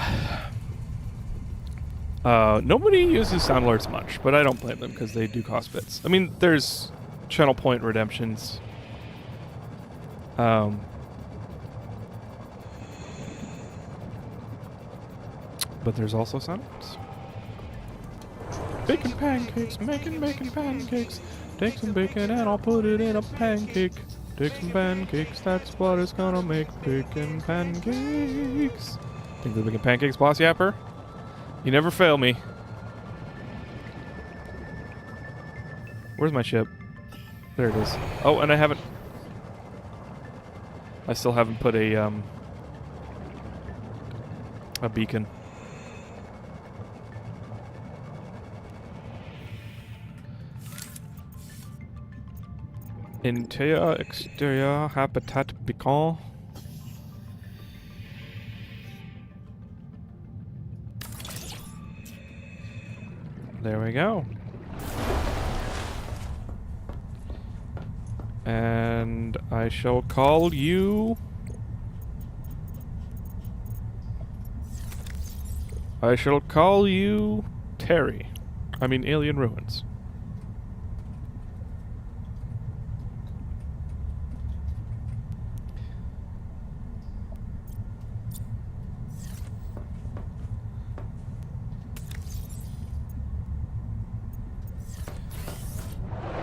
Nobody uses sound alerts much, but I don't blame them because they do cost bits. I mean, there's channel point redemptions. But there's also sound alerts. Bacon pancakes, making bacon pancakes. Take some bacon and I'll put it in a pancake. Take some pancakes, that's what it's gonna make. Bacon pancakes. Think they're making pancakes, Boss Yapper? You never fail me. Where's my ship? There it is. Oh, and I still haven't put a beacon. Interior, exterior, habitat beacon. There we go. And I shall call you... I shall call you Terry. I mean Alien Ruins.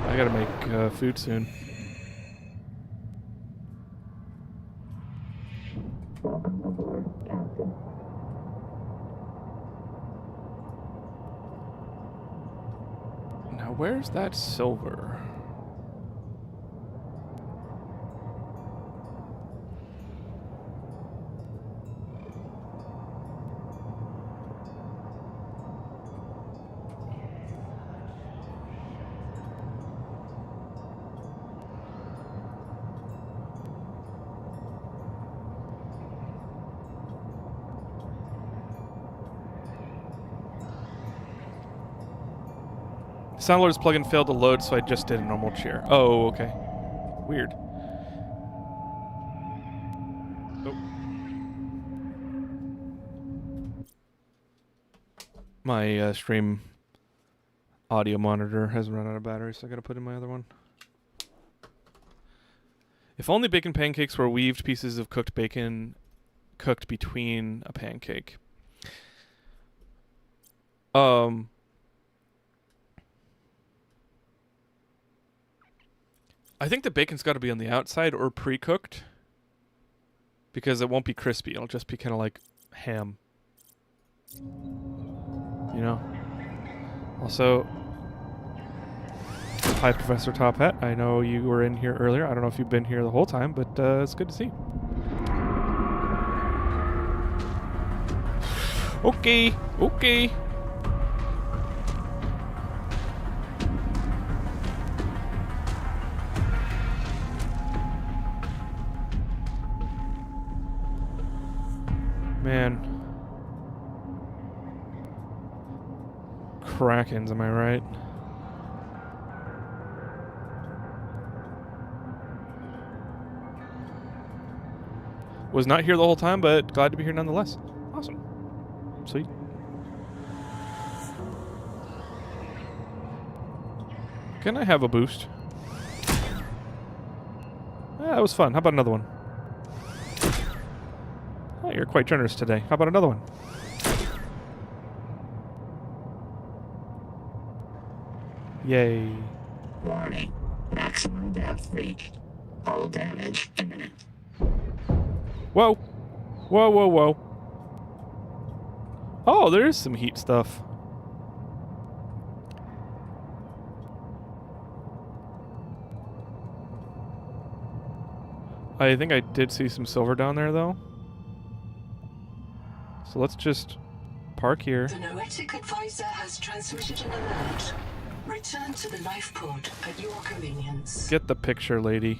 I gotta make food soon. Welcome aboard, Captain. Now where's that silver? Soundloader's plugin failed to load, so I just did a normal chair. Oh, okay. Weird. Oh. My stream audio monitor has run out of battery, so I gotta put in my other one. If only bacon pancakes were weaved pieces of cooked bacon cooked between a pancake. I think the bacon's got to be on the outside or pre-cooked because it won't be crispy. It'll just be kind of like ham. You know? Also, hi, Professor Top Hat. I know you were in here earlier. I don't know if you've been here the whole time, but it's good to see. Okay, okay. Man. Krakens, am I right? Was not here the whole time, but glad to be here nonetheless. Awesome. Sweet. Can I have a boost? That was fun. How about another one? Oh, you're quite generous today. How about another one? Yay. Warning. Maximum depth reached. Hull damage imminent. Whoa. Whoa, whoa, whoa. Oh, there is some heat stuff. I think I did see some silver down there, though. So let's just park here. The Noetic advisor has transmitted an alert. Return to the life pod at your convenience. Get the picture, lady.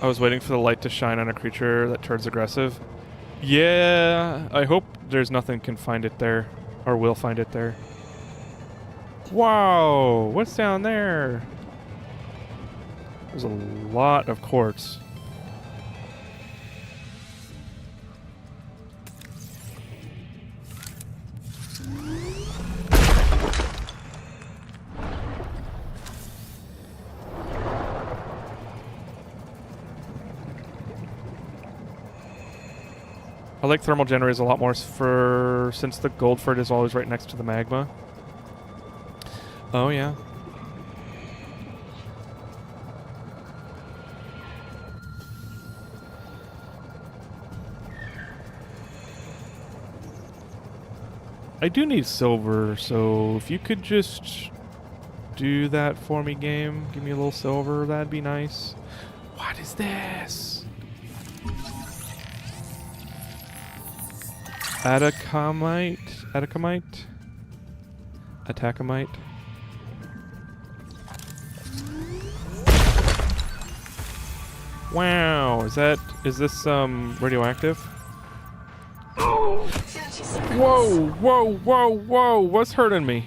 I was waiting for the light to shine on a creature that turns aggressive. Yeah, I hope there's nothing can find it there. Or will find it there. Wow, what's down there? There's a lot of quartz. I like thermal generators a lot more since the Goldford is always right next to the magma. Oh yeah. I do need silver, so if you could just do that for me, game. Give me a little silver, that'd be nice. What is this? Atacamite? Atacamite? Atacamite? Wow, is this radioactive? 30 seconds. Whoa, what's hurting me?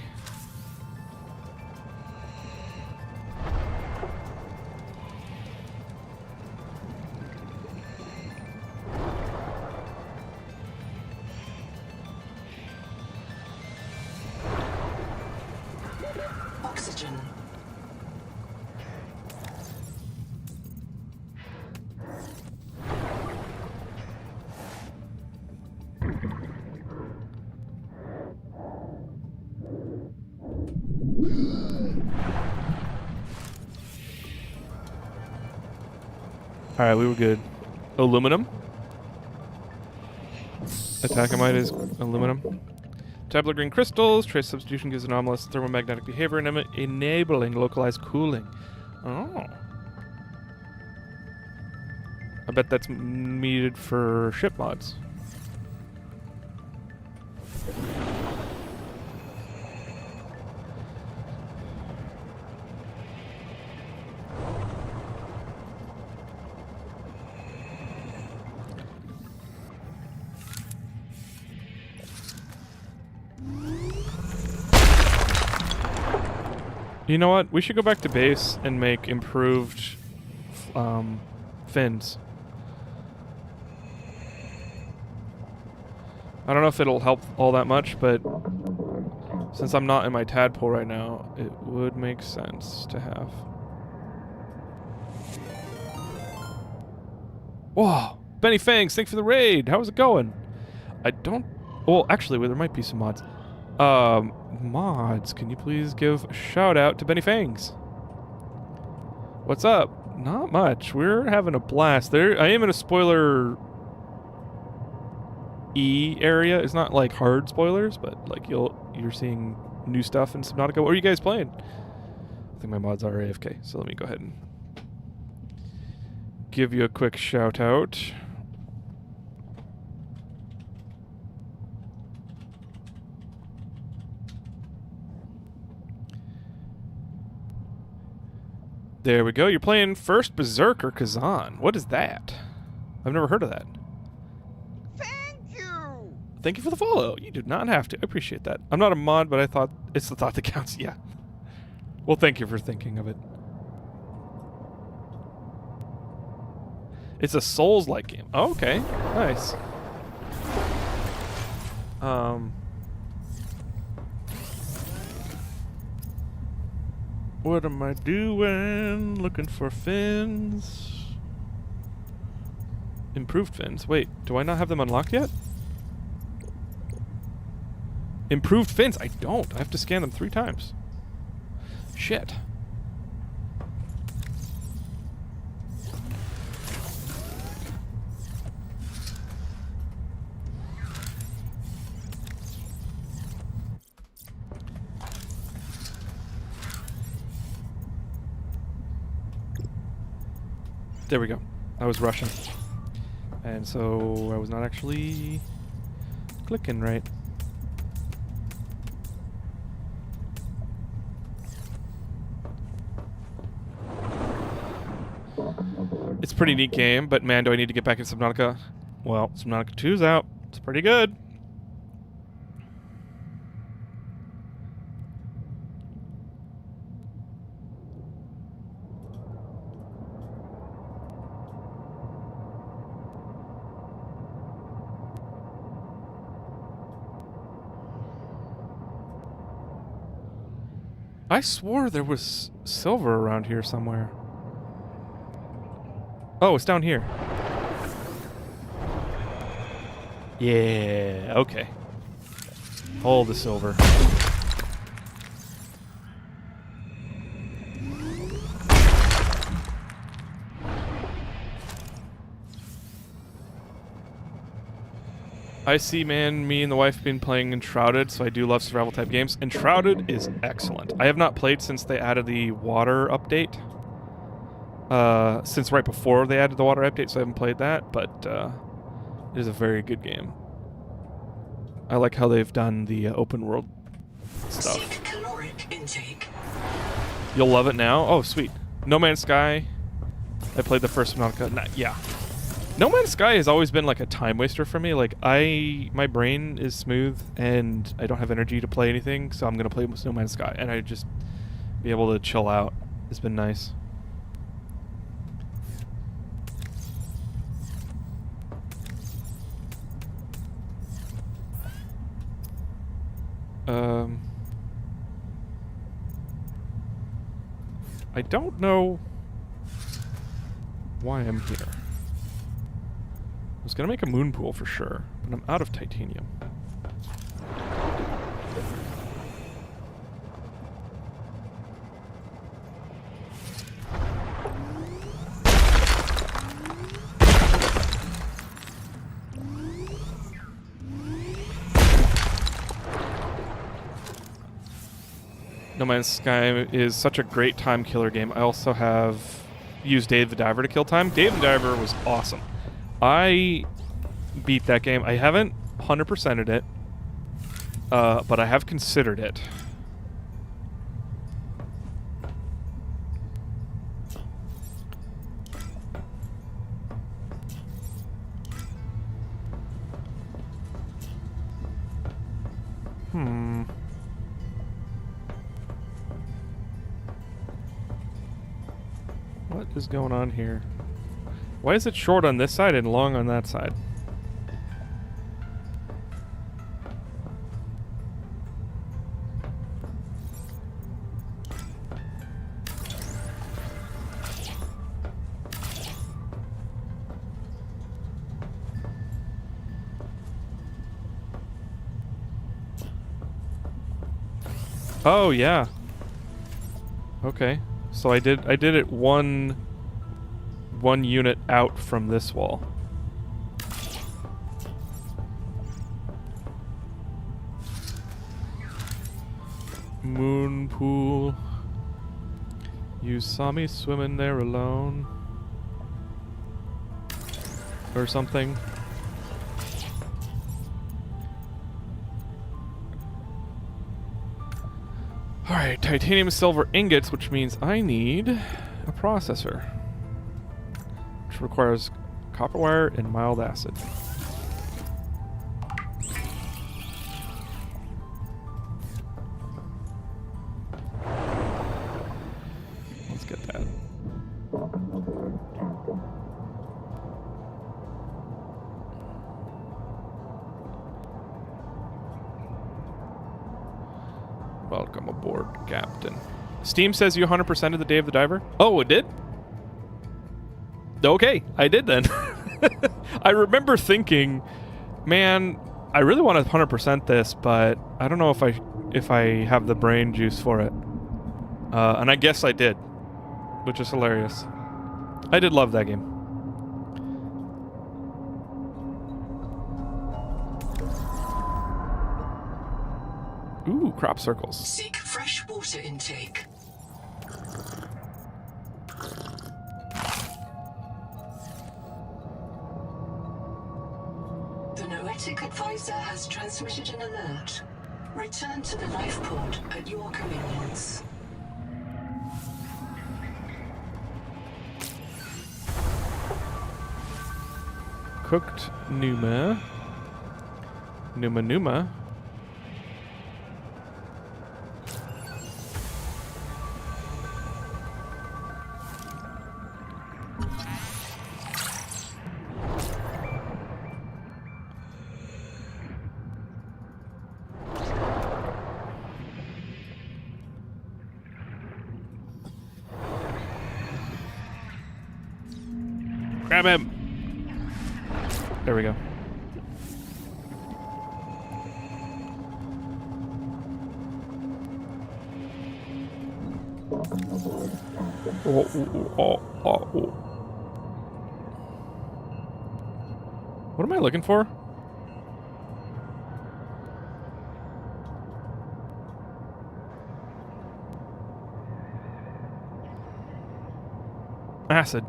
Oxygen. Alright, we were good. Aluminum? Attackamite is aluminum. Tablet green crystals. Trace substitution gives anomalous thermomagnetic behavior and enabling localized cooling. Oh. I bet that's needed for ship mods. You know what? We should go back to base and make improved fins. I don't know if it'll help all that much, but since I'm not in my tadpole right now, it would make sense to have. Whoa! Benny Fangs, thanks for the raid! How's it going? I don't... Well, actually, there might be some mods. Mods, can you please give a shout out to Benny Fangs? What's up? Not much. We're having a blast. I am in a spoiler E area. It's not like hard spoilers, but like you're seeing new stuff in Subnautica. What are you guys playing? I think my mods are AFK, so let me go ahead and give you a quick shout out. There we go. You're playing First Berserker Kazan. What is that? I've never heard of that. Thank you! Thank you for the follow. You do not have to. I appreciate that. I'm not a mod, but I thought it's the thought that counts. Yeah. Well, thank you for thinking of it. It's a Souls-like game. Oh, okay. Nice. What am I doing? Looking for fins. Improved fins. Wait, do I not have them unlocked yet? Improved fins? I don't. I have to scan them 3 times. Shit. There we go. I was rushing. And so I was not actually clicking right. It's a pretty neat game, but man, do I need to get back in Subnautica. Well, Subnautica 2's out. It's pretty good. I swore there was silver around here somewhere. Oh, it's down here. Yeah, okay. Hold the silver. I see, man, me and the wife have been playing Enshrouded, so I do love survival type games. Enshrouded is excellent. I have not played since they added the water update. Since right before they added the water update, so I haven't played that, but it is a very good game. I like how they've done the open world stuff. Seek caloric intake. You'll love it now? Oh, sweet. No Man's Sky. I played the first Subnautica. Yeah. No Man's Sky has always been like a time waster for me. Like my brain is smooth and I don't have energy to play anything, so I'm gonna play No Man's Sky, and I just be able to chill out. It's been nice. I don't know why I'm here. I was gonna make a moon pool for sure, but I'm out of titanium. No Man's Sky is such a great time killer game. I also have used Dave the Diver to kill time. Dave the Diver was awesome. I beat that game. I haven't 100%ed it, but I have considered it. What is going on here? Why is it short on this side and long on that side? Oh yeah. Okay. So I did it one unit out from this wall. Moon pool. You saw me swimming there alone. Or something. Alright, titanium silver ingots, which means I need a processor. Which requires copper wire and mild acid. Let's get that. Welcome aboard, Captain. Steam says you 100% of the Day of the Diver? Oh, it did? Okay, I did then. I remember thinking, man, I really want to 100% this, but I don't know if I have the brain juice for it. And I guess I did, which is hilarious. I did love that game. Ooh, crop circles. Seek fresh water intake. The Noetic advisor has transmitted an alert. Return to the life pod at your convenience. Cooked Numa. Numa. Grab him! There we go. What am I looking for? Acid.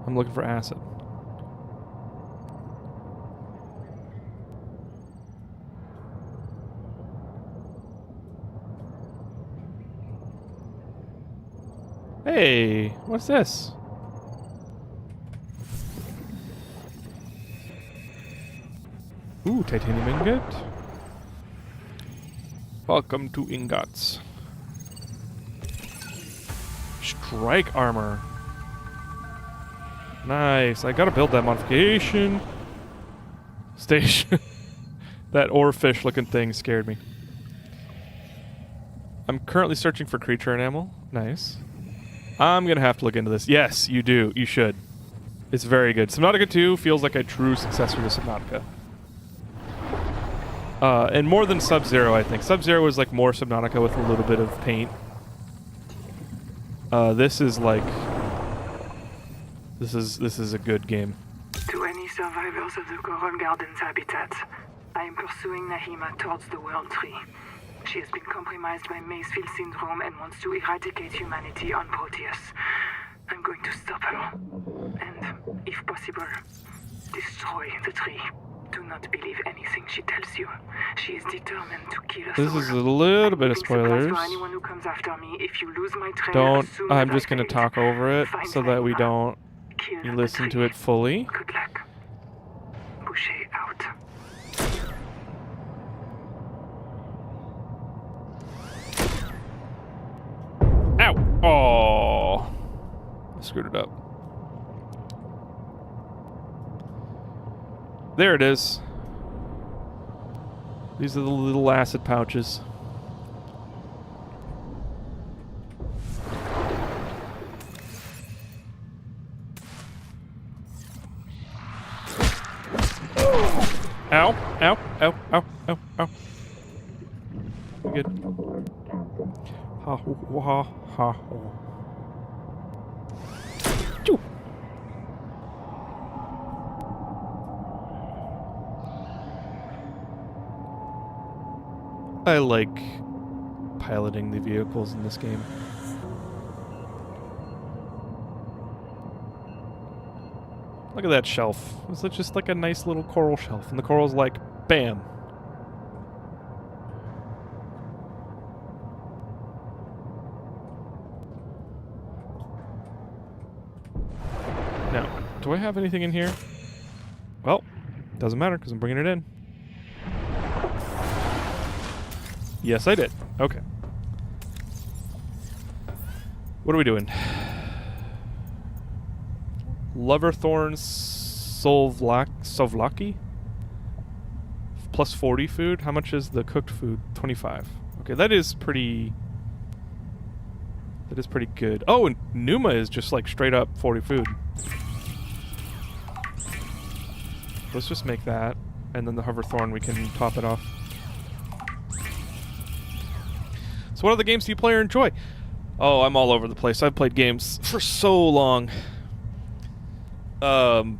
I'm looking for acid. Hey, what's this? Ooh, titanium ingot. Welcome to ingots. Strike armor. Nice. I gotta build that modification station. That oarfish looking thing scared me. I'm currently searching for creature enamel. Nice. I'm gonna have to look into this. Yes, you do. You should. It's very good. Subnautica 2 feels like a true successor to Subnautica. And more than Sub-Zero, I think. Sub-Zero was like more Subnautica with a little bit of paint. This is like... This is a good game. To any survivors of the Coral Gardens habitat, I am pursuing Nahima towards the World Tree. She has been compromised by Macefield syndrome and wants to eradicate humanity on Proteus. I'm going to stop her. And, if possible, destroy the tree. Do not believe anything she tells you. She is determined to kill us This all. is a little bit of spoilers. For anyone who comes after me, if you lose my trail Don't. as soon I'm as just I gonna fade, talk over it find so that we Nahima. don't Kill you the listen to tree. it fully. Good luck. Boucher out. Ow! Oh, I screwed it up. There it is. These are the little acid pouches. Ow! Ow! Ow! Ow! Ow! Ow! We good? Ha ho ha ha ho. Choo. I like piloting the vehicles in this game. Look at that shelf. It's just like a nice little coral shelf, and the coral's like, bam. Now, do I have anything in here? Well, doesn't matter because I'm bringing it in. Yes, I did. Okay. What are we doing? Loverthorn Sovlaki? Plus 40 food? How much is the cooked food? 25. Okay, that is pretty... That is pretty good. Oh, and Numa is just like straight up 40 food. Let's just make that. And then the Hoverthorn, we can top it off. So what other games do you play or enjoy? Oh, I'm all over the place. I've played games for so long.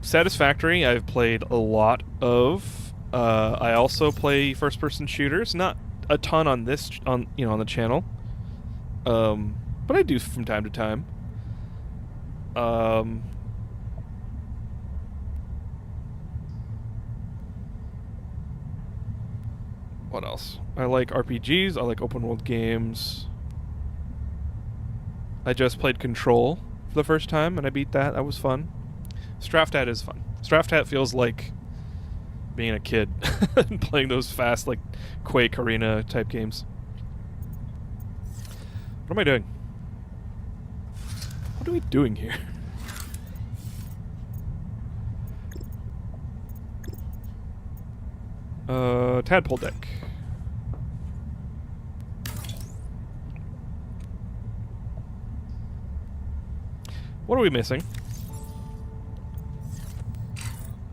Satisfactory, I've played a lot of. I also play first-person shooters. Not a ton on this, on the channel. But I do from time to time. What else? I like RPGs. I like open world games. I just played Control for the first time, and I beat that. That was fun. Straftat is fun. Straftat feels like being a kid and playing those fast, like, Quake Arena type games. What am I doing? What are we doing here? Tadpole deck. What are we missing?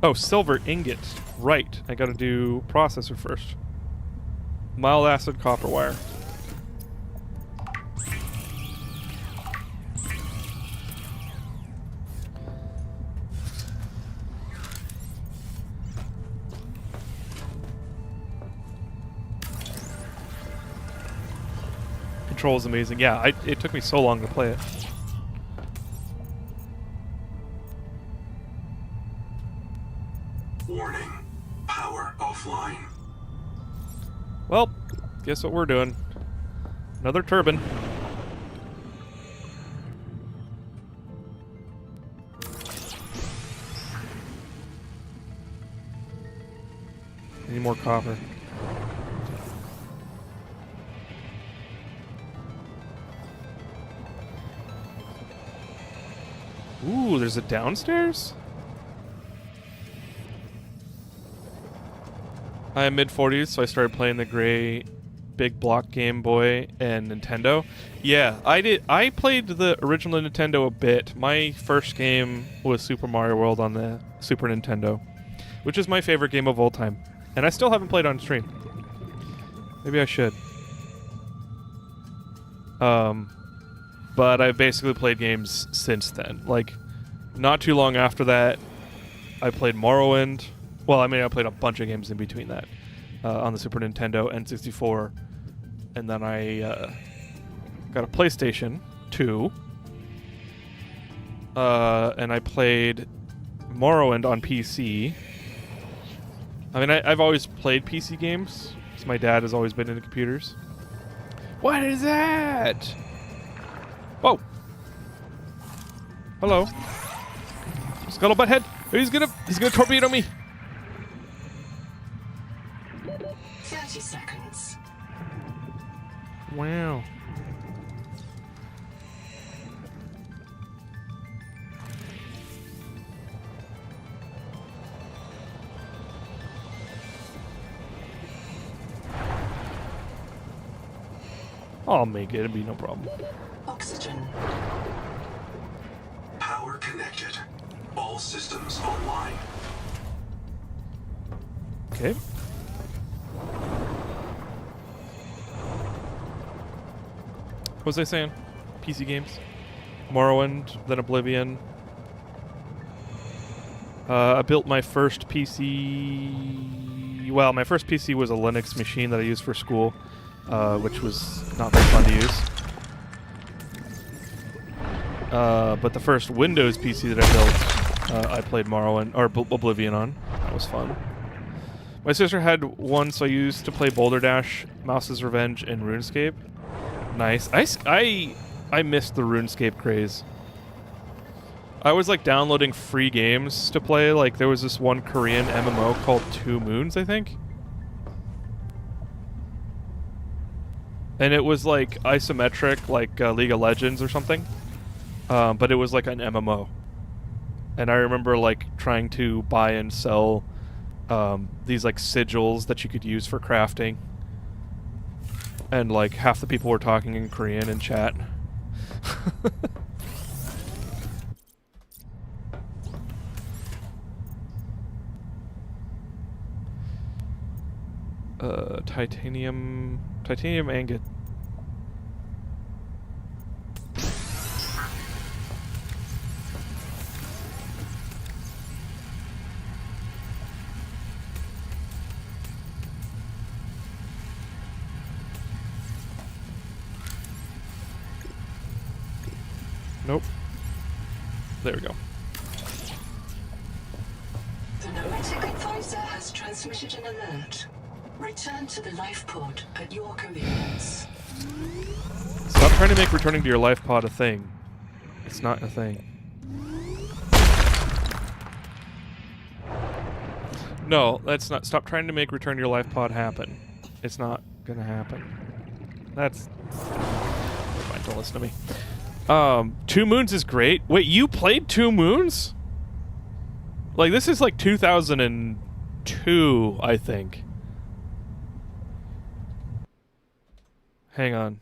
Oh, silver ingot. Right. I gotta do processor first. Mild acid copper wire. Control is amazing. Yeah, it took me so long to play it. Warning. Power offline. Well, guess what we're doing? Another turbine. I need more copper. Ooh, there's a downstairs? I am mid-40s, so I started playing the gray big block Game Boy and Nintendo. Yeah, I played the original Nintendo a bit. My first game was Super Mario World on the Super Nintendo, which is my favorite game of all time. And I still haven't played on stream. Maybe I should. But I've basically played games since then. Like, not too long after that, I played Morrowind. Well, I mean, I played a bunch of games in between that on the Super Nintendo, N64, and then I got a PlayStation 2, and I played Morrowind on PC. I mean, I've always played PC games, because my dad has always been into computers. What is that? Whoa. Hello. Scuttlebutt head. He's gonna torpedo me. 30 seconds. Wow. I'll make it. It'll be no problem. Oxygen. Power connected. All systems online. Okay. What was I saying? PC games? Morrowind, then Oblivion. I built my first PC... Well, my first PC was a Linux machine that I used for school, which was not very fun to use. But the first Windows PC that I built, I played Morrowind, or Oblivion on. That was fun. My sister had one, so I used to play Boulder Dash, Mouse's Revenge, and RuneScape. Nice. I missed the RuneScape craze. I was like downloading free games to play. Like there was this one Korean MMO called 2 Moons, I think. And it was like isometric, like League of Legends or something. But it was like an MMO. And I remember like trying to buy and sell these like sigils that you could use for crafting. And like half the people were talking in Korean in chat. Titanium ingot. Nope. There we go. The nomadic advisor has transmitted an alert. Return to the life pod at your convenience. Stop trying to make returning to your life pod a thing. It's not a thing. No, that's not. Stop trying to make return to your life pod happen. It's not gonna happen. That's... Never mind, don't listen to me. 2 Moons is great. Wait, you played 2 Moons? Like, this is like 2002, I think. Hang on.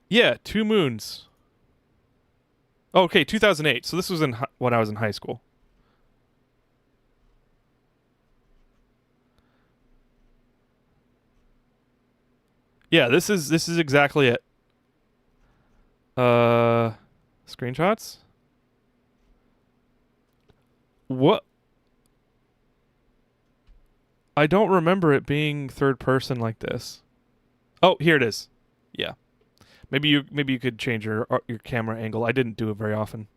Yeah, 2 Moons. Okay, 2008. So this was when I was in high school. Yeah, this is exactly it. Screenshots? What? I don't remember it being third person like this. Oh, here it is. Yeah. Maybe you could change your camera angle. I didn't do it very often.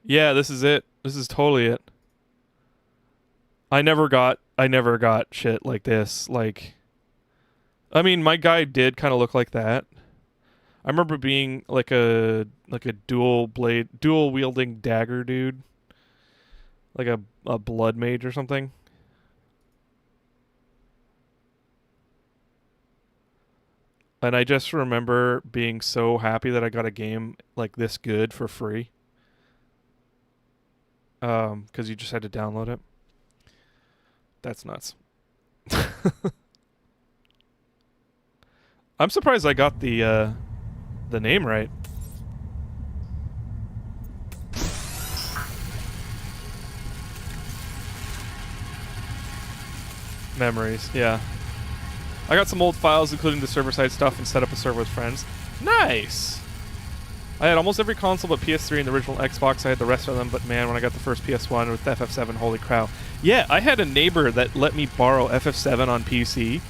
Yeah, this is it. This is totally it. I never got shit like this. Like, I mean, my guy did kind of look like that. I remember being like a dual wielding dagger dude, like a blood mage or something. And I just remember being so happy that I got a game like this good for free. Because you just had to download it. That's nuts. I'm surprised I got the name right. Memories, yeah. I got some old files, including the server-side stuff, and set up a server with friends. Nice! I had almost every console but PS3 and the original Xbox. I had the rest of them, but man, when I got the first PS1 with FF7, holy cow. Yeah, I had a neighbor that let me borrow FF7 on PC,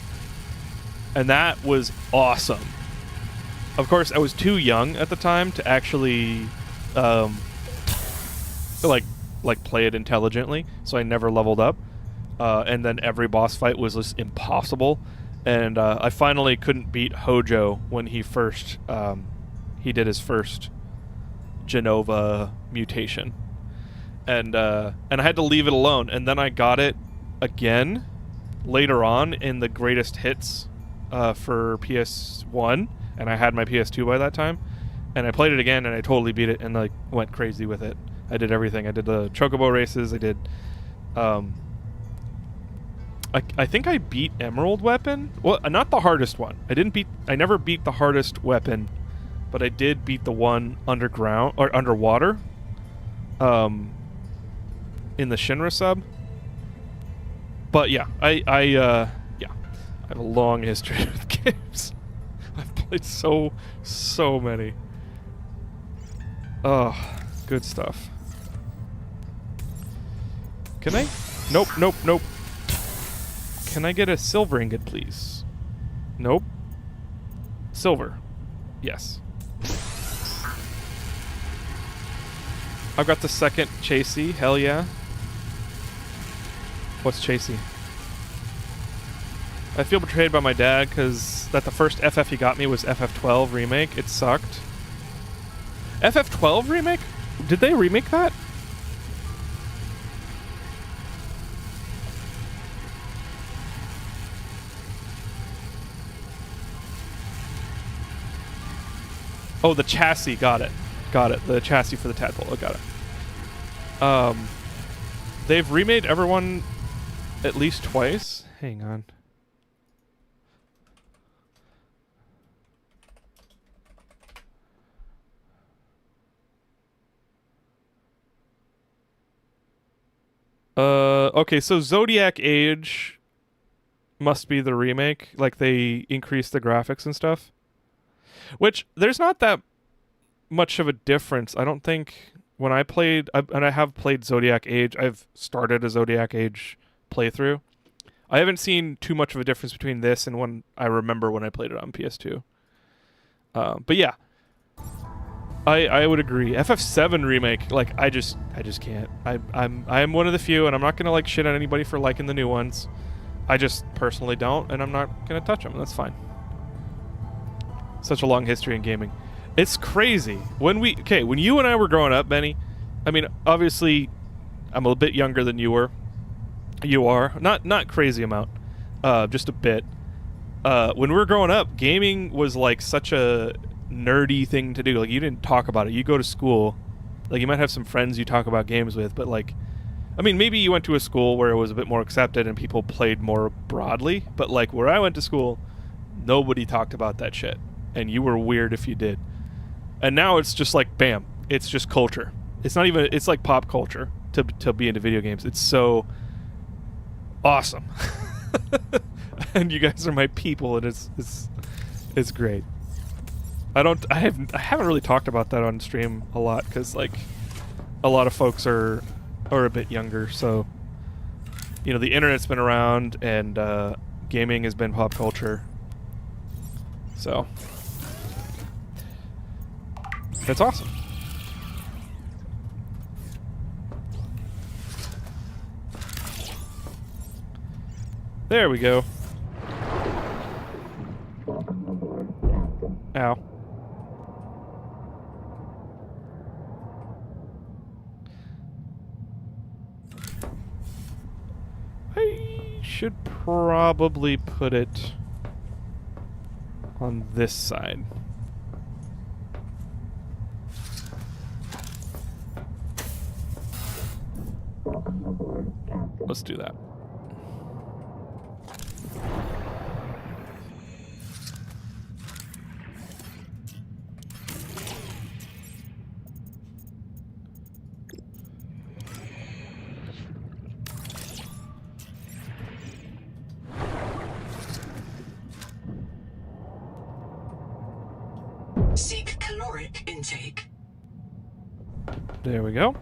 and that was awesome. Of course, I was too young at the time to actually, like play it intelligently, so I never leveled up. And then every boss fight was just impossible. And I finally couldn't beat Hojo when he did his first Genova mutation. And I had to leave it alone. And then I got it again later on in the greatest hits for PS1. And I had my PS2 by that time. And I played it again and I totally beat it and like went crazy with it. I did everything. I did the Chocobo races. I did... I think I beat Emerald Weapon. Well, not the hardest one. I never beat the hardest weapon, but I did beat the one underground or underwater. In the Shinra sub. But yeah, I have a long history with games. I've played so many. Oh, good stuff. Can I? Nope. Can I get a silver ingot, please? Nope. Silver. Yes. I've got the second Chasey. Hell yeah. What's Chasey? I feel betrayed by my dad because the first FF he got me was FF12 remake. It sucked. FF12 remake? Did they remake that? Oh, the chassis. Got it. The chassis for the tadpole. I got it. They've remade everyone at least twice. Hang on. Okay, so Zodiac Age must be the remake. Like, they increased the graphics and stuff. Which, there's not that much of a difference. I don't think when I played, and I have played Zodiac Age, I've started a Zodiac Age playthrough. I haven't seen too much of a difference between this and when I remember when I played it on PS2. But yeah, I would agree. FF7 remake, like, I just can't. I'm one of the few, and I'm not gonna like shit on anybody for liking the new ones. I just personally don't, and I'm not gonna touch them. That's fine. Such a long history in gaming. It's crazy. When you and I were growing up, Benny, I mean, obviously, I'm a bit younger than you were. You are. Not crazy amount. Just a bit. When we were growing up, gaming was like such a nerdy thing to do. Like, you didn't talk about it. You go to school. Like, you might have some friends you talk about games with, but like, I mean, maybe you went to a school where it was a bit more accepted and people played more broadly, but like where I went to school, nobody talked about that shit. And you were weird if you did. And now it's just like, bam, it's just culture. It's not even, it's like pop culture to be into video games. It's so awesome. And you guys are my people, and it's great. I haven't really talked about that on stream a lot because like a lot of folks are a bit younger, so you know, the internet's been around and gaming has been pop culture. So that's awesome. There we go. Ow. I should probably put it on this side. Let's do that. Seek caloric intake. There we go.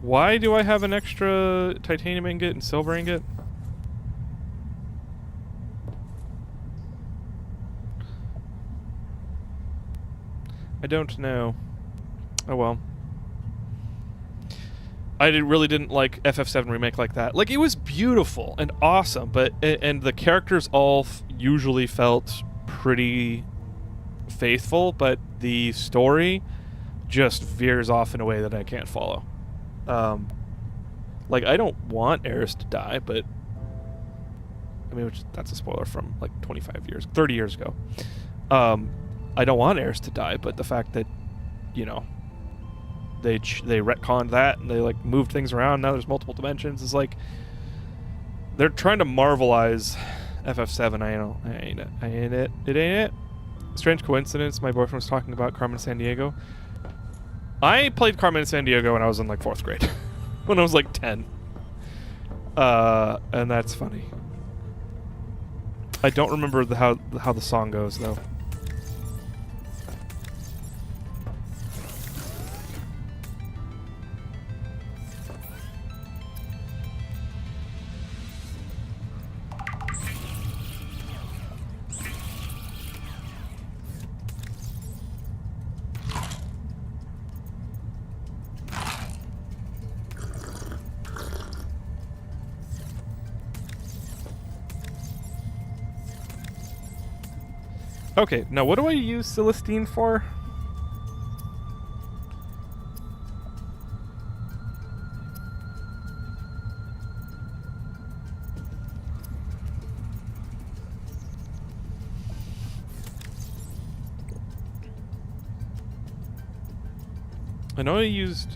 Why do I have an extra titanium ingot and silver ingot? I don't know. Oh well. I really didn't like FF7 Remake like that. Like, it was beautiful and awesome, but and the characters all usually felt pretty faithful, but the story just veers off in a way that I can't follow. Like, I don't want Eris to die, but I mean, that's a spoiler from like 30 years ago. I don't want Eris to die, but the fact that, you know, they retconned that and they like moved things around, now there's multiple dimensions, is like they're trying to Marvelize FF7. I ain't it. It ain't it. Strange coincidence, my boyfriend was talking about Carmen Sandiego. I played Carmen Sandiego when I was in like 4th grade. When I was like 10. And that's funny. I don't remember how the song goes though. Okay, now what do I use Celestine for? I know I used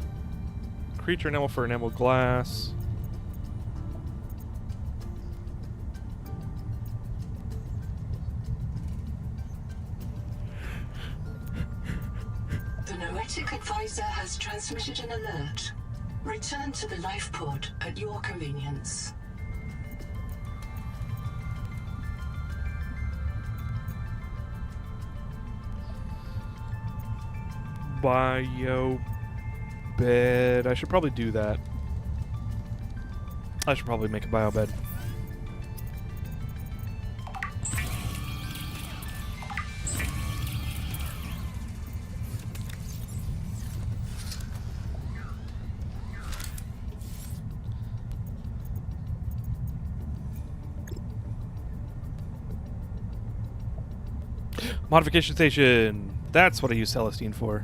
creature enamel for enamel glass. Advisor has transmitted an alert. Return to the life pod at your convenience. Bio bed. I should probably do that. I should probably make a bio bed. Modification station. That's what I use Celestine for.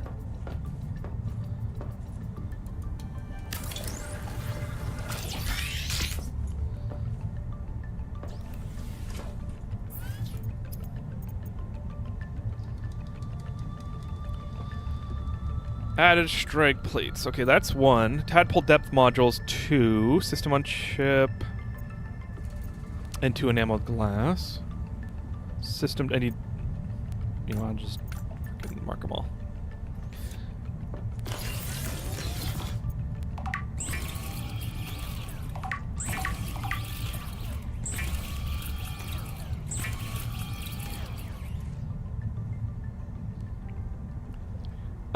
Added strike plates. Okay, that's 1. Tadpole depth modules 2. System on chip. And 2 enamel glass. System. I need. You know, I'll just mark them all.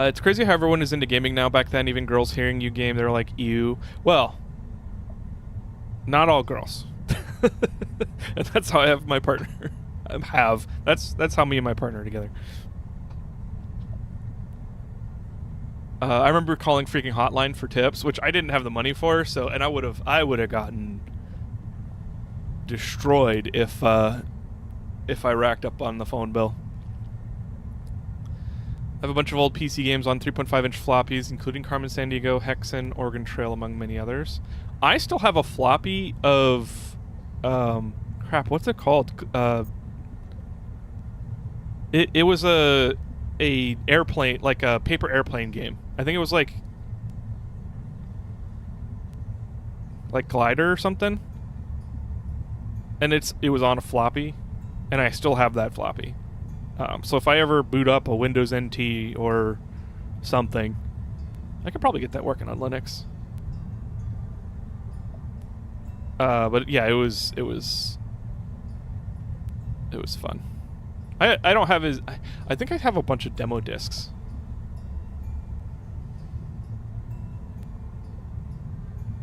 It's crazy how everyone is into gaming now. Back then, even girls hearing you game, they're like, ew. Well, not all girls. And that's how I have my partner. That's how me and my partner are together. I remember calling freaking hotline for tips, which I didn't have the money for, and I would have gotten destroyed if I racked up on the phone bill. I have a bunch of old PC games on 3.5-inch floppies, including Carmen Sandiego, Hexen, Oregon Trail, among many others. I still have a floppy of, crap, what's it called? It was a airplane, like a paper airplane game. I think it was like Glider or something. And it was on a floppy, and I still have that floppy. So if I ever boot up a Windows NT or something, I could probably get that working on Linux. But yeah, it was fun. I don't have his. I think I have a bunch of demo discs.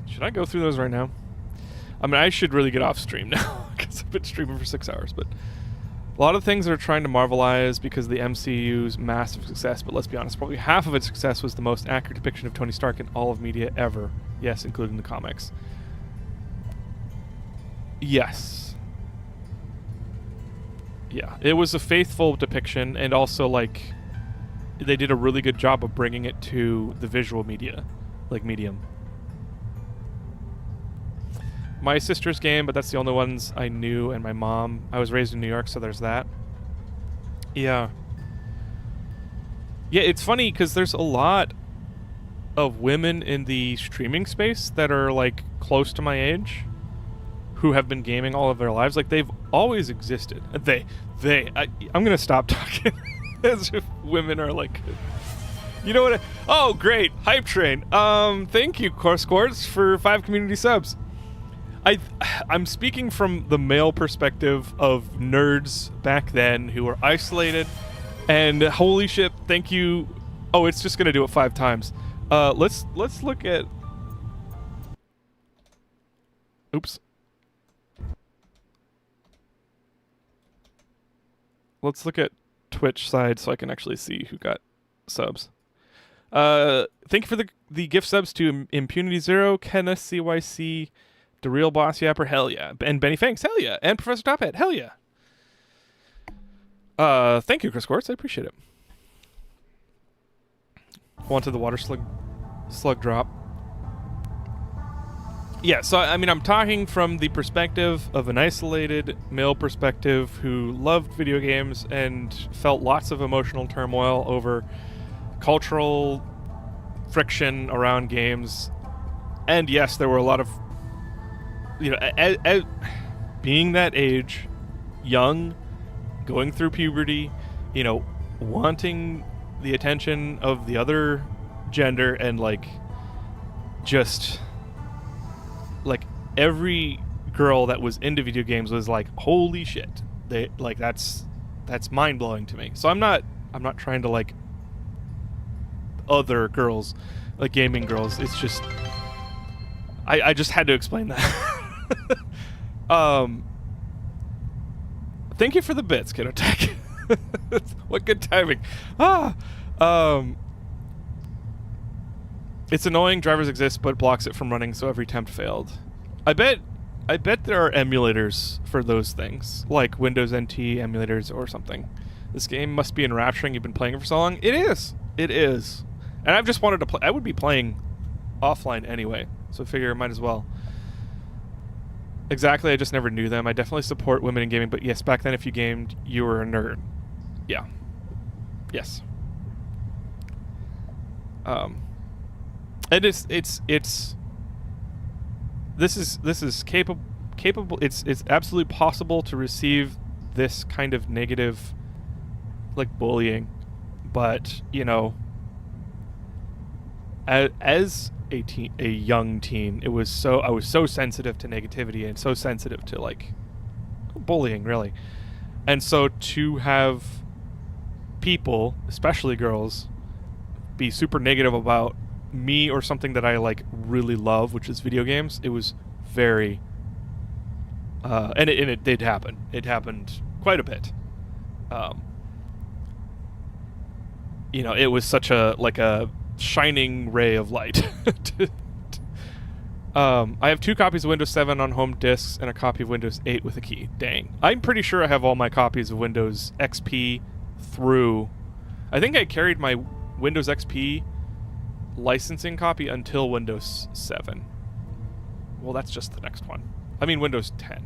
Should I go through those right now? I mean, I should really get off stream now because I've been streaming for 6 hours, but. A lot of things they're trying to marvelize because of the MCU's massive success, but let's be honest, probably half of its success was the most accurate depiction of Tony Stark in all of media ever. Yes, including the comics. Yes. Yeah, it was a faithful depiction, and also, like, they did a really good job of bringing it to the visual media, like, medium. My sister's game, but that's the only ones I knew, and my mom. I was raised in New York, so there's that. Yeah. Yeah, it's funny because there's a lot of women in the streaming space that are, like, close to my age who have been gaming all of their lives. Like, they've always existed. I'm gonna stop talking as if women are, like... You know what? Oh, great. Hype train. Thank you, Quartz, for 5 community subs. I'm speaking from the male perspective of nerds back then who were isolated, and holy shit, thank you. Oh, it's just gonna do it 5 times. Let's look at. Oops. Let's look at Twitch side so I can actually see who got subs. Thank you for the gift subs to Impunity Zero, Kenneth CYC. The Real Boss Yapper, hell yeah. And Benny Fangs, hell yeah. And Professor Tophead, hell yeah. Thank you, Chris Quartz. I appreciate it. Wanted the water slug drop. Yeah, so, I mean, I'm talking from the perspective of an isolated male perspective who loved video games and felt lots of emotional turmoil over cultural friction around games. And yes, there were a lot of... You know, as being that age, young, going through puberty, you know, wanting the attention of the other gender, and like, just like every girl that was into video games was like, holy shit, they like that's mind blowing to me. So I'm not trying to like other girls, like gaming girls. It's just I just had to explain that. Thank you for the bits, Kiddo Tech. What good timing. It's annoying drivers exist, but blocks it from running, so every attempt failed. I bet there are emulators for those things, like Windows NT emulators or something. This game must be enrapturing. You've been playing it for so long. It is. And I've just wanted to play. I would be playing offline anyway, so I figure I might as well. Exactly, I just never knew them. I definitely support women in gaming, but yes, back then if you gamed, you were a nerd. Yeah. Yes. This is capable. It's absolutely possible to receive this kind of negative, like, bullying, but you know, as a young teen, I was so sensitive to negativity and so sensitive to like bullying, really. And so to have people, especially girls, be super negative about me or something that I like really love, which is video games. It was very, and it did happen. It happened quite a bit. You know, it was such a shining ray of light. I have 2 copies of Windows 7 on home disks and a copy of Windows 8 with a key. Dang. I'm pretty sure I have all my copies of Windows XP through... I think I carried my Windows XP licensing copy until Windows 7. Well, that's just the next one. I mean Windows 10.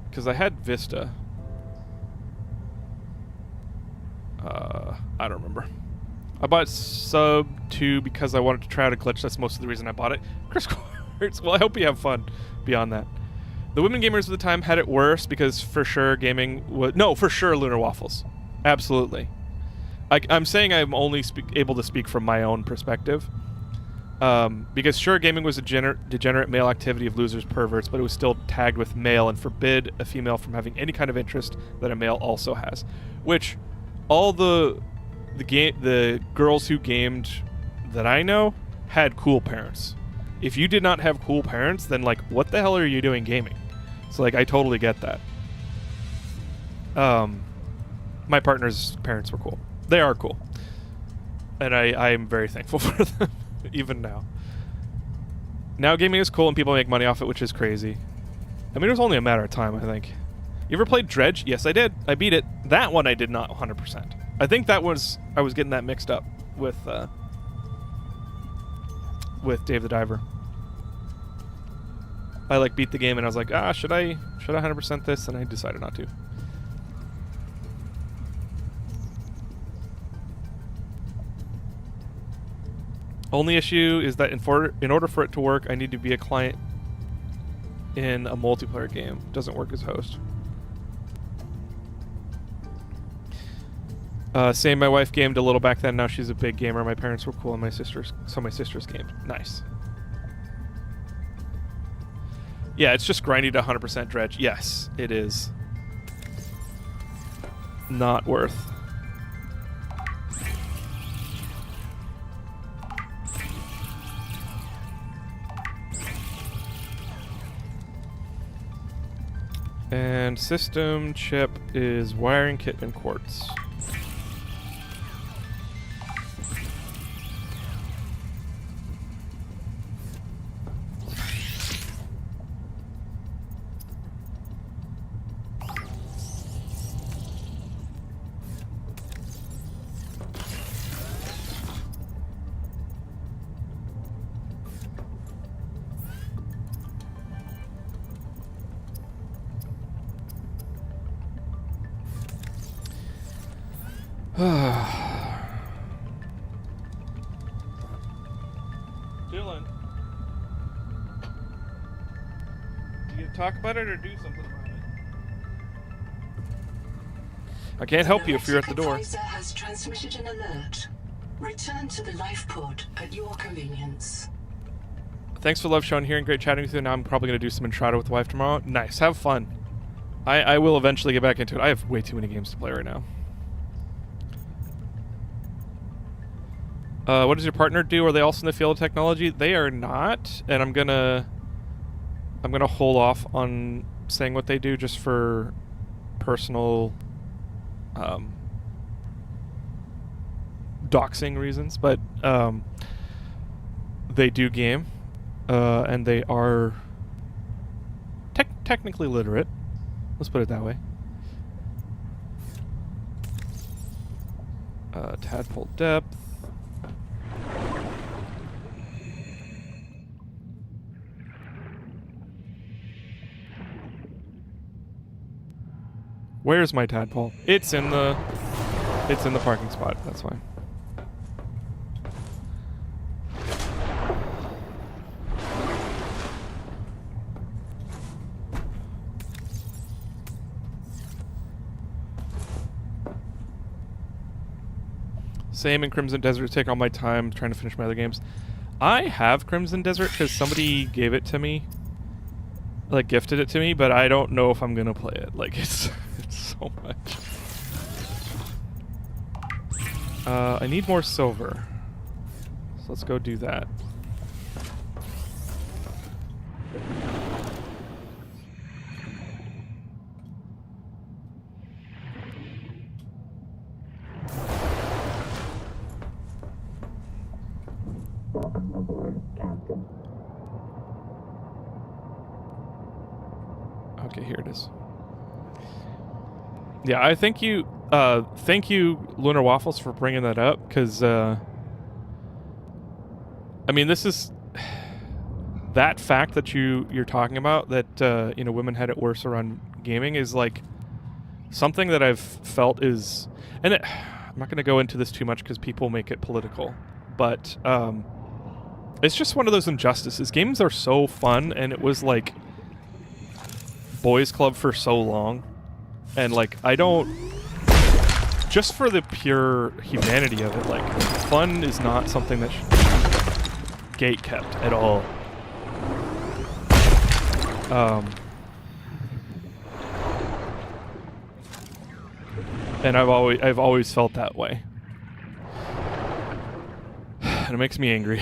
Because I had Vista. I don't remember. I bought Sub 2 because I wanted to try out a glitch. That's most of the reason I bought it. Chris Quartz. Well, I hope you have fun beyond that. The women gamers of the time had it worse because for sure gaming was... No, for sure Lunar Waffles. Absolutely. I'm saying I'm only able to speak from my own perspective. Because sure, gaming was a degenerate male activity of losers, perverts, but it was still tagged with male and forbid a female from having any kind of interest that a male also has. Which, all the girls who gamed that I know had cool parents. If you did not have cool parents, then like, what the hell are you doing gaming? So like, I totally get that. My partner's parents were cool. They are cool. And I am very thankful for them, even now. Now gaming is cool and people make money off it, which is crazy. I mean, it was only a matter of time, I think. You ever played Dredge? Yes, I did. I beat it. That one I did not 100%. I think that was... I was getting that mixed up with Dave the Diver. I like beat the game and I was like, should I 100% this? And I decided not to. Only issue is that in order for it to work, I need to be a client in a multiplayer game. Doesn't work as host. Same, my wife gamed a little back then. Now she's a big gamer. My parents were cool, and my sisters gamed. Nice. Yeah, it's just grindy to 100% Dredge. Yes, it is. Not worth. And system chip is wiring kit and quartz. Dylan, you gonna talk about it or do something about it? I can't help you if you're at the door. Advisor has transmitted an alert. Return to the life pod at your convenience. Thanks for love showing here and great chatting with you. Now I'm probably gonna do some Entrada with the wife tomorrow. Nice, have fun. I will eventually get back into it. I have way too many games to play right now. What does your partner do? Are they also in the field of technology? They are not, and I'm gonna hold off on saying what they do just for personal doxing reasons. But they do game, and they are technically literate. Let's put it that way. Tadpole depth. Where's my tadpole? It's in the parking spot. That's fine. Same in Crimson Desert. Take all my time trying to finish my other games. I have Crimson Desert because somebody gave it to me, like gifted it to me, but I don't know if I'm gonna play it. Like it's so much. I need more silver. So let's go do that. Okay, here it is. Yeah, I thank you, Lunar Waffles, for bringing that up, because, I mean, this is that fact that you're talking about, that, you know, women had it worse around gaming, is, like, something that I've felt is, and I'm not going to go into this too much because people make it political, but, it's just one of those injustices. Games are so fun, and it was, like, boys club for so long, and like I don't, just for the pure humanity of it, like fun is not something that should be gate kept at all. And I've always felt that way, and it makes me angry.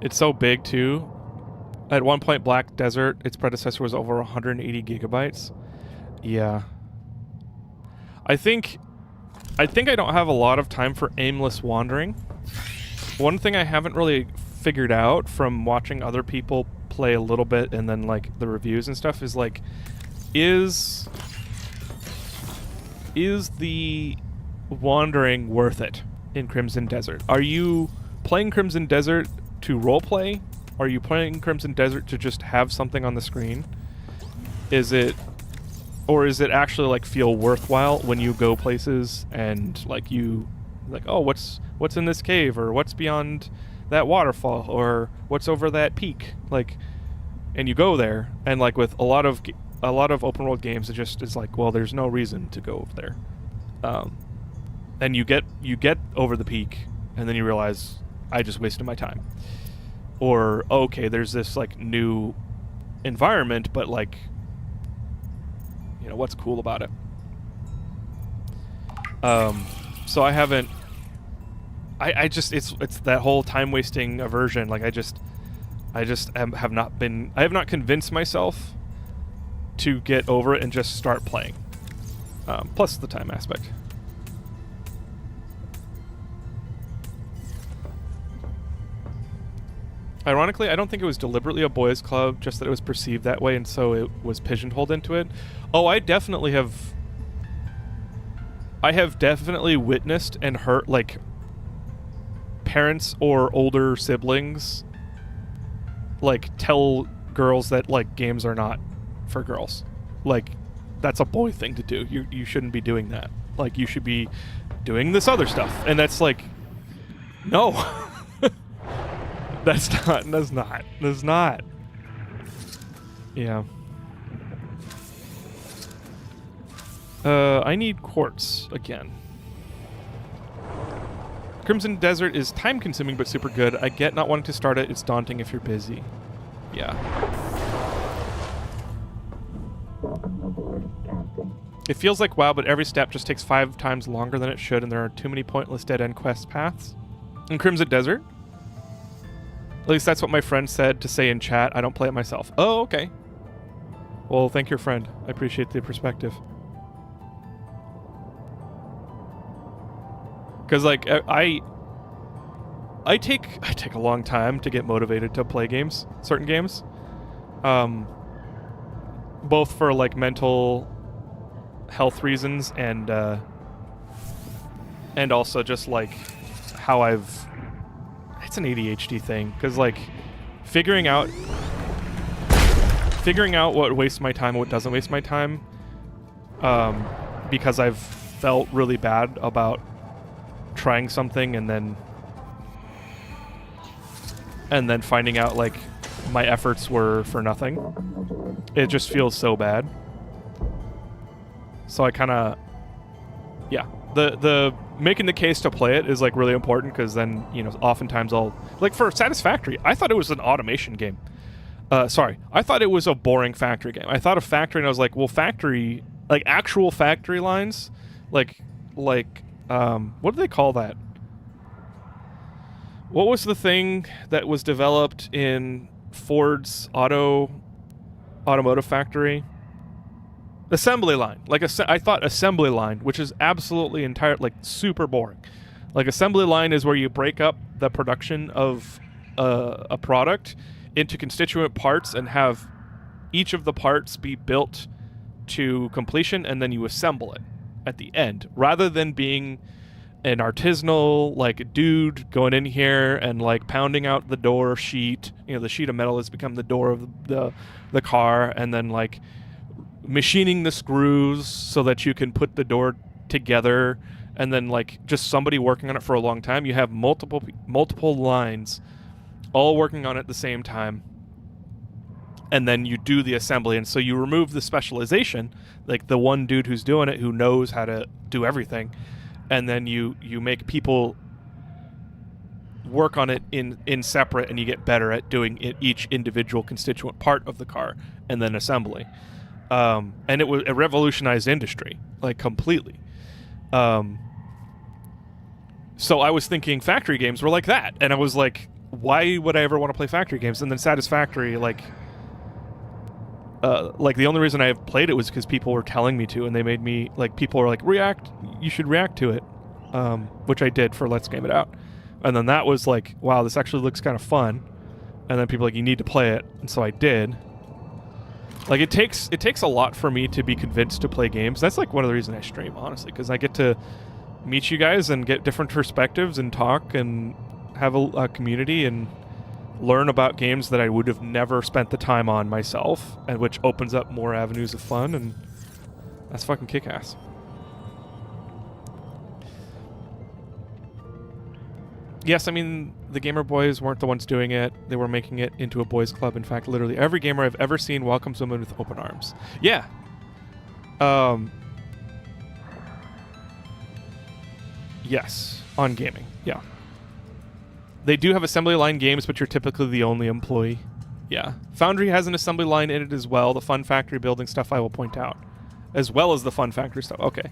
It's so big too. At one point, Black Desert, its predecessor, was over 180 gigabytes. Yeah. I think I don't have a lot of time for aimless wandering. One thing I haven't really figured out from watching other people play a little bit and then like the reviews and stuff is like, is the wandering worth it in Crimson Desert? Are you playing Crimson Desert to roleplay? Are you playing Crimson Desert to just have something on the screen? Is it actually like feel worthwhile when you go places and like you like, oh, what's in this cave, or what's beyond that waterfall, or what's over that peak, like, and you go there, and like with a lot of open world games, it just is like, well, there's no reason to go over there, and you get over the peak, and then you realize I just wasted my time. Or, okay, there's this, like, new environment, but, like, you know, what's cool about it? So I haven't... I just... It's that whole time-wasting aversion. Like, I have not convinced myself to get over it and just start playing. Plus the time aspect. Ironically, I don't think it was deliberately a boys' club, just that it was perceived that way, and so it was pigeonholed into it. Oh, I have definitely witnessed and heard, like, parents or older siblings, like, tell girls that, like, games are not for girls. Like, that's a boy thing to do. You shouldn't be doing that. Like, you should be doing this other stuff. And that's like, no. That's not. Yeah. I need quartz again. Crimson Desert is time-consuming but super good. I get not wanting to start it. It's daunting if you're busy. Yeah. It feels like WoW, but every step just takes 5 times longer than it should, and there are too many pointless dead-end quest paths. In Crimson Desert? At least that's what my friend said to say in chat. I don't play it myself. Oh, okay. Well, thank your friend. I appreciate the perspective. Because, like, I take a long time to get motivated to play games, certain games. Both for, like, mental health reasons and also just, like, how I've... It's an ADHD thing, because, like, figuring out what wastes my time and what doesn't waste my time, because I've felt really bad about trying something and then finding out, like, my efforts were for nothing. It just feels so bad. So I kind of, yeah, the making the case to play it is like really important, because then, you know, oftentimes I'll, like for Satisfactory, I thought it was an automation game. Sorry, I thought it was a boring factory game. I thought of factory and I was like, well, factory, like actual factory lines, like what do they call that? What was the thing that was developed in Ford's automotive factory? Assembly line. Like I thought assembly line, which is absolutely like super boring. Like assembly line is where you break up the production of a product into constituent parts and have each of the parts be built to completion, and then you assemble it at the end, rather than being an artisanal like dude going in here and like pounding out the door sheet. You know, the sheet of metal has become the door of the car, and then like machining the screws so that you can put the door together, and then like just somebody working on it for a long time. You have multiple lines all working on it at the same time, and then you do the assembly. And so you remove the specialization, like the one dude who's doing it who knows how to do everything, and then you make people work on it in separate, and you get better at doing each individual constituent part of the car and then assembly. And it revolutionized industry, like completely. So I was thinking factory games were like that, and I was like, why would I ever want to play factory games? And then Satisfactory, like the only reason I have played it was because people were telling me to, and they made me, like, people were like, you should react to it, which I did for Let's Game It Out. And then that was like, wow, this actually looks kind of fun. And then people were like, you need to play it, and so I did. Like, it takes a lot for me to be convinced to play games. That's like one of the reasons I stream, honestly, because I get to meet you guys and get different perspectives and talk and have a community and learn about games that I would have never spent the time on myself, and which opens up more avenues of fun, and that's fucking kick-ass. Yes, I mean, the Gamer Boys weren't the ones doing it. They were making it into a boys' club. In fact, literally every gamer I've ever seen welcomes women with open arms. Yeah. Yes, on gaming. Yeah. They do have assembly line games, but you're typically the only employee. Yeah. Foundry has an assembly line in it as well. The Fun Factory building stuff I will point out, as well as the Fun Factory stuff. Okay.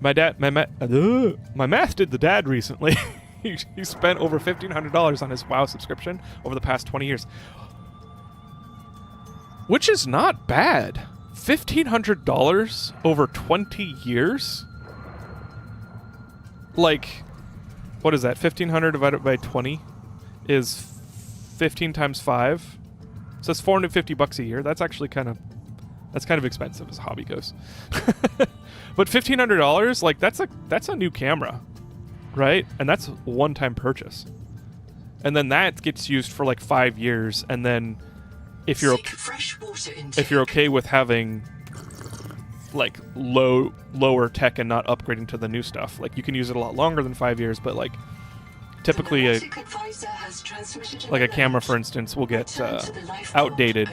My math did the dad recently. he spent over $1,500 on his WoW subscription over the past 20 years. Which is not bad. $1,500 over 20 years? Like, what is that? 1,500 divided by 20 is 15 times 5. So that's $450 a year. That's actually kind of expensive as a hobby goes. But $1,500, like, that's a new camera, right? And that's a one-time purchase. And then that gets used for like 5 years, and then if you're okay with having like lower tech and not upgrading to the new stuff, like, you can use it a lot longer than 5 years, but like typically a camera, for instance, will get outdated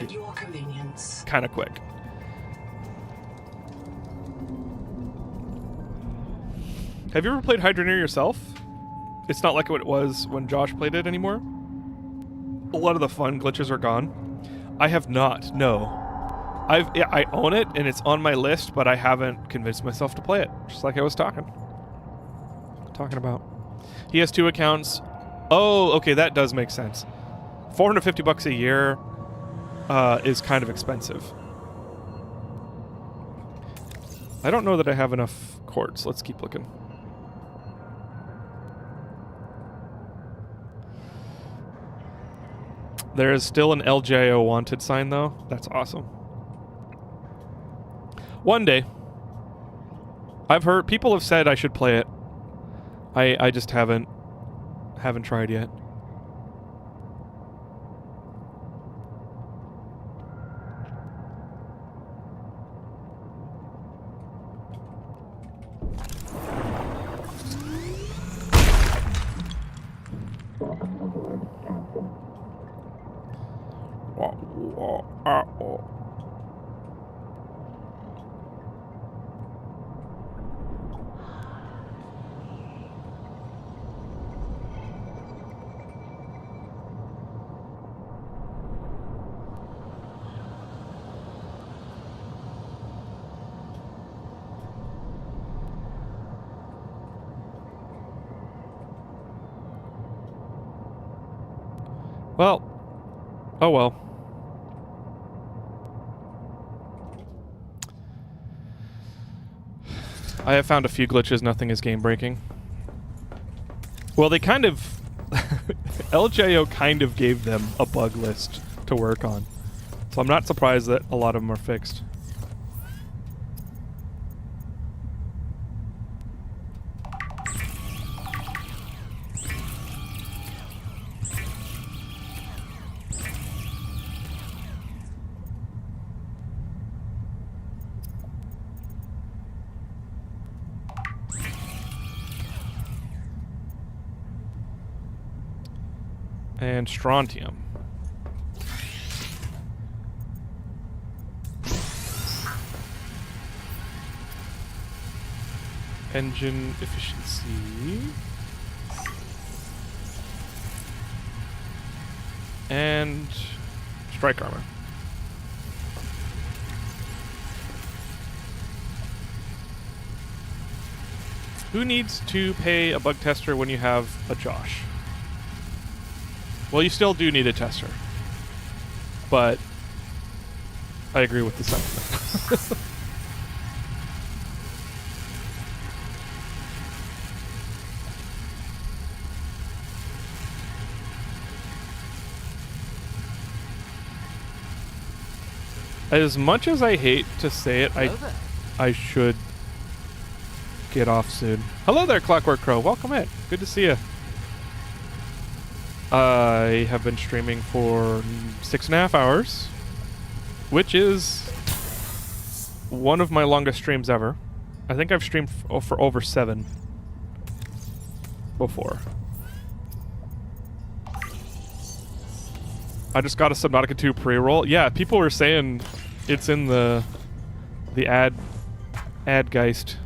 kind of quick. Have you ever played Hydroneer yourself? It's not like what it was when Josh played it anymore. A lot of the fun glitches are gone. I have not, no. I own it, and it's on my list, but I haven't convinced myself to play it, just like I was talking about. He has 2 accounts. Oh, okay, that does make sense. $450 a year is kind of expensive. I don't know that I have enough quartz. Let's keep looking. There is still an LGIO wanted sign, though. That's awesome. One day. I've heard people have said I should play it. I just haven't tried yet. Well, oh well. I have found a few glitches, nothing is game breaking. Well, they kind of... LJO kind of gave them a bug list to work on. So I'm not surprised that a lot of them are fixed. And strontium. Engine efficiency. And strike armor. Who needs to pay a bug tester when you have a Josh? Well, you still do need a tester. But I agree with the sentiment. As much as I hate to say it, I should get off soon. Hello there, Clockwork Crow. Welcome in. Good to see you. I have been streaming for 6.5 hours, which is one of my longest streams ever. I think I've streamed for over 7 before. I just got a Subnautica 2 pre-roll. Yeah, people were saying it's in the ad-geist.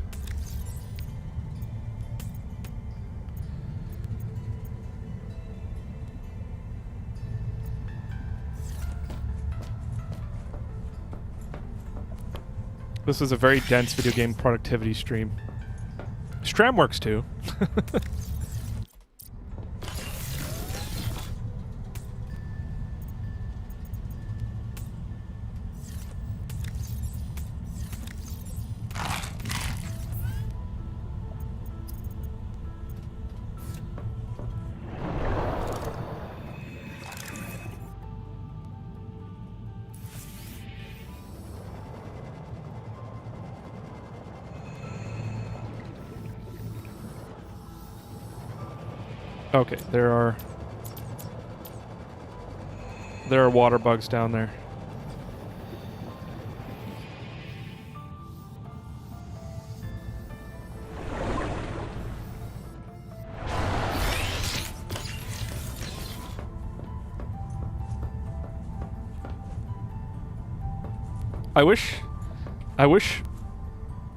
This is a very dense video game productivity stream. Stram works too. Okay, there are water bugs down there. I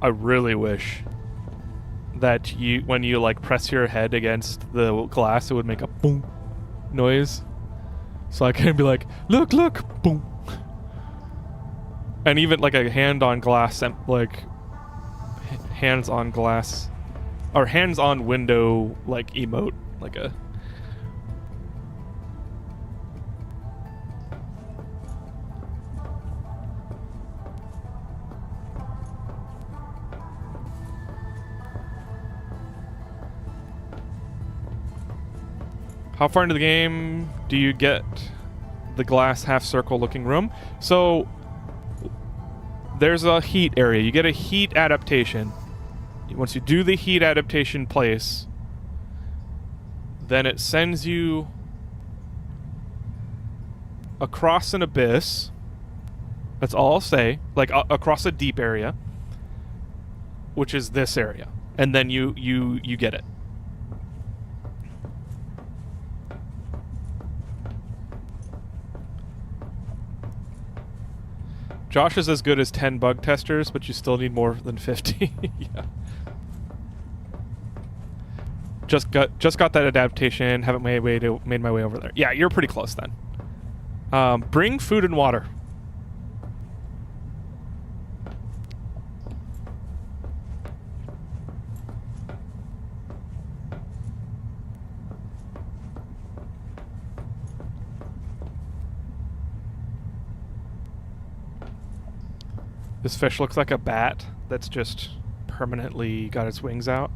really wish that when you like press your head against the glass, it would make a boom noise. So I can be like, look, boom. And even like a hand on glass, like hands on glass, or hands on window, like emote, like a. How far into the game do you get the glass half circle looking room? So there's a heat area. You get a heat adaptation. Once you do the heat adaptation place, then it sends you across an abyss. That's all I'll say. Like across a deep area, which is this area. And then you get it. Josh is as good as 10 bug testers, but you still need more than 50. Yeah. Just got that adaptation. Haven't made my way over there. Yeah, you're pretty close then. Bring food and water. This fish looks like a bat that's just permanently got its wings out.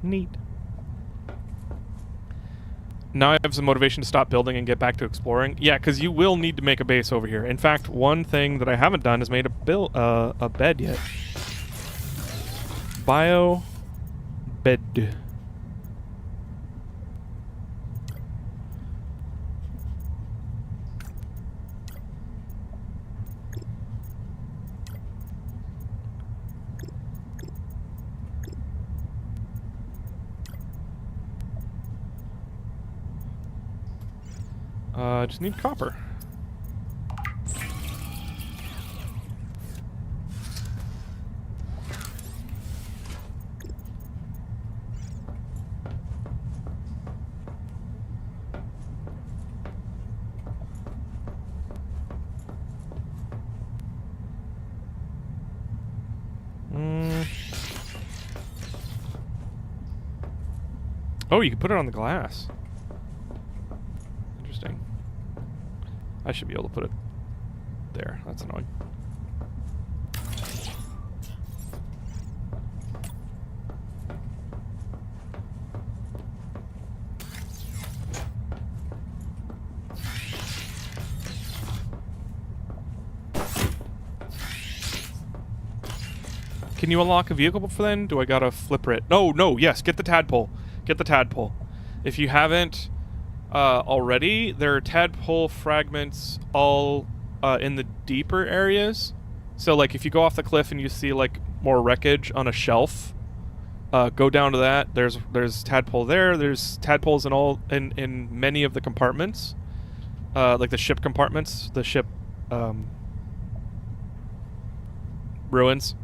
Neat. Now I have some motivation to stop building and get back to exploring. Yeah, because you will need to make a base over here. In fact, one thing that I haven't done is made a bed yet. Bio bed. Just need copper. Oh, you can put it on the glass. Interesting. I should be able to put it there. That's annoying. Can you unlock a vehicle for then? Do I gotta flipper it? No, yes, get the tadpole. Get the tadpole. If you haven't already, there are tadpole fragments all in the deeper areas. So, like, if you go off the cliff and you see, like, more wreckage on a shelf, go down to that. There's tadpole there. There's tadpoles in many of the compartments. Like the ship compartments. The ship ruins.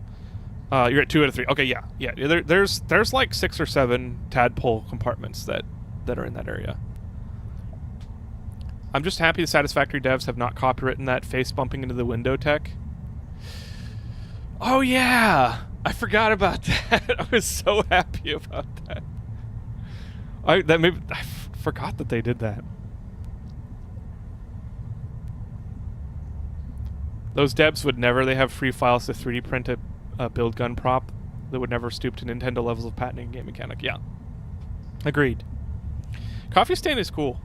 You're at 2 out of 3. Okay, yeah. There's like 6 or 7 tadpole compartments that are in that area. I'm just happy the Satisfactory devs have not copywritten that face bumping into the window tech. Oh yeah, I forgot about that. I was so happy about that. I forgot that they did that. Those devs would never. They have free files to 3D print a build gun prop that would never stoop to Nintendo levels of patenting game mechanic. Yeah. Agreed. Coffee Stain is cool.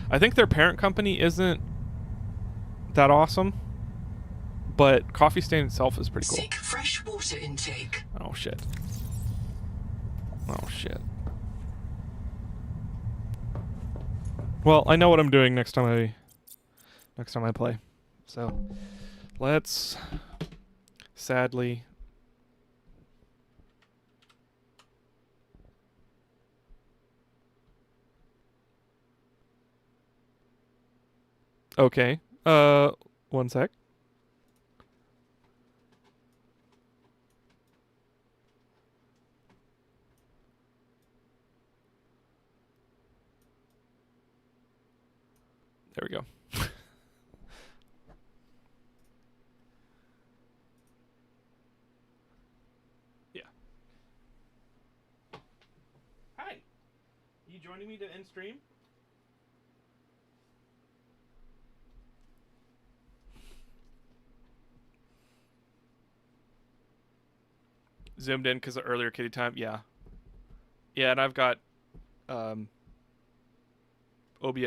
I think their parent company isn't that awesome, but Coffee Stain itself is pretty cool. Seek fresh water intake. Oh shit. Oh shit. Well, I know what I'm doing next time I play. So, let's sadly okay. One sec. There we go. Yeah. Hi. You joining me to end stream? Zoomed in because of earlier kitty time. Yeah. Yeah, and I've got OBS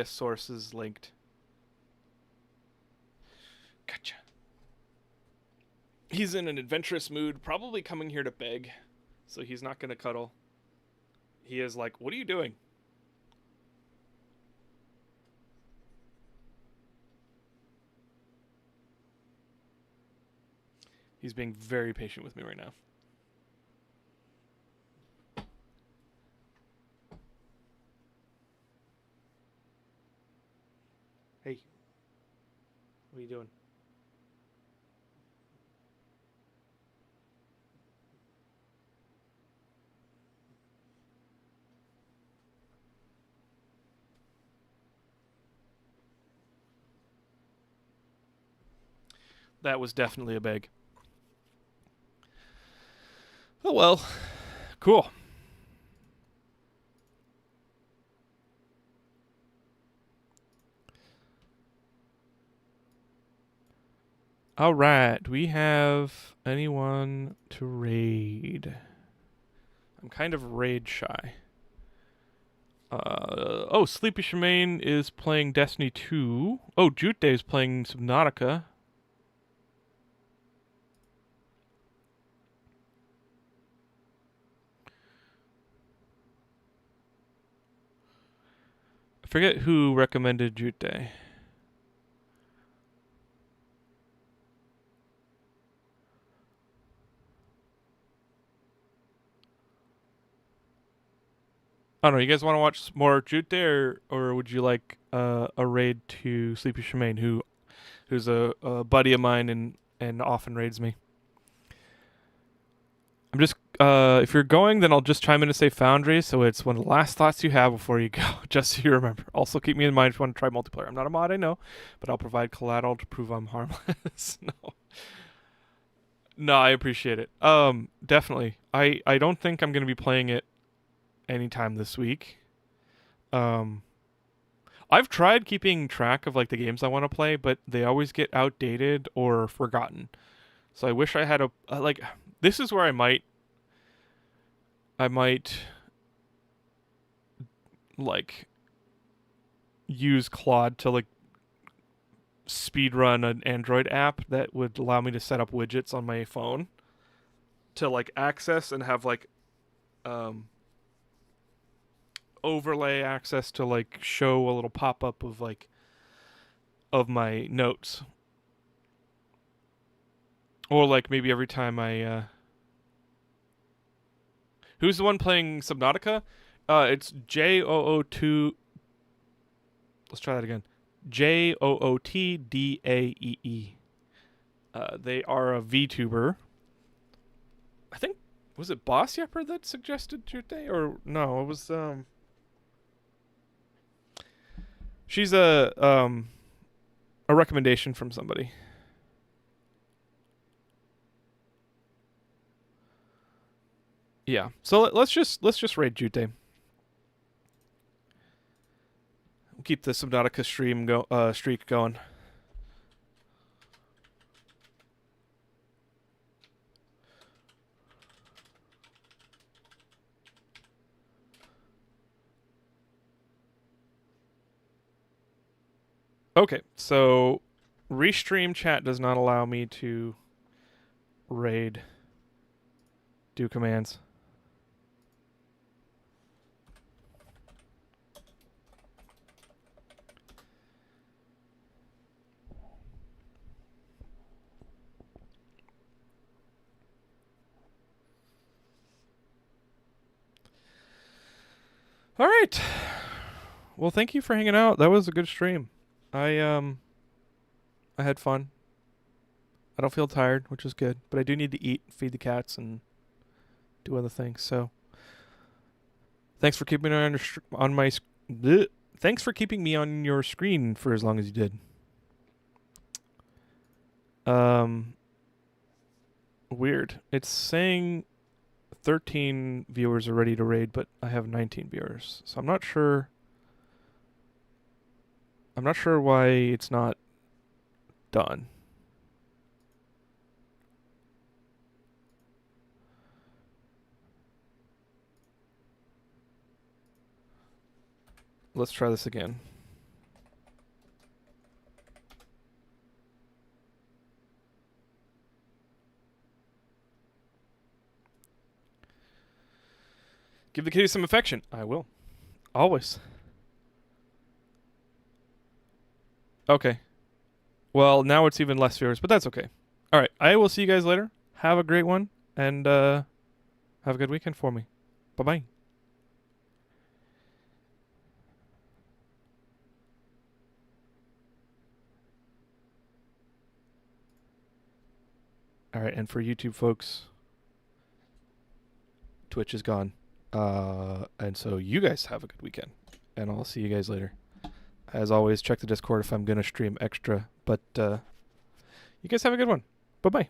sources linked. Gotcha. He's in an adventurous mood, probably coming here to beg, so he's not going to cuddle. He is like, what are you doing? He's being very patient with me right now. Hey. What are you doing? That was definitely a beg. Oh well. Cool. All right. Do we have anyone to raid? I'm kind of raid shy. Oh, Sleepy Shemaine is playing Destiny 2. Oh, Jute is playing Subnautica. I forget who recommended Jute. I don't know. You guys want to watch more Jute, or would you like a raid to Sleepy Shemaine, who's a buddy of mine and often raids me? I'm just if you're going, then I'll just chime in to say Foundry, so it's one of the last thoughts you have before you go, just so you remember. Also, keep me in mind if you want to try multiplayer. I'm not a mod, I know, but I'll provide collateral to prove I'm harmless. No, I appreciate it. Definitely. I don't think I'm gonna be playing it anytime this week. I've tried keeping track of like the games I want to play, but they always get outdated or forgotten. So I wish I had a like. This is where I might like use Claude to like speedrun an Android app that would allow me to set up widgets on my phone to like access and have like overlay access to like show a little pop-up of like of my notes, or like maybe every time I who's the one playing Subnautica? It's JOO2. Let's try that again. JOOTDAEE. They are a VTuber. I think, was it Boss Yepper that suggested Jute? Or no, it was she's a recommendation from somebody. Yeah. So let's just raid Jute. We'll keep the Subnautica streak going. Okay, so restream chat does not allow me to raid do commands. All right. Well, thank you for hanging out. That was a good stream. I had fun. I don't feel tired, which is good, but I do need to eat, feed the cats, and do other things. So, thanks for keeping me thanks for keeping me on your screen for as long as you did. Weird. It's saying 13 viewers are ready to raid, but I have 19 viewers, so I'm not sure. I'm not sure why it's not done. Let's try this again. Give the kitty some affection. I will. Always. Okay. Well, now it's even less viewers, but that's okay. All right. I will see you guys later. Have a great one, and have a good weekend for me. Bye-bye. All right, and for YouTube folks, Twitch is gone. And so you guys have a good weekend, and I'll see you guys later. As always, check the Discord if I'm going to stream extra, but you guys have a good one. Bye-bye.